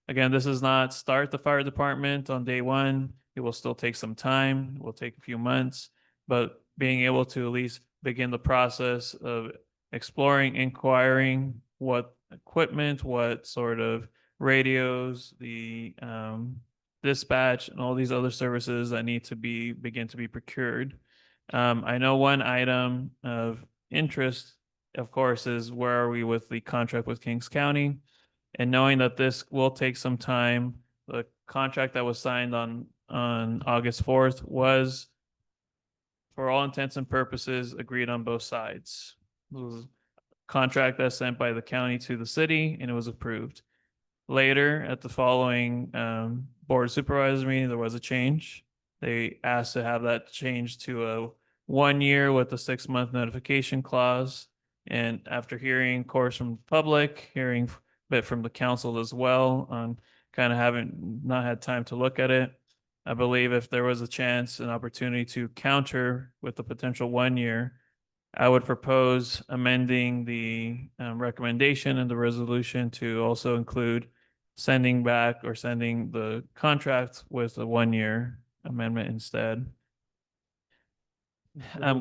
Again, this does not start the fire department on day one. It will still take some time. It will take a few months, but being able to at least begin the process of exploring, inquiring what equipment, what sort of radios, the dispatch, and all these other services that need to begin to be procured. I know one item of interest, of course, is where are we with the contract with Kings County? And knowing that this will take some time, the contract that was signed on August 4th was, for all intents and purposes, agreed on both sides. It was a contract that's sent by the county to the city, and it was approved. Later, at the following board of supervisors meeting, there was a change. They asked to have that changed to a 1 year with a 6-month notification clause. And after hearing, of course, from the public, hearing a bit from the council as well, on kind of having not had time to look at it, I believe if there was a chance, an opportunity to counter with the potential 1 year, I would propose amending the recommendation and the resolution to also include sending back or sending the contract with a 1 year amendment instead.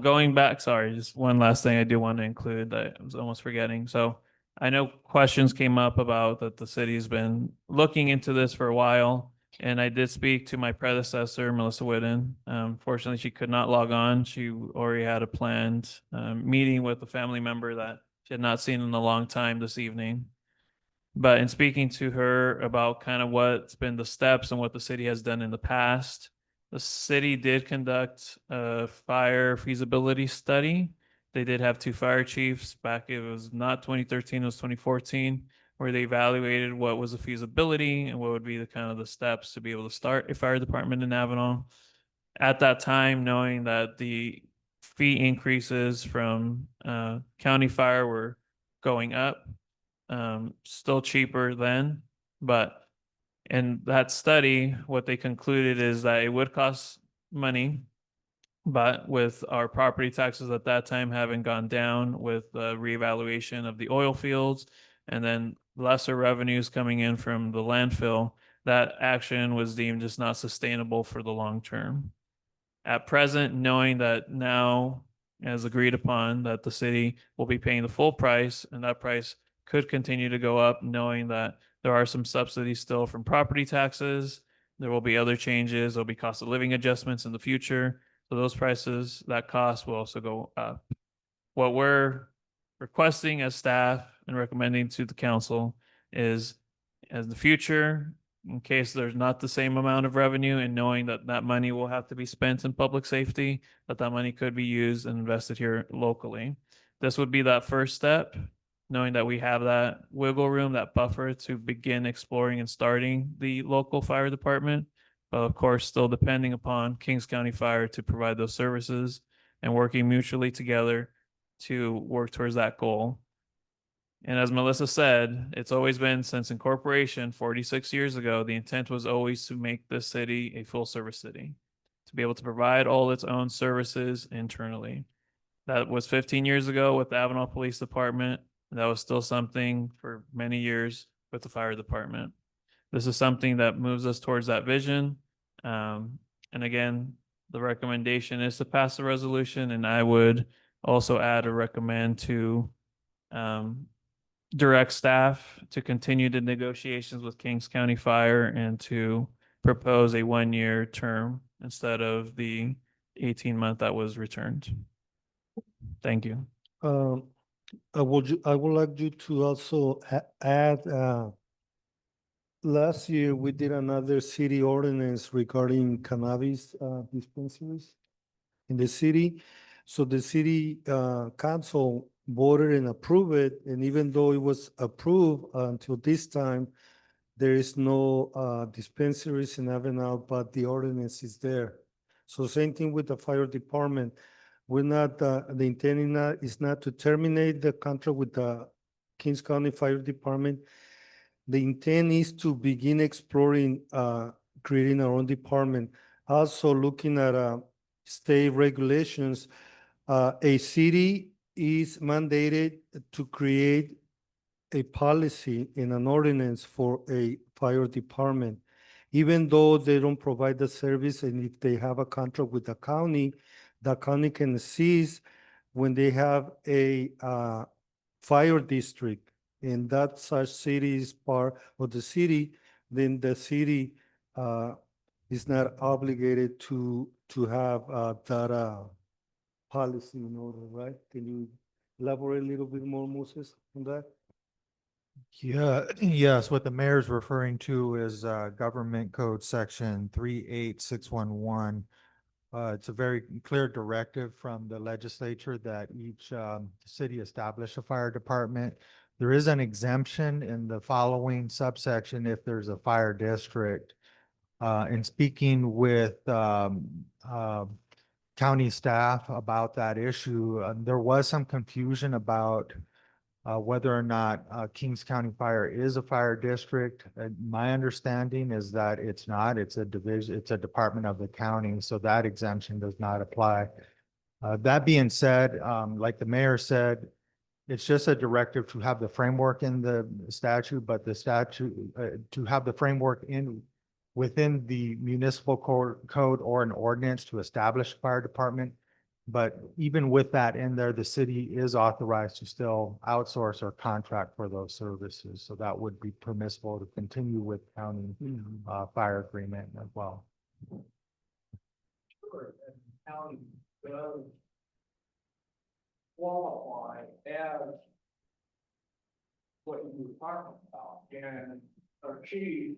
Going back, sorry, just one last thing I do want to include that I was almost forgetting. So I know questions came up about that the city's been looking into this for a while. And I did speak to my predecessor, Melissa Whitten. Fortunately, she could not log on. She already had a planned meeting with a family member that she had not seen in a long time this evening. But in speaking to her about kind of what's been the steps and what the city has done in the past, the city did conduct a fire feasibility study. They did have two fire chiefs back, it was not 2013, it was 2014, where they evaluated what was the feasibility and what would be the kind of the steps to be able to start a fire department in Avenal. At that time, knowing that the fee increases from county fire were going up, still cheaper then, but in that study, what they concluded is that it would cost money, but with our property taxes at that time having gone down with the reevaluation of the oil fields and then lesser revenues coming in from the landfill, that action was deemed just not sustainable for the long term. At present, knowing that now, as agreed upon, that the city will be paying the full price and that price could continue to go up, knowing that there are some subsidies still from property taxes. There will be other changes. There'll be cost of living adjustments in the future. So those prices, that cost will also go up. What we're requesting as staff and recommending to the council is, as the future, in case there's not the same amount of revenue and knowing that that money will have to be spent in public safety, that that money could be used and invested here locally. This would be that first step, knowing that we have that wiggle room, that buffer to begin exploring and starting the local fire department. But of course, still depending upon Kings County Fire to provide those services and working mutually together to work towards that goal. And as Melissa said, it's always been since incorporation 46 years ago, the intent was always to make this city a full service city, to be able to provide all its own services internally. That was 15 years ago with the Avenal Police Department. And that was still something for many years with the fire department. This is something that moves us towards that vision. And again, the recommendation is to pass the resolution, and I would also add or recommend to direct staff to continue the negotiations with Kings County Fire and to propose a 1-year term instead of the 18-month that was returned. Thank you. I would like you to also add, last year we did another city ordinance regarding cannabis dispensaries in the city. So the city council voted and approved it, and even though it was approved until this time, there is no dispensaries in Avenal, but the ordinance is there. So same thing with the fire department. We're not, the intent is not to terminate the contract with the Kings County Fire Department. The intent is to begin exploring creating our own department. Also looking at state regulations. A city is mandated to create a policy in an ordinance for a fire department. Even though they don't provide the service, and if they have a contract with the county can cease when they have a fire district, and that such city is part of the city, then the city is not obligated to have that policy in order, right? Can you elaborate a little bit more, Moses, on that? Yeah, yes, what the mayor's referring to is Government Code Section 38611. It's a very clear directive from the legislature that each city establish a fire department. There is an exemption in the following subsection if there's a fire district. In speaking with county staff about that issue, there was some confusion about whether or not Kings County Fire is a fire district. My understanding is that it's not. It's a division, it's a department of the county, so that exemption does not apply. That being said, like the mayor said, it's just a directive to have the framework in the statute, but the statute, to have the framework within the municipal code or an ordinance to establish a fire department But even with that in there, the city is authorized to still outsource or contract for those services. So that would be permissible to continue with county fire agreement as well. County does qualify as what you were talking about, and achieve.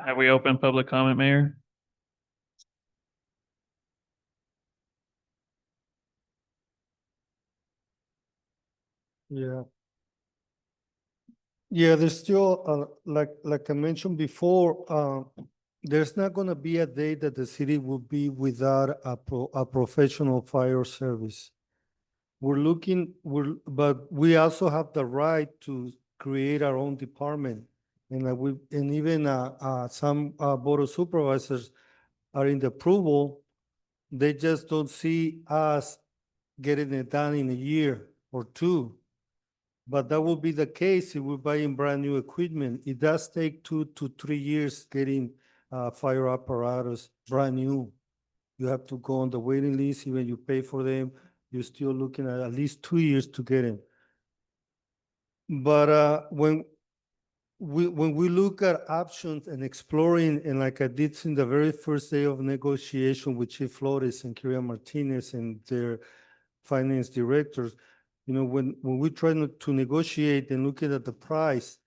Have we opened public comment, Mayor? Yeah. Yeah, there's still, like I mentioned before, there's not gonna be a day that the city will be without a professional fire service. But we also have the right to create our own department. And even, some, board of supervisors are in the approval. They just don't see us getting it done in a year or two. But that will be the case if we're buying brand new equipment. It does take 2 to 3 years getting fire apparatus brand new. You have to go on the waiting list, even you pay for them, you're still looking at least 2 years to get them. But when we look at options and exploring, and like I did in the very first day of negotiation with Chief Flores and Kyria Martinez and their finance directors, you know, when we try to negotiate and looking at the price,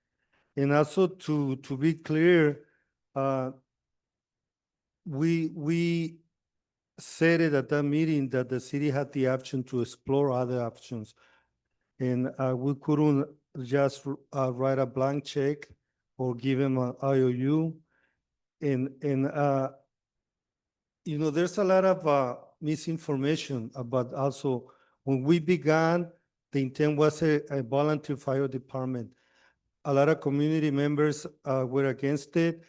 and also to be clear, we said it at that meeting that the city had the option to explore other options. And we couldn't just write a blank check or give them an IOU. And you know, there's a lot of misinformation about also when we began, the intent was a volunteer fire department. A lot of community members were against it,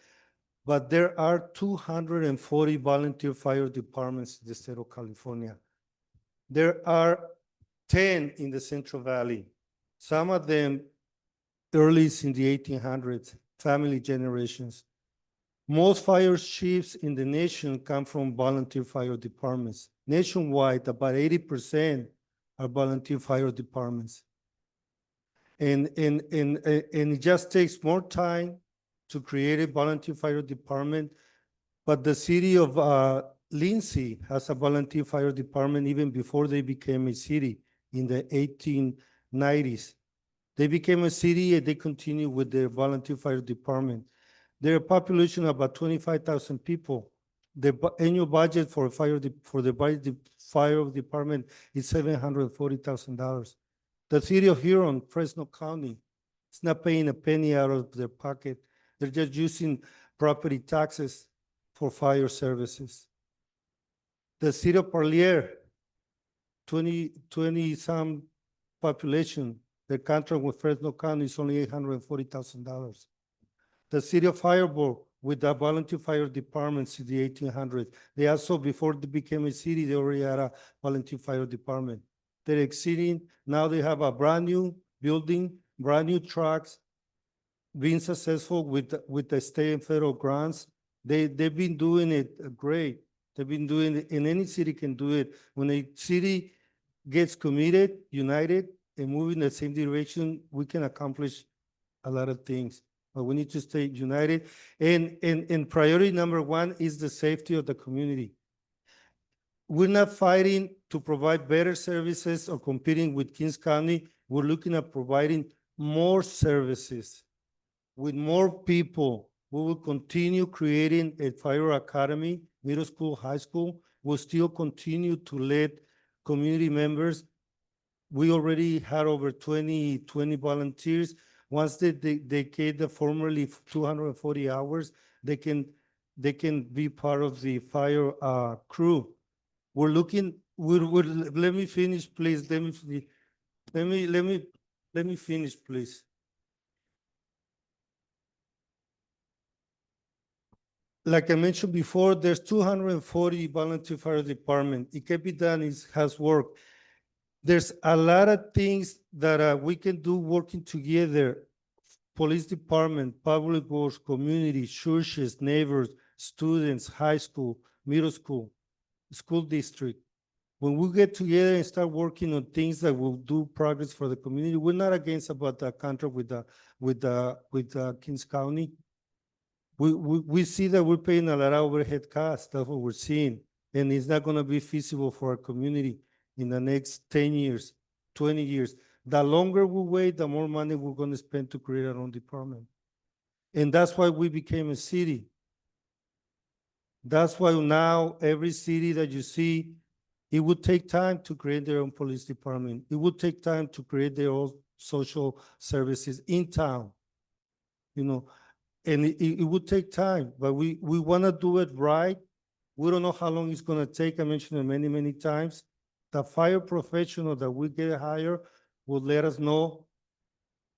but there are 240 volunteer fire departments in the state of California. There are 10 in the Central Valley. Some of them early in the 1800s, family generations. Most fire chiefs in the nation come from volunteer fire departments. Nationwide, about 80% are volunteer fire departments. And it just takes more time to create a volunteer fire department. But the city of Lindsay has a volunteer fire department even before they became a city in the 1890s. They became a city and they continue with their volunteer fire department. Their population of about 25,000 people. The annual budget for the fire department is $740,000. The city of Huron, Fresno County, is not paying a penny out of their pocket. They're just using property taxes for fire services. The city of Parlier, 20 some population, the contract with Fresno County is only $840,000. The city of Fireball, with the volunteer fire departments in the 1800s, they also, before they became a city, they already had a volunteer fire department. They're exceeding, now they have a brand new building, brand new trucks, being successful with the state and federal grants. They've been doing it great. They've been doing it, and any city can do it. When a city gets committed, united, and move in the same direction, we can accomplish a lot of things. But we need to stay united. And priority number one is the safety of the community. We're not fighting to provide better services or competing with Kings County. We're looking at providing more services with more people. We will continue creating a fire academy, middle school, high school. We'll still continue to let community members. We already had over 20 volunteers. Once they get the formerly 240 hours, they can be part of the fire crew. We're looking, let me finish, please. Let me finish, please. Like I mentioned before, there's 240 volunteer fire department. It can be done, it has worked. There's a lot of things that we can do working together. Police department, public works, community, churches, neighbors, students, high school, middle school, school district. when we get together and start working on things that will do progress for the community, we're not against about the contract with Kings County. We see that we're paying a lot of overhead costs. That's what we're seeing. And it's not gonna be feasible for our community in the next 10 years, 20 years. The longer we wait, the more money we're gonna spend to create our own department. And that's why we became a city. That's why now every city that you see, it would take time to create their own police department. It would take time to create their own social services in town. You know, and it would take time, but we want to do it right. We don't know how long it's going to take. I mentioned it many, many times. The fire professional that we get hired will let us know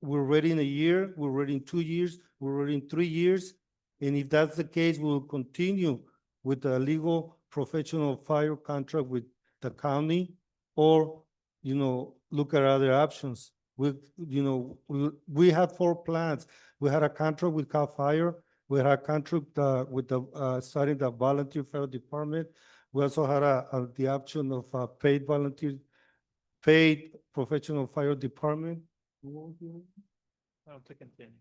we're ready in a year, we're ready in 2 years, we're ready in 3 years. And if that's the case, we'll continue with the legal professional fire contract with the county, or, you know, look at other options. We had 4 plans. We had a contract with Cal Fire. We had a contract with starting the volunteer fire department. We also had the option of a paid professional fire department. To continue.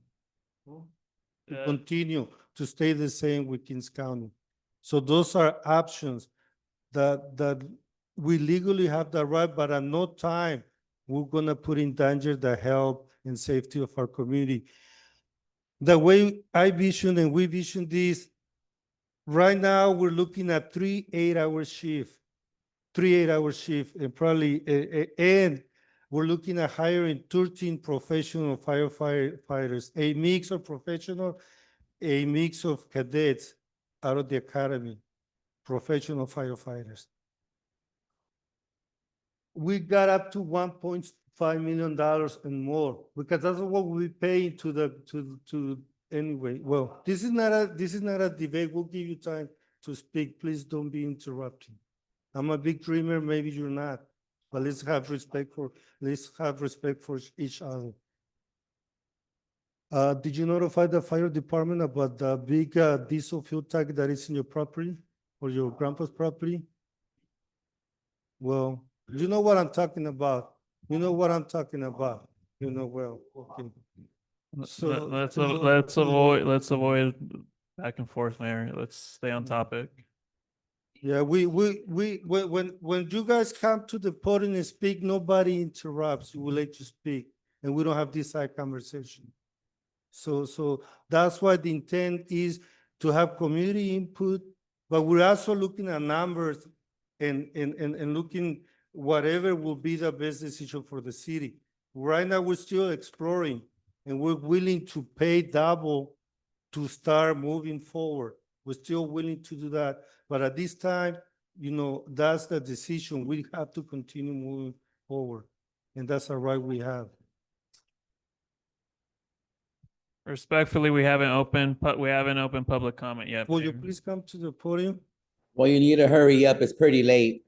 To continue to stay the same with Kings County. So those are options that we legally have the right, but at no time we're gonna put in danger the health and safety of our community. The way I vision and we vision this, right now we're looking at 3 8-hour shifts, and probably, and we're looking at hiring 13 professional firefighters, a mix of professional, a mix of cadets out of the academy, professional firefighters. We got up to $1.5 million and more, because that's what we pay to anyway. Well, this is not a debate. We'll give you time to speak. Please don't be interrupting. I'm a big dreamer, maybe you're not, but let's have respect for each other. Did you notify the fire department about the big diesel fuel tank that is in your property or your grandpa's property? Well, you know what I'm talking about. You know what I'm talking about. You know, well, okay. So Let's avoid back and forth, Mayor. Let's stay on topic. Yeah, when you guys come to the podium and speak, nobody interrupts. We will let you speak, and we don't have this side conversation. So that's why the intent is to have community input, but we're also looking at numbers and looking whatever will be the best decision for the city. Right now, we're still exploring, and we're willing to pay double to start moving forward. We're still willing to do that. But at this time, you know, that's the decision. We have to continue moving forward. And that's a right we have. Respectfully, we haven't opened public comment yet. Will you Mayor. please come to the podium? Well, you need to hurry up. It's pretty late.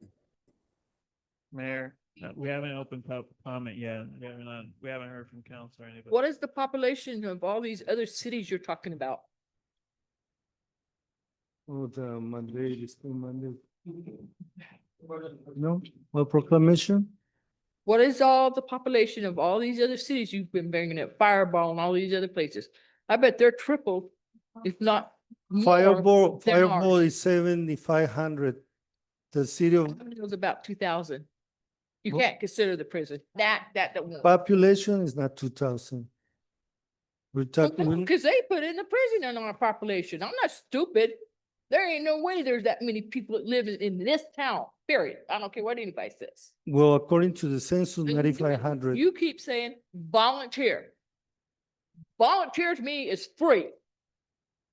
Mayor, we haven't opened comment yet. We haven't heard from council or anybody. What is the population of all these other cities you're talking about? Oh, the Monday, this new Monday. No, well, proclamation? What is all the population of all these other cities you've been bringing up, Fireball and all these other places? I bet they're triple, if not more Fireball than ours. is 7,500. The city of It was about 2,000. You can't consider the prison. That won't. population is not 2,000. We're talking. Because they put in the prison on our population. I'm not stupid. There ain't no way there's that many people that live in this town, period. I don't care what anybody says. Well, according to the census, And 9,500. You keep saying volunteer. Volunteer to me is free.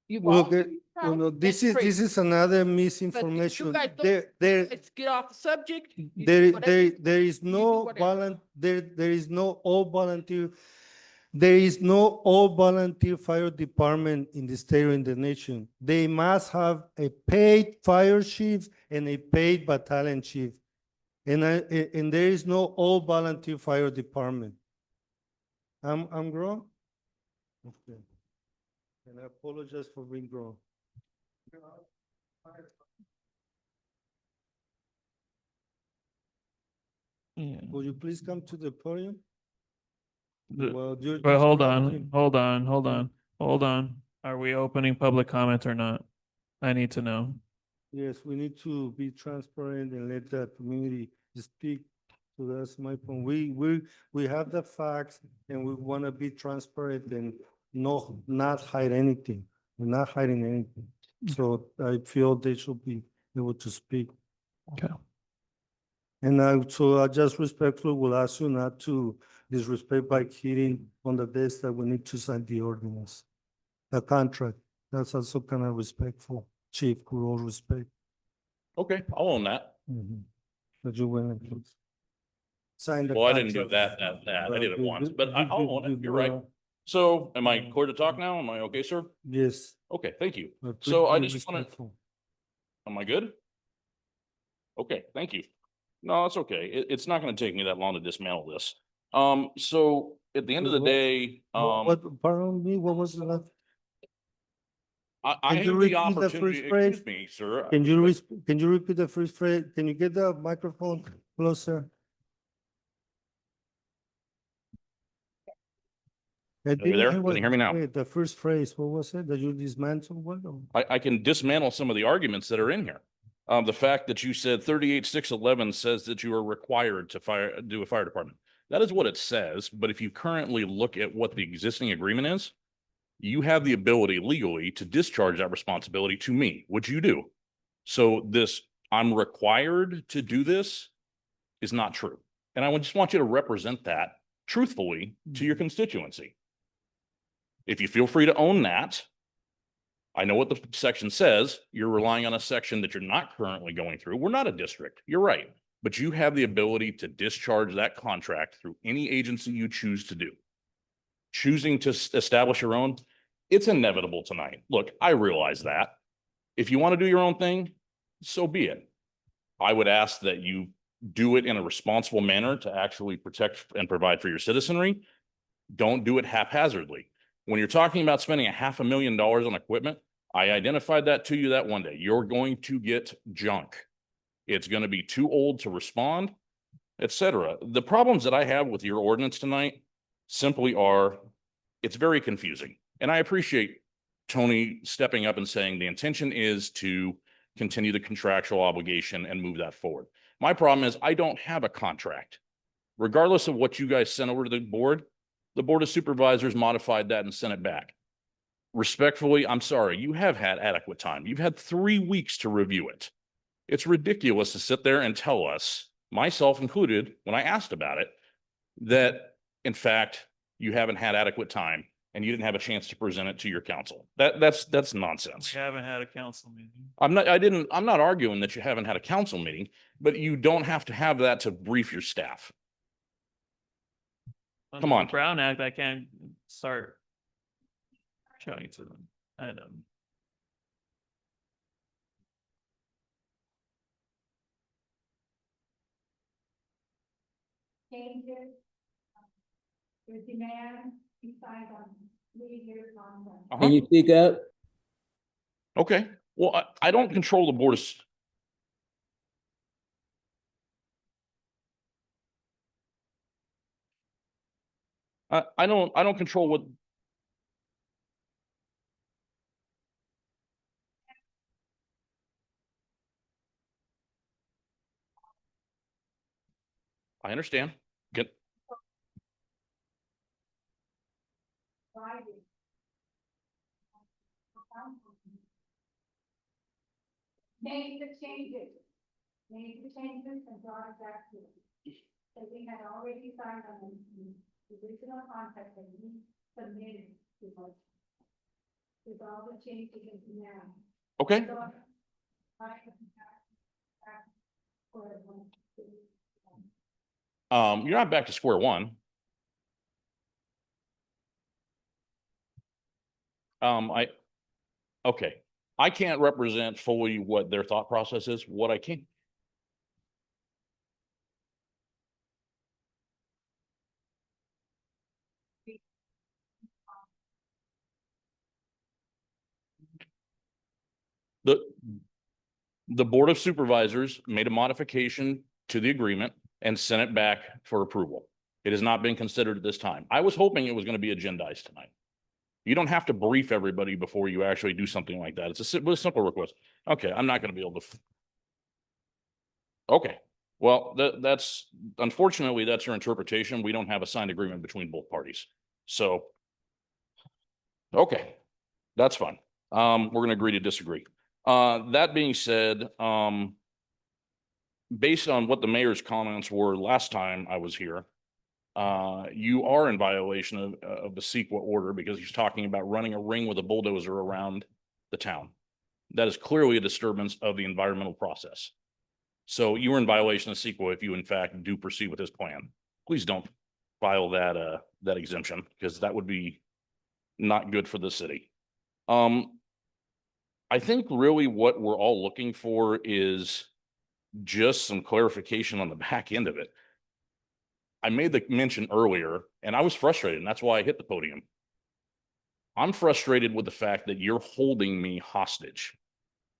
You Well, volunteer, no, this it's free. is another But misinformation. you guys don't- Let's get off the subject. There is no all volunteer. There is no all volunteer fire department in the state or in the nation. They must have a paid fire chief and a paid battalion chief. And there is no all volunteer fire department. I'm wrong? Okay. And I apologize for being wrong. Will you please come to the podium? The- Well, you're But hold disrupting. on, hold on. Are we opening public comment or not? I need to know. Yes, we need to be transparent and let the community speak. So that's my point. We have the facts and we want to be transparent and not hide anything. We're not hiding anything. So I feel they should be able to speak. Okay. And I just respectfully will ask you not to disrespect by hitting on the desk that we need to sign the ordinance, the contract. That's also kind of respectful, Chief, with all respect. Okay, I'll own that. That you will please sign the Well, I didn't do contract. that. I did it You- once, you- but you- I'll you- own it. you You're do right. not- So am I clear to talk now? Am I okay, sir? Yes. Okay, thank you. but So please I be just want to, respectful. am I good? Okay, thank you. No, it's okay. It's not going to take me that long to dismantle this. So at the end of the What- day, Pardon me, what was the last? I Can have you the repeat the opportunity, first phrase? excuse me, sir. Can you repeat the first phrase? Can you get the microphone closer? I Are you didn't there? hear Can what you hear me now? said. The first phrase, what was it? That you dismantled what? I can dismantle some of the arguments that are in here. The fact that you said 38-611 says that you are required to do a fire department. That is what it says, but if you currently look at what the existing agreement is, you have the ability legally to discharge that responsibility to me, which you do. So this, I'm required to do this is not true. And I just want you to represent that truthfully to your constituency. If you feel free to own that, I know what the section says. You're relying on a section that you're not currently going through. We're not a district. You're right. But you have the ability to discharge that contract through any agency you choose to do. Choosing to establish your own, it's inevitable tonight. Look, I realize that. If you want to do your own thing, so be it. I would ask that you do it in a responsible manner to actually protect and provide for your citizenry. Don't do it haphazardly. When you're talking about spending $500,000 on equipment, I identified that to you that one day. You're going to get junk. It's going to be too old to respond, etc. The problems that I have with your ordinance tonight simply are, it's very confusing. And I appreciate Tony stepping up and saying the intention is to continue the contractual obligation and move that forward. My problem is I don't have a contract. Regardless of what you guys sent over to the Board of Supervisors modified that and sent it back. Respectfully, I'm sorry, you have had adequate time. You've had 3 weeks to review it. It's ridiculous to sit there and tell us, myself included, when I asked about it, that in fact, you haven't had adequate time and you didn't have a chance to present it to your council. That's nonsense. We haven't had a council meeting. I'm not arguing that you haven't had a council meeting, but you don't have to have that to brief your staff. Under Come the on. Brown Act, I can't start showing to them. I know. Changes. The demand besides on 3-year contract. Can you speak up? Okay, well, I don't control the board of. I don't control what. I understand. Get. Make the changes. Make the changes and brought it back to us. So we had already signed on the original contract that we submitted to us. With all the changes in now. Okay. So, I have for You're not back to square one. Okay. I can't represent fully what their thought process is. What I can. The Board of Supervisors made a modification to the agreement and sent it back for approval. It has not been considered at this time. I was hoping it was going to be agendized tonight. You don't have to brief everybody before you actually do something like that. It's a simple request. Okay, I'm not going to be able to. Okay, well, that's unfortunately, that's your interpretation. We don't have a signed agreement between both parties. So, okay, that's fine. We're going to agree to disagree. That being said, based on what the mayor's comments were last time I was here, you are in violation of the CEQA order because he's talking about running a ring with a bulldozer around the town. That is clearly a disturbance of the environmental process. So you are in violation of CEQA if you in fact do proceed with this plan. Please don't file that exemption because that would be not good for the city. I think really what we're all looking for is just some clarification on the back end of it. I made the mention earlier and I was frustrated, and that's why I hit the podium. I'm frustrated with the fact that you're holding me hostage.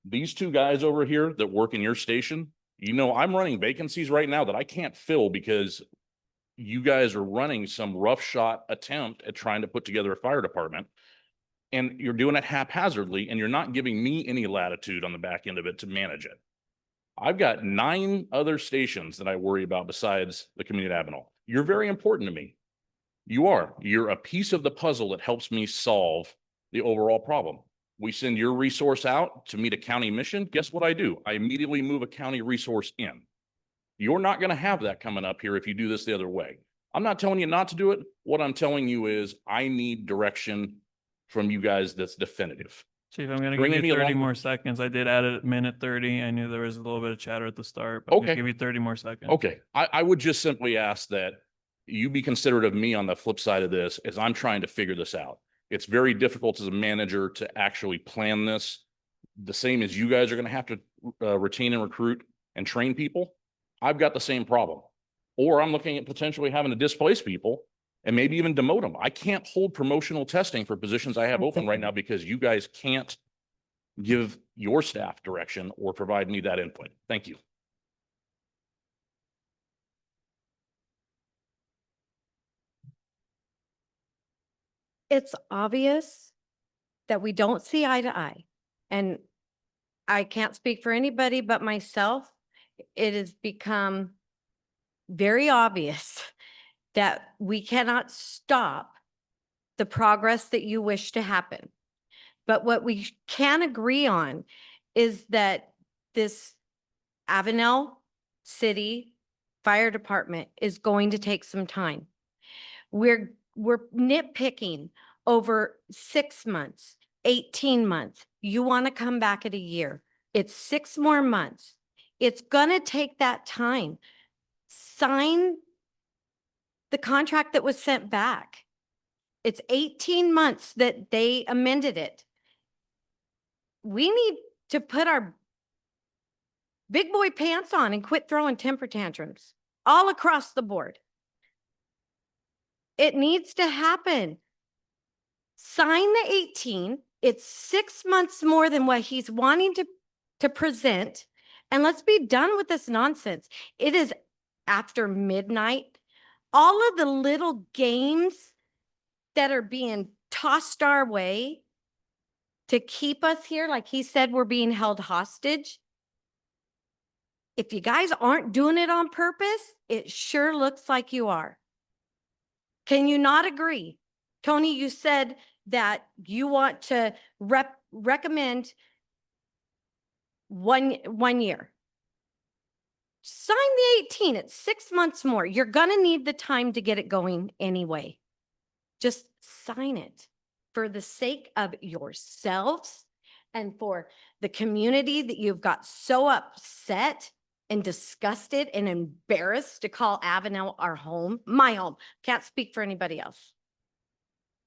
These two guys over here that work in your station, you know, I'm running vacancies right now that I can't fill because you guys are running some roughshod attempt at trying to put together a fire department. And you're doing it haphazardly, and you're not giving me any latitude on the back end of it to manage it. I've got 9 other stations that I worry about besides the community at Avenal. You're very important to me. You are. You're a piece of the puzzle that helps me solve the overall problem. We send your resource out to meet a county mission. Guess what I do? I immediately move a county resource in. You're not going to have that coming up here if you do this the other way. I'm not telling you not to do it. What I'm telling you is I need direction from you guys that's definitive. Chief, I'm going to give you 30 more seconds. I did add it at minute 30. I knew there was a little bit of chatter at the start, but I'm going to give you 30 more seconds. Okay. I would just simply ask that you be considerate of me on the flip side of this as I'm trying to figure this out. It's very difficult as a manager to actually plan this. The same as you guys are going to have to retain and recruit and train people. I've got the same problem. Or I'm looking at potentially having to displace people and maybe even demote them. I can't hold promotional testing for positions I have open right now because you guys can't give your staff direction or provide me that input. Thank you. It's obvious that we don't see eye to eye. And I can't speak for anybody but myself. It has become very obvious that we cannot stop the progress that you wish to happen. But what we can agree on is that this Avenal City Fire Department is going to take some time. We're nitpicking over 6 months, 18 months. You want to come back at a year. It's 6 more months. It's going to take that time. Sign the contract that was sent back. It's 18 months that they amended it. We need to put our big boy pants on and quit throwing temper tantrums all across the board. It needs to happen. Sign the 18. It's 6 months more than what he's wanting to present. And let's be done with this nonsense. It is after midnight. All of the little games that are being tossed our way to keep us here, like he said, we're being held hostage. If you guys aren't doing it on purpose, it sure looks like you are. Can you not agree? Tony, you said that you want to recommend one year. Sign the 18. It's 6 months more. You're going to need the time to get it going anyway. Just sign it for the sake of yourselves and for the community that you've got so upset and disgusted and embarrassed to call Avenal our home, my home. Can't speak for anybody else.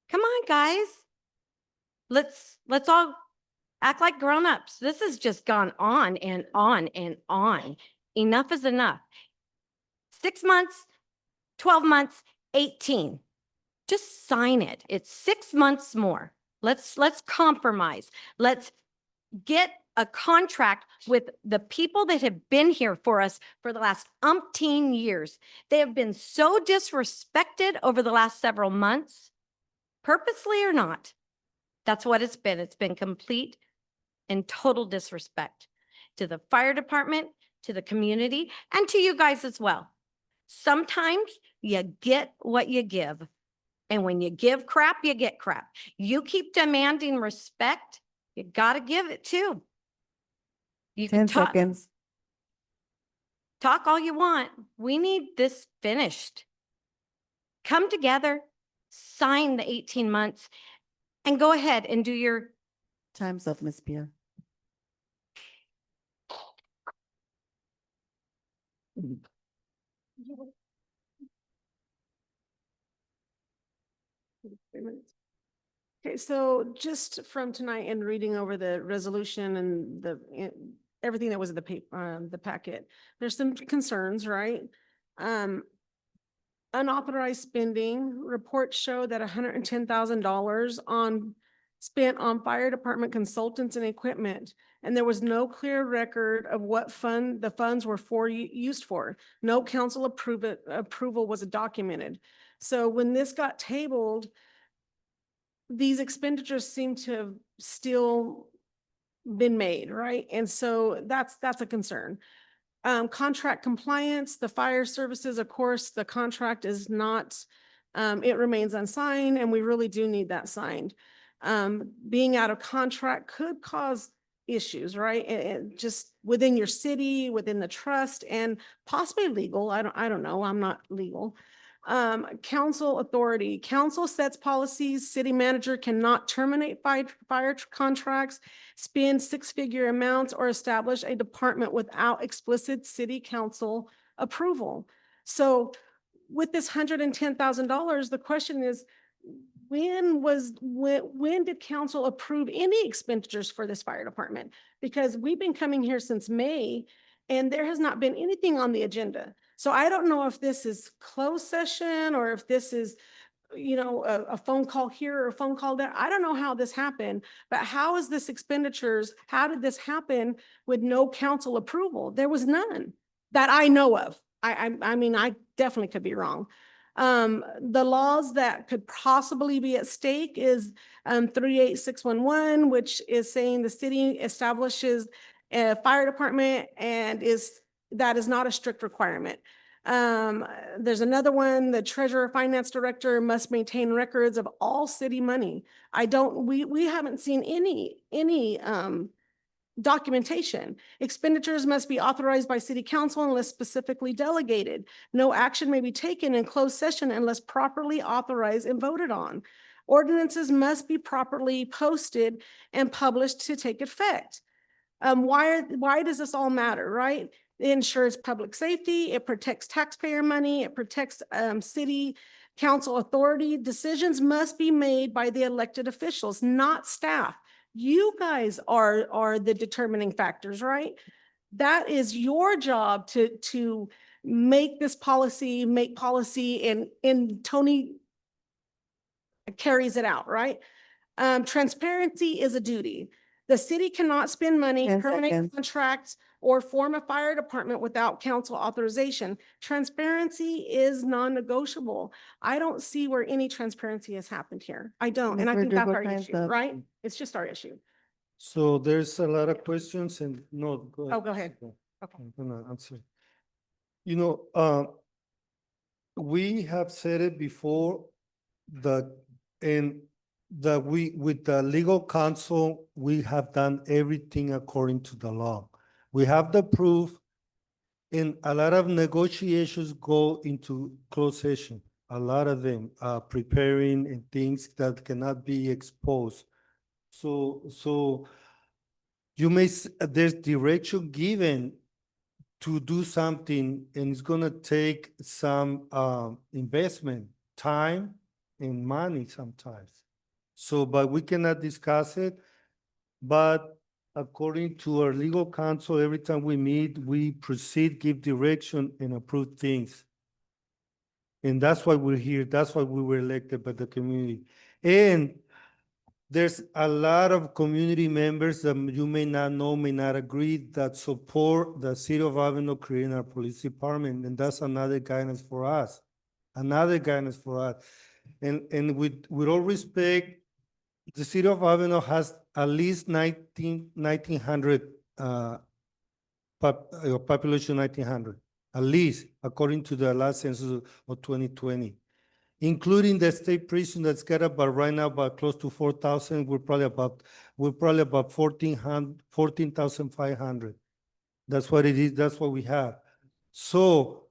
Come on, guys. Let's all act like grown-ups. This has just gone on and on and on. Enough is enough. 6 months, 12 months, 18. Just sign it. It's 6 months more. Let's compromise. Let's get a contract with the people that have been here for us for the last umpteen years. They have been so disrespected over the last several months, purposely or not. That's what it's been. It's been complete and total disrespect to the fire department, to the community, and to you guys as well. Sometimes you get what you give. And when you give crap, you get crap. You keep demanding respect, you gotta give it too. You 10 can talk, seconds. talk all you want. We need this finished. Come together, sign the 18 months, and go ahead and do your. Time's up, Ms. Pia. Okay, so just from tonight and reading over the resolution and everything that was in the paper, the packet, there's some concerns, right? Unauthorized spending, reports show that $110,000 spent on fire department consultants and equipment. And there was no clear record of what the funds were used for. No council approval was documented. So when this got tabled, these expenditures seem to have still been made, right? And so that's a concern. Contract compliance, the fire services, of course, the contract is not, it remains unsigned, and we really do need that signed. Being out of contract could cause issues, right? And just within your city, within the trust, and possibly legal. I don't know. I'm not legal. Council authority. Council sets policies. City manager cannot terminate fire contracts, spend six-figure amounts, or establish a department without explicit city council approval. So with this $110,000, the question is, when did council approve any expenditures for this fire department? Because we've been coming here since May and there has not been anything on the agenda. So I don't know if this is closed session or if this is, a phone call here or a phone call there. I don't know how this happened, but how is this expenditures? How did this happen with no council approval? There was none that I know of. I mean, I definitely could be wrong. The laws that could possibly be at stake is 38611, which is saying the city establishes a fire department and that is not a strict requirement. There's another one, the treasurer finance director must maintain records of all city money. We haven't seen any documentation. Expenditures must be authorized by city council unless specifically delegated. No action may be taken in closed session unless properly authorized and voted on. Ordinances must be properly posted and published to take effect. Why does this all matter, right? It ensures public safety, it protects taxpayer money, it protects city council authority. Decisions must be made by the elected officials, not staff. You guys are the determining factors, right? That is your job to make this policy, make policy, and Tony carries it out, right? Transparency is a duty. The city cannot spend money, 10 terminate seconds. contracts, or form a fire department without council authorization. Transparency is non-negotiable. I don't see where any transparency has happened here. I don't, and I think that's Verdugo, our time's issue, up. right? It's just our issue. So there's a lot of questions and no, go ahead. Oh, go ahead. Okay. I'm gonna answer. We have said it before that with the legal counsel, we have done everything according to the law. We have the proof, and a lot of negotiations go into closed session. A lot of them are preparing and things that cannot be exposed. So there's direction given to do something, and it's gonna take some investment, time and money sometimes. So, but we cannot discuss it. But according to our legal counsel, every time we meet, we proceed, give direction, and approve things. And that's why we're here. That's why we were elected by the community. And there's a lot of community members that you may not know, may not agree, that support the city of Avenal creating our police department, and that's another guidance for us. Another guidance for us. And with all respect, the city of Avenal has at least 1,900 population 1,900, at least according to the last census of 2020, including the state prison that's got about right now about close to 4,000. We're probably about 14,500. That's what it is. That's what we have. So,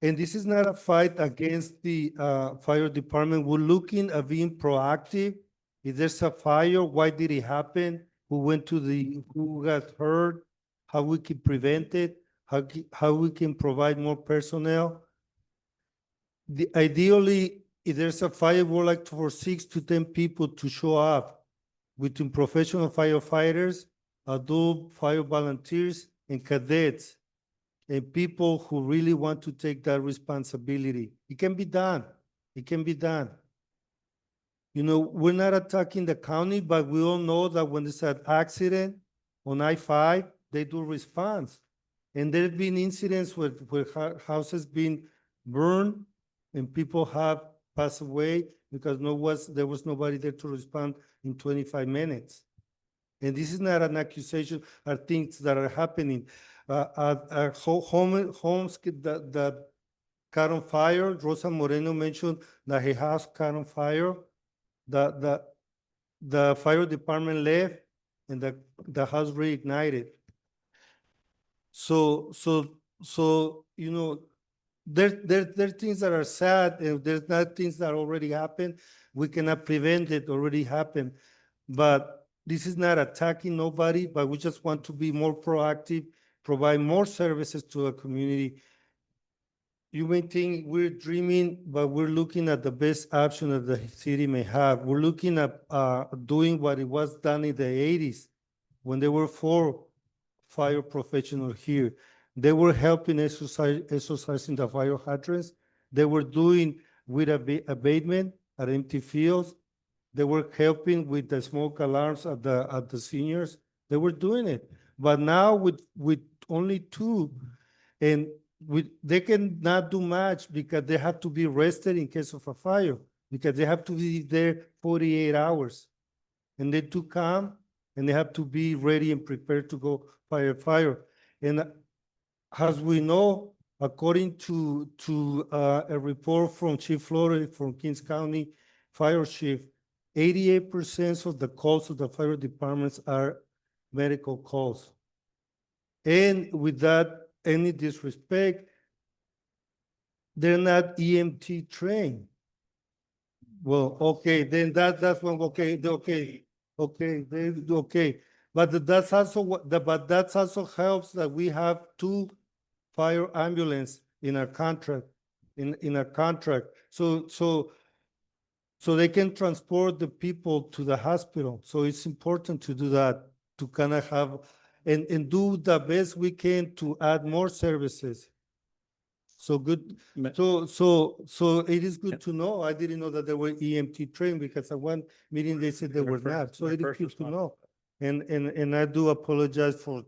and this is not a fight against the fire department. We're looking at being proactive. If there's a fire, why did it happen? Who got hurt? How we can prevent it? How we can provide more personnel? Ideally, if there's a fire, we'd like for 6 to 10 people to show up between professional firefighters, adult fire volunteers, and cadets, and people who really want to take that responsibility. It can be done. It can be done. You know, we're not attacking the county, but we all know that when there's an accident on I-5, they do response. And there have been incidents where houses been burned and people have passed away because there was nobody there to respond in 25 minutes. And this is not an accusation, are things that are happening. Homes that caught on fire, Rosa Moreno mentioned that her house caught on fire. The fire department left and the house reignited. So, you know, there are things that are sad, and there's not things that already happened. We cannot prevent it, already happened. But this is not attacking nobody, but we just want to be more proactive, provide more services to the community. You may think we're dreaming, but we're looking at the best option that the city may have. We're looking at doing what it was done in the 80s when there were 4 fire professionals here. They were helping exercising the fire hydrants. They were doing with abatement at empty fields. They were helping with the smoke alarms at the seniors. They were doing it. But now with only 2, and they cannot do much because they have to be rested in case of a fire, because they have to be there 48 hours. And they to come and they have to be ready and prepared to go fight a fire. And as we know, according to a report from Chief Flores from Kings County Fire Chief, 88% of the calls of the fire departments are medical calls. And without any disrespect, they're not EMT trained. Well, okay, then that's one, okay. But that's also helps that we have 2 fire ambulance in our contract, in our contract. So they can transport the people to the hospital. So it's important to do that, to kind of have, and do the best we can to add more services. So good. So it is good to know. I didn't know that they were EMT trained, because at one meeting they said they were not. So it is good to know. And I do apologize for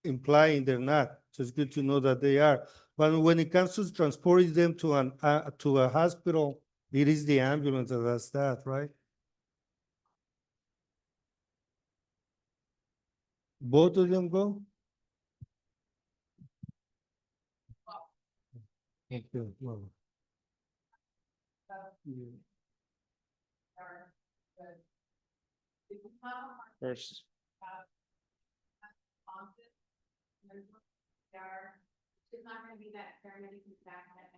implying they're not. So it's good to know that they are. But when it comes to transporting them to a hospital, it is the ambulance that does that, right? Both of them go? Okay, well. First. It's not gonna be that paramedic who's back on it.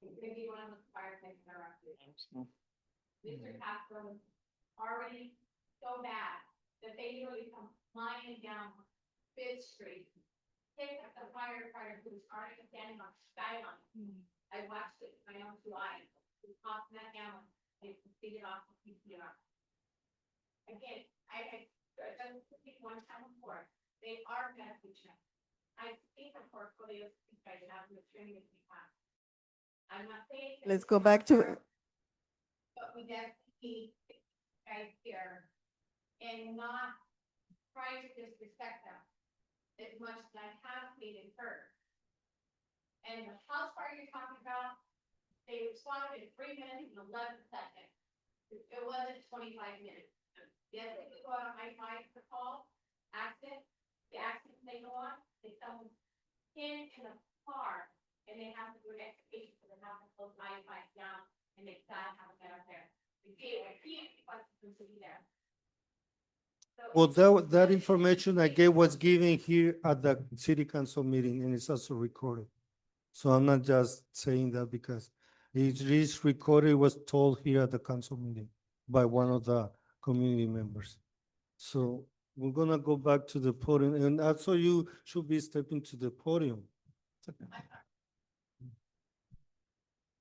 It's gonna be one of the fire things that are up there. Mr. Castro was already so bad that they literally come flying down Fifth Street, pick up the firefighter who's already standing on skyline. I watched it with my own 2 eyes. He popped that down, they feed it off the PCR. Again, I don't think one time before, they are medically checked. I think the portfolio, I have the training that we have. I'm not saying. Let's go back to, But we definitely need guys here and not try to disrespect them as much as I have seen and heard. And the house fire you're talking about, they responded in 3 minutes and 11 seconds. It wasn't 25 minutes. Yes, they could go out on I-5 to call, accident, the accident they go on, they someone in a car, and they have to do an excavation, so they have to close I-5 down, and they gotta have it out there. The gateway, he wants to be there. So Well, it's- that information I gave was given here at the city council meeting and it's also recorded. So I'm not just saying that because it is recorded, it was told here at the council meeting by one of the community members. So we're gonna go back to the podium and also you should be stepping to the podium.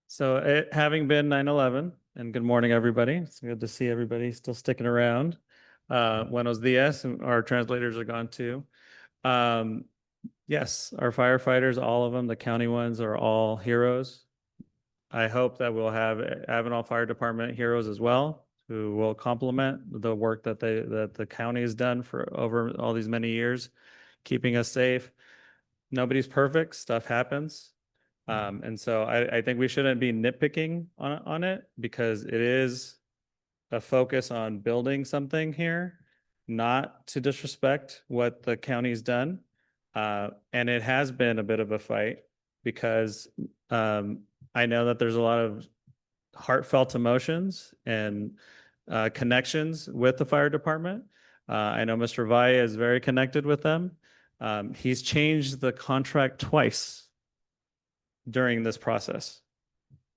So it having been 9/11, and good morning, everybody. It's good to see everybody still sticking around. Buenos dias, and our translators are gone too. Yes, our firefighters, all of them, the county ones are all heroes. I hope that we'll have Avenal Fire Department heroes as well, who will complement the work that the county has done for over all these many years, keeping us safe. Nobody's perfect, stuff happens. And so I think we shouldn't be nitpicking on it because it is a focus on building something here, not to disrespect what the county's done. And it has been a bit of a fight because I know that there's a lot of heartfelt emotions and connections with the fire department. I know Mr. Valle is very connected with them. He's changed the contract twice during this process.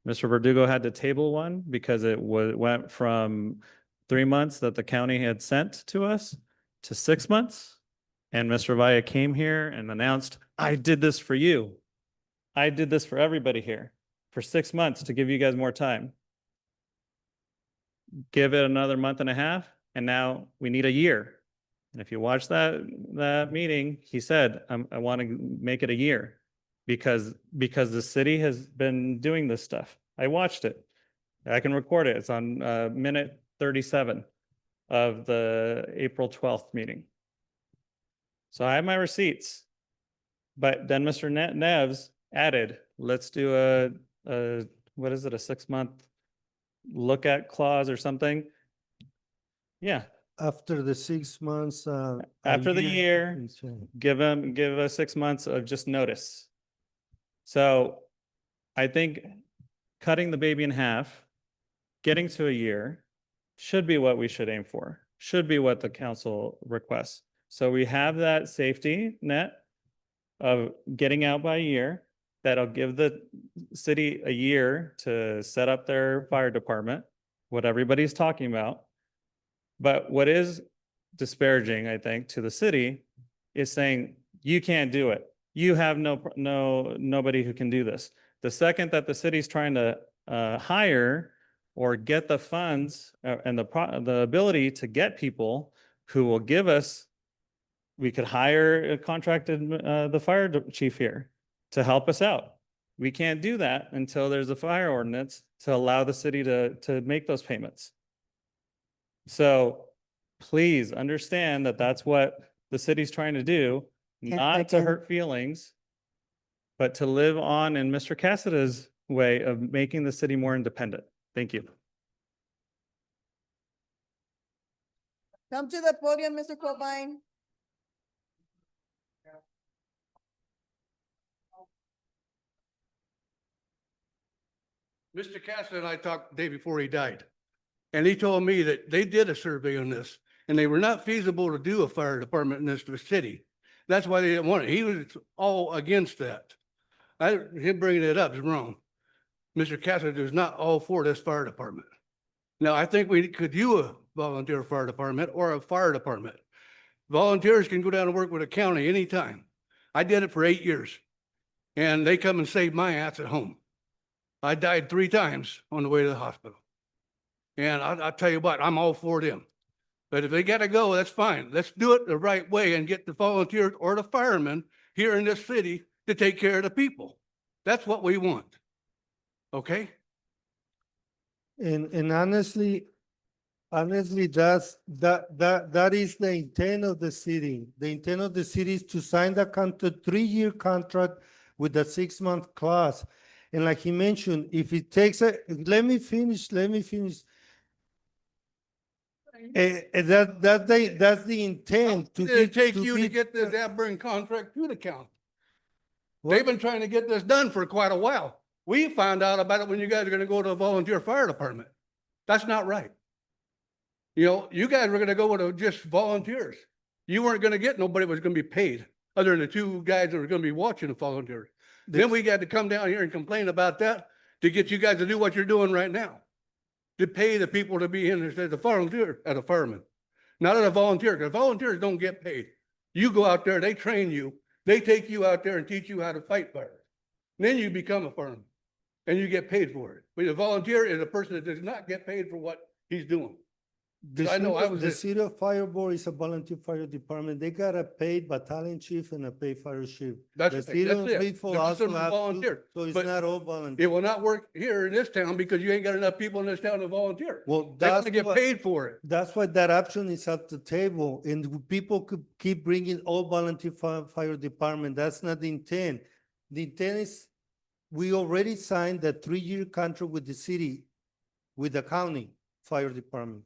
Mr. Verdugo had to table one because it went from 3 months that the county had sent to us to 6 months. And Mr. Valle came here and announced, I did this for you. I did this for everybody here for 6 months to give you guys more time. Give it another month and a half, and now we need a year. And if you watch that meeting, he said, I want to make it a year because the city has been doing this stuff. I watched it. I can record it. It's on minute 37 of the April 12th meeting. So I have my receipts. But then Mr. Neves added, let's do a what is it, a 6-month look at clause or something? Yeah. After the 6 months. After the year, give us 6 months of just notice. So I think cutting the baby in half, getting to a year should be what we should aim for, should be what the council requests. So we have that safety net of getting out by a year. That'll give the city a year to set up their fire department, what everybody's talking about. But what is disparaging, I think, to the city is saying, you can't do it. You have nobody who can do this. The second that the city's trying to hire or get the funds and the ability to get people who will give us, we could hire a contracted the fire chief here to help us out. We can't do that until there's a fire ordinance to allow the city to make those payments. So please understand that that's what the city's trying to do, not to hurt feelings, but to live on in Mr. Cassada's way of making the city more independent. Thank you. Come to the podium, Mr. Cobain. Mr. Cassidy and I talked the day before he died, and he told me that they did a survey on this, and they were not feasible to do a fire department in this city. That's why they didn't want it. He was all against that. Him bringing it up is wrong. Mr. Cassidy is not all for this fire department. Now, I think we could do a volunteer fire department or a fire department. Volunteers can go down and work with the county anytime. I did it for 8 years, and they come and save my ass at home. I died 3 times on the way to the hospital. And I'll tell you what, I'm all for them. But if they gotta go, that's fine. Let's do it the right way and get the volunteers or the firemen here in this city to take care of the people. That's what we want. Okay? And honestly, Honestly, that is the intent of the city. The intent of the city is to sign the contract, 3-year contract with a 6-month clause. And like he mentioned, if it takes let me finish. That's the intent to Did it take to you to get this Aberrant contract to the county? They've been trying to get this done for quite a while. We found out about it when you guys are gonna go to a volunteer fire department. That's not right. You know, you guys were gonna go with just volunteers. You weren't gonna get, nobody was gonna be paid, other than the 2 guys that were gonna be watching the volunteers. Then we got to come down here and complain about that to get you guys to do what you're doing right now. To pay the people to be in as a volunteer, as a fireman, not as a volunteer, because volunteers don't get paid. You go out there, they train you, they take you out there and teach you how to fight fire. Then you become a fireman and you get paid for it. But a volunteer is a person that does not get paid for what he's doing. I know I was The city of Fire Board is a volunteer fire department. They got a paid battalion chief and a paid fire chief. That's The it. city That's of it. Faithful The also system's have to, volunteer. so it's But not all volunteer. it will not work here in this town because you ain't got enough people in this town to volunteer. Well, They want that's to get what- paid for it. That's why that option is at the table, and people could keep bringing all volunteer fire department. That's not the intent. The intent is, we already signed the 3-year contract with the city, with the county fire department.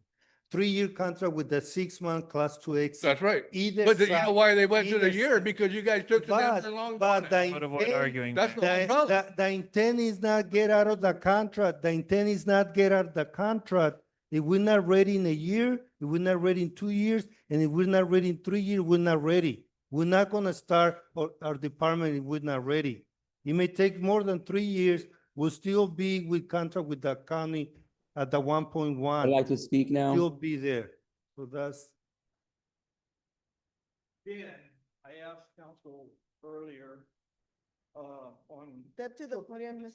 3-year contract with the 6-month class 2 exit. That's right. Either But you know side- why they went to the either year? side. Because you guys took the damn long. But the Would avoid intent- arguing. That's the whole problem. the intent is not get out of the contract. The intent is not get out of the contract. If we're not ready in a year, if we're not ready in 2 years, and if we're not ready in 3 years, we're not ready. We're not gonna start our department if we're not ready. It may take more than 3 years. We'll still be with contract with the county at the 1.1. I'd like to speak now. Still be there. So that's. I asked council earlier, on. Step to the podium,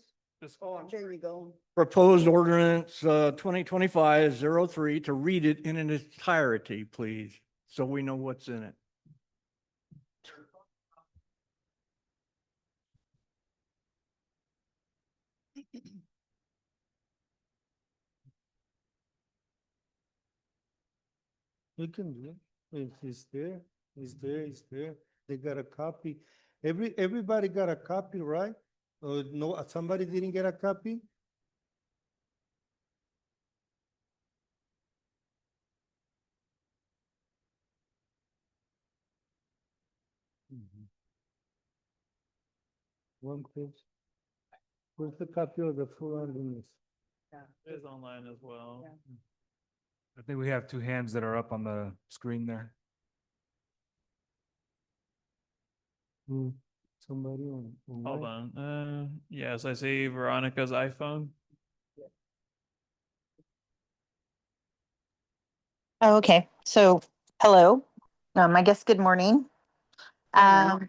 there you go. Proposed ordinance, 2025-03 to read it in its entirety, please, so we know what's in it. You can do it. It's there, it's there, it's there. They got a copy. Everybody got a copy, right? No, somebody didn't get a copy? One page. Where's the copy of the full ordinance? It is online as well. I think we have 2 hands that are up on the screen there. Somebody on. Hold on. Yes, I see Veronica's iPhone. Oh, okay, so, hello, I guess good morning. So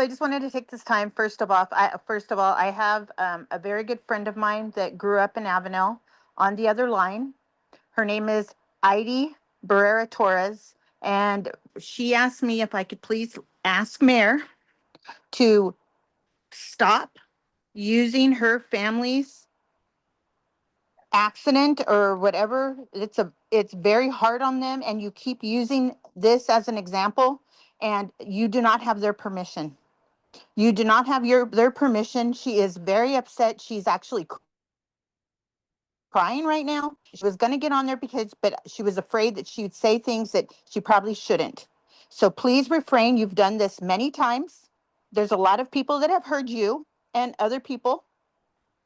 I just wanted to take this time, first of all, I have a very good friend of mine that grew up in Avenal on the other line. Her name is Heidi Barrera Torres, and she asked me if I could please ask Mayor to stop using her family's accident or whatever. It's very hard on them, and you keep using this as an example, and you do not have their permission. You do not have their permission. She is very upset. She's actually crying right now. She was going to get on there but she was afraid that she would say things that she probably shouldn't. So please refrain. You've done this many times. There's a lot of people that have heard you and other people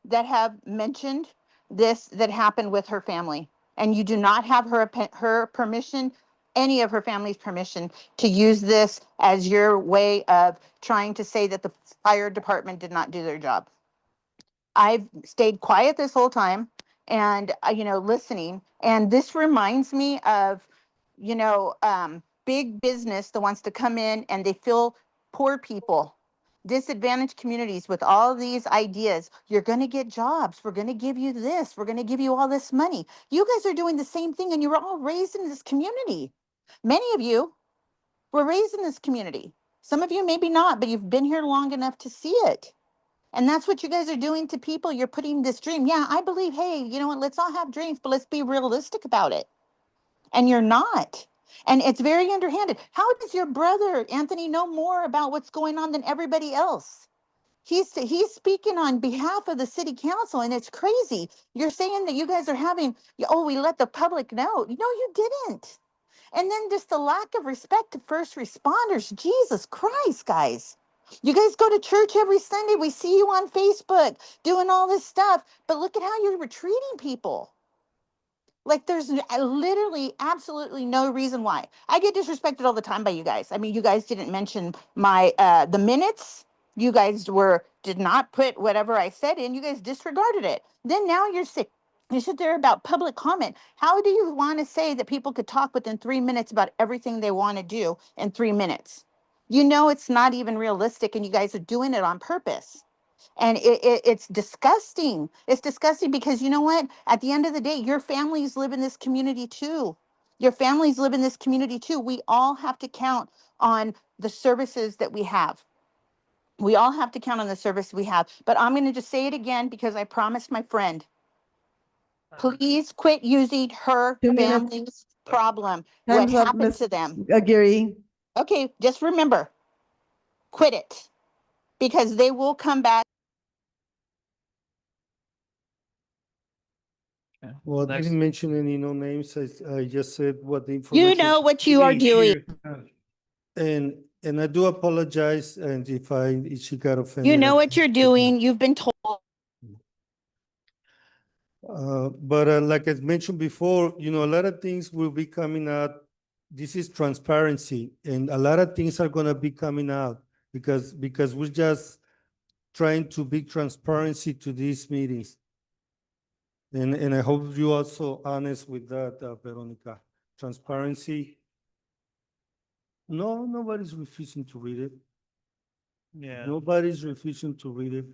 that have mentioned this that happened with her family. And you do not have her permission, any of her family's permission, to use this as your way of trying to say that the fire department did not do their job. I've stayed quiet this whole time and, listening. And this reminds me of, big business that wants to come in and they feel poor people, disadvantaged communities with all these ideas. You're going to get jobs. We're going to give you this. We're going to give you all this money. You guys are doing the same thing, and you were all raised in this community. Many of you were raised in this community. Some of you maybe not, but you've been here long enough to see it. And that's what you guys are doing to people. You're putting this dream. Yeah, I believe, hey, you know what? Let's all have dreams, but let's be realistic about it. And you're not. And it's very underhanded. How does your brother, Anthony, know more about what's going on than everybody else? He's speaking on behalf of the city council, and it's crazy. You're saying that you guys are having, oh, we let the public know. No, you didn't. And then just the lack of respect to first responders. Jesus Christ, guys. You guys go to church every Sunday. We see you on Facebook doing all this stuff, but look at how you're treating people. Like there's literally absolutely no reason why. I get disrespected all the time by you guys. I mean, you guys didn't mention my the minutes. You guys did not put whatever I said in. You guys disregarded it. Then now you sit there about public comment. How do you want to say that people could talk within 3 minutes about everything they want to do in 3 minutes? You know it's not even realistic, and you guys are doing it on purpose. And it's disgusting. It's disgusting because you know what? At the end of the day, your families live in this community too. Your families live in this community too. We all have to count on the services that we have. We all have to count on the service we have. But I'm going to just say it again because I promised my friend. Please quit using her 2 minutes. family's problem. What Time's up, happened Ms. to them? Aguirre. Okay, just remember, quit it because they will come back. Well, I Next. didn't mention any no names. I just said what the information. You know what you are doing. And I do apologize, and if she got offended. You know what you're doing. You've been told. But like I mentioned before, you know, a lot of things will be coming out. This is transparency, and a lot of things are gonna be coming out because we're just trying to be transparency to these meetings. And I hope you also honest with that, Veronica. Transparency. No, nobody's refusing to read it. Yeah. Nobody's refusing to read it.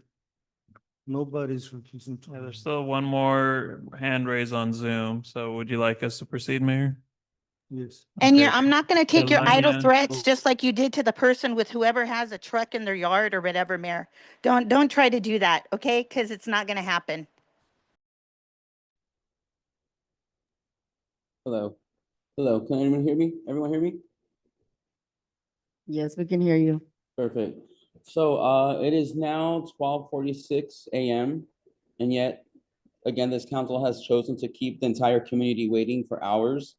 Nobody's refusing to. Yeah, read there's it. still one more hand raised on Zoom. So would you like us to proceed, Mayor? Yes. And Okay. I'm not going to take your idle Eliana. threats just like you did to the person with whoever has a truck in their yard or whatever, Mayor. Don't try to do that, okay? Because it's not going to happen. Hello. Hello. Can anyone hear me? Everyone hear me? Yes, we can hear you. Perfect. So it is now 12:46 a.m. and yet again, this council has chosen to keep the entire community waiting for hours,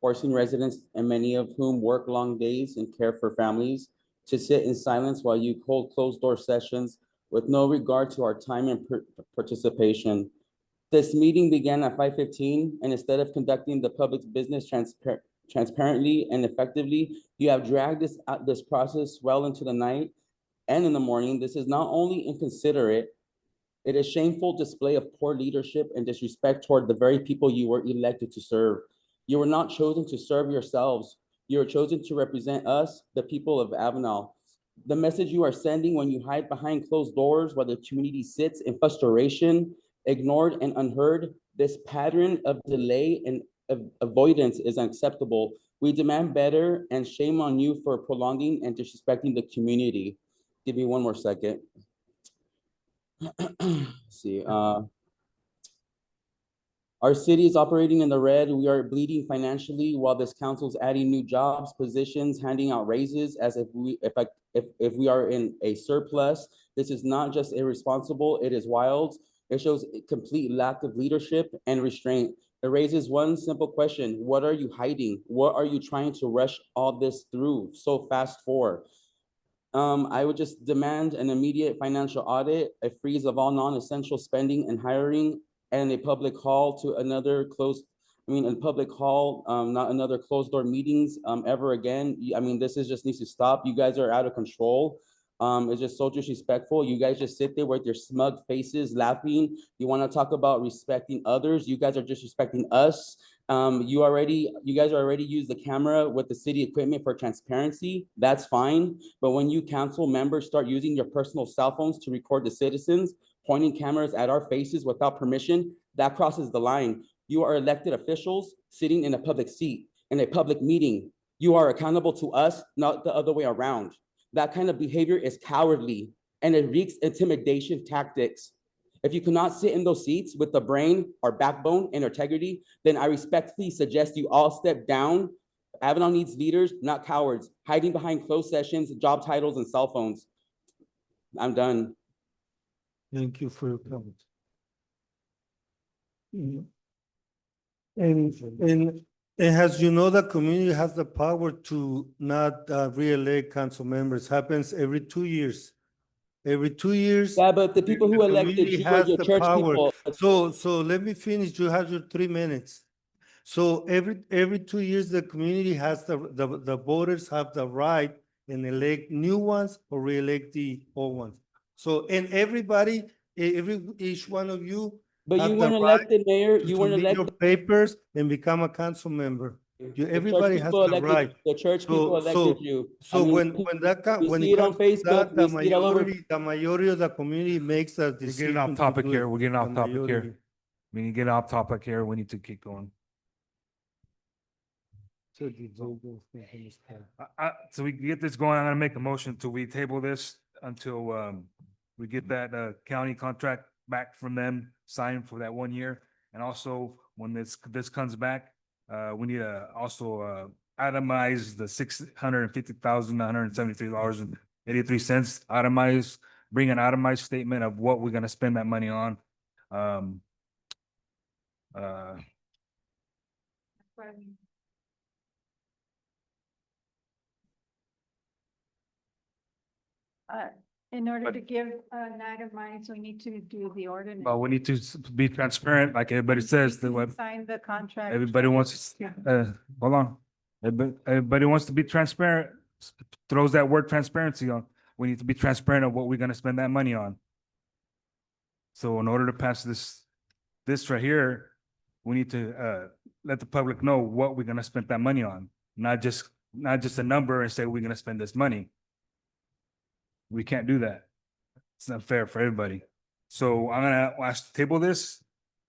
forcing residents, and many of whom work long days and care for families, to sit in silence while you hold closed-door sessions with no regard to our time and participation. This meeting began at 5:15, and instead of conducting the public's business transparently and effectively, you have dragged this process well into the night and in the morning. This is not only inconsiderate, it is shameful display of poor leadership and disrespect toward the very people you were elected to serve. You were not chosen to serve yourselves. You were chosen to represent us, the people of Avenal. The message you are sending when you hide behind closed doors while the community sits in frustration, ignored and unheard, this pattern of delay and avoidance is unacceptable. We demand better, and shame on you for prolonging and disrespecting the community. Give me one more second. See, our city is operating in the red. We are bleeding financially while this council is adding new jobs, positions, handing out raises as if we are in a surplus. This is not just irresponsible, it is wild. It shows a complete lack of leadership and restraint. It raises one simple question: what are you hiding? What are you trying to rush all this through so fast for? I would just demand an immediate financial audit, a freeze of all non-essential spending and hiring, and a public hall to another a public hall, not another closed door meetings ever again. I mean, this just needs to stop. You guys are out of control. It's just so disrespectful. You guys just sit there with your smug faces laughing. You want to talk about respecting others. You guys are disrespecting us. You guys already use the camera with the city equipment for transparency. That's fine. But when you council members start using your personal cell phones to record the citizens, pointing cameras at our faces without permission, that crosses the line. You are elected officials sitting in a public seat, in a public meeting. You are accountable to us, not the other way around. That kind of behavior is cowardly. and it reeks intimidation tactics. If you cannot sit in those seats with the brain or backbone and integrity, then I respectfully suggest you all step down. Avenal needs leaders, not cowards, hiding behind closed sessions, job titles, and cell phones. I'm done. Thank you for your comments. And as you know, the community has the power to not re-elect council members. Happens every 2 years. Every 2 years. Yeah, but the people who elected community you are has your the church power. people. So let me finish. You have your 3 minutes. So every 2 years, the community has the voters have the right and elect new ones or re-elect the old ones. So, and everybody, each one of you. But you have the weren't right elected, Mayor. to You weren't submit your elected. papers and become a council member. Everybody has the right. The church people elected you. So I mean, when see it it on comes to Facebook, that, we see it all over. the majority of the community makes a We're decision. getting off to topic do here. it. We're getting off The topic majority. here. We need to get off topic here. We need to keep going. So we can get this going. I'm gonna make a motion to we table this until we get that county contract back from them, signed for that 1 year. And also, when this comes back, we need to also itemize the $650,973.83. Itemize, bring an itemized statement of what we're gonna spend that money on. In order to give an itemized, we need to do the ordinance. But we need to be transparent, like everybody says, the web. Sign the contract. Everybody wants, hold on. Everybody wants to be transparent, throws that word transparency on. We need to be transparent of what we're gonna spend that money on. So in order to pass this right here, we need to let the public know what we're gonna spend that money on, not just a number and say we're gonna spend this money. We can't do that. It's not fair for everybody. So I'm gonna table this.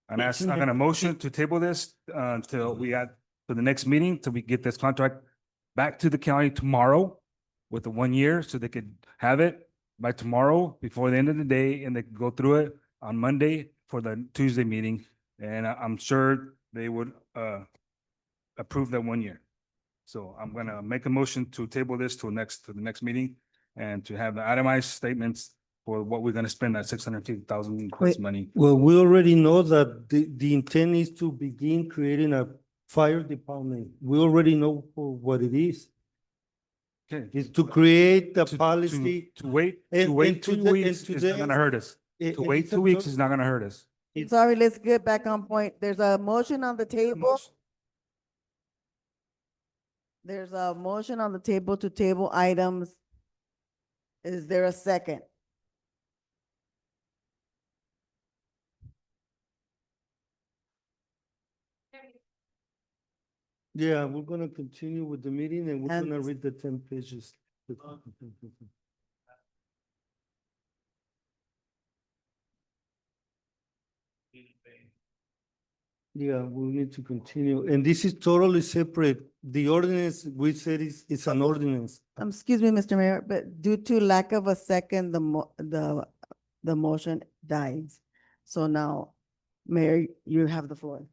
I'm gonna motion to table this until we got to the next meeting, till we get this contract back to the county tomorrow with the 1 year, so they could have it by tomorrow before the end of the day, and they could go through it on Monday for the Tuesday meeting. And I'm sure they would approve that 1 year. So I'm gonna make a motion to table this to the next meeting and to have the itemized statements for what we're gonna spend that 650,000 plus money. Well, we already know that the intent is to begin creating a fire department. We already know for what it is. Okay. It's to create the policy. To wait And 2 today- weeks and is not gonna hurt us. To wait 2 weeks is not gonna hurt us. Sorry, let's get back on point. There's a motion on the table. There's a motion on the table to table items. Is there a second? Yeah, we're gonna continue with the meeting and we're And- gonna read the 10 pages. Yeah, we need to continue. And this is totally separate. The ordinance, we said it's an ordinance. Excuse me, Mr. Mayor, but due to lack of a second, the motion dies. So now, Mayor, you have the floor.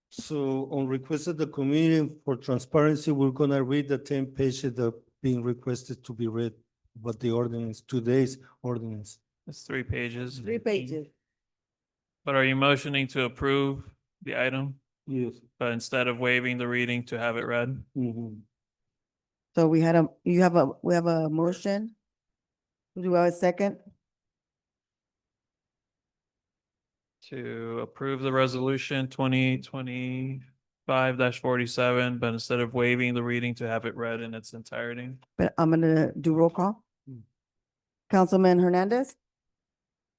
So on request of the community for transparency, we're gonna read the 10 pages that being requested to be read, but the ordinance, today's ordinance. It's 3 pages. 3 pages. But are you motioning to approve the item, Yes. but instead of waiving the reading to have it read? So we have a motion. Do we have a second? To approve the resolution 2025-47, but instead of waiving the reading to have it read in its entirety? But I'm gonna do roll call. Councilman Hernandez?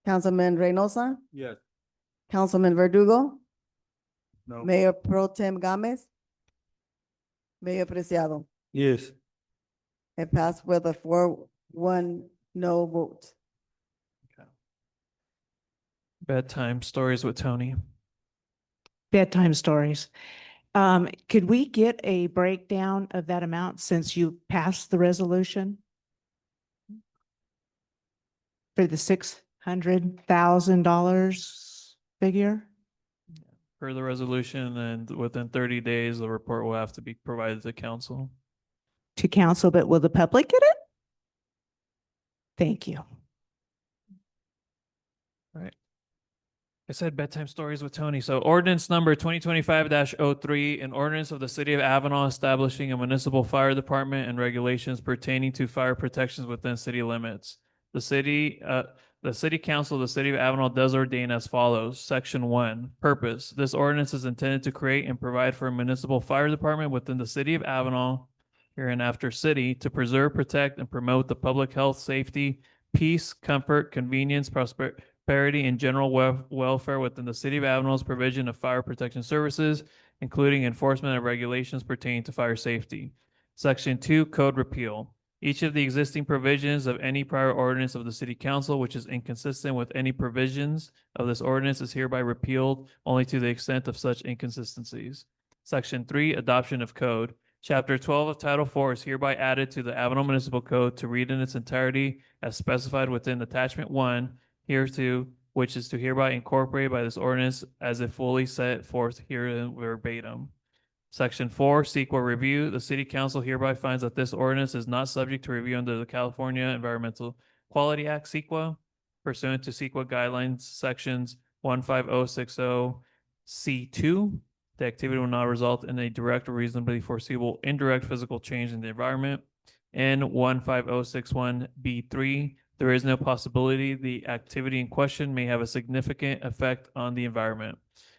Councilman Reynosa? Yes. Councilman Verdugo? No. Mayor Pro Tem Gomez? Mayor Preciado? Yes. It passed with a 4-1 no vote. Bedtime stories with Tony. Bedtime stories. Could we get a breakdown of that amount since you passed the resolution? for the $600,000 figure Per the resolution, and within 30 days, the report will have to be provided to council. to council, but will the public get it? Thank you. Right. I said bedtime stories with Tony. So ordinance number 2025-03, an ordinance of the city of Avenal establishing a municipal fire department and regulations pertaining to fire protections within city limits. The city council of the city of Avenal does ordain as follows. Section 1, purpose. This ordinance is intended to create and provide for a municipal fire department within the city of Avenal, hereinafter city, to preserve, protect, and promote the public health, safety, peace, comfort, convenience, prosperity, and general welfare within the city of Avenal's provision of fire protection services, including enforcement of regulations pertaining to fire safety. Section 2, code repeal. Each of the existing provisions of any prior ordinance of the city council, which is inconsistent with any provisions of this ordinance, is hereby repealed only to the extent of such inconsistencies. Section 3, adoption of code. Chapter 12 of Title 4 is hereby added to the Avenal Municipal Code to read in its entirety as specified within Attachment 1 hereto, which is to hereby incorporated by this ordinance as if fully set forth herein verbatim. Section 4, CEQA review. The city council hereby finds that this ordinance is not subject to review under the California Environmental Quality Act, CEQA, pursuant to CEQA guidelines, sections 15060 C2. The activity will not result in a direct or reasonably foreseeable indirect physical change in the environment. And 15061 B3. There is no possibility the activity in question may have a significant effect on the environment.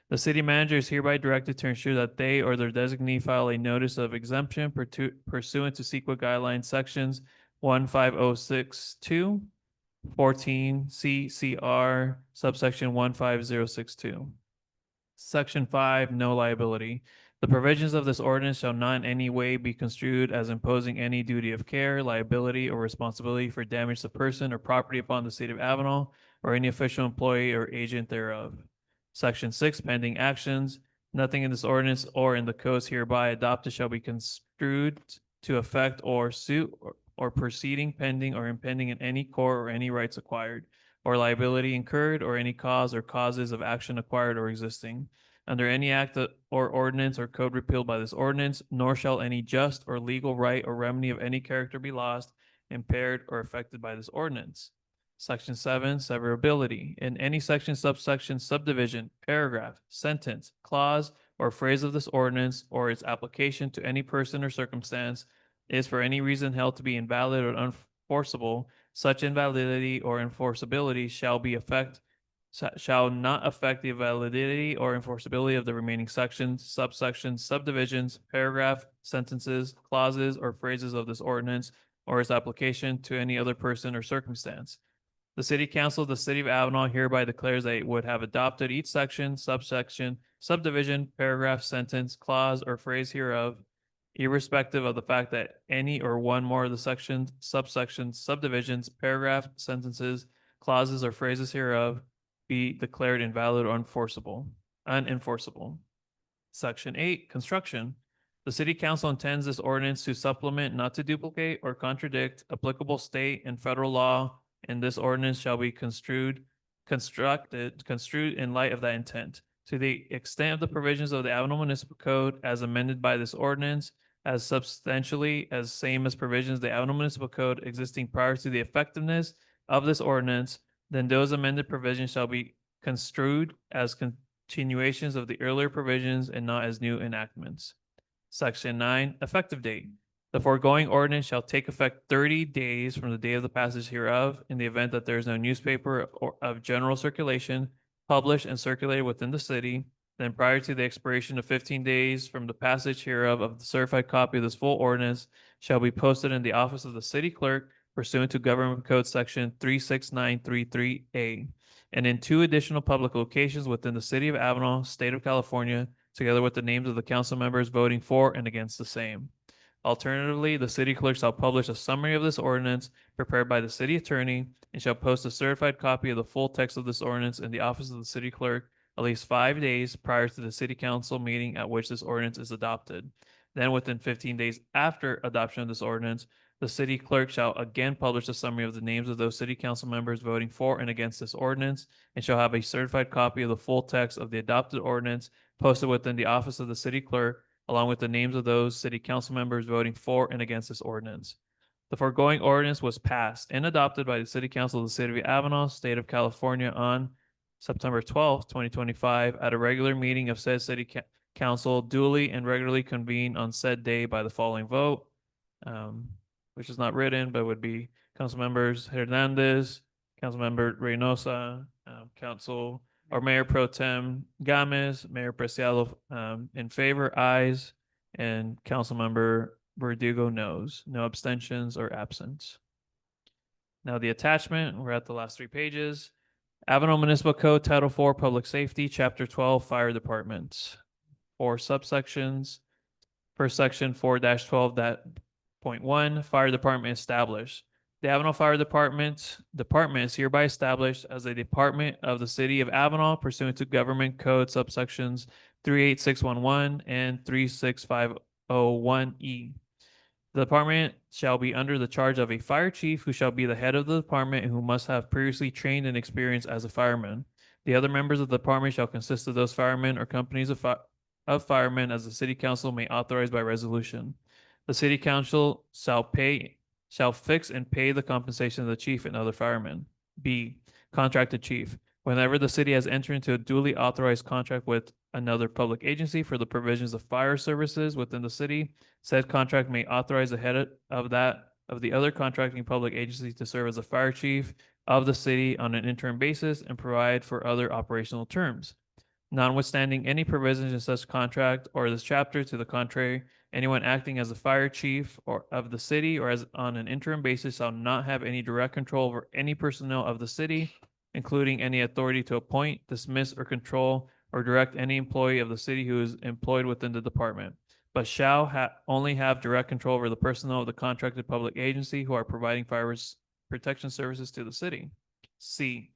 The city manager is hereby directed to ensure that they or their designee file a notice of exemption pursuant to CEQA guidelines sections 15062, 14 CCR, subsection 15062. Section 5, no liability. The provisions of this ordinance shall not in any way be construed as imposing any duty of care, liability, or responsibility for damage to person or property upon the city of Avenal or any official employee or agent thereof. Section 6, pending actions. Nothing in this ordinance or in the codes hereby adopted shall be construed to affect or suit or proceeding pending or impending in any court or any rights acquired or liability incurred or any cause or causes of action acquired or existing under any act or ordinance or code repealed by this ordinance, nor shall any just or legal right or remedy of any character be lost, impaired, or affected by this ordinance. Section 7, severability. In any section, subsection, subdivision, paragraph, sentence, clause, or phrase of this ordinance or its application to any person or circumstance is for any reason held to be invalid or unenforceable, such invalidity or enforceability shall not affect the validity or enforceability of the remaining sections, subsections, subdivisions, paragraph, sentences, clauses, or phrases of this ordinance or its application to any other person or circumstance. The City Council of the City of Avenal hereby declares that it would have adopted each section, subsection, subdivision, paragraph, sentence, clause, or phrase hereof, irrespective of the fact that any or one more of the sections, subsections, subdivisions, paragraph, sentences, clauses, or phrases hereof be declared invalid or unenforceable. Section 8, construction. The city council intends this ordinance to supplement, not to duplicate or contradict applicable state and federal law, and this ordinance shall be construed in light of that intent. To the extent of the provisions of the Avenal Municipal Code as amended by this ordinance, as substantially as same as provisions of the Avenal Municipal Code existing prior to the effectiveness of this ordinance, then those amended provisions shall be construed as continuations of the earlier provisions and not as new enactments. Section 9, effective date. The foregoing ordinance shall take effect 30 days from the day of the passage hereof in the event that there is no newspaper or of general circulation published and circulated within the city. Then prior to the expiration of 15 days from the passage hereof of the certified copy of this full ordinance shall be posted in the office of the city clerk pursuant to Government Code Section 36933A, and in 2 additional public locations within the city of Avenal, state of California, together with the names of the council members voting for and against the same. Alternatively, the city clerk shall publish a summary of this ordinance prepared by the city attorney and shall post a certified copy of the full text of this ordinance in the office of the city clerk at least 5 days prior to the city council meeting at which this ordinance is adopted. Then within 15 days after adoption of this ordinance, The city clerk shall again publish a summary of the names of those city council members voting for and against this ordinance, and shall have a certified copy of the full text of the adopted ordinance posted within the office of the city clerk, along with the names of those city council members voting for and against this ordinance. The foregoing ordinance was passed and adopted by the City Council of the City of Avenal, State of California on September 12th, 2025, at a regular meeting of said council duly and regularly convened on said day by the following vote, which is not written, but would be Council Members Hernandez, Councilmember Reynosa, Council or Mayor Pro Tem Gomez, Mayor Preciado in favor, ayes, and Councilmember Verdugo knows. No abstentions or absence. Now the attachment, we're at the last 3 pages. Avenal Municipal Code Title 4 Public Safety, Chapter 12 Fire Departments. 4 subsections. First section 4-12.1 Fire Department established. The Avenal Fire Department is hereby established as a department of the City of Avenal pursuant to Government Code subsections 38611 and 36501E. The department shall be under the charge of a fire chief who shall be the head of the department and who must have previously trained and experience as a fireman. The other members of the department shall consist of those firemen or companies of firemen as the city council may authorize by resolution. The city council shall fix and pay the compensation of the chief and other firemen. B, contracted chief. Whenever the city has entered into a duly authorized contract with another public agency for the provisions of fire services within the city, said contract may authorize the head of the other contracting public agency to serve as a fire chief of the city on an interim basis and provide for other operational terms. Notwithstanding any provisions in such contract or this chapter to the contrary, anyone acting as a fire chief or of the city or as on an interim basis shall not have any direct control over any personnel of the city, including any authority to appoint, dismiss, or control or direct any employee of the city who is employed within the department, but shall only have direct control over the personnel of the contracted public agency who are providing fire protection services to the city. C,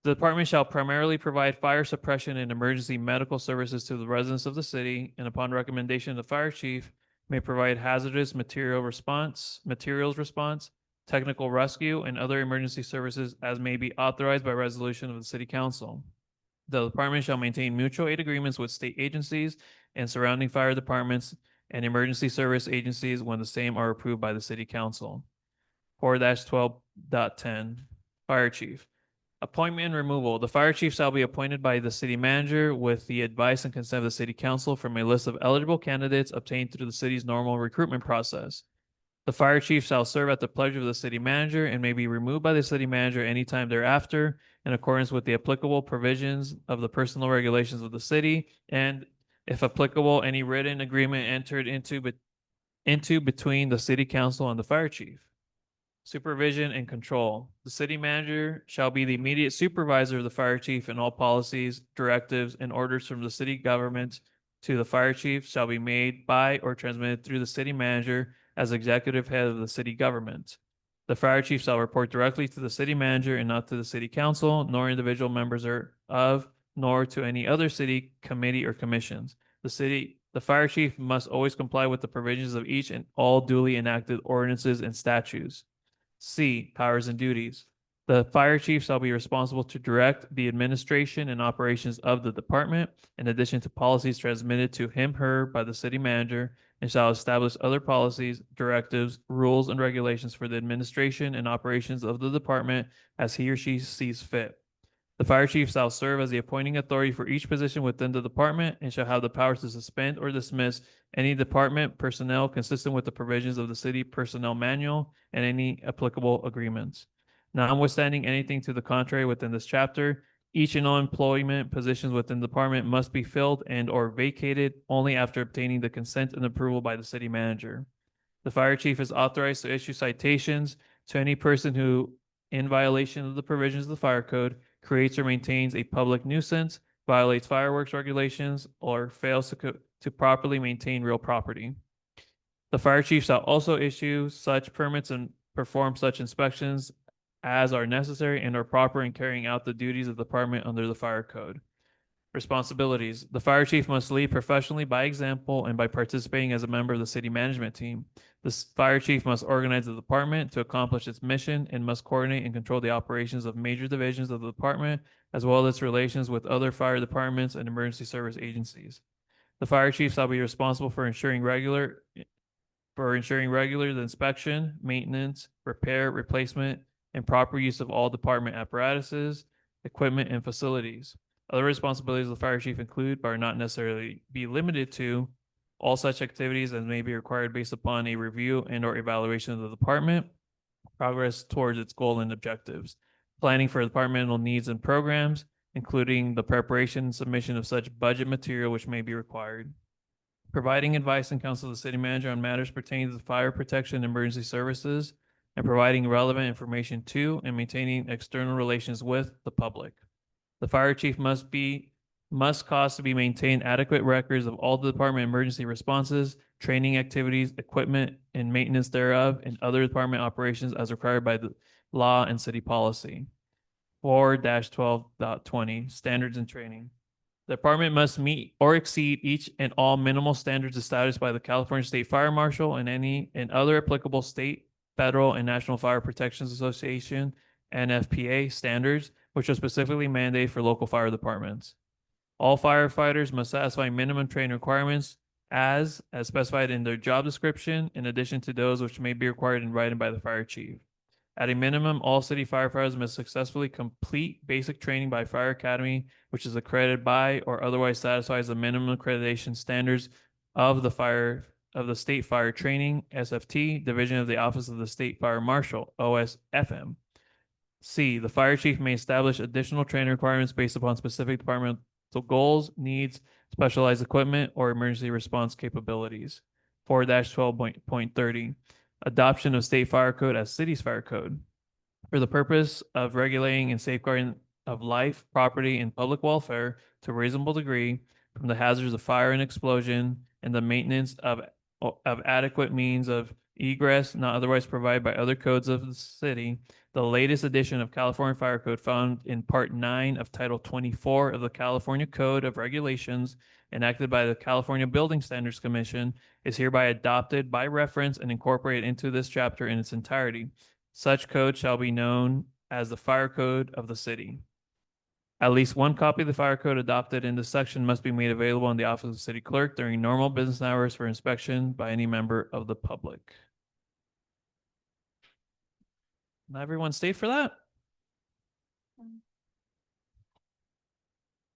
the department shall primarily provide fire suppression and emergency medical services to the residents of the city, and upon recommendation of the fire chief, may provide hazardous materials response, technical rescue, and other emergency services as may be authorized by resolution of the city council. The department shall maintain mutual aid agreements with state agencies and surrounding fire departments and emergency service agencies when the same are approved by the city council. 4-12.10 Fire chief. Appointment and removal. The fire chief shall be appointed by the city manager with the advice and consent of the city council from a list of eligible candidates obtained through the city's normal recruitment process. The fire chief shall serve at the pleasure of the city manager and may be removed by the city manager anytime thereafter in accordance with the applicable provisions of the personal regulations of the city and, if applicable, any written agreement entered into between the city council and the fire chief. Supervision and control. The city manager shall be the immediate supervisor of the fire chief, and all policies, directives, and orders from the city government to the fire chief shall be made by or transmitted through the city manager as executive head of the city government. The fire chief shall report directly to the city manager and not to the city council, nor individual members nor to any other city committee or commissions. The fire chief must always comply with the provisions of each and all duly enacted ordinances and statutes. C, powers and duties. The fire chief shall be responsible to direct the administration and operations of the department, in addition to policies transmitted to him/her by the city manager, and shall establish other policies, directives, rules, and regulations for the administration and operations of the department as he or she sees fit. The fire chief shall serve as the appointing authority for each position within the department and shall have the power to suspend or dismiss any department personnel consistent with the provisions of the city personnel manual and any applicable agreements. Notwithstanding anything to the contrary within this chapter, each and all employment positions within the department must be filled and or vacated only after obtaining the consent and approval by the city manager. The fire chief is authorized to issue citations to any person who, in violation of the provisions of the fire code, creates or maintains a public nuisance, violates fireworks regulations, or fails to properly maintain real property. The fire chief shall also issue such permits and perform such inspections as are necessary and are proper in carrying out the duties of the department under the fire code. Responsibilities. The fire chief must lead professionally by example and by participating as a member of the city management team. Fire chief must organize the department to accomplish its mission and must coordinate and control the operations of major divisions of the department, as well as its relations with other fire departments and emergency service agencies. The fire chief shall be responsible for ensuring regular the inspection, maintenance, repair, replacement, and proper use of all department apparatuses, equipment, and facilities. Other responsibilities of the fire chief include, but are not necessarily be limited to, all such activities as may be required based upon a review and or evaluation of the department, progress towards its goal and objectives, planning for departmental needs and programs, including the preparation and submission of such budget material which may be required, providing advice and counsel to the city manager on matters pertaining to fire protection and emergency services, and providing relevant information to and maintaining external relations with the public. The fire chief must cause to be maintained adequate records of all the department emergency responses, training activities, equipment, and maintenance thereof, and other department operations as required by the law and city policy. 4-12.20 Standards and training. The department must meet or exceed each and all minimal standards established by the California State Fire Marshal and any and other applicable state, federal, and National Fire Protection Association (NFPA) standards, which are specifically mandated for local fire departments. All firefighters must satisfy minimum training requirements as specified in their job description, in addition to those which may be required in writing by the fire chief. At a minimum, all city firefighters must successfully complete basic training by Fire Academy, which is accredited by or otherwise satisfies the minimum accreditation standards of the State Fire Training (SFT) Division of the Office of the State Fire Marshal (OSFM). C. The fire chief may establish additional training requirements based upon specific departmental goals, needs, specialized equipment, or emergency response capabilities. 4-12.30 Adoption of state fire code as city's fire code. For the purpose of regulating and safeguarding of life, property, and public welfare to a reasonable degree from the hazards of fire and explosion, and the maintenance of adequate means of egress not otherwise provided by other codes of the city, the latest edition of California Fire Code found in Part 9 of Title 24 of the California Code of Regulations enacted by the California Building Standards Commission is hereby adopted by reference and incorporated into this chapter in its entirety. Such code shall be known as the Fire Code of the city. At least one copy of the fire code adopted in this section must be made available in the office of the city clerk during normal business hours for inspection by any member of the public. Not everyone stayed for that?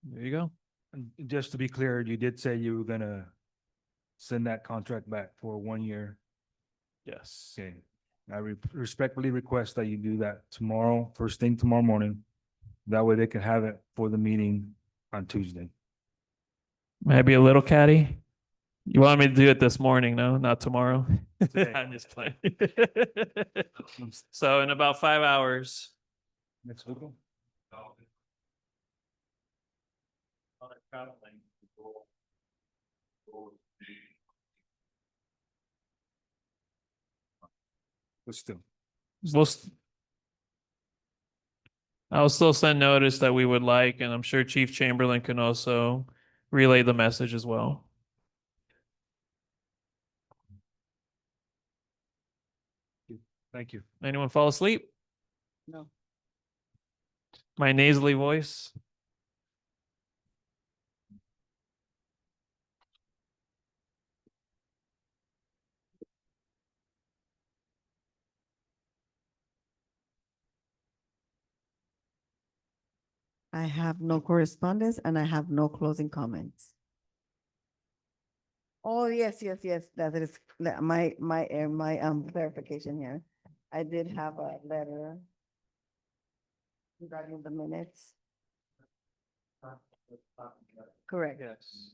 There you go. And just to be clear, you did say you were gonna send that contract back for 1 year. Yes. Okay. I respectfully request that you do that tomorrow, first thing tomorrow morning. That way they can have it for the meeting on Tuesday. May I be a little catty? You want me to do it this morning, no? Not tomorrow? I'm just playing. So in about 5 hours. Next week. But still. I'll still send notice that we would like, and I'm sure Chief Chamberlain can also relay the message as well. Thank you. Anyone fall asleep? No. My nasally voice. I have no correspondence and I have no closing comments. Oh, yes, that is my clarification here. I did have a letter regarding the minutes. Correct. Yes.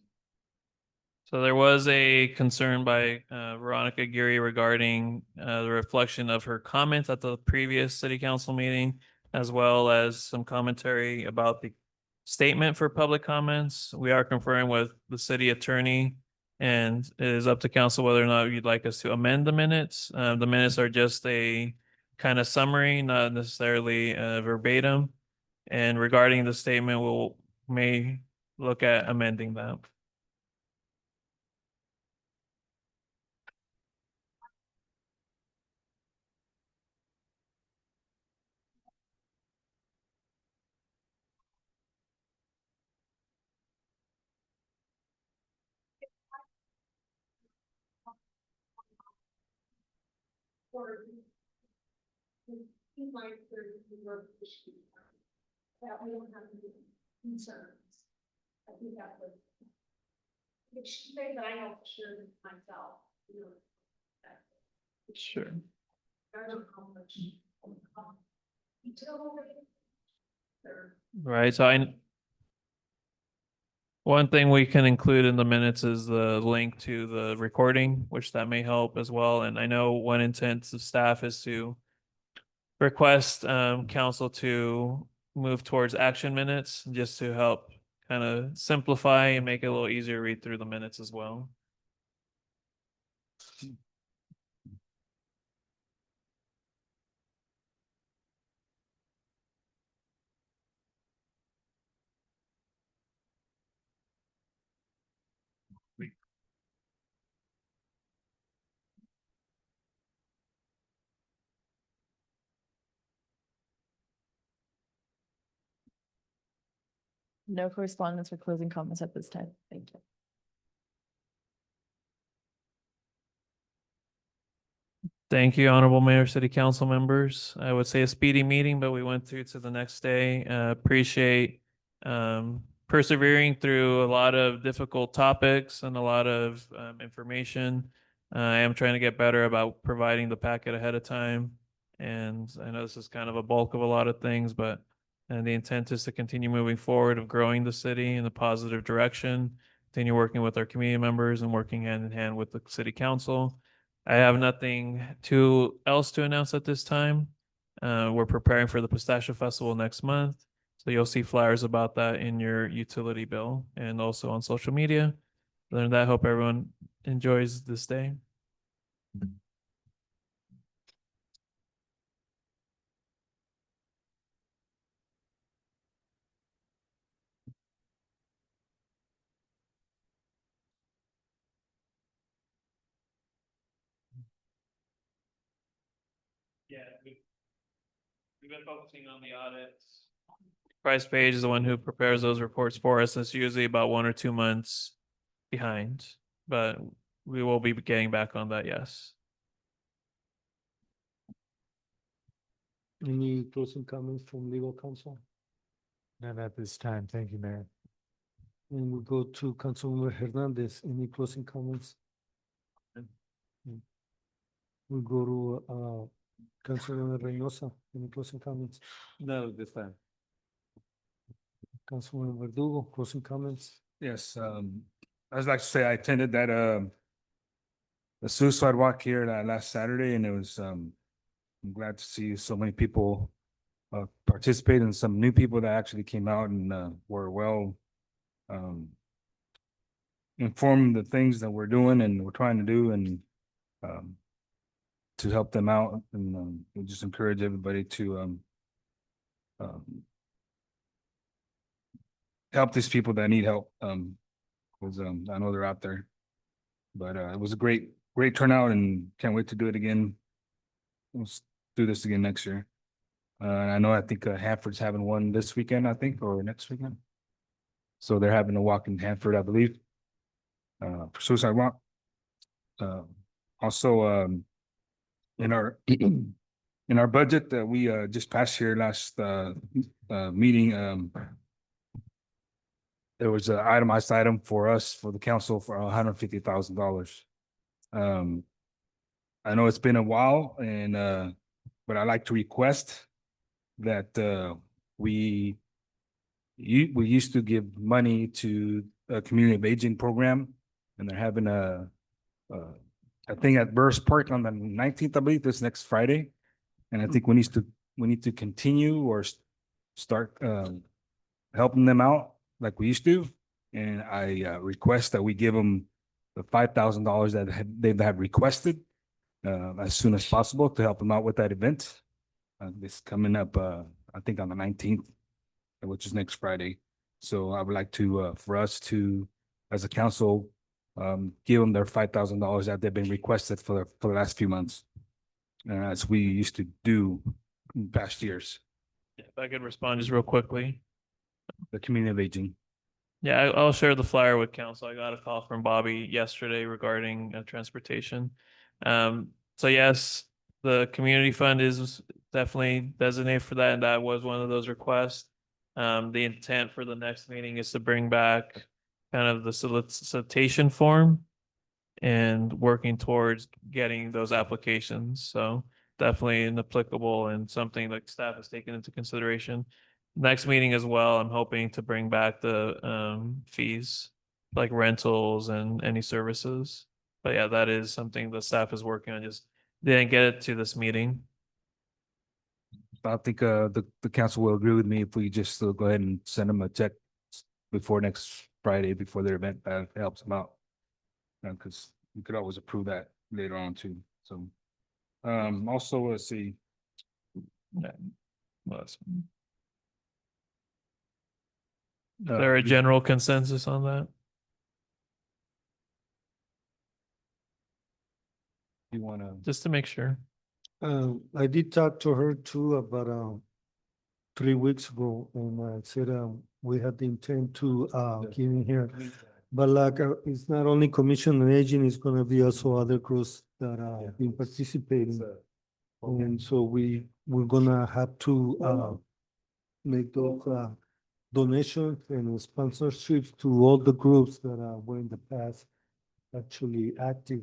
So there was a concern by Veronica Geary regarding the reflection of her comments at the previous city council meeting, as well as some commentary about the statement for public comments. We are conferring with the city attorney, and it is up to council whether or not you'd like us to amend the minutes. The minutes are just a kind of summary, not necessarily verbatim. And regarding the statement, may look at amending that. That we don't have any concerns. I think that was. Which thing that I know for sure myself, you know. that- Sure. I don't know how much. Utility. Or Right, so one thing we can include in the minutes is the link to the recording, which that may help as well. And I know one intent of staff is to request council to move towards action minutes, just to help kind of simplify and make it a little easier to read through the minutes as well. No correspondence or closing comments at this time. Thank you. Thank you, Honorable Mayor, City Council members. I would say a speedy meeting, but we went through to the next day. Appreciate persevering through a lot of difficult topics and a lot of information. I am trying to get better about providing the packet ahead of time. And I know this is kind of a bulk of a lot of things, but the intent is to continue moving forward of growing the city in a positive direction, continue working with our community members and working hand in hand with the city council. I have nothing else to announce at this time. We're preparing for the Pistachio Festival next month. So you'll see flyers about that in your utility bill and also on social media. Other than that, I hope everyone enjoys this day. Yeah, we've been focusing on the audits. Price Page is the one who prepares those reports for us. It's usually about 1 or 2 months behind, but we will be getting back on that, yes. Any closing comments from legal counsel? Not at this time. Thank you, Mayor. And we go to Councilmember Hernandez. Any closing comments? We go to Councilmember Reynosa. Any closing comments? No, this time. Councilmember Verdugo, closing comments? Yes, I was like to say, I attended that, the suicide walk here last Saturday, and it was, I'm glad to see so many people participate, and some new people that actually came out and, were well, informed the things that we're doing and we're trying to do, and, to help them out, and, we just encourage everybody to, help these people that need help, because I know they're out there. But it was a great turnout, and can't wait to do it again. Let's do this again next year. I think Hanford's having one this weekend, I think, or next weekend. So they're having a walk in Hanford, I believe, for suicide walk. Also, in our in our budget that we just passed here last meeting, there was an itemized item for us, for the council, for $150,000. I know it's been a while, and but I like to request that we used to give money to a community of aging program, and they're having a thing at Burris Park on the 19th, I believe, this next Friday. And I think we need to continue or start helping them out like we used to. And I request that we give them the $5,000 that they have requested as soon as possible to help them out with that event. This coming up, I think on the 19th, which is next Friday. So I would like to, for us to, as a council, give them their $5,000 that they've been requested for the last few months. As we used to do in past years, If I could respond just real quickly. the community of aging. Yeah, I'll share the flyer with council. I got a call from Bobby yesterday regarding transportation. So yes, the community fund is definitely designated for that, and that was one of those requests. The intent for the next meeting is to bring back kind of the solicitation form and working towards getting those applications. So definitely an applicable and something like staff has taken into consideration. Next meeting as well, I'm hoping to bring back the fees, like rentals and any services. But yeah, that is something the staff is working on, just didn't get it to this meeting. I think the council will agree with me if we just go ahead and send them a check before next Friday, before their event. That helps them out. Because we could always approve that later on too. So also, let's see. Yeah. Is there a general consensus on that? You wanna? Just to make sure. I did talk to her too about 3 weeks ago, and I said we had the intent to get in here. But like, it's not only Commission on Aging, it's gonna be also other groups that have been participating. And so we're gonna have to make those donations and sponsorships to all the groups that were in the past actually active.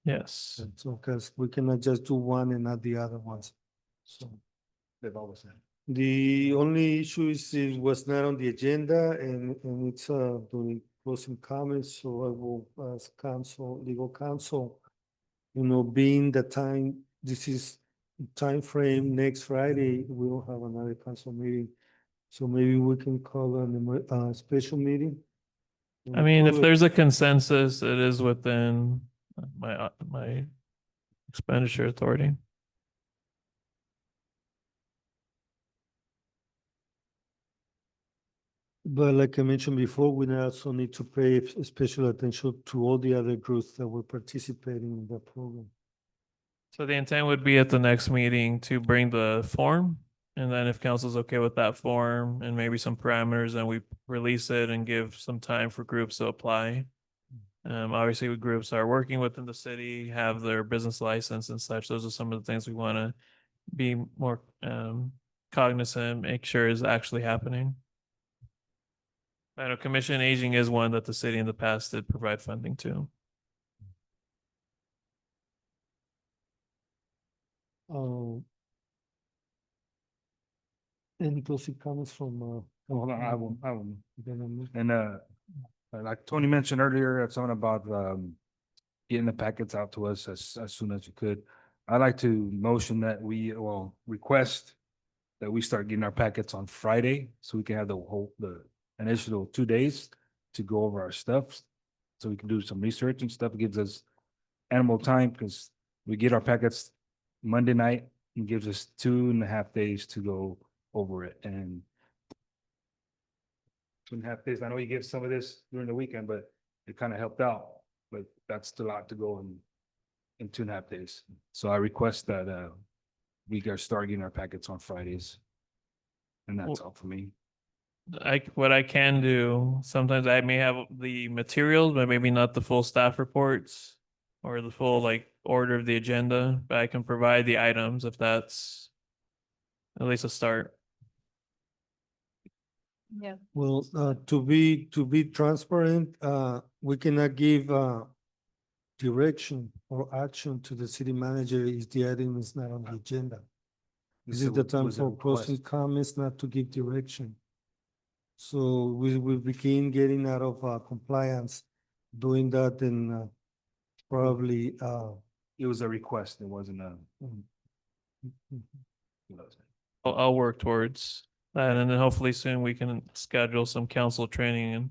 Yes. And so, because we cannot just do one and not the other ones. So They've always said. the only issue is it was not on the agenda and it's during closing comments, so I will ask council, legal counsel, being the time, this is time frame next Friday, we'll have another council meeting. So maybe we can call an special meeting. I mean, if there's a consensus, it is within my expenditure authority. But like I mentioned before, we also need to pay special attention to all the other groups that were participating in the program. So the intent would be at the next meeting to bring the form. And then if council's okay with that form and maybe some parameters, then we release it and give some time for groups to apply. Obviously, groups are working within the city, have their business license and such. Those are some of the things we want to be more cognizant, make sure is actually happening. I know Commission on Aging is one that the city in the past did provide funding to. Any closing comments from? Hold on, I will. Then And like Tony mentioned earlier, something about getting the packets out to us as soon as you could. I'd like to motion that request that we start getting our packets on Friday, so we can have the initial 2 days to go over our stuff. So we can do some research and stuff. It gives us animal time, because we get our packets Monday night and gives us 2.5 days to go over it. And 2.5 days, I know you give some of this during the weekend, but it kind of helped out. But that's a lot to go in 2.5 days. So I request that we start getting our packets on Fridays. And that's all for me. What I can do, sometimes I may have the materials, but maybe not the full staff reports or the full order of the agenda, but I can provide the items if that's at least a start. Yeah. Well, to be transparent, we cannot give direction or action to the city manager if the item is not on the agenda. This is the time for closing comments, not to give direction. So we will begin getting out of compliance, doing that and probably. It was a request, it wasn't a. I'll work towards that, and then hopefully soon we can schedule some council training and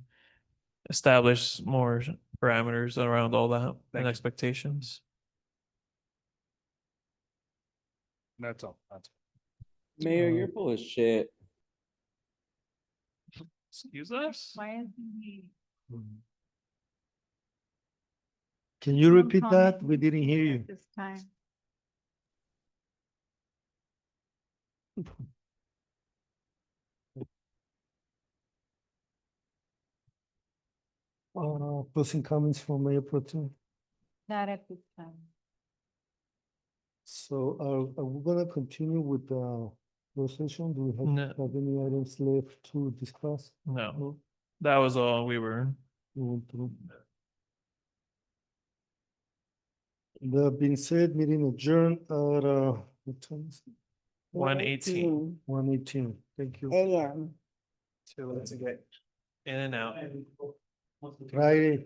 establish more parameters around all that and expectations. That's all. Mayor, you're full of shit. Excuse us? Can you repeat that? We didn't hear you. This time. Closing comments from Mayor Pro Tem. Not at this time. So are we gonna continue with the closed session? Do we No. have any items left to discuss? No, that was all we were. We went through. That being said, meeting adjourned at what time is it? 1:18. 1:18. Thank you. AM. So let's get in and out. Friday.